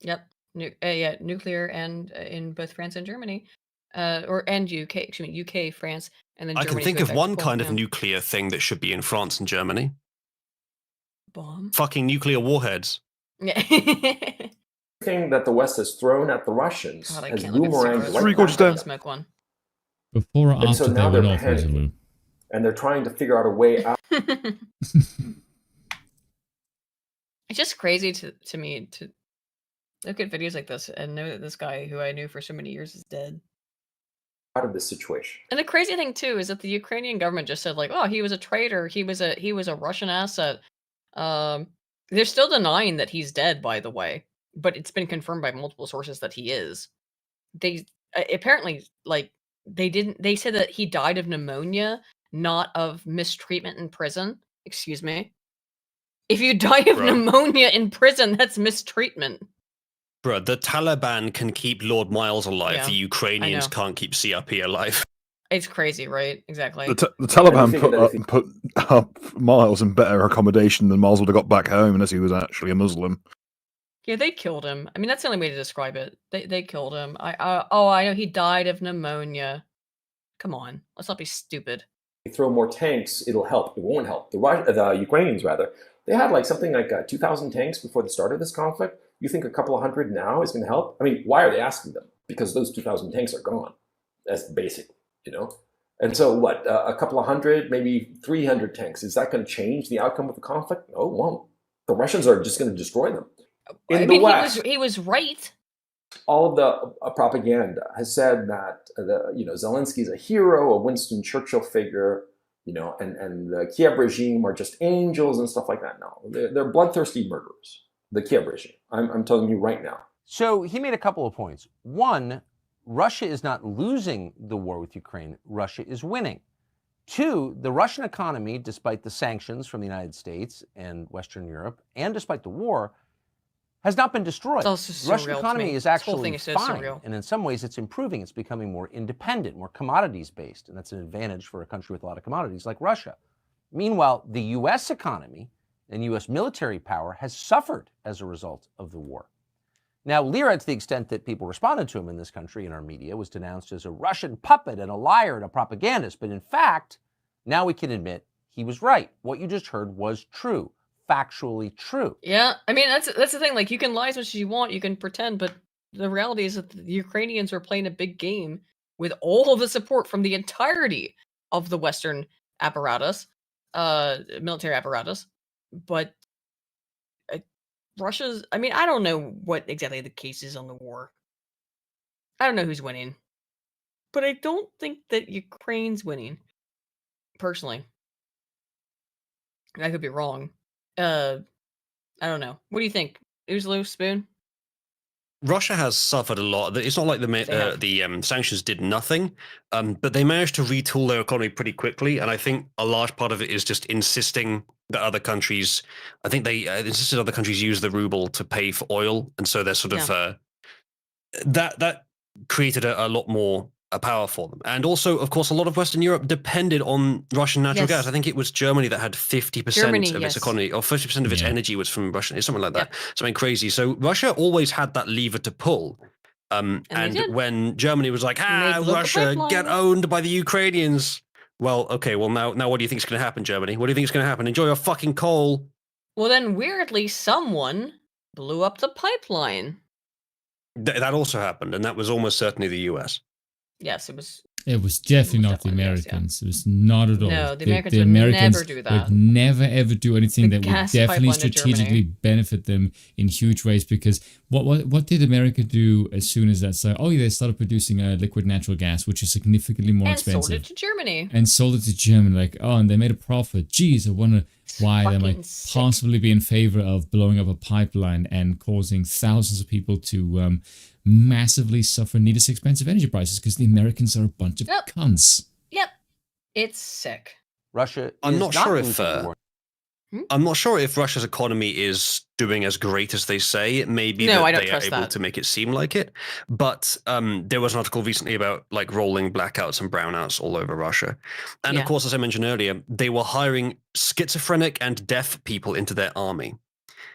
Yep. Yeah, nuclear and in both France and Germany. And UK, excuse me, UK, France, and then I Germany. can think of one kind of nuclear thing that should be in France and Germany. Bomb. Fucking nuclear warheads. Yeah. Thing that the West has thrown at the Russians God, I has can't look at boomeranged cigarettes. right Three quarters down. Smoke one. Before or And after so they now they're went off, panicking. Resolute? And they're trying to figure out a way out. It's just crazy to me to look at videos like this and know that this guy who I knew for so many years is dead. Out of this situation. And the crazy thing too is that the Ukrainian government just said like, "Oh, he was a traitor. He was a Russian asset." They're still denying that he's dead, by the way, but it's been confirmed by multiple sources that he is. They apparently like they said that he died of pneumonia, not of mistreatment in prison. Excuse me. If you die of pneumonia in prison, that's mistreatment. Bruh, the Taliban can keep Lord Miles alive. Yeah, The Ukrainians I know. can't keep CRP alive. It's crazy, right? Exactly. The Taliban put up Miles in better accommodation than Miles would have got back home unless he was actually a Muslim. Yeah, they killed him. I mean, that's the only way to describe it. They killed him. I know he died of pneumonia. Come on, let's not be stupid. If you throw more tanks, it'll help. It won't help. The Ukrainians, rather, they had like something like 2,000 tanks before the start of this conflict. You think a couple of hundred now is going to help? I mean, why are they asking them? Because those 2,000 tanks are gone. That's basic, you know? And so what, a couple of hundred, maybe 300 tanks, is that going to change the outcome of the conflict? No, it won't. The Russians are just going to destroy them. In the West, he was right. all of the propaganda has said that Zelensky's a hero, a Winston Churchill figure, and the Kiev regime are just angels and stuff like that. No, they're bloodthirsty murderers. The Kiev regime. I'm telling you right now. So he made a couple of points. One, Russia is not losing the war with Ukraine. Russia is winning. Two, the Russian economy, despite the sanctions from the United States and Western Europe, and despite the war, has not been destroyed. The Russian economy is actually fine, and in some ways it's improving. It's becoming more independent, more commodities-based, and that's an advantage for a country with a lot of commodities like Russia. Meanwhile, the U.S. economy and U.S. military power has suffered as a result of the war. Now, Lira, to the extent that people responded to him in this country in our media, was denounced as a Russian puppet and a liar and a propagandist. But in fact, now we can admit he was right. What you just heard was true. Factually true. Yeah, I mean, that's the thing. Like, you can lie as much as you want, you can pretend, but the reality is that the Ukrainians are playing a big game with all of the support from the entirety of the Western apparatus, military apparatus. But Russia's, I mean, I don't know what exactly the case is on the war. I don't know who's winning. But I don't think that Ukraine's winning, personally. I could be wrong. I don't know. What do you think? Who's loose, Spoon? Russia has suffered a lot. It's not like the sanctions did nothing, but they managed to retool their economy pretty quickly. And I think a large part of it is just insisting that other countries, I think they insisted other countries use the ruble to pay for oil. And so they're sort of, that created a lot more power for them. And also, of course, a lot of Western Europe depended on Russian natural gas. I think it was Germany that had 50% of its economy, or 50% of its energy was from Russian. It's something like that. Something crazy. So Russia always had that lever to pull. And when Germany was like, Russia, get owned by the Ukrainians. Well, okay, well, now what do you think is going to happen, Germany? What do you think is going to happen? Enjoy your fucking coal. Well, then, weirdly, someone blew up the pipeline. That also happened, and that was almost certainly the US. Yes, it was. It was definitely not the Americans. It was not at all. No, the Americans would never do that. Would never ever do anything that would definitely strategically benefit them in huge ways. Because what did America do as soon as that started? Oh, yeah, they started producing liquid natural gas, which is significantly more expensive. And sold it to Germany. And sold it to Germany. Like, oh, and they made a profit. Jeez, I wonder why they might possibly be in favor of blowing up a pipeline and causing thousands of people to massively suffer needless expensive energy prices, because the Americans are a bunch of cunts. Yep. It's sick. Russia I'm not sure if Russia's economy is doing as great as they say. It may be that they are able to make it seem like it. But there was an article recently about like rolling blackouts and brownouts all over Russia. And of course, as I mentioned earlier, they were hiring schizophrenic and deaf people into their army.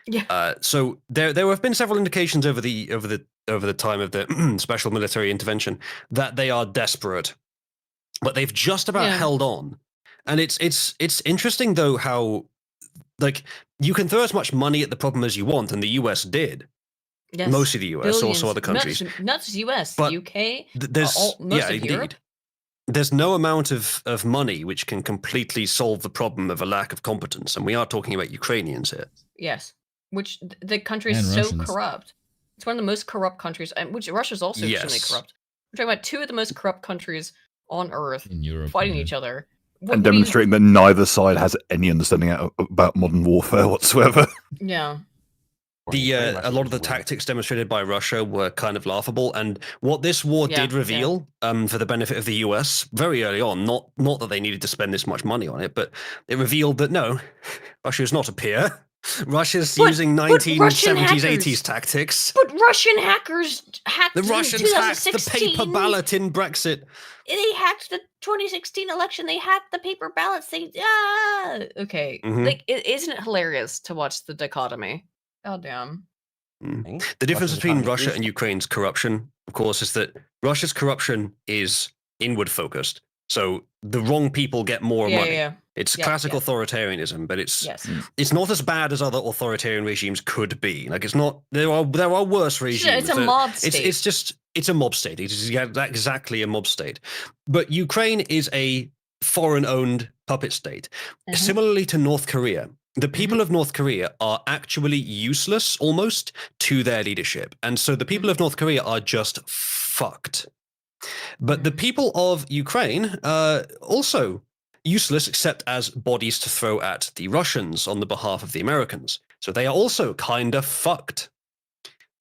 Yeah. So there have been several indications over the time of the special military intervention that they are desperate, but they've just about held on. And it's interesting though how, like, you can throw as much money at the problem as you want, and the US did. Yes. Mostly the US, also other countries. Not just US, but the UK, there's most of Europe. There's no amount of money which can completely solve the problem of a lack of competence, and we are talking about Ukrainians here. Yes, which the country is so corrupt. It's one of the most corrupt countries, and which Russia's also extremely corrupt. We're talking about two of the most corrupt countries on Earth in Europe, fighting each other. And demonstrating that neither side has any understanding about modern warfare whatsoever. Yeah. A lot of the tactics demonstrated by Russia were kind of laughable, and what this war did reveal, for the benefit of the US, very early on, not that they needed to spend this much money on it, but it revealed that no, Russia is not a peer. Russia's using 1970s, 80s tactics. But Russian hackers hacked the Russians hacked the paper ballot in Brexit. They hacked the 2016 election. They hacked the paper ballots. Okay. Like, isn't it hilarious to watch the dichotomy? God damn. The difference between Russia and Ukraine's corruption, of course, is that Russia's corruption is inward focused. So the wrong people get more money. Yeah. It's classic authoritarianism, but it's not as bad as other authoritarian regimes could be. Like, it's not. There are worse regimes. It's a mob state. It's a mob state. It is exactly a mob state. But Ukraine is a foreign-owned puppet state. Similarly to North Korea, the people of North Korea are actually useless almost to their leadership. And so the people of North Korea are just fucked. But the people of Ukraine also useless except as bodies to throw at the Russians on the behalf of the Americans. So they are also kind of fucked.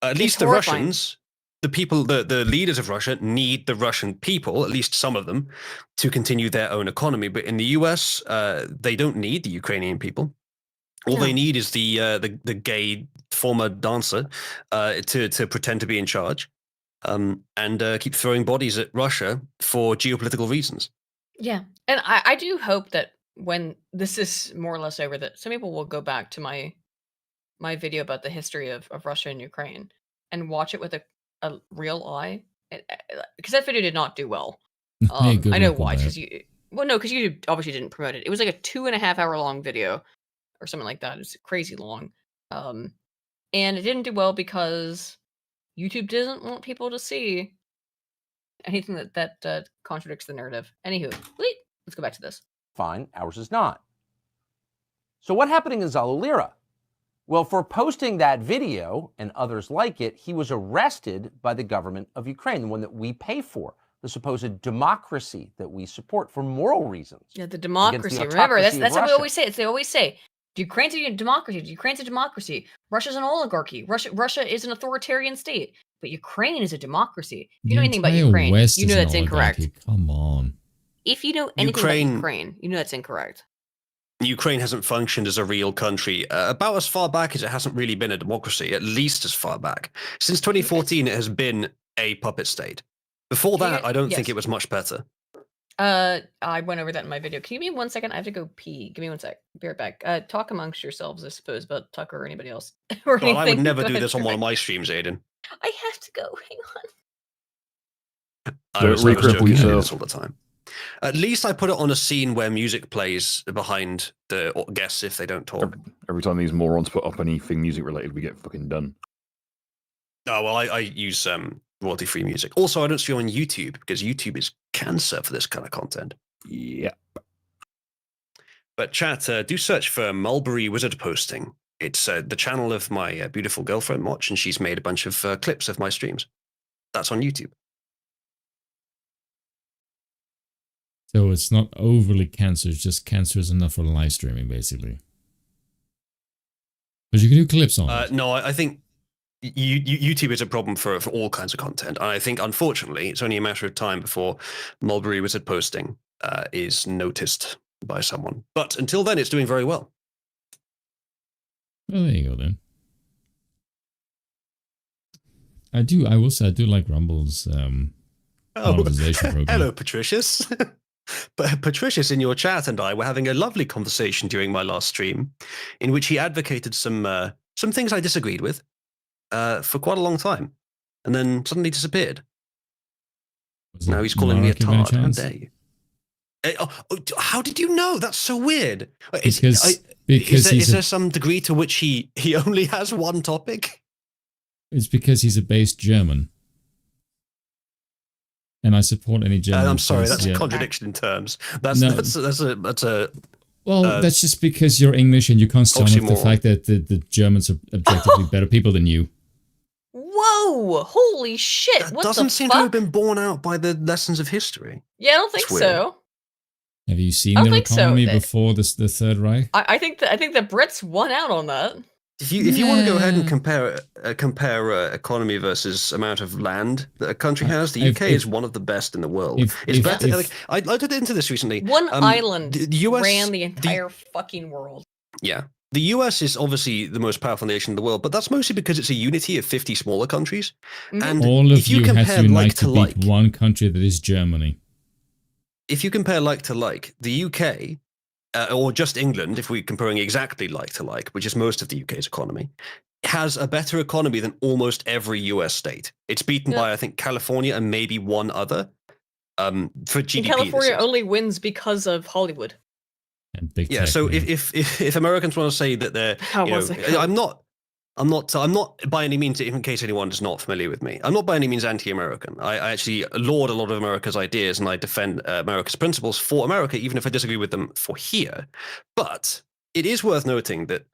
At least the Russians, the people, the leaders of Russia need the Russian people, at least some of them, to continue their own economy. But in the US, they don't need the Ukrainian people. All they need is the gay former dancer to pretend to be in charge and keep throwing bodies at Russia for geopolitical reasons. Yeah. And I do hope that when this is more or less over, that some people will go back to my video about the history of Russia and Ukraine and watch it with a real eye. Because that video did not do well. I know why. Because YouTube obviously didn't promote it. It was like a 2.5 hour long video or something like that. It's crazy long. And it didn't do well because YouTube doesn't want people to see anything that contradicts the narrative. Anywho, let's go back to this. Fine, ours is not. So what happened in Gonzalo Lira? Well, for posting that video and others like it, he was arrested by the government of Ukraine, the one that we pay for, the supposed democracy that we support for moral reasons. Yeah, the democracy. Remember, that's what we always say. They always say, Ukraine's a democracy. Ukraine's a democracy. Russia's an oligarchy. Russia is an authoritarian state. But Ukraine is a democracy. If you know anything about Ukraine, you know that's incorrect. Come on. If you know anything about Ukraine, you know that's incorrect. Ukraine hasn't functioned as a real country about as far back as it hasn't really been a democracy, at least as far back. Since 2014, it has been a puppet state. Before that, I don't think it was much better. I went over that in my video. Can you give me 1 second? I have to go pee. Give me 1 sec. Be right back. Talk amongst yourselves, I suppose, about Tucker or anybody else. Or I would never do this on one of my streams, Aiden. I have to go. Hang on. I was joking this all the time. At least I put it on a scene where music plays behind the guests if they don't talk. Every time these morons put up anything music related, we get fucking done. Oh, well, I use royalty-free music. Also, I don't stream on YouTube because YouTube is cancer for this kind of content. Yep. But chat, do search for Mulberry Wizard Posting. It's the channel of my beautiful girlfriend, Moch, and she's made a bunch of clips of my streams. That's on YouTube. So it's not overly cancer, it's just cancerous enough for live streaming, basically. But you can do clips on it. No, I think YouTube is a problem for all kinds of content. And I think, unfortunately, it's only a matter of time before Mulberry Wizard Posting is noticed by someone. But until then, it's doing very well. Well, there you go, then. I will say I do like Rumble's monetization program. Hello, Patricius. But Patricius in your chat and I were having a lovely conversation during my last stream in which he advocated some things I disagreed with for quite a long time and then suddenly disappeared. Now he's calling me a tard. How dare you? How did you know? That's so weird. Because is there some degree to which he only has one topic? It's because he's a base German. And I support any German. I'm sorry, that's a contradiction in terms. That's a. Well, that's just because you're English and you can't stand up the fact that the Germans are objectively better people than you. Whoa! Holy shit! That what doesn't seem to have been borne out by the lessons of history. Yeah, I don't think so. Have you seen their economy before the Third Reich? I think the Brits won out on that. If you want to go ahead and compare economy versus amount of land that a country has, the UK is one of the best in the world. It's better. I looked into this recently. One island the US, ran the entire fucking world. Yeah. The US is obviously the most powerful nation in the world, but that's mostly because it's a unity of 50 smaller countries. Mm-hmm. And all of if you have compare to like unite to to like, beat one country that is Germany. If you compare like to like, the UK, or just England, if we're comparing exactly like to like, which is most of the UK's economy, has a better economy than almost every US state. It's beaten by, I think, California and maybe one other for GDP. And California only wins because of Hollywood. And big yeah, so if Americans want to say that they're, I'm not by any means, in case anyone is not familiar with me, I'm not by any means anti-American. I actually laud a lot of America's ideas and I defend America's principles for America, even if I disagree with them for here. But it is worth noting that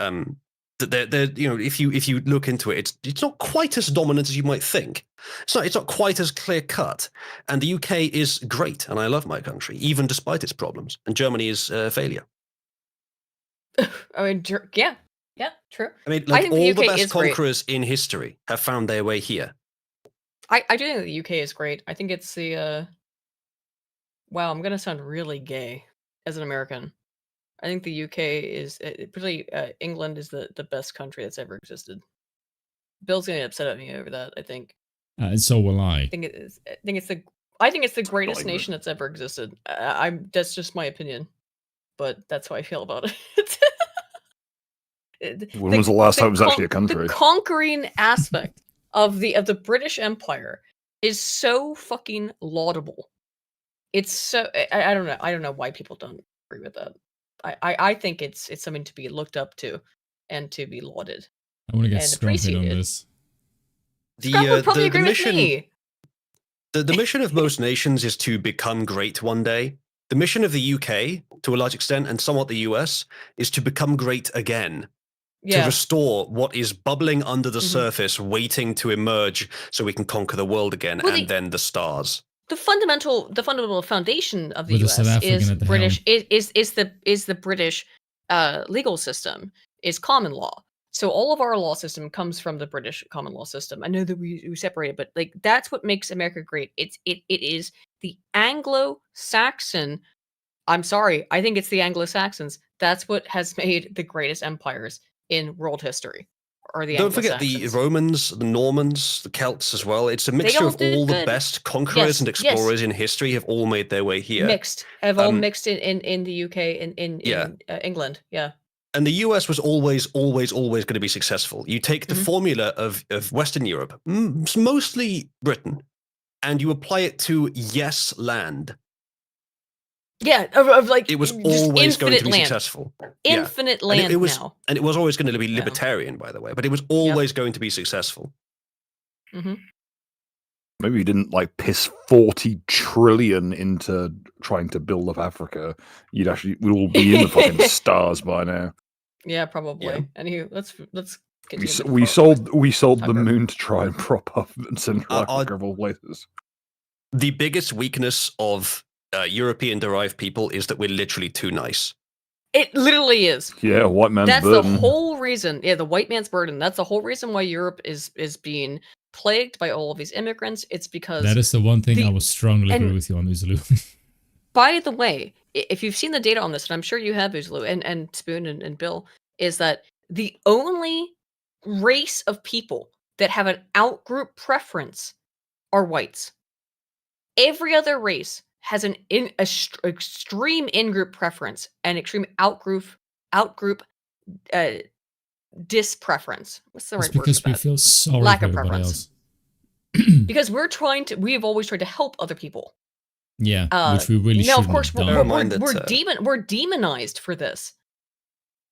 that they're if you look into it, it's not quite as dominant as you might think. It's not quite as clear cut. And the UK is great, and I love my country, even despite its problems. And Germany is a failure. I mean, yeah, true. I mean, I think all the UK best is great. conquerors in history have found their way here. I do think the UK is great. I think it's the wow, I'm gonna sound really gay as an American. I think the UK is particularly England is the best country that's ever existed. Bill's gonna get upset at me over that. I think. And so will I. I think it's the greatest nation that's ever existed. That's just my opinion, but that's how I feel about it. When was the last time it was actually a country? The conquering aspect of the British Empire is so fucking laudable. It's so I don't know. I don't know why people don't agree with that. I think it's something to be looked up to and to be lauded. I want to get Scrumpy on this. The mission, the mission of most nations is to become great one day. The mission of the UK, to a large extent, and somewhat the US, is to become great again. Yeah. To restore what is bubbling under the surface, waiting to emerge so we can conquer the world again, and then the stars. The fundamental foundation of the With a US South African is at the British is the British legal system, is common law. So all of our law system comes from the British common law system. I know that we separate it, but like that's what makes America great. It is the Anglo-Saxon. I'm sorry, I think it's the Anglo-Saxons. That's what has made the greatest empires in world history. Or the Don't forget the Romans, the Normans, the Celts as well. It's a mixture of all the best conquerors and explorers in history have all made their way here. All mixed in the UK in England. Yeah. And the US was always going to be successful. You take the formula of Western Europe, mostly Britain, and you apply it to yes land. Yeah, of like it was always going to be land. Successful. Infinite land and it was, now. And it was always going to be libertarian, by the way, but it was always going to be successful. Maybe you didn't like piss 40 trillion into trying to build up Africa. We'd all be in the fucking stars by now. Yeah, probably. Yeah. Anywho, let's we sold the moon to try and prop up Central Africa of all places. The biggest weakness of European-derived people is that we're literally too nice. It literally is. Yeah, white man's burden. That's the whole reason. Yeah, the white man's burden. That's the whole reason why Europe is being plagued by all of these immigrants. It's because that is the one thing I will strongly agree with you on, Uzulu. By the way, if you've seen the data on this, and I'm sure you have, Uzulu and Spoon and Bill, is that the only race of people that have an outgroup preference are whites. Every other race has an extreme in-group preference and extreme outgroup dispreference. What's the right word? Because we feel sorry lack for of everybody preference. Else. Because we have always tried to help other people. Yeah, which we really shouldn't of course, have done. we're demonized for this.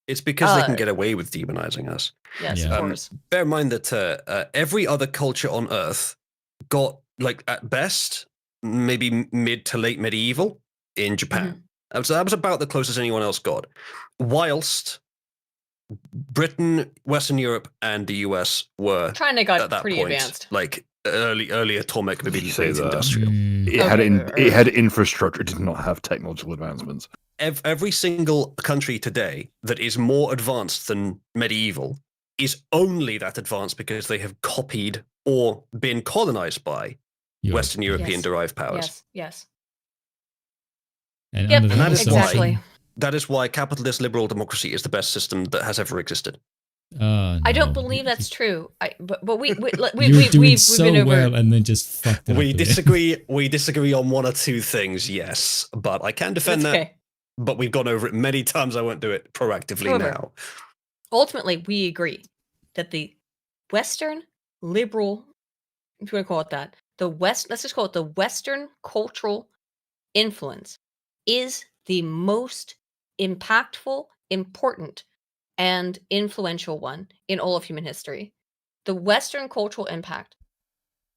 It's because they can get away with demonizing us. Yes, of course. Bear in mind that every other culture on Earth got, like, at best, maybe mid to late medieval in Japan. So that was about the closest anyone else got. Whilst Britain, Western Europe, and the US were China got at that pretty point, advanced. like early atomic, maybe late that. industrial. It had infrastructure. It did not have technological advancements. Every single country today that is more advanced than medieval is only that advanced because they have copied or been colonized by Western European-derived powers. Yes. And that is why capitalist liberal democracy is the best system that has ever existed. I don't believe that's true. But we've so been over. Well, and then just fucked it We up disagree. We disagree on one or two things, yes, but I can defend that. But we've gone over it many times. I won't do it proactively now. Ultimately, we agree that the Western liberal, if you want to call it that, let's just call it the Western cultural influence is the most impactful, important, and influential one in all of human history. The Western cultural impact,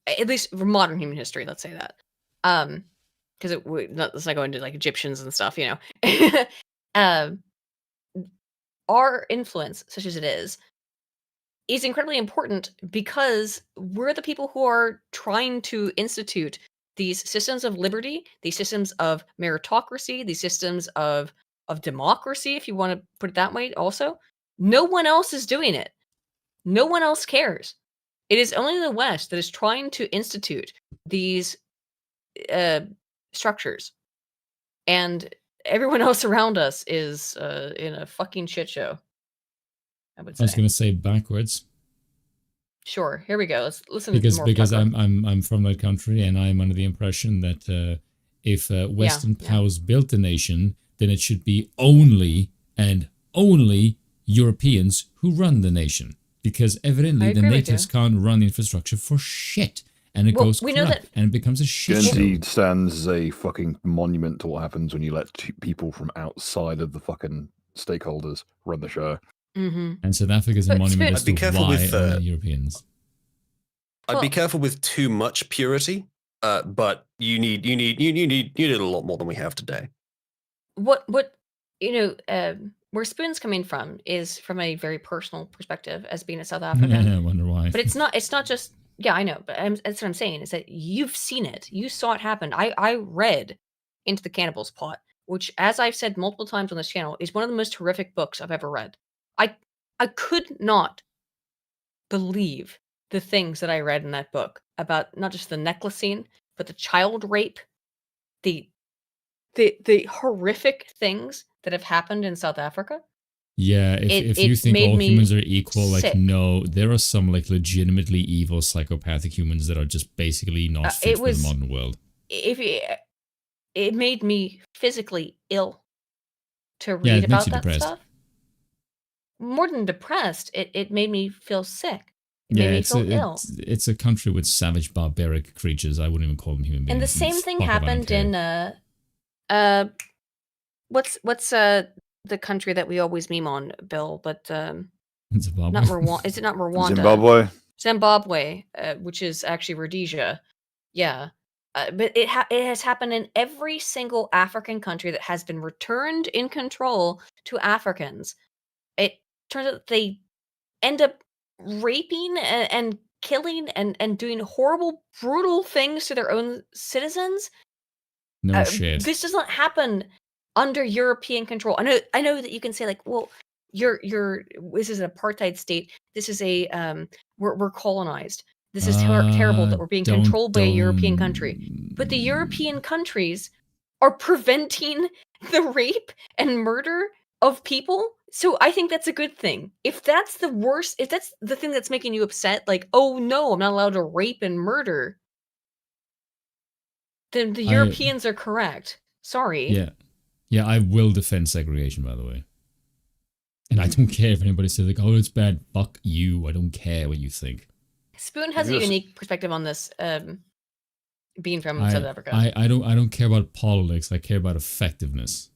at least for modern human history, let's say that. Because let's not go into like Egyptians and stuff, our influence, such as it is incredibly important because we're the people who are trying to institute these systems of liberty, these systems of meritocracy, these systems of democracy, if you want to put it that way also. No one else is doing it. No one else cares. It is only the West that is trying to institute these structures. And everyone else around us is in a fucking shit show, I would say. I was going to say backwards. Sure, here we go. Let's listen. Because I'm from that country, and I'm under the impression that if Western powers built a nation, then it should be only and only Europeans who run the nation. Because evidently the natives can't run the infrastructure for shit, and it goes corrupt, and it becomes a shit show. Guernsey stands as a fucking monument to what happens when you let people from outside of the fucking stakeholders run the show. And South Africa is a monument as to why Europeans. I'd be careful with too much purity, but you need a lot more than we have today. What where Spoon's coming from is from a very personal perspective as being a South African. I wonder why. But it's not just I know, but that's what I'm saying is that you've seen it, you saw it happen. I read Into the Cannibal's Plot, which, as I've said multiple times on this channel, is one of the most horrific books I've ever read. I could not believe the things that I read in that book about not just the necklace scene, but the child rape, the horrific things that have happened in South Africa. Yeah, if you think all humans are equal, like, no, there are some like legitimately evil psychopathic humans that are just basically not fit for the modern world. It made me physically ill to read about that stuff. More than depressed, it made me feel sick. It made me feel ill. It's a country with savage, barbaric creatures. I wouldn't even call them human beings. And the same thing happened in what's the country that we always meme on, Bill? But Zimbabwe. Not Rwanda. Is it not Rwanda? Zimbabwe, which is actually Rhodesia. Yeah. But it has happened in every single African country that has been returned in control to Africans. It turns out they end up raping and killing and doing horrible, brutal things to their own citizens. No shit. This does not happen under European control. I know that you can say, like, well, this is an apartheid state. This is we're colonized. This is terrible that we're being controlled by a European country. But the European countries are preventing the rape and murder of people. So I think that's a good thing. If that's the worst, if that's the thing that's making you upset, like, oh no, I'm not allowed to rape and murder, then the Europeans are correct. Sorry. Yeah, I will defend segregation, by the way. And I don't care if anybody says, like, oh, it's bad. Fuck you. I don't care what you think. Spoon has a unique perspective on this, being from South Africa. I don't care about politics. I care about effectiveness.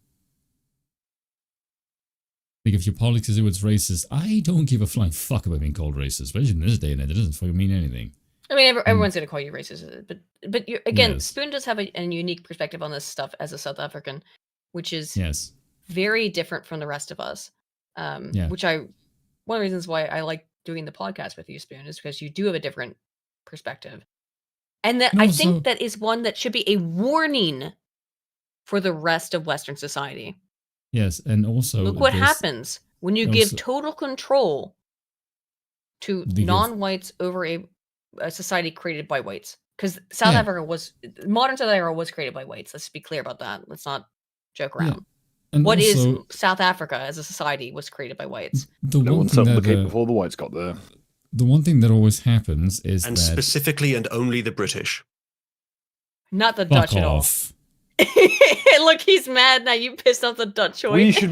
Like, if your politics is what's racist, I don't give a flying fuck about being called racist. Especially in this day and age, it doesn't fucking mean anything. I mean, everyone's going to call you racist, but again, Spoon does have a unique perspective on this stuff as a South African, which is very different from the rest of us. Which one of the reasons why I like doing the podcast with you, Spoon, is because you do have a different perspective, and that I think that is one that should be a warning for the rest of Western society. Yes, and also look what happens when you give total control to non-whites over a society created by whites. Because South Africa modern South Africa was created by whites. Let's be clear about that. Let's not joke around. And what is South Africa as a society was created by whites. No one self-located before the whites got there. The one thing that always happens is and specifically and only the British. Not the Dutch at all. Look, he's mad now. You pissed off the Dutch. We should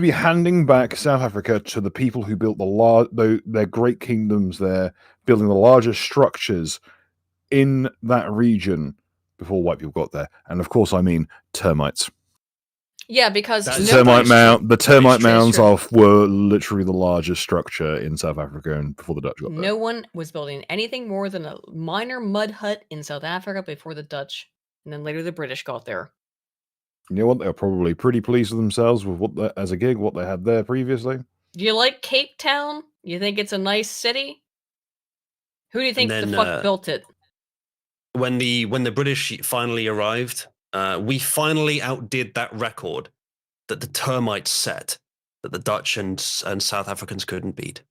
be handing back South Africa to the people who built their great kingdoms there, building the largest structures in that region before white people got there. And of course, I mean termites. Yeah, because the termite mounds were literally the largest structure in South Africa and before the Dutch got there. No one was building anything more than a minor mud hut in South Africa before the Dutch, and then later the British got there. You know what? They were probably pretty pleased with themselves with as a gig, what they had there previously. Do you like Cape Town? You think it's a nice city? Who do you think the fuck built it? When the British finally arrived, we finally outdid that record that the termites set that the Dutch and South Africans couldn't beat.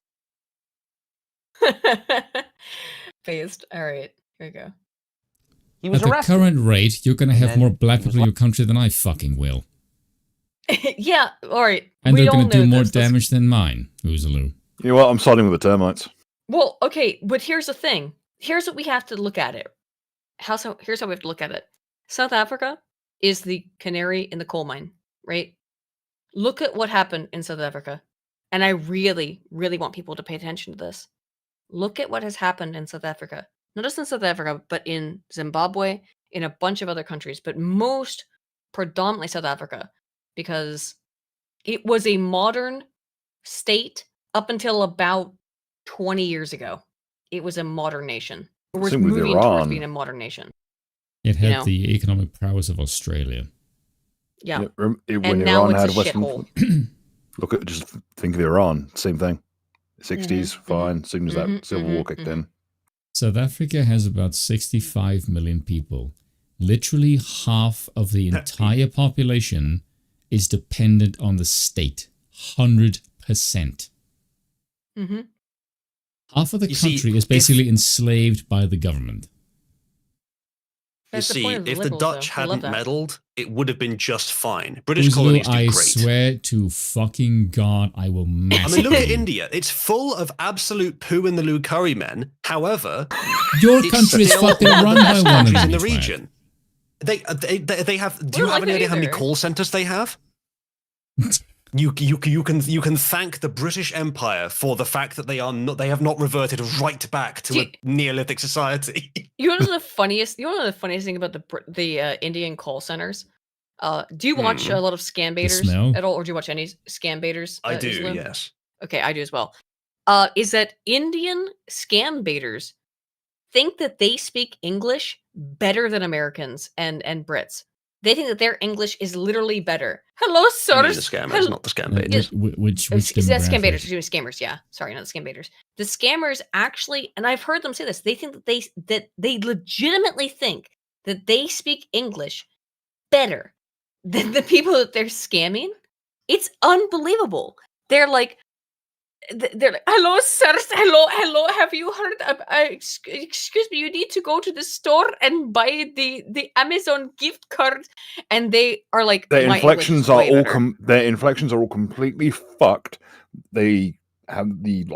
Phased. All right, here we go. He was At the arrested. current rate, you're going to have more black people in your country than I fucking will. Yeah, all right. And we they're going all to do know more this. damage than mine, Oozaloo. You know what? I'm siding with the termites. Well, okay, but here's the thing. Here's what we have to look at it. Here's how we have to look at it. South Africa is the canary in the coal mine, right? Look at what happened in South Africa. And I really, really want people to pay attention to this. Look at what has happened in South Africa. Not just in South Africa, but in Zimbabwe, in a bunch of other countries, but most predominantly South Africa, because it was a modern state up until about 20 years ago. It was a modern nation. It was moving towards being a modern nation. It had the economic prowess of Australia. Yeah. When and now Iran it's had a Western. shithole. Look at just think of Iran. Same thing. 60s, fine. As soon as that civil war kicked in. South Africa has about 65 million people. Literally half of the entire population is dependent on the state. 100%. Mm-hmm. Half of the country is basically enslaved by the government. You see, if the Dutch hadn't meddled, it would have been just fine. British Oozaloo, colonies did I great. swear to fucking God, I will massacre I mean, look at you. India. It's full of absolute poo in the loo curry men. However, Your it's country is still fucking one of run the by best one of countries in them, the you twat. region. They have. Do you have any idea how many call centers they have? You can thank the British Empire for the fact that they have not reverted right back to a Neolithic society. You know the funniest thing about the Indian call centers? Do you watch a lot of scam baiters at all, or do you watch any scam baiters? I do, Islam? yes. Okay, I do as well. Is that Indian scam baiters think that they speak English better than Americans and Brits? They think that their English is literally better. Hello, You mean sirs. the scammers, not the scam baiters. Which That's scam baiters. demographic? Excuse me, scammers. Yeah, sorry, not the scam baiters. The scammers actually, and I've heard them say this. They think that they legitimately think that they speak English better than the people that they're scamming. It's unbelievable. They're like, hello, sirs. Hello. Have you heard? Excuse me. You need to go to the store and buy the Amazon gift card, and they are like, Their "My inflections English is are way all better." their inflections are all completely fucked. They have the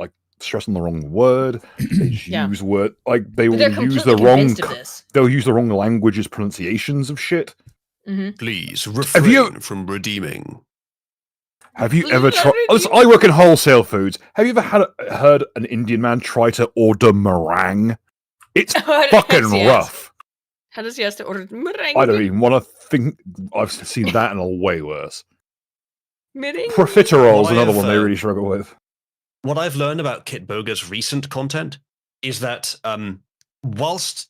stress on the wrong word. They use word they But they're will use completely the wrong. convinced of this. They'll use the wrong languages, pronunciations of shit. Please refrain from redeeming. Have you ever tried? Listen, I work in wholesale foods. Have you ever heard an Indian man try to order meringue? It's fucking rough. How does he have to order meringue? I don't even want to think. I've seen that and a way worse. Meringue? Profiteroles, another one they really struggle with. What I've learned about Kit Boga's recent content is that whilst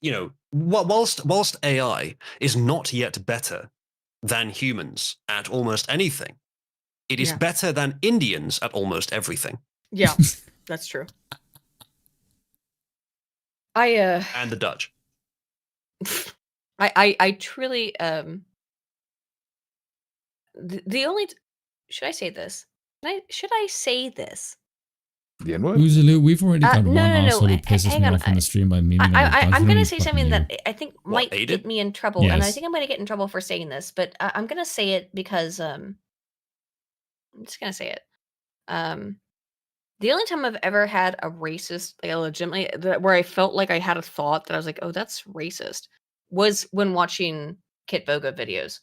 AI is not yet better than humans at almost anything, it is better than Indians at almost everything. Yeah, that's true. And the Dutch. I truly the only should I say this? Should I say this? The N-word? Oozaloo, we've already got one no. arsehole who pisses Hang me on. off on the stream by memeing I'm going to say something that I think might Aiden? get me in trouble, and I Yes. think I'm going to get in trouble for saying this, but I'm going to say it because I'm just going to say it. The only time I've ever had a racist, like legitimately, where I felt like I had a thought that I was like, "Oh, that's racist," was when watching Kit Boga videos.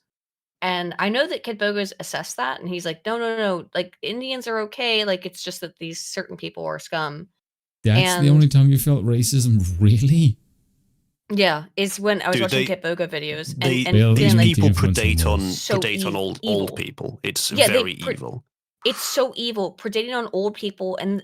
And I know that Kit Boga's assessed that, and he's like, no, like Indians are okay, like it's just that these certain people are scum. That's the only time you felt racism, really? Yeah, is when I was Dude, watching they- Kit Boga videos, These feeling like people the influence predate of on those. So predate on old evil. people. It's Yeah, they very pre- evil. it's so evil, predating on old people and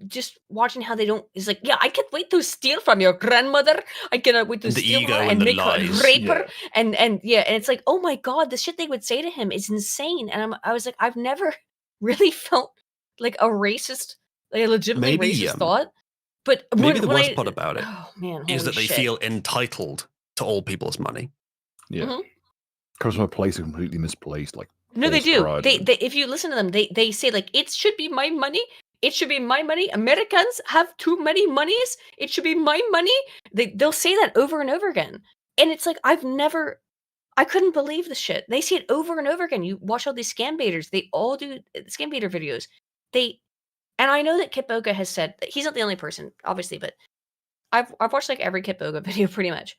just watching how they don't. It's like, yeah, I can't wait to steal from your grandmother. I cannot wait to steal her and make her rape her. And it's like, oh my god, the shit they would say to him is insane. And I was like, I've never really felt like a racist, like a legitimately racist thought. But maybe the worst part about it is that they shit. feel entitled to all people's money. Yeah, comes from a place completely misplaced. Like no, they do. They if you listen to them, they say like it should be my money. It should be my money. Americans have too many monies. It should be my money. They'll say that over and over again, and it's like I couldn't believe the shit. They say it over and over again. You watch all these scam baiters. They all do scam baiter videos. And I know that Kit Boga has said that he's not the only person, obviously, but I've watched like every Kit Boga video pretty much.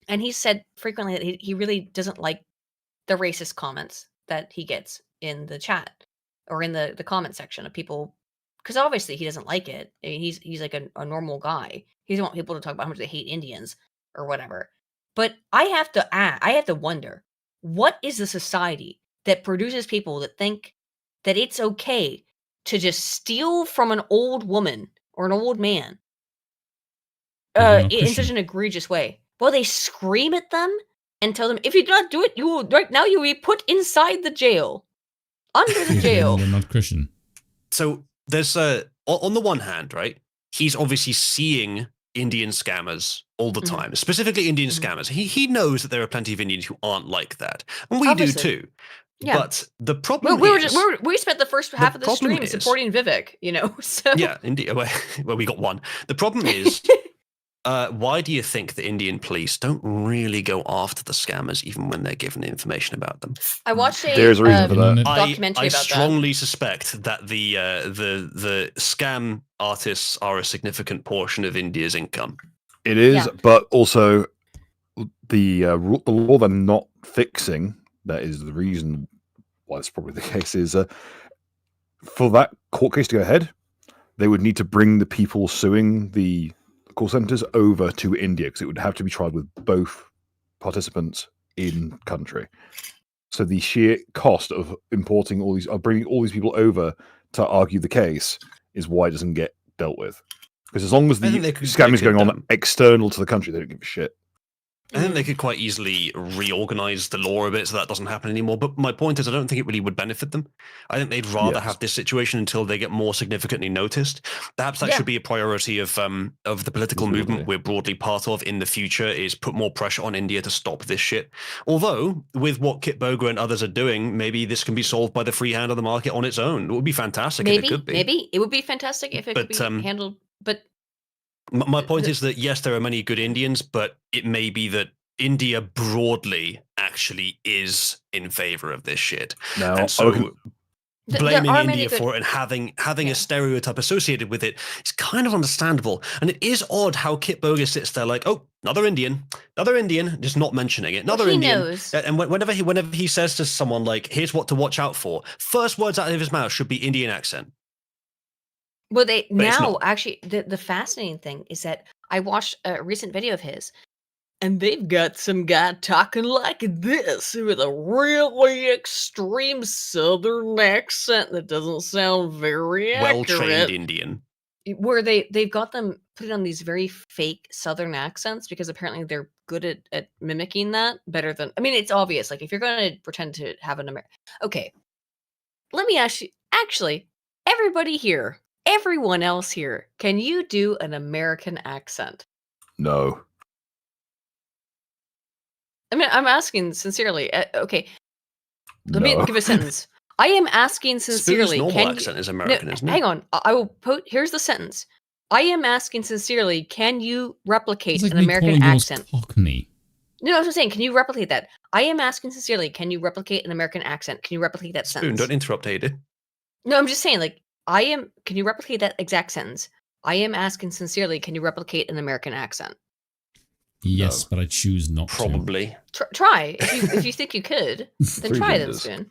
And he said frequently that he really doesn't like the racist comments that he gets in the chat or in the comment section of people, because obviously he doesn't like it. I mean, he's like a normal guy. He doesn't want people to talk about how much they hate Indians or whatever. But I have to wonder, what is the society that produces people that think that it's okay to just steal from an old woman or an old man in such an egregious way? Well, they scream at them and tell them, if you do not do it, you will be put inside the jail, under the jail. They're not Christian. So there's on the one hand, right? He's obviously seeing Indian scammers all the time, specifically Indian scammers. He knows that there are plenty of Indians who aren't like that, and we do too. Yeah. But the problem we spent the first half of the stream supporting Vivek, so yeah, indeed. Well, we got one. The problem is, why do you think the Indian police don't really go after the scammers even when they're given information about them? I watched There's a reason for that. documentary I about strongly suspect that the scam artists are a significant portion of India's income. It is, but also the law they're not fixing. That is the reason why it's probably the case. Is for that court case to go ahead, they would need to bring the people suing the call centers over to India, because it would have to be tried with both participants in country. So the sheer cost of importing bringing all these people over to argue the case is why it doesn't get dealt with. Because as long as the scam is going on external to the country, they don't give a shit. I think they could quite easily reorganize the law a bit so that doesn't happen anymore. But my point is, I don't think it really would benefit them. I think they'd rather have this situation until they get more significantly noticed. Perhaps that should be a priority of the political movement we're broadly part of in the future, is put more pressure on India to stop this shit. Although, with what Kit Boga and others are doing, maybe this can be solved by the free hand of the market on its own. It would be fantastic if it could be. Maybe it would be fantastic if it could be handled, but my point is that, yes, there are many good Indians, but it may be that India broadly actually is in favor of this shit. Now, and so blaming India for it and having a stereotype associated with it is kind of understandable. And it is odd how Kit Boga sits there like, oh, another Indian, just not mentioning it. Another Indian. Knows. And whenever he says to someone like, here's what to watch out for, first words out of his mouth should be Indian accent. Well, actually, the fascinating thing is that I watched a recent video of his, and they've got some guy talking like this with a really extreme Southern accent that doesn't sound very accurate. Well-trained Indian. Where they've got them put on these very fake Southern accents because apparently they're good at mimicking that better than. I mean, it's obvious. Like if you're going to pretend to have an American, okay, let me ask you. Actually, everybody here. Everyone else here, can you do an American accent? No. I mean, I'm asking sincerely. Okay, let me give a sentence. I am asking sincerely. Spoon's normal accent is American, isn't it? Hang on. I will put. Here's the sentence. I am asking sincerely. Can you replicate an American accent? Cockney. No, I was saying, can you replicate that? I am asking sincerely. Can you replicate an American accent? Can you replicate that sentence? Spoon, don't interrupt, Ada. No, I'm just saying, like. Can you replicate that exact sentence? I am asking sincerely, can you replicate an American accent? Yes, but I choose not to. Probably. Try. If you think you could, then try then, Spoon.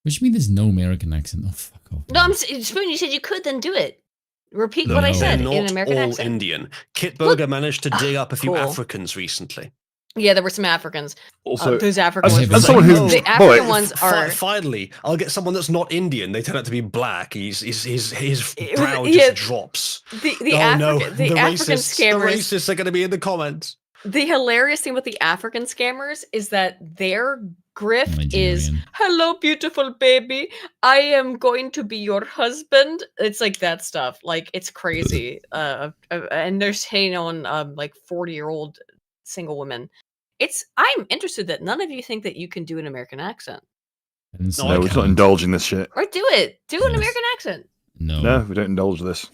What do you mean there's no American accent? Oh, fuck off. No, Spoon, you said you could, then do it. Repeat what I said in an American accent. Indian. Kit Boga managed to dig up a few Africans recently. Yeah, there were some Africans. Also, those African ones. as someone who's The African ones are finally. I'll get someone that's not Indian. They turn out to be black. His brow just yeah, drops. The African scammers. The racists are going to be in the comments. The hilarious thing with the African scammers is that their grift is, "Hello, beautiful baby. I am going to be your husband." It's like that stuff. Like, it's crazy. And they're saying on like 40-year-old single women. I'm interested that none of you think that you can do an American accent. No, we're not indulging this shit. Or do it. Do an American accent. No, we don't indulge this.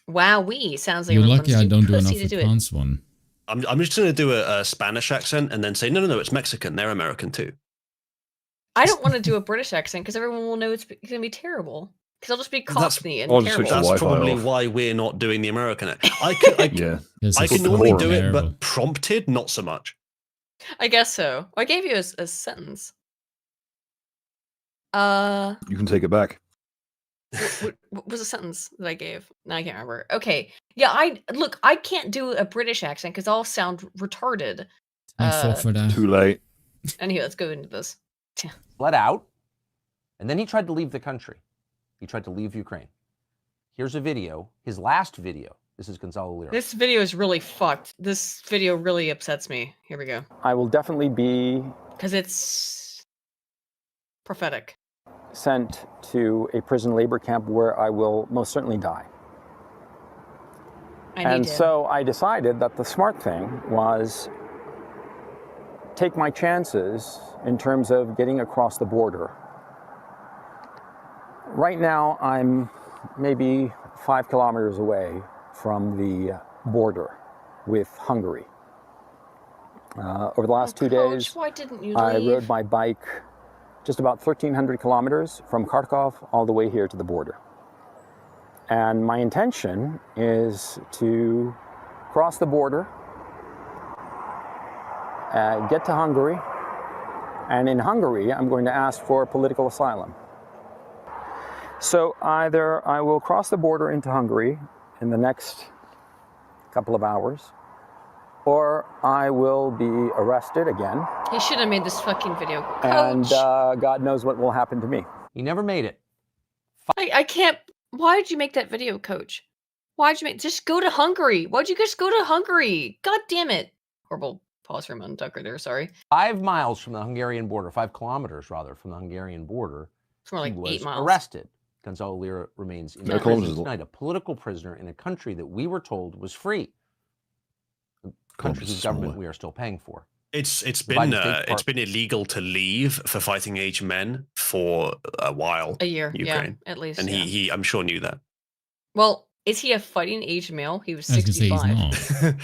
Wowee. Sounds like You're everyone's lucky I too don't do pussy an to do it. Afrikaans one. I'm just going to do a Spanish accent and then say, no, it's Mexican. They're American too. I don't want to do a British accent because everyone will know it's going to be terrible. Because I'll just be Cockney and terrible. That's probably why we're not doing the American accent. I can normally do it, but prompted, not so much. I guess so. I gave you a sentence. You can take it back. What was the sentence that I gave? No, I can't remember. Okay. Yeah, I can't do a British accent because I'll sound retarded. Too late. Anyway, let's go into this. Let out, and then he tried to leave the country. He tried to leave Ukraine. Here's a video, his last video. This is Gonzalo Lira. This video is really fucked. This video really upsets me. Here we go. I will definitely be... Because it's prophetic. ...sent to a prison labor camp where I will most certainly die. So I decided that the smart thing was take my chances in terms of getting across the border. Right now, I'm maybe 5 kilometers away from the border with Hungary. Over the last 2 days, why didn't you I leave? rode my bike just about 1,300 kilometers from Kharkov all the way here to the border. And my intention is to cross the border, get to Hungary, and in Hungary, I'm going to ask for political asylum. So either I will cross the border into Hungary in the next couple of hours, or I will be arrested again. He should have made this fucking video. Coach. And God knows what will happen to me. He never made it. I can't. Why did you make that video, Coach? Why'd you make? Just go to Hungary. Why'd you just go to Hungary? God damn it. Horrible pause for a moment, Tucker there, sorry. 5 miles from the Hungarian border, 5 kilometers rather, from the Hungarian border. It's more like he was 8 miles. Arrested. Gonzalo Lira remains in prison tonight, a political prisoner in a country that we were told was free. A country whose government we are still paying for. It's been illegal to leave for fighting age men for a while. A year, Ukraine. yeah, at least. And he I'm sure knew that. Well, is he a fighting age male? He was 65. I was gonna say he's not.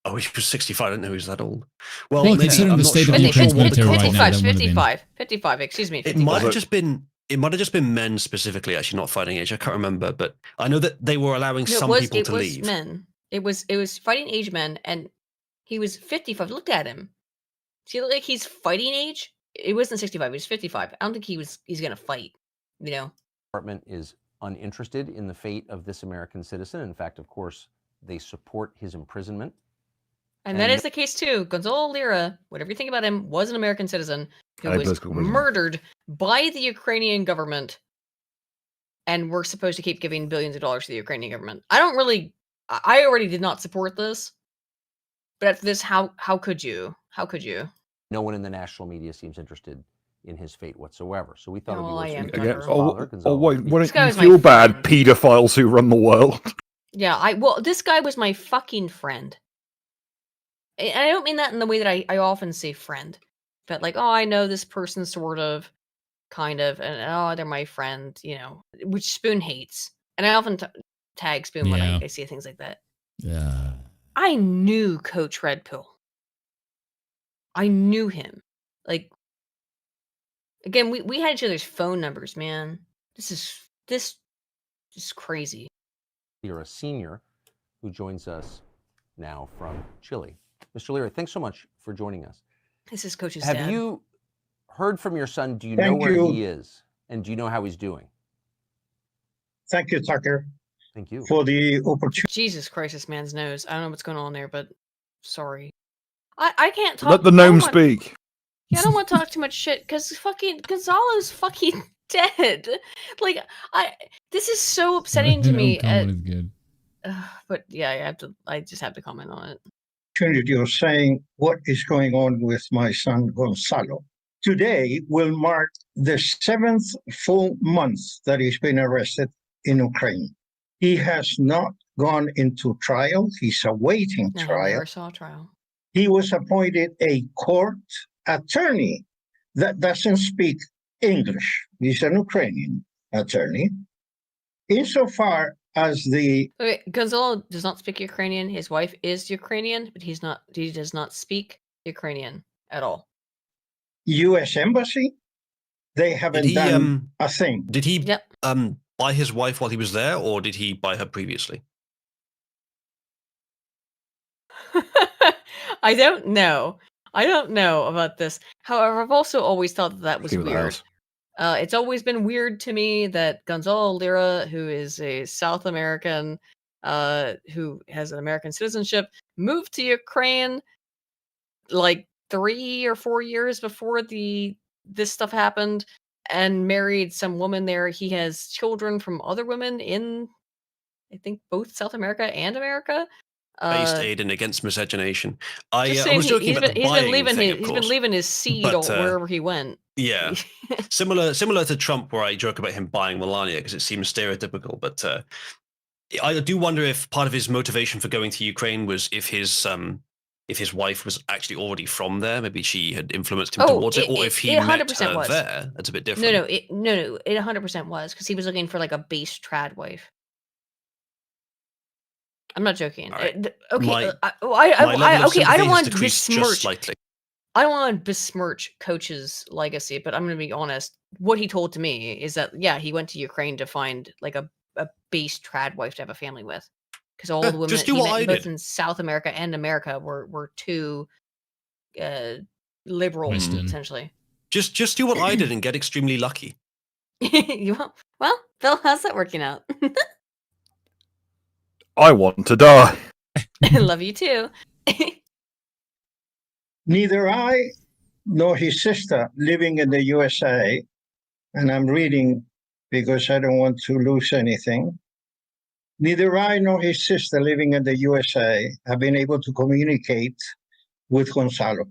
Oh, he was 65. I didn't know he was that old. Well, considering the state of Ukraine's military right now, 55, excuse me. 55. It might have just been men specifically, actually, not fighting age. I can't remember, but I know that they were allowing some people to leave. It was men. It was fighting age men, and he was 55. Look at him. Does he look like he's fighting age? It wasn't 65. He was 55. I don't think he's gonna fight. You know. Department is uninterested in the fate of this American citizen. In fact, of course, they support his imprisonment. And that is the case too. Gonzalo Lira, whatever you think about him, was an American citizen who was murdered by the Ukrainian government, and we're supposed to keep giving billions of dollars to the Ukrainian government. I already did not support this, but after this, how could you? How could you? No one in the national media seems interested in his fate whatsoever. So we thought why don't you feel bad, pedophiles who run the world? Yeah, this guy was my fucking friend. And I don't mean that in the way that I often say friend. But like, oh, I know this person sort of, kind of, and oh, they're my friend, you know, which Spoon hates. And I often tag Spoon when I see things like that. Yeah. I knew Coach Red Pill. I knew him. Like, again, we had each other's phone numbers, man. This is crazy. You're a senior who joins us now from Chile. Mr. Lira, thanks so much for joining us. This is Coach's dad. Have you heard from your son? Do you know where he is? And do you know how he's doing? Thank you, Tucker. Thank you. For the opportunity. Jesus Christ, this man's nose. I don't know what's going on there, but sorry. I can't talk. Let the gnome speak. Yeah, I don't want to talk too much shit because fucking Gonzalo's fucking dead. Like, this is so upsetting to me. Comment is good. But yeah, I just have to comment on it. You're saying what is going on with my son Gonzalo. Today will mark the 7th full month that he's been arrested in Ukraine. He has not gone into trial. He's awaiting trial. I never saw a trial. He was appointed a court attorney that doesn't speak English. He's an Ukrainian attorney. Insofar as the... Wait, Gonzalo does not speak Ukrainian. His wife is Ukrainian, but he does not speak Ukrainian at all. U.S. Embassy, they haven't done a thing. Did he buy his wife while he was there, or did he buy her previously? I don't know. I don't know about this. However, I've also always thought that was weird. It's always been weird to me that Gonzalo Lira, who is a South American, who has an American citizenship, moved to Ukraine like 3 or 4 years before this stuff happened and married some woman there. He has children from other women in, I think, both South America and America. Based aid and against miscegenation. I was joking about the buying thing, he's been leaving his seed wherever he went. Yeah, similar to Trump, where I joke about him buying Melania because it seems stereotypical. But I do wonder if part of his motivation for going to Ukraine was if his wife was actually already from there. Maybe she had influenced him towards it, or if he met her was. there. That's a bit different. No, it 100% was because he was looking for like a base trad wife. I'm not joking. Right. Okay, I don't want to besmirch. I don't want to besmirch Coach's legacy, but I'm going to be honest. What he told to me is that he went to Ukraine to find like a base trad wife to have a family with, because all the women that he met both in South America and America were too liberal, essentially. Just do what I did and get extremely lucky. Well, Phil, how's that working out? I want to die. Love you too. Neither I nor his sister living in the USA, and I'm reading because I don't want to lose anything. Neither I nor his sister living in the USA have been able to communicate with Gonzalo.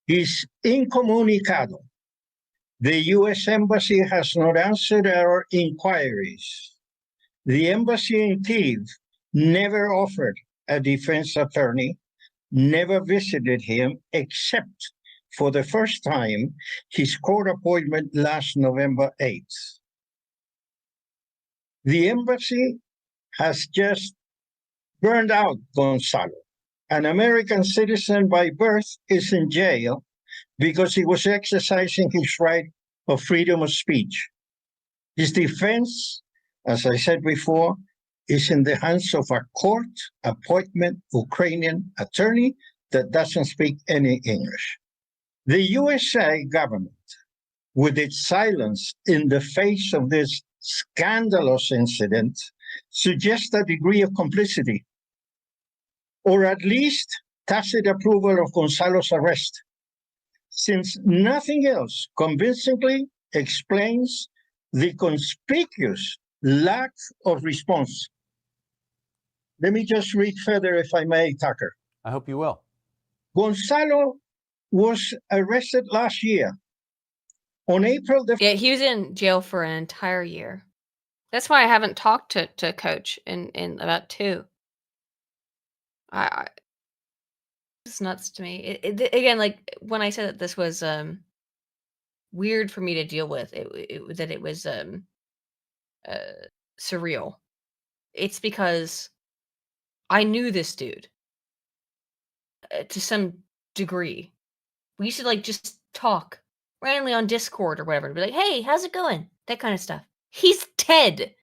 He's incommunicado. The U.S. Embassy has not answered our inquiries. The embassy in Kyiv never offered a defense attorney, never visited him, except for the first time, his court appointment last November 8th. The embassy has just burned out Gonzalo. An American citizen by birth is in jail because he was exercising his right of freedom of speech. His defense, as I said before, is in the hands of a court appointment Ukrainian attorney that doesn't speak any English. The USA government, with its silence in the face of this scandalous incident, suggests a degree of complicity, or at least tacit approval of Gonzalo's arrest, since nothing else convincingly explains the conspicuous lack of response. Let me just read further, if I may, Tucker. I hope you will. Gonzalo was arrested last year. On April the... Yeah, he was in jail for an entire year. That's why I haven't talked to Coach in about 2. It's nuts to me. Again, like when I said that this was weird for me to deal with, that it was surreal. It's because I knew this dude to some degree. We used to like just talk randomly on Discord or whatever, and be like, "Hey, how's it going?" That kind of stuff. He's dead.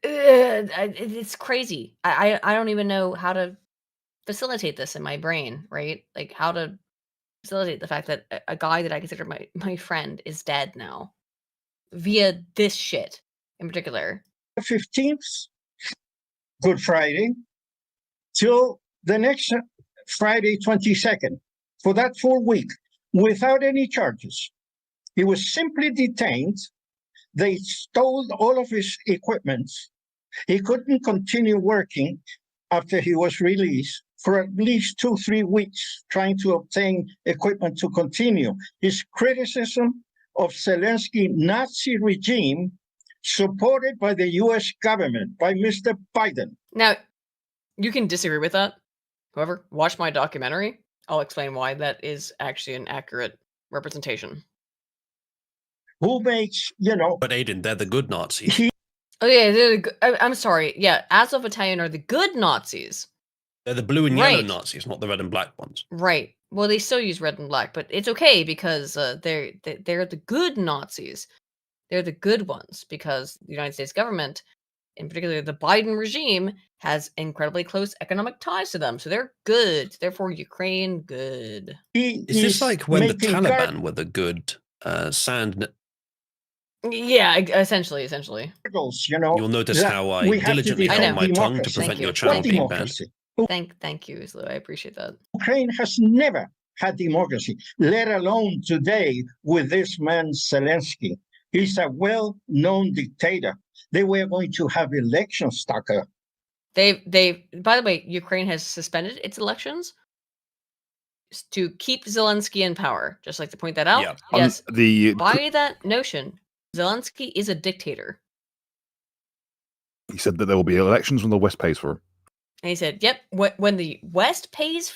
It's crazy. I don't even know how to facilitate this in my brain, right? Like how to facilitate the fact that a guy that I consider my friend is dead now via this shit in particular. The 15th, Good Friday, till the next Friday, 22nd, for that full week, without any charges. He was simply detained. They stole all of his equipment. He couldn't continue working after he was released for at least 2-3 weeks, trying to obtain equipment to continue. His criticism of Zelensky's Nazi regime, supported by the US government, by Mr. Biden. Now, you can disagree with that. However, watch my documentary. I'll explain why that is actually an accurate representation. Who makes, But Aiden, they're the good Nazis. Oh yeah, I'm sorry. Yeah, Azov Battalion are the good Nazis. They're the blue and yellow Nazis, not the red and black ones. Right. Well, they still use red and black, but it's okay because they're the good Nazis. They're the good ones because the United States government, in particular the Biden regime, has incredibly close economic ties to them. So they're good. Therefore, Ukraine, good. Is this like when the Taliban were the good sand? Yeah, essentially. You'll notice how I diligently held my tongue to prevent your channel being banned. Thank you, Islo. I appreciate that. Ukraine has never had democracy, let alone today with this man Zelensky. He's a well-known dictator. They were going to have elections, Tucker. By the way, Ukraine has suspended its elections to keep Zelensky in power. Just like to point that out. Yeah. Yes. By that notion, Zelensky is a dictator. He said that there will be elections when the West pays for it. And he said, "Yep, when the West pays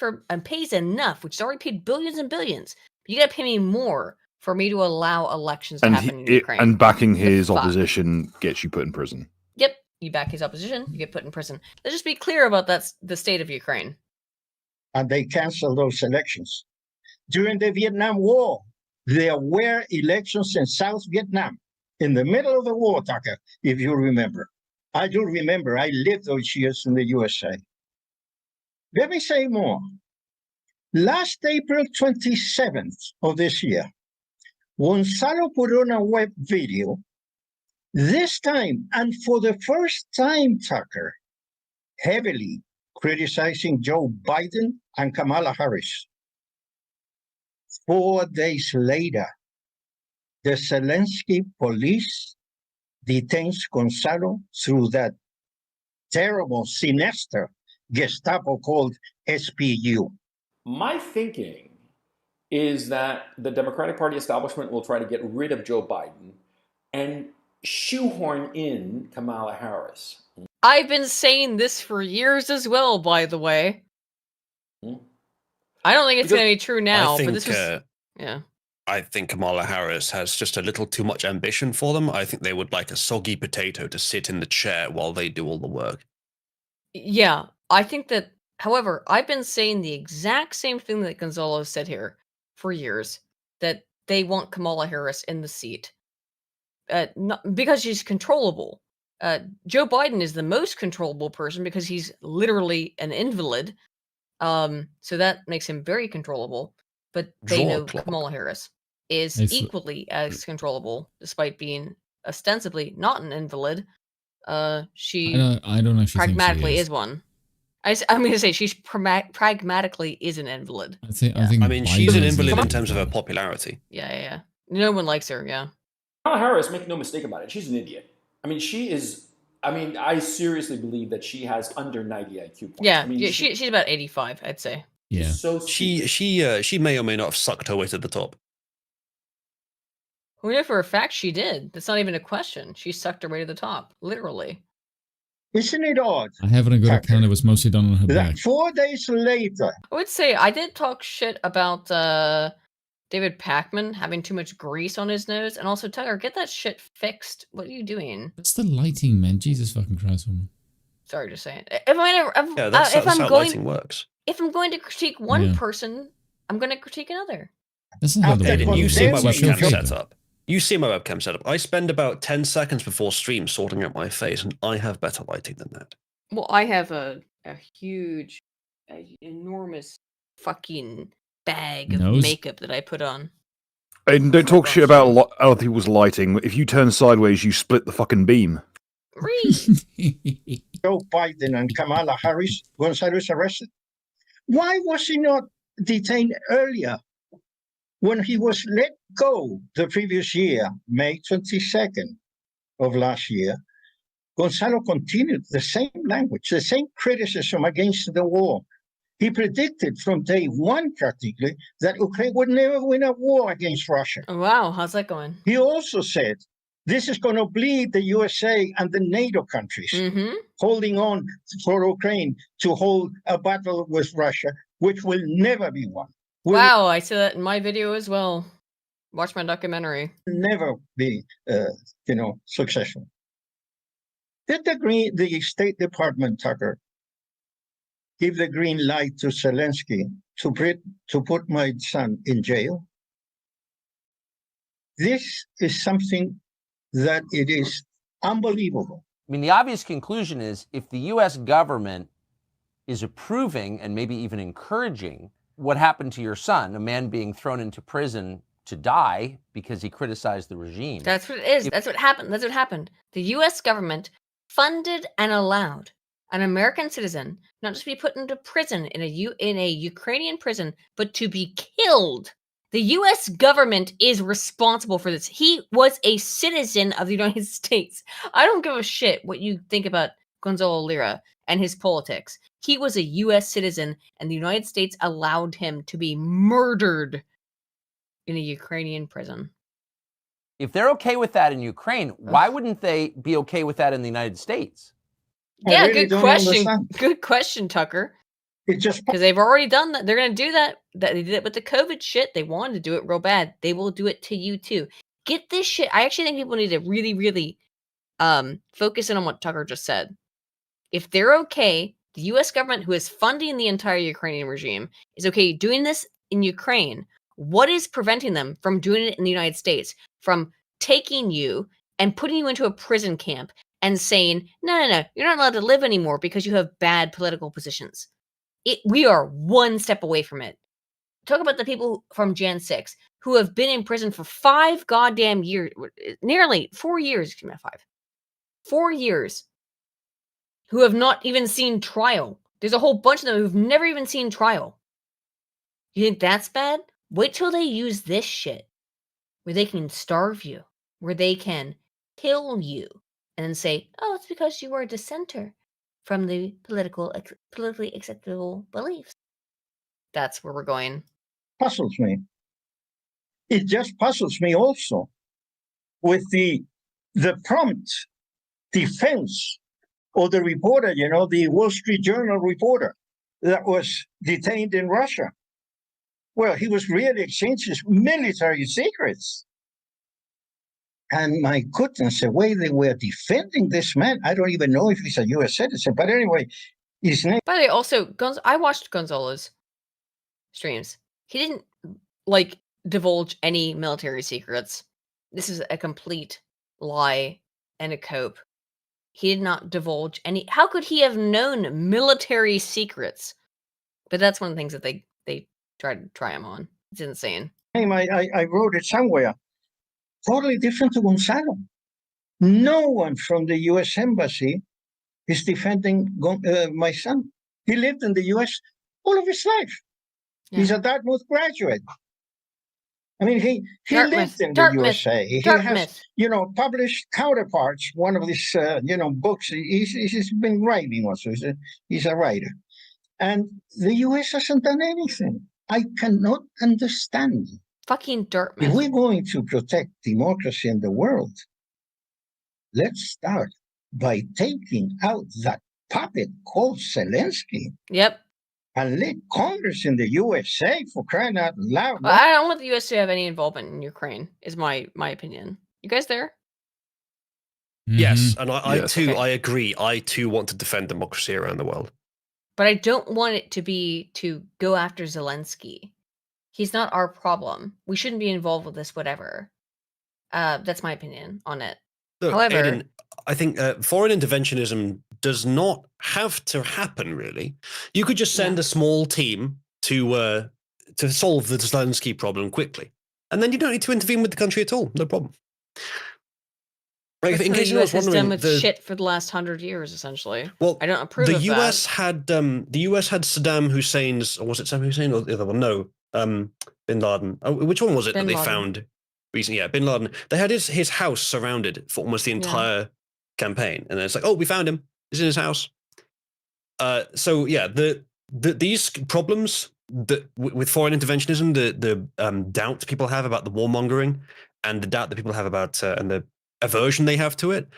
enough, which has already paid billions and billions, you got to pay me more for me to allow elections to happen in Ukraine." And backing his opposition gets you put in prison. Yep, you back his opposition, you get put in prison. Let's just be clear about the state of Ukraine. And they canceled those elections. During the Vietnam War, there were elections in South Vietnam, in the middle of the war, Tucker, if you remember. I do remember. I lived those years in the USA. Let me say more. Last April 27th of this year, Gonzalo put on a web video, this time, and for the first time, Tucker, heavily criticizing Joe Biden and Kamala Harris. 4 days later, the Zelensky police detains Gonzalo through that terrible, sinister Gestapo called SPU. My thinking is that the Democratic Party establishment will try to get rid of Joe Biden and shoehorn in Kamala Harris. I've been saying this for years as well, by the way. I don't think it's going to be true now, but this is... yeah. I think Kamala Harris has just a little too much ambition for them. I think they would like a soggy potato to sit in the chair while they do all the work. Yeah, I think that, however, I've been saying the exact same thing that Gonzalo said here for years, that they want Kamala Harris in the seat. Not, because she's controllable. Joe Biden is the most controllable person because he's literally an invalid. So that makes him very controtable. But they know Kamala Harris is equally as controllable, despite being ostensibly not an invalid. She I don't actually pragmatically think she is one. I'm going to say she's pragmatically is an invalid. I mean, she's an invalid in terms of her popularity. Yeah. No one likes her, yeah. Kamala Harris, make no mistake about it, she's an idiot. I mean, she is... I mean, I seriously believe that she has under 90 IQ points. Yeah, I mean, she's about 85, I'd say. Yeah. So she may or may not have sucked her way to the top. We know for a fact she did. That's not even a question. She sucked her way to the top, literally. Isn't it odd? I haven't a good account. It was mostly done on her back. 4 days later. I would say I did talk shit about David Pakman having too much grease on his nose, and also Tucker, get that shit fixed. What are you doing? That's the lighting, man. Jesus fucking Christ, woman. Sorry to say it. That's how lighting works. If I'm going to critique one person, I'm going to critique another. That's not how the Aiden, you see my webcam show setup. You see my webcam setup. I spend about 10 seconds before stream sorting out my face, and I have better lighting than that. Well, I have a huge, enormous fucking bag of makeup that I put on. And don't talk shit about other people's lighting. If you turn sideways, you split the fucking beam. Joe Biden and Kamala Harris, Gonzalo is arrested. Why was he not detained earlier? When he was let go the previous year, May 22nd of last year, Gonzalo continued the same language, the same criticism against the war. He predicted from day one, practically, that Ukraine would never win a war against Russia. Wow, how's that going? He also said, this is going to bleed the USA and the NATO countries, holding on for Ukraine to hold a battle with Russia, which will never be won. Wow, I see that in my video as well. Watch my documentary. Never be, successful. Did the State Department, Tucker, give the green light to Zelensky to put my son in jail? This is something that it is unbelievable. I mean, the obvious conclusion is if the U.S. government is approving and maybe even encouraging what happened to your son, a man being thrown into prison to die because he criticized the regime. That's what it is. That's what happened. That's what happened. The U.S. government funded and allowed an American citizen not just be put into prison in a Ukrainian prison, but to be killed. The U.S. government is responsible for this. He was a citizen of the United States. I don't give a shit what you think about Gonzalo Lira and his politics. He was a U.S. citizen, and the United States allowed him to be murdered in a Ukrainian prison. If they're okay with that in Ukraine, why wouldn't they be okay with that in the United States? Yeah, really good question. Good question, Tucker. It's just because they've already done that. They're going to do that. They did it with the COVID shit. They wanted to do it real bad. They will do it to you too. Get this shit. I actually think people need to really, really focus in on what Tucker just said. If they're okay, the U.S. government, who is funding the entire Ukrainian regime, is okay doing this in Ukraine. What is preventing them from doing it in the United States? From taking you and putting you into a prison camp and saying, no, you're not allowed to live anymore because you have bad political positions. We are one step away from it. Talk about the people from Jan 6 who have been in prison for 5 goddamn years, nearly 4 years, 4 years, who have not even seen trial. There's a whole bunch of them who've never even seen trial. You think that's bad? Wait till they use this shit, where they can starve you, where they can kill you, and then say, oh, it's because you were a dissenter from the politically acceptable beliefs. That's where we're going. Puzzles me. It just puzzles me also with the prompt defense of the reporter, the Wall Street Journal reporter that was detained in Russia. Well, he was really exchanging military secrets. And my goodness, the way they were defending this man, I don't even know if he's a U.S. citizen. But anyway, his name. By the way, also, I watched Gonzalo's streams. He didn't, divulge any military secrets. This is a complete lie and a cope. He did not divulge any. How could he have known military secrets? But that's one of the things that they tried to try him on. It's insane. I wrote it somewhere. Totally different to Gonzalo. No one from the U.S. Embassy is defending my son. He lived in the U.S. all of his life. Yeah. He's a Dartmouth graduate. I mean, he lived in the USA. He has, published Counterparts, one of his, books. He's been writing also. He's a writer. And the U.S. hasn't done anything. I cannot understand. Fucking Dartmouth. If we're going to protect democracy in the world, let's start by taking out that puppet called Zelensky. Yep. And let Congress in the USA, for crying out loud. Well, I don't want the U.S. to have any involvement in Ukraine, is my opinion. You guys there? Yes, and I agree. I too want to defend democracy around the world. But I don't want it to be to go after Zelensky. He's not our problem. We shouldn't be involved with this, whatever. That's my opinion on it. Look, however, Aiden, I think foreign interventionism does not have to happen, really. You could just send a small team to solve the Zelensky problem quickly. And then you don't need to intervene with the country at all. No problem. That's in what case the you US was has done wondering, with shit for the last 100 years, essentially. well, I don't approve the of US that. had Saddam Hussein's, or was it Saddam Hussein or the other one? No, Bin Laden. Oh, which one was it Bin that they Laden. found recently? Yeah, Bin Laden. They had his house surrounded for almost the entire campaign, and then it's like, oh, we found him. He's in his house. So yeah, these problems that with foreign interventionism, the doubt people have about the warmongering, and the doubt that people have about and the aversion they have to it.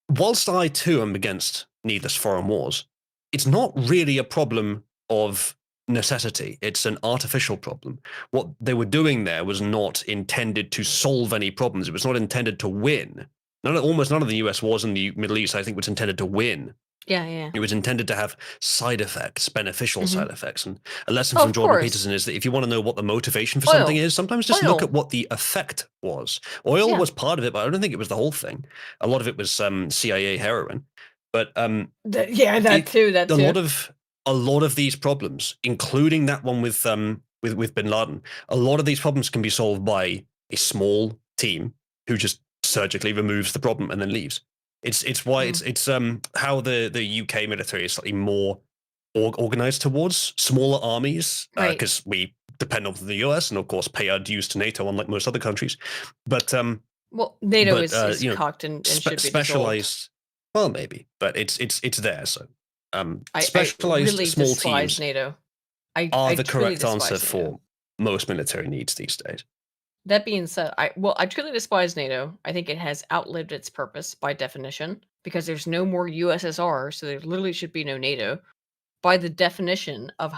Whilst I too am against needless foreign wars, it's not really a problem of necessity. It's an artificial problem. What they were doing there was not intended to solve any problems. It was not intended to win. Almost none of the US wars in the Middle East, I think, was intended to win. Yeah. It was intended to have side effects, beneficial side effects. And a lesson Oh, from of Jordan course. Peterson is that if you want to know what the motivation for Oil. something is, sometimes just look Oil. at what the effect was. Oil Yeah. was part of it, but I don't think it was the whole thing. A lot of it was CIA heroin. But that too. a lot of these problems, including that one with Bin Laden, a lot of these problems can be solved by a small team who just surgically removes the problem and then leaves. It's why it's how the UK military is slightly more organized towards smaller armies, because we depend on the US and of course pay our dues to NATO, unlike most other countries. But well, NATO is cocked and should be specialized. dissolved. Well, maybe, but it's there. So I specialized really small despise teams NATO. are the truly correct answer despise NATO. for most military needs these days. That being said, I truly despise NATO. I think it has outlived its purpose by definition because there's no more USSR, so there literally should be no NATO. By the definition of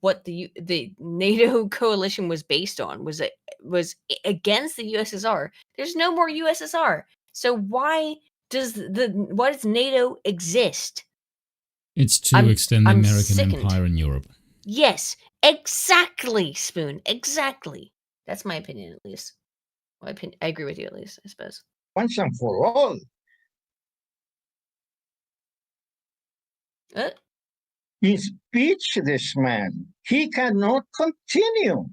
what the NATO coalition was based on was against the USSR. There's no more USSR. So why does NATO exist? It's to extend the American empire in Europe. Yes, exactly, Spoon. Exactly. That's my opinion, at least. I agree with you, at least, I suppose. Once and for all. Impeach this man. He cannot continue.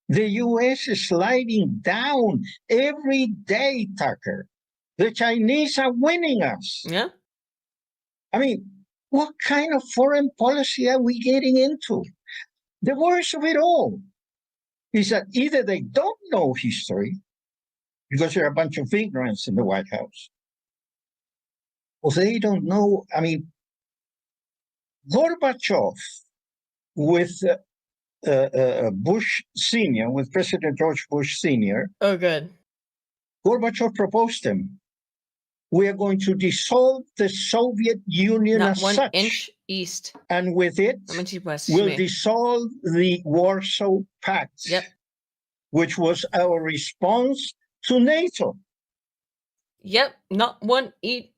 The U.S. is sliding down every day, Tucker. The Chinese are winning us. Yeah. I mean, what kind of foreign policy are we getting into? The worst of it all is that either they don't know history, because there are a bunch of ignorance in the White House, or they don't know. I mean, Gorbachev with Bush Sr., with President George Bush Sr. Oh, good. Gorbachev proposed him. We are going to dissolve the Soviet Union Not as 1 such. inch east. And with it, west, we'll dissolve the Warsaw Pact, which was our response to NATO. Yep, not 1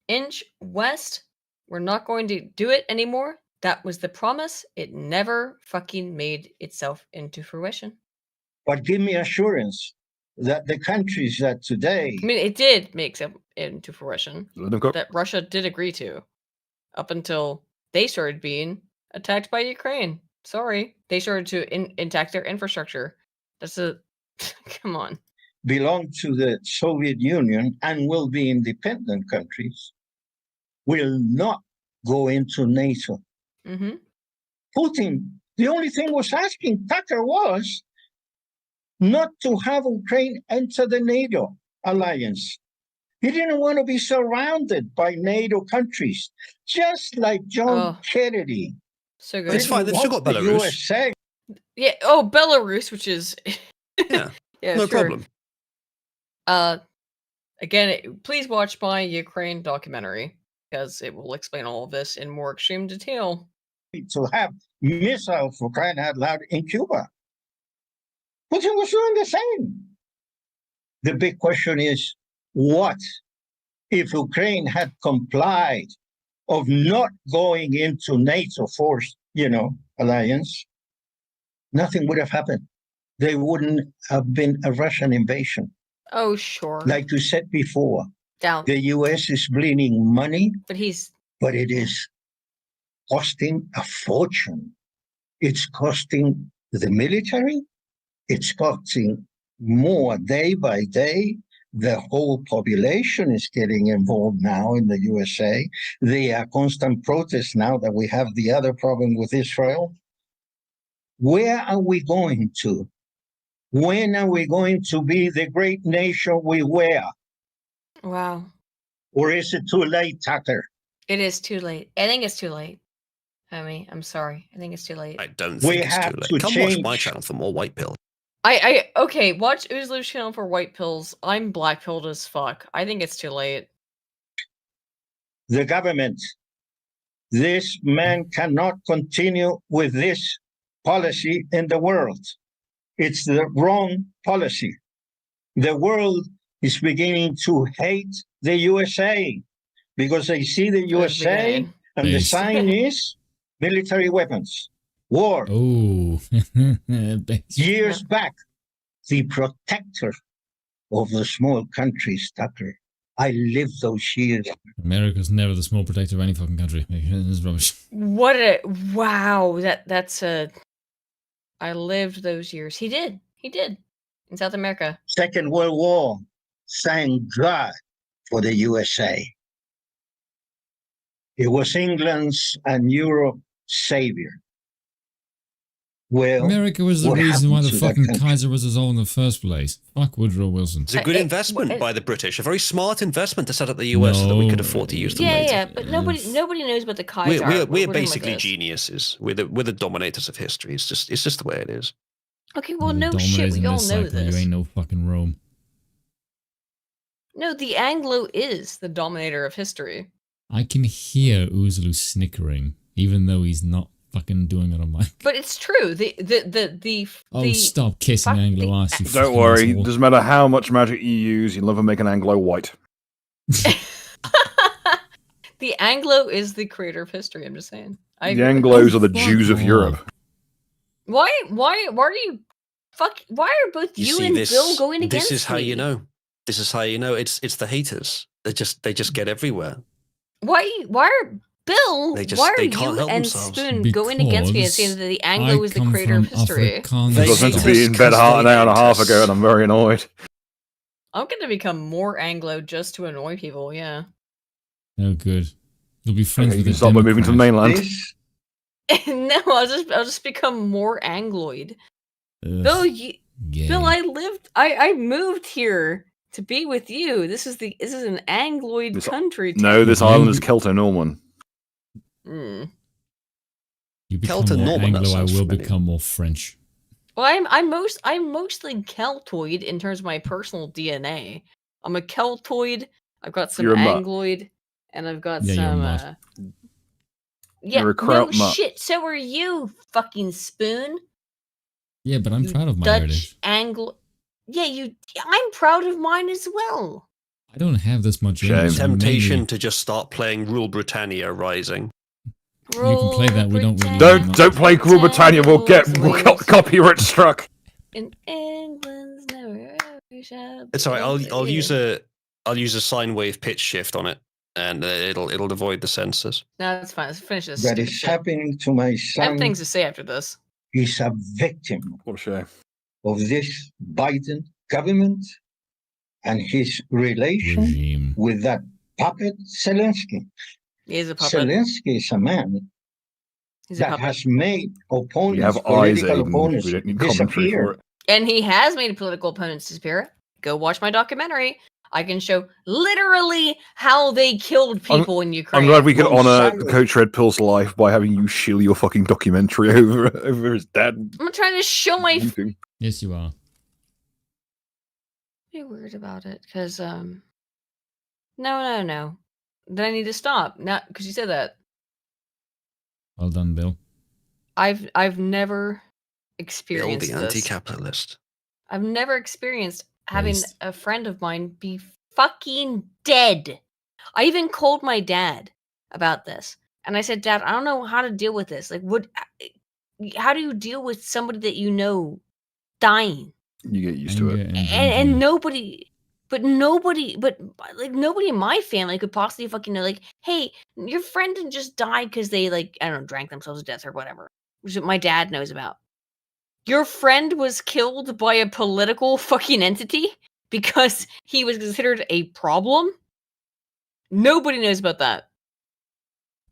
inch west. We're not going to do it anymore. That was the promise. It never fucking made itself into fruition. But give me assurance that the countries that today... I mean, it did make it into fruition. That Russia did agree to. Up until they started being attacked by Ukraine. Sorry. They started to attack their infrastructure. That's a... Come on. Belong to the Soviet Union and will be independent countries will not go into NATO. Mm-hmm. Putin, the only thing was asking Tucker was not to have Ukraine enter the NATO alliance. He didn't want to be surrounded by NATO countries, just like John Kennedy. So good. It's fine. They've still got Belarus. USA. Yeah. Oh, Belarus, which is yeah, no problem. Again, please watch my Ukraine documentary because it will explain all of this in more extreme detail. To have missiles for crying out loud in Cuba. Putin was doing the same. The big question is, what if Ukraine had complied of not going into NATO force, alliance? Nothing would have happened. There wouldn't have been a Russian invasion. Oh, sure. Like you said before, Down. The U.S. is bleeding money, but it is costing a fortune. It's costing the military. It's costing more day by day The whole population is getting involved now in the USA. There are constant protests now that we have the other problem with Israel. Where are we going to? When are we going to be the great nation we were? Wow. Or is it too late, Tucker? It is too late. I think it's too late. I mean, I'm sorry. I think it's too late. I don't think it's too late. Come watch my channel for more white pill. Okay, watch Uzlu's channel for white pills. I'm black pilled as fuck. I think it's too late. The government. This man cannot continue with this policy in the world. It's the wrong policy. The world is beginning to hate the USA because they see the USA and the sign is military weapons, war. Oh, years back, the protector of the small countries, Tucker. I lived those years. America's never the small protector of any fucking country. It's rubbish. What a wow! That's a. I lived those years. He did in South America. Second World War. Thank God for the USA. It was England's and Europe's savior. Well, America was the reason why the fucking Kaiser was dissolved in the first place. Fuck Woodrow Wilson. It's a good investment by the British. A very smart investment to set up the US so that we could afford to use them later. Yeah, but nobody knows about the Kaiser. We're basically geniuses. We're the dominators of history. It's just the way it is. Okay, well, no shit. We all know this. You ain't no fucking Rome. No, the Anglo is the dominator of history. I can hear Uzlu snickering, even though he's not fucking doing it on mic. But it's true. Oh, stop kissing Anglo ass. Don't worry. It doesn't matter how much magic you use, you'll never make an Anglo white. The Anglo is the creator of history. I'm just saying. The Anglos are the Jews of Europe. Why are you why are both you and Bill going against me? This is how you know. This is how you know. It's the haters. They just get everywhere. Why are Bill? Why are can't you help and themselves. Spoon going against me and saying that the Anglo is the creator of history? I was meant to be in bed an hour and a half ago, and I'm very annoyed. I'm going to become more Anglo just to annoy people. Yeah. Oh, good. You'll be friends with the start by moving to the mainland. No, I'll just become more Angloid. Bill, Bill, I moved here to be with you. This is an Angloid country. No, this island is Celto-Norman. You become more Anglo, I will become more French. Well, I'm mostly Celtoid in terms of my personal DNA. I'm a Celtoid. I've got some Angloid, and I've got some. You're a kraut mutt. Shit. So are you, fucking Spoon? Yeah, but I'm proud of my Dutch heritage. Anglo. Yeah, I'm proud of mine as well. I don't have this much. Temptation to just start playing Rule Britannia Rising. You can play that. We don't really. Don't play Rule Britannia. We'll get copyright struck. In England's never ever shall. It's alright. I'll use a sine wave pitch shift on it, and it'll avoid the censors. No, that's fine. Let's finish this. That is happening to my son. I have things to say after this. He's a victim of this Biden government and his relation with that puppet Zelensky. He's a puppet. Zelensky is a man that has made opponents, disappear. And he has made political opponents disappear. Go watch my documentary. I can show literally how they killed people in Ukraine. I'm glad we could honor Coach Red Pill's life by having you shill your fucking documentary over his dad. I'm trying to show my. Yes, you are. Be weird about it, because no. Then I need to stop. Not because you said that. Well done, Bill. I've never experienced Bill, the anti-capitalist. I've never experienced having a friend of mine be fucking dead. I even called my dad about this. And I said, Dad, I don't know how to deal with this. Like, how do you deal with somebody that you know dying? You get used to it. And nobody in my family could possibly fucking know, like, hey, your friend didn't just die because they, like, I don't know, drank themselves to death or whatever. Which is what my dad knows about. Your friend was killed by a political fucking entity? because he was considered a problem. Nobody knows about that.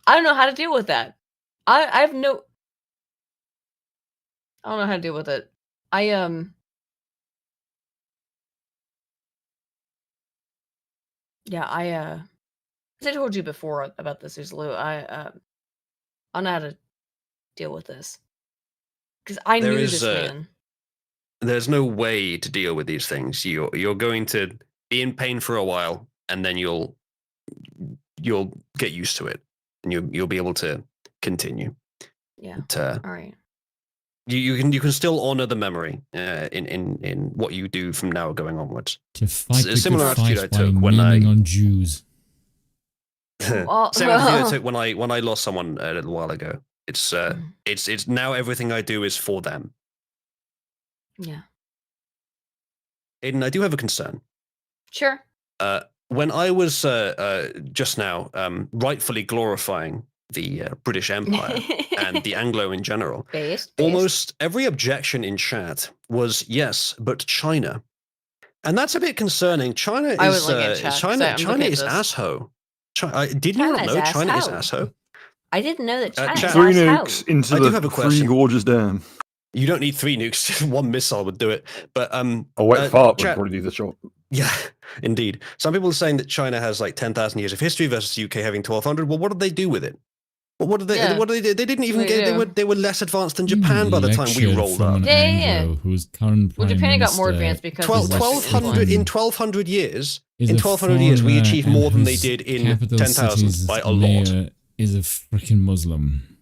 I don't know how to deal with that. I don't know how to deal with it. Yeah, as I told you before about this, Uzlu, I don't know how to deal with this. Because I knew this man. There's no way to deal with these things. You're going to be in pain for a while, and then you'll get used to it, and you'll be able to continue. Yeah. But, all right. You can still honor the memory in what you do from now going onwards. To fight a similar attitude I took when on Jews. same attitude I took when I lost someone a little while ago. It's now everything I do is for them. Yeah. Aiden, I do have a concern. Sure. When I was just now rightfully glorifying the British Empire and the Anglo in general, almost every objection in chat was yes, but China, and that's a bit concerning. China is China is asshole. Did you not know China is asshole? I didn't know that China is 3 nukes into the Three Gorges Dam. You don't need 3 nukes. 1 missile would do it. But a wet fart would probably do the job. Yeah, indeed. Some people are saying that China has like 10,000 years of history versus the UK having 1,200. Well, what did they do with it? Well, what did they? Yeah. What did they do? They didn't even get. They were less advanced than Japan by the time we rolled up. Whose current well, Japan got more advanced because 1200 in 1200 years. In 1200 years, we achieved more than they did in 10,000 by a lot. Is a freaking Muslim.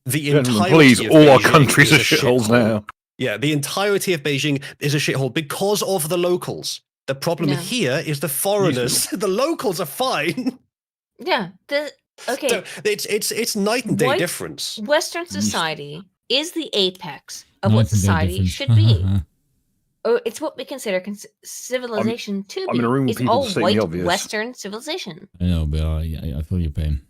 The entirety please, of all Beijing our countries are is a shitholes now. Yeah, the entirety of Beijing is a shithole because of the locals. The problem here is the foreigners. The locals are fine. Yeah. Okay. So it's night and day difference. Western society is the apex of what society should be. It's what we consider civilization to be. I'm in a room with it's people all to state white the obvious. Western civilization. I know, but I feel your pain.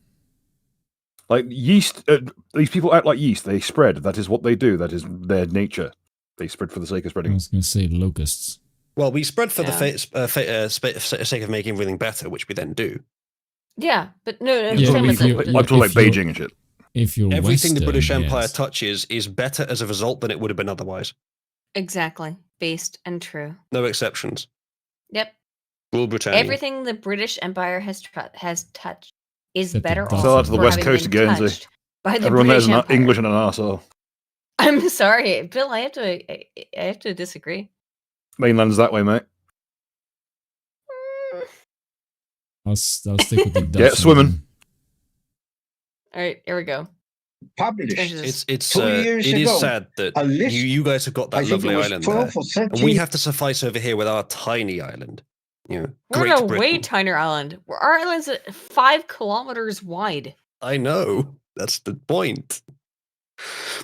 Like yeast, these people act like yeast. They spread. That is what they do. That is their nature. They spread for the sake of spreading. I was going to say locusts. Well, we spread for the sake of making everything better, which we then do. Yeah, but no. I'm talking like Beijing and shit. If you're everything Western, the British Empire touches is better as a result than it would have been otherwise. Exactly, based and true. No exceptions. Yep. Rule Britannia. Everything the British Empire has touched is better off. So to the west coast of Guernsey. Everyone there's English and an arsehole. I'm sorry, Bill. I have to disagree. Mainland's that way, mate. I'll stick with the Dutch. Get swimming. All right, here we go. Published. It is sad that you guys have got that lovely island there, and we have to suffice over here with our tiny island. You know, we're on a way tinier island. Our island's 5 kilometers wide. I know. That's the point.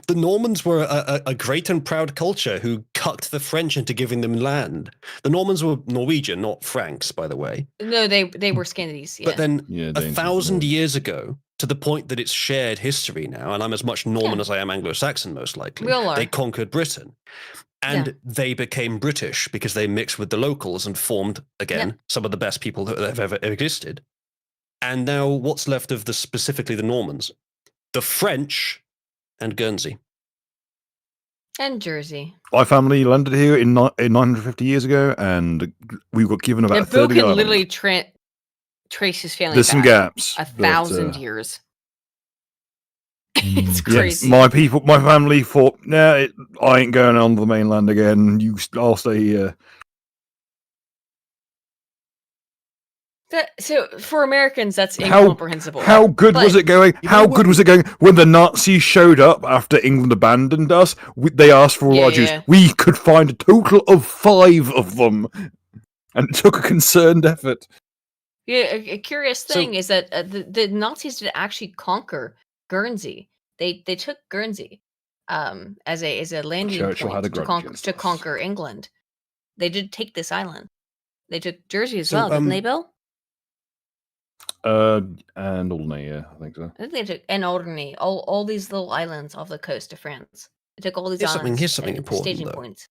The Normans were a great and proud culture who cucked the French into giving them land. The Normans were Norwegian, not Franks, by the way. No, they were Scandinavians. Yeah. But then 1,000 years ago, to the point that it's shared history now, and I'm as much Norman as I am Anglo-Saxon, most likely. We all are. They conquered Britain. And they became British because they mixed with the locals and formed, again, some of the best people that have ever existed. And now what's left of specifically the Normans? The French and Guernsey. And Jersey. My family landed here in 950 years ago, and we got given about 30 Bill can islands. literally trace his family There's back some gaps. 1,000 years. It's crazy. My family thought, I ain't going on the mainland again. I'll stay here. So for Americans, that's incomprehensible. How good was it going? How good was it going when the Nazis showed up after England abandoned us? They asked for all our Jews. We could find a total of 5 of them, and it took a concerned effort. Yeah, a curious thing is that the Nazis did actually conquer Guernsey. They took Guernsey as a landing point to conquer England. They did take this island. They took Jersey as well, didn't they, Bill? And Alderney, yeah, I think so. I think they took Alderney, all these little islands off the coast of France. They took all these islands. Here's something important, staging though. points.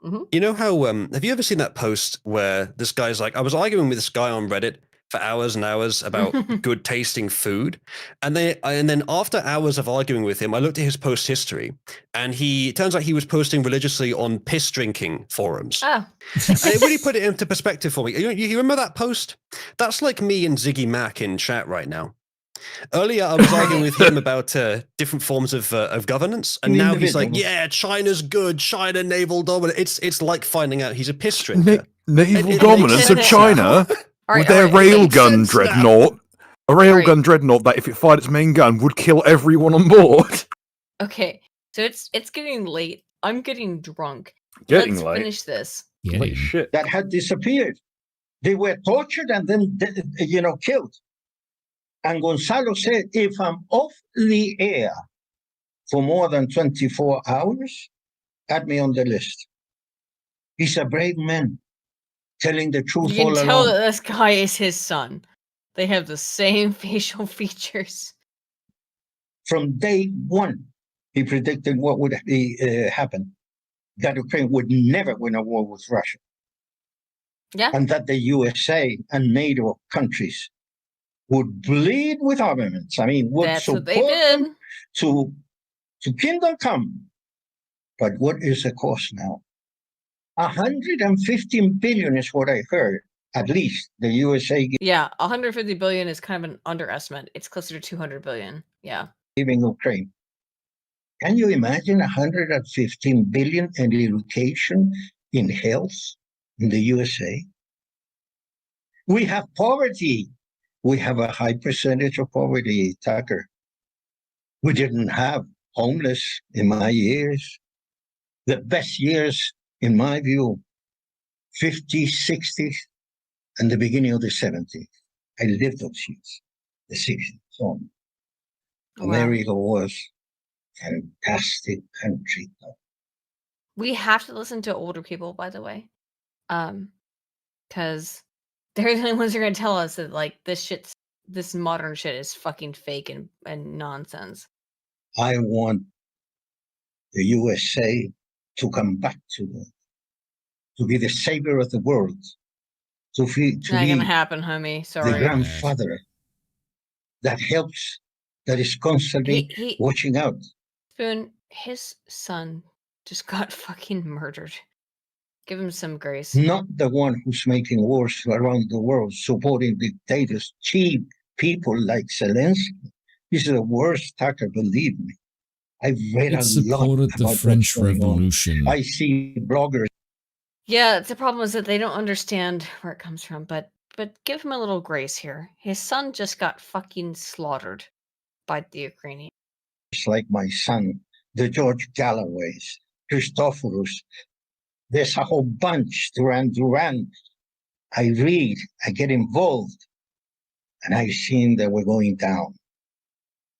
You know how have you ever seen that post where this guy's like, I was arguing with this guy on Reddit for hours and hours about good tasting food, and then after hours of arguing with him, I looked at his post history, and it turns out he was posting religiously on piss drinking forums. Oh. And it really put it into perspective for me. You remember that post? That's like me and Ziggy Mac in chat right now. Earlier, I was arguing with him about different forms of governance, and now he's like, "Yeah, China's good. China naval dominance." It's like finding out he's a piss drinker. Naval dominance of China with their railgun dreadnought. A railgun dreadnought that, if it fired its main gun, would kill everyone on board. Okay, so it's getting late. I'm getting drunk. Let's finish this. Holy shit! That had disappeared. They were tortured and then, killed. And Gonzalo said, if I'm off the air for more than 24 hours, add me on the list. He's a brave man, telling the truth You all can tell along. that this guy is his son. They have the same facial features. From day one, he predicted what would happen. That Ukraine would never win a war with Russia. Yeah. And that the USA and NATO countries would bleed with armaments. I mean, would That's what support they did. them to kingdom come. But what is the cost now? 115 billion is what I heard. At least the USA Yeah, 150 billion is kind of an underestimate. It's closer to 200 billion. Yeah. giving Ukraine. Can you imagine 115 billion in education, in health, in the USA? We have poverty. We have a high percentage of poverty, Tucker. We didn't have homeless in my years. The best years, in my view, 50s, 60s, and the beginning of the 70s. I lived those years, the 60s. So America was a fantastic country. We have to listen to older people, by the way. Because they're the only ones who are going to tell us that, like, this modern shit is fucking fake and nonsense. I want the USA to come back to be the savior of the world. To Not be gonna happen, homie. Sorry. the grandfather that helps, that is constantly watching out. Spoon, his son just got fucking murdered. Give him some grace. Not the one who's making wars around the world, supporting dictators, cheap people like Zelensky. This is the worst, Tucker, believe me. I've read It a lot supported the about French what's going on. Revolution. I see bloggers. Yeah, the problem is that they don't understand where it comes from, but give him a little grace here. His son just got fucking slaughtered by the Ukrainians. Like my son, the George Galloways, Christophorus. There's a whole bunch, Duran. I read, I get involved, and I've seen that we're going down.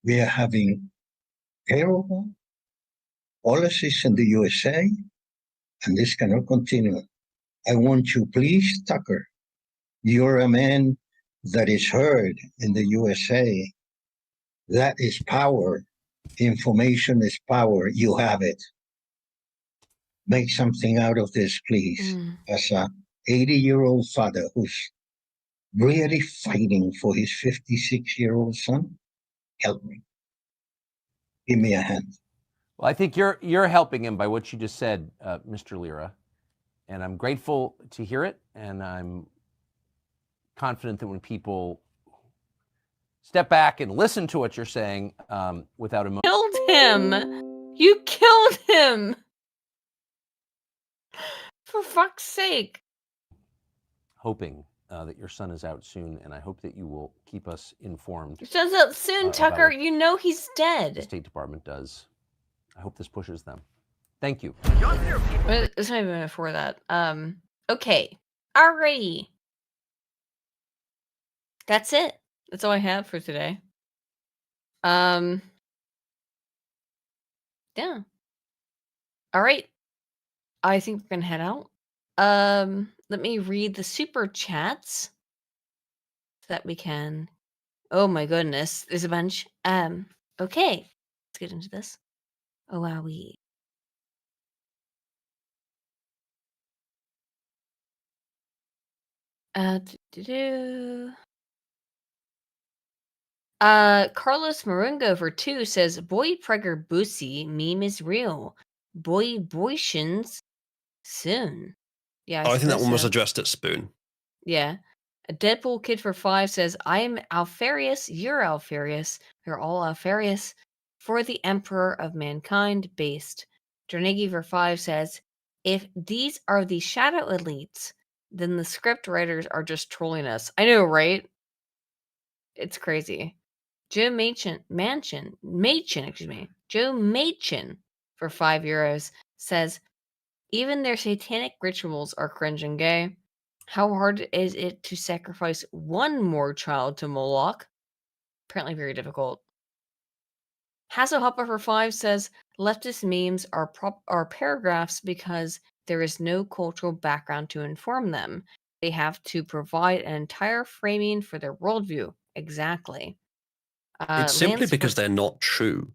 We are having terrible policies in the USA, and this cannot continue. I want you, please, Tucker. You're a man that is heard in the USA. That is power. Information is power. You have it. Make something out of this, please. As a 80-year-old father who's really fighting for his 56-year-old son, help me. Give me a hand. Well, I think you're helping him by what you just said, Mr. Lira, and I'm grateful to hear it, and I'm confident that when people step back and listen to what you're saying without emotion. Killed him! You killed him! For fuck's sake. Hoping that your son is out soon, and I hope that you will keep us informed. Your son's out soon, Tucker. You know he's dead. The State Department does. I hope this pushes them. Thank you. It's not even before that. Okay. Alrighty. That's it. That's all I have for today. Yeah. All right. I think we're gonna head out. Let me read the super chats so that we can. Oh my goodness, there's a bunch. Okay, let's get into this. Oh wow, Do-do-do. Carlos Marungo for 2 says, "Boy Pregger Boosie meme is real. Boy Boyshins soon." Yeah, I think that suppose one was so. addressed at Spoon. Yeah. A Deadpool Kid for 5 says, "I am Alfarius, you're Alfarius, we're all Alfarius, for the Emperor of Mankind based." Dranegi for 5 says, "If these are the shadow elites, then the script writers are just trolling us." I know, right? It's crazy. Joe Machin, excuse me. Joe Machin for €5 says, "Even their satanic rituals are cringe and gay. How hard is it to sacrifice one more child to Moloch?" Apparently very difficult. Hasselhopper for 5 says, "Leftist memes are paragraphs because there is no cultural background to inform them. They have to provide an entire framing for their worldview." Exactly. It's simply Lance because for they're not true.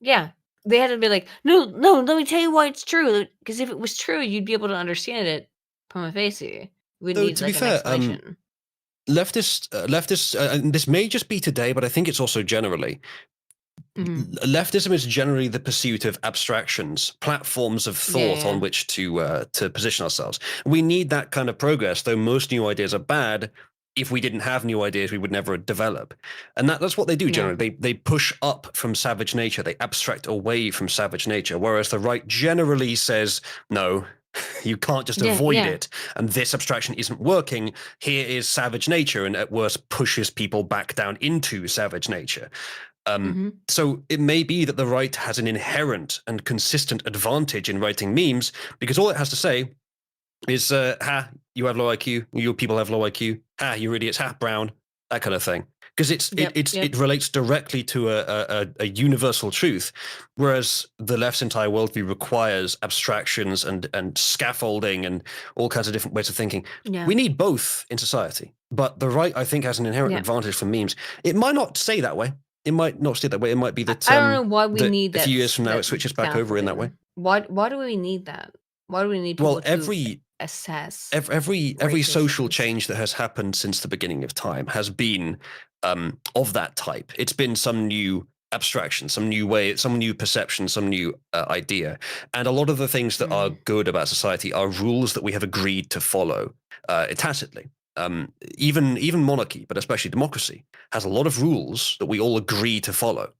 Yeah. They had to be like, "No, no, let me tell you why it's true. Because if it was true, you'd be able to understand it prima facie. We wouldn't Though, need to be like an fair, explanation." leftists, and this may just be today, but I think it's also generally, Mhm. leftism is generally the pursuit of abstractions, platforms of thought Yeah. on which to position ourselves. We need that kind of progress, though most new ideas are bad. If we didn't have new ideas, we would never develop. And that's what they do Yeah. generally. They push up from savage nature. They abstract away from savage nature, whereas the right generally says, no, you can't just avoid it. And this abstraction isn't working. Here is savage nature, and at worst pushes people back down into savage nature. So it may be that the right has an inherent and consistent advantage in writing memes, because all it has to say is, ha, you have low IQ, your people have low IQ, ha, you're idiots, ha, brown, that kind of thing. Because it relates directly to a universal truth, whereas the left's entire worldview requires abstractions and scaffolding and all kinds of different ways of thinking. Yeah. We need both in society, but the right, I think, has an inherent advantage for memes. It might not stay that way. It might not stay that way. It might be that I don't know why we need a that. few years from now that it switches back over in that way. scaffolding. Why do we need that? Why do we need people Well, to assess? every racism? social change that has happened since the beginning of time has been of that type. It's been some new abstraction, some new way, some new perception, some new idea. And a lot of the things that are good about society are rules that we have agreed to follow tacitly. Even monarchy, but especially democracy, has a lot of rules that we all agree to follow.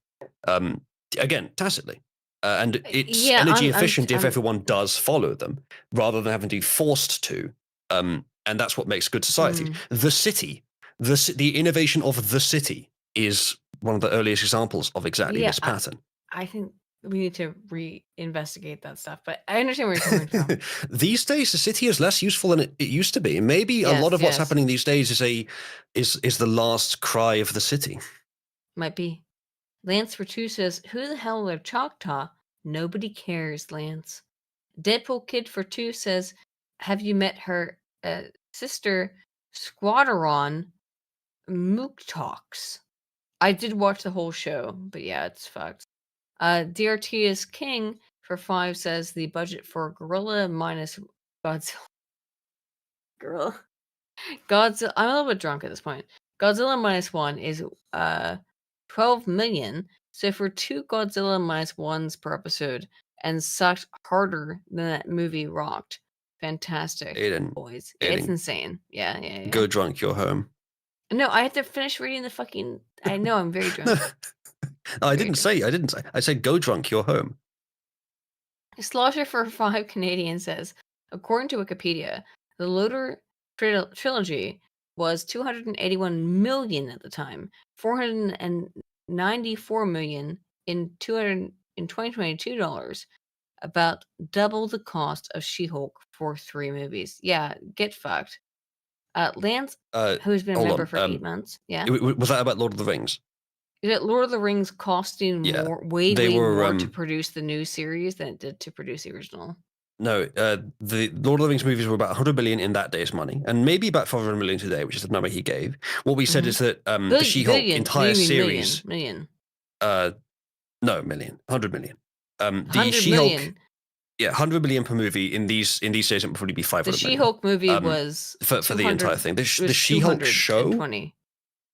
Again, tacitly. And it's energy efficient if everyone does follow them, rather than having to be forced to. And that's what makes good societies. The city, the innovation of the city is one of the earliest examples of exactly this pattern. I think we need to reinvestigate that stuff, but I understand where you're coming from. These days, the city is less useful than it used to be. Maybe a lot of what's happening these days is the last cry of the city. Might be. Lance for 2 says, "Who the hell are Choctaw? Nobody cares, Lance." Deadpool Kid for 2 says, "Have you met her sister, Squadron Mook Talks?" I did watch the whole show, but yeah, it's fucked. DRT is King for 5 says, "The budget for Gorilla minus Godzilla." Godzilla. I'm a little bit drunk at this point. Godzilla minus 1 is 12 million. So for 2 Godzilla minus 1s per episode, and sucked harder than that movie rocked. Fantastic, boys. It's insane. Yeah. Go drunk, you're home. No, I have to finish reading the fucking. I know I'm very drunk. I didn't say. I said go drunk, you're home. Slaughter for 5 Canadian says, according to Wikipedia, the Loader trilogy was 281 million at the time, 494 million in 2022 dollars, about double the cost of She-Hulk for 3 movies. Yeah, get fucked. Lance, who's been a member for 8 months. Yeah. Was that about Lord of the Rings? Is it Lord of the Rings costing way more to produce the new series than it did to produce the original? No, the Lord of the Rings movies were about 100 million in that day's money, and maybe about 500 million today, which is the number he gave. What we said is that the She-Hulk entire series... Million. No, million. 100 million. The 100 She-Hulk... million. Yeah, 100 million per movie in these days. It would probably be 500 The million. She-Hulk movie was for the entire thing. The She-Hulk show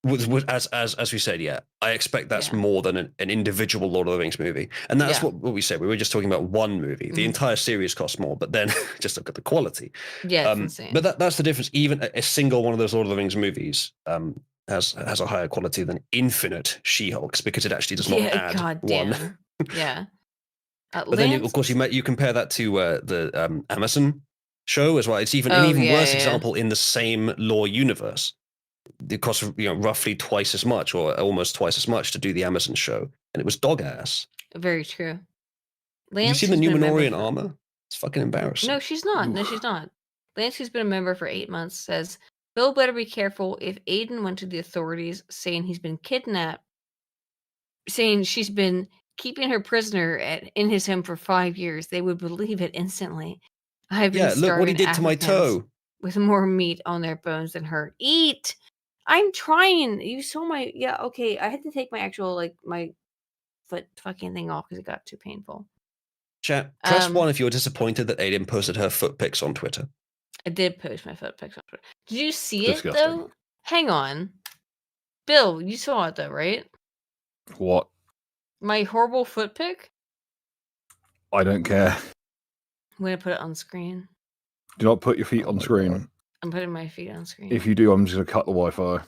was as we said. Yeah, I expect that's more than an individual Lord of the Rings movie, and that's what we said. We were just talking about one movie. The entire series costs more, but then just look at the quality. Yeah, it's insane. But that's the difference. Even a single one of those Lord of the Rings movies has a higher quality than infinite She-Hulks because it actually does not add one. Yeah. But then, of course, you compare that to the Amazon show as well. It's even an even worse example in the same lore universe. It costs roughly twice as much, or almost twice as much, to do the Amazon show, and it was dog ass. Very true. Have you seen the Numenorian armor? It's fucking embarrassing. No, she's not. No, she's not. Lance, who's been a member for 8 months, says Bill better be careful if Aiden went to the authorities saying he's been kidnapped, saying she's been keeping her prisoner in his home for 5 years. They would believe it instantly. I've been look what he did to my toe. With more meat on their bones than her. Eat. I'm trying. You saw my okay. I had to take my actual my foot fucking thing off because it got too painful. Chat, press 1 if you're disappointed that Aiden posted her foot pics on Twitter. I did post my foot pics on Twitter. Did you see it though? Hang on, Bill. You saw it though, right? What? My horrible foot pic? I don't care. I'm gonna put it on screen. Do not put your feet on screen. I'm putting my feet on screen. If you do, I'm just gonna cut the Wi-Fi.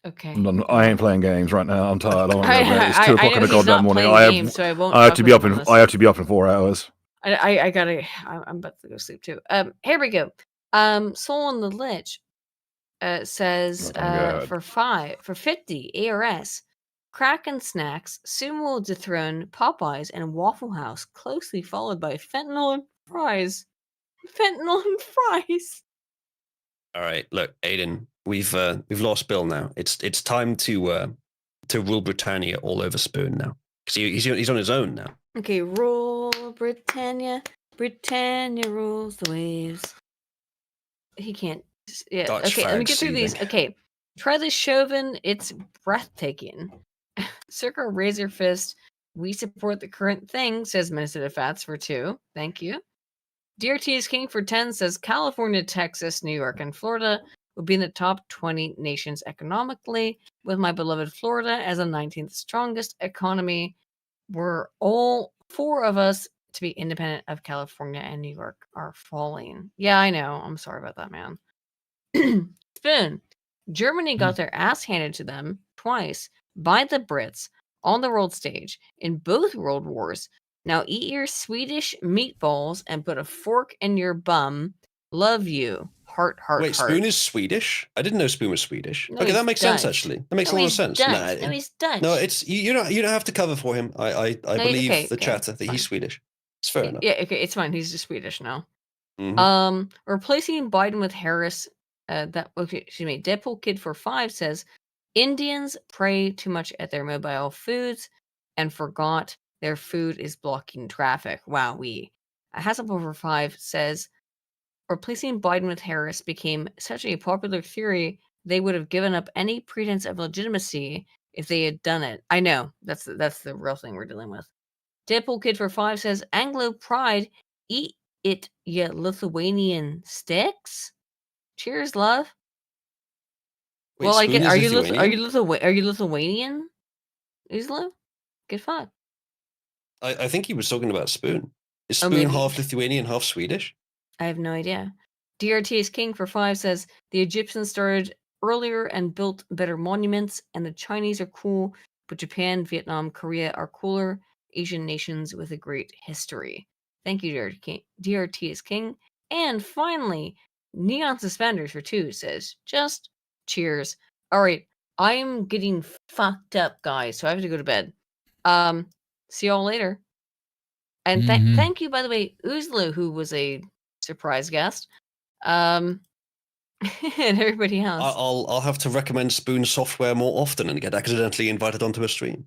Okay. I ain't playing games right now. I'm tired. I want to go to bed. It's 2 o'clock in the goddamn morning. I have to be up in. I have to be up in 4 hours. I gotta. I'm about to go sleep too. Here we go. Soul on the Lich says for 50 ARS. Kraken Snacks soon will dethrone Popeyes and Waffle House, closely followed by Fentanyl and Fries. Fentanyl and Fries. All right, look, Aiden, we've lost Bill now. It's time to rule Britannia all over Spoon now because he's on his own now. Okay, rule Britannia. Britannia rules the waves. He can't. Yeah. Dutch okay, let me get through soothing. these. Okay, try the Chauvin. It's breathtaking. Circa Razor Fist. We support the current thing, says Minnesota Fats for 2. Thank you. DRT is King for 10 says California, Texas, New York, and Florida would be in the top 20 nations economically, with my beloved Florida as the 19th strongest economy. We're all 4 of us to be independent of California and New York are falling. Yeah, I know. I'm sorry about that, man. Spoon. Germany got their ass handed to them twice by the Brits on the world stage in both world wars. Now eat your Swedish meatballs and put a fork in your bum. Love you. Heart, heart, Wait, heart. Spoon is Swedish? I didn't know Spoon was Swedish. No, okay, that he's makes Dutch. sense actually. That makes No, a lot of he's sense. Dutch. No, he's Dutch. No, it's you don't have to cover for him. I believe okay, the chatter that fine. he's Swedish. It's fair enough. Yeah, okay, it's fine. He's just Swedish now. Mhm. Replacing Biden with Harris. Deadpool Kid for 5 says Indians pray too much at their mobile foods and forgot their food is blocking traffic. Wowee. Hasselhoff for 5 says replacing Biden with Harris became such a popular theory they would have given up any pretense of legitimacy if they had done it. I know that's the real thing we're dealing with. Deadpool Kid for 5 says Anglo pride, eat it, you Lithuanian sticks. Cheers, love. Wait, Well, Spoon is are you Lithuanian? Lithuanian? Isla? Good fuck. I think he was talking about Spoon. Is Oh, Spoon maybe. half Lithuanian, half Swedish? I have no idea. DRT is King for 5 says the Egyptians started earlier and built better monuments, and the Chinese are cool, but Japan, Vietnam, Korea are cooler Asian nations with a great history. Thank you, DRT is King. And finally, Neon Suspenders for 2 says just cheers. All right, I'm getting fucked up, guys, so I have to go to bed. See y'all later. And thank you, by the way, Uzlu, who was a surprise guest. And everybody else. I'll have to recommend Spoon software more often and get accidentally invited onto a stream.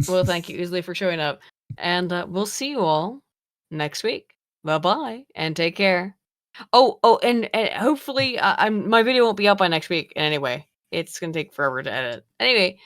Well, thank you, Uzlu, for showing up. And we'll see you all next week. Bye-bye, and take care. And hopefully my video won't be up by next week anyway. It's going to take forever to edit. Anyway,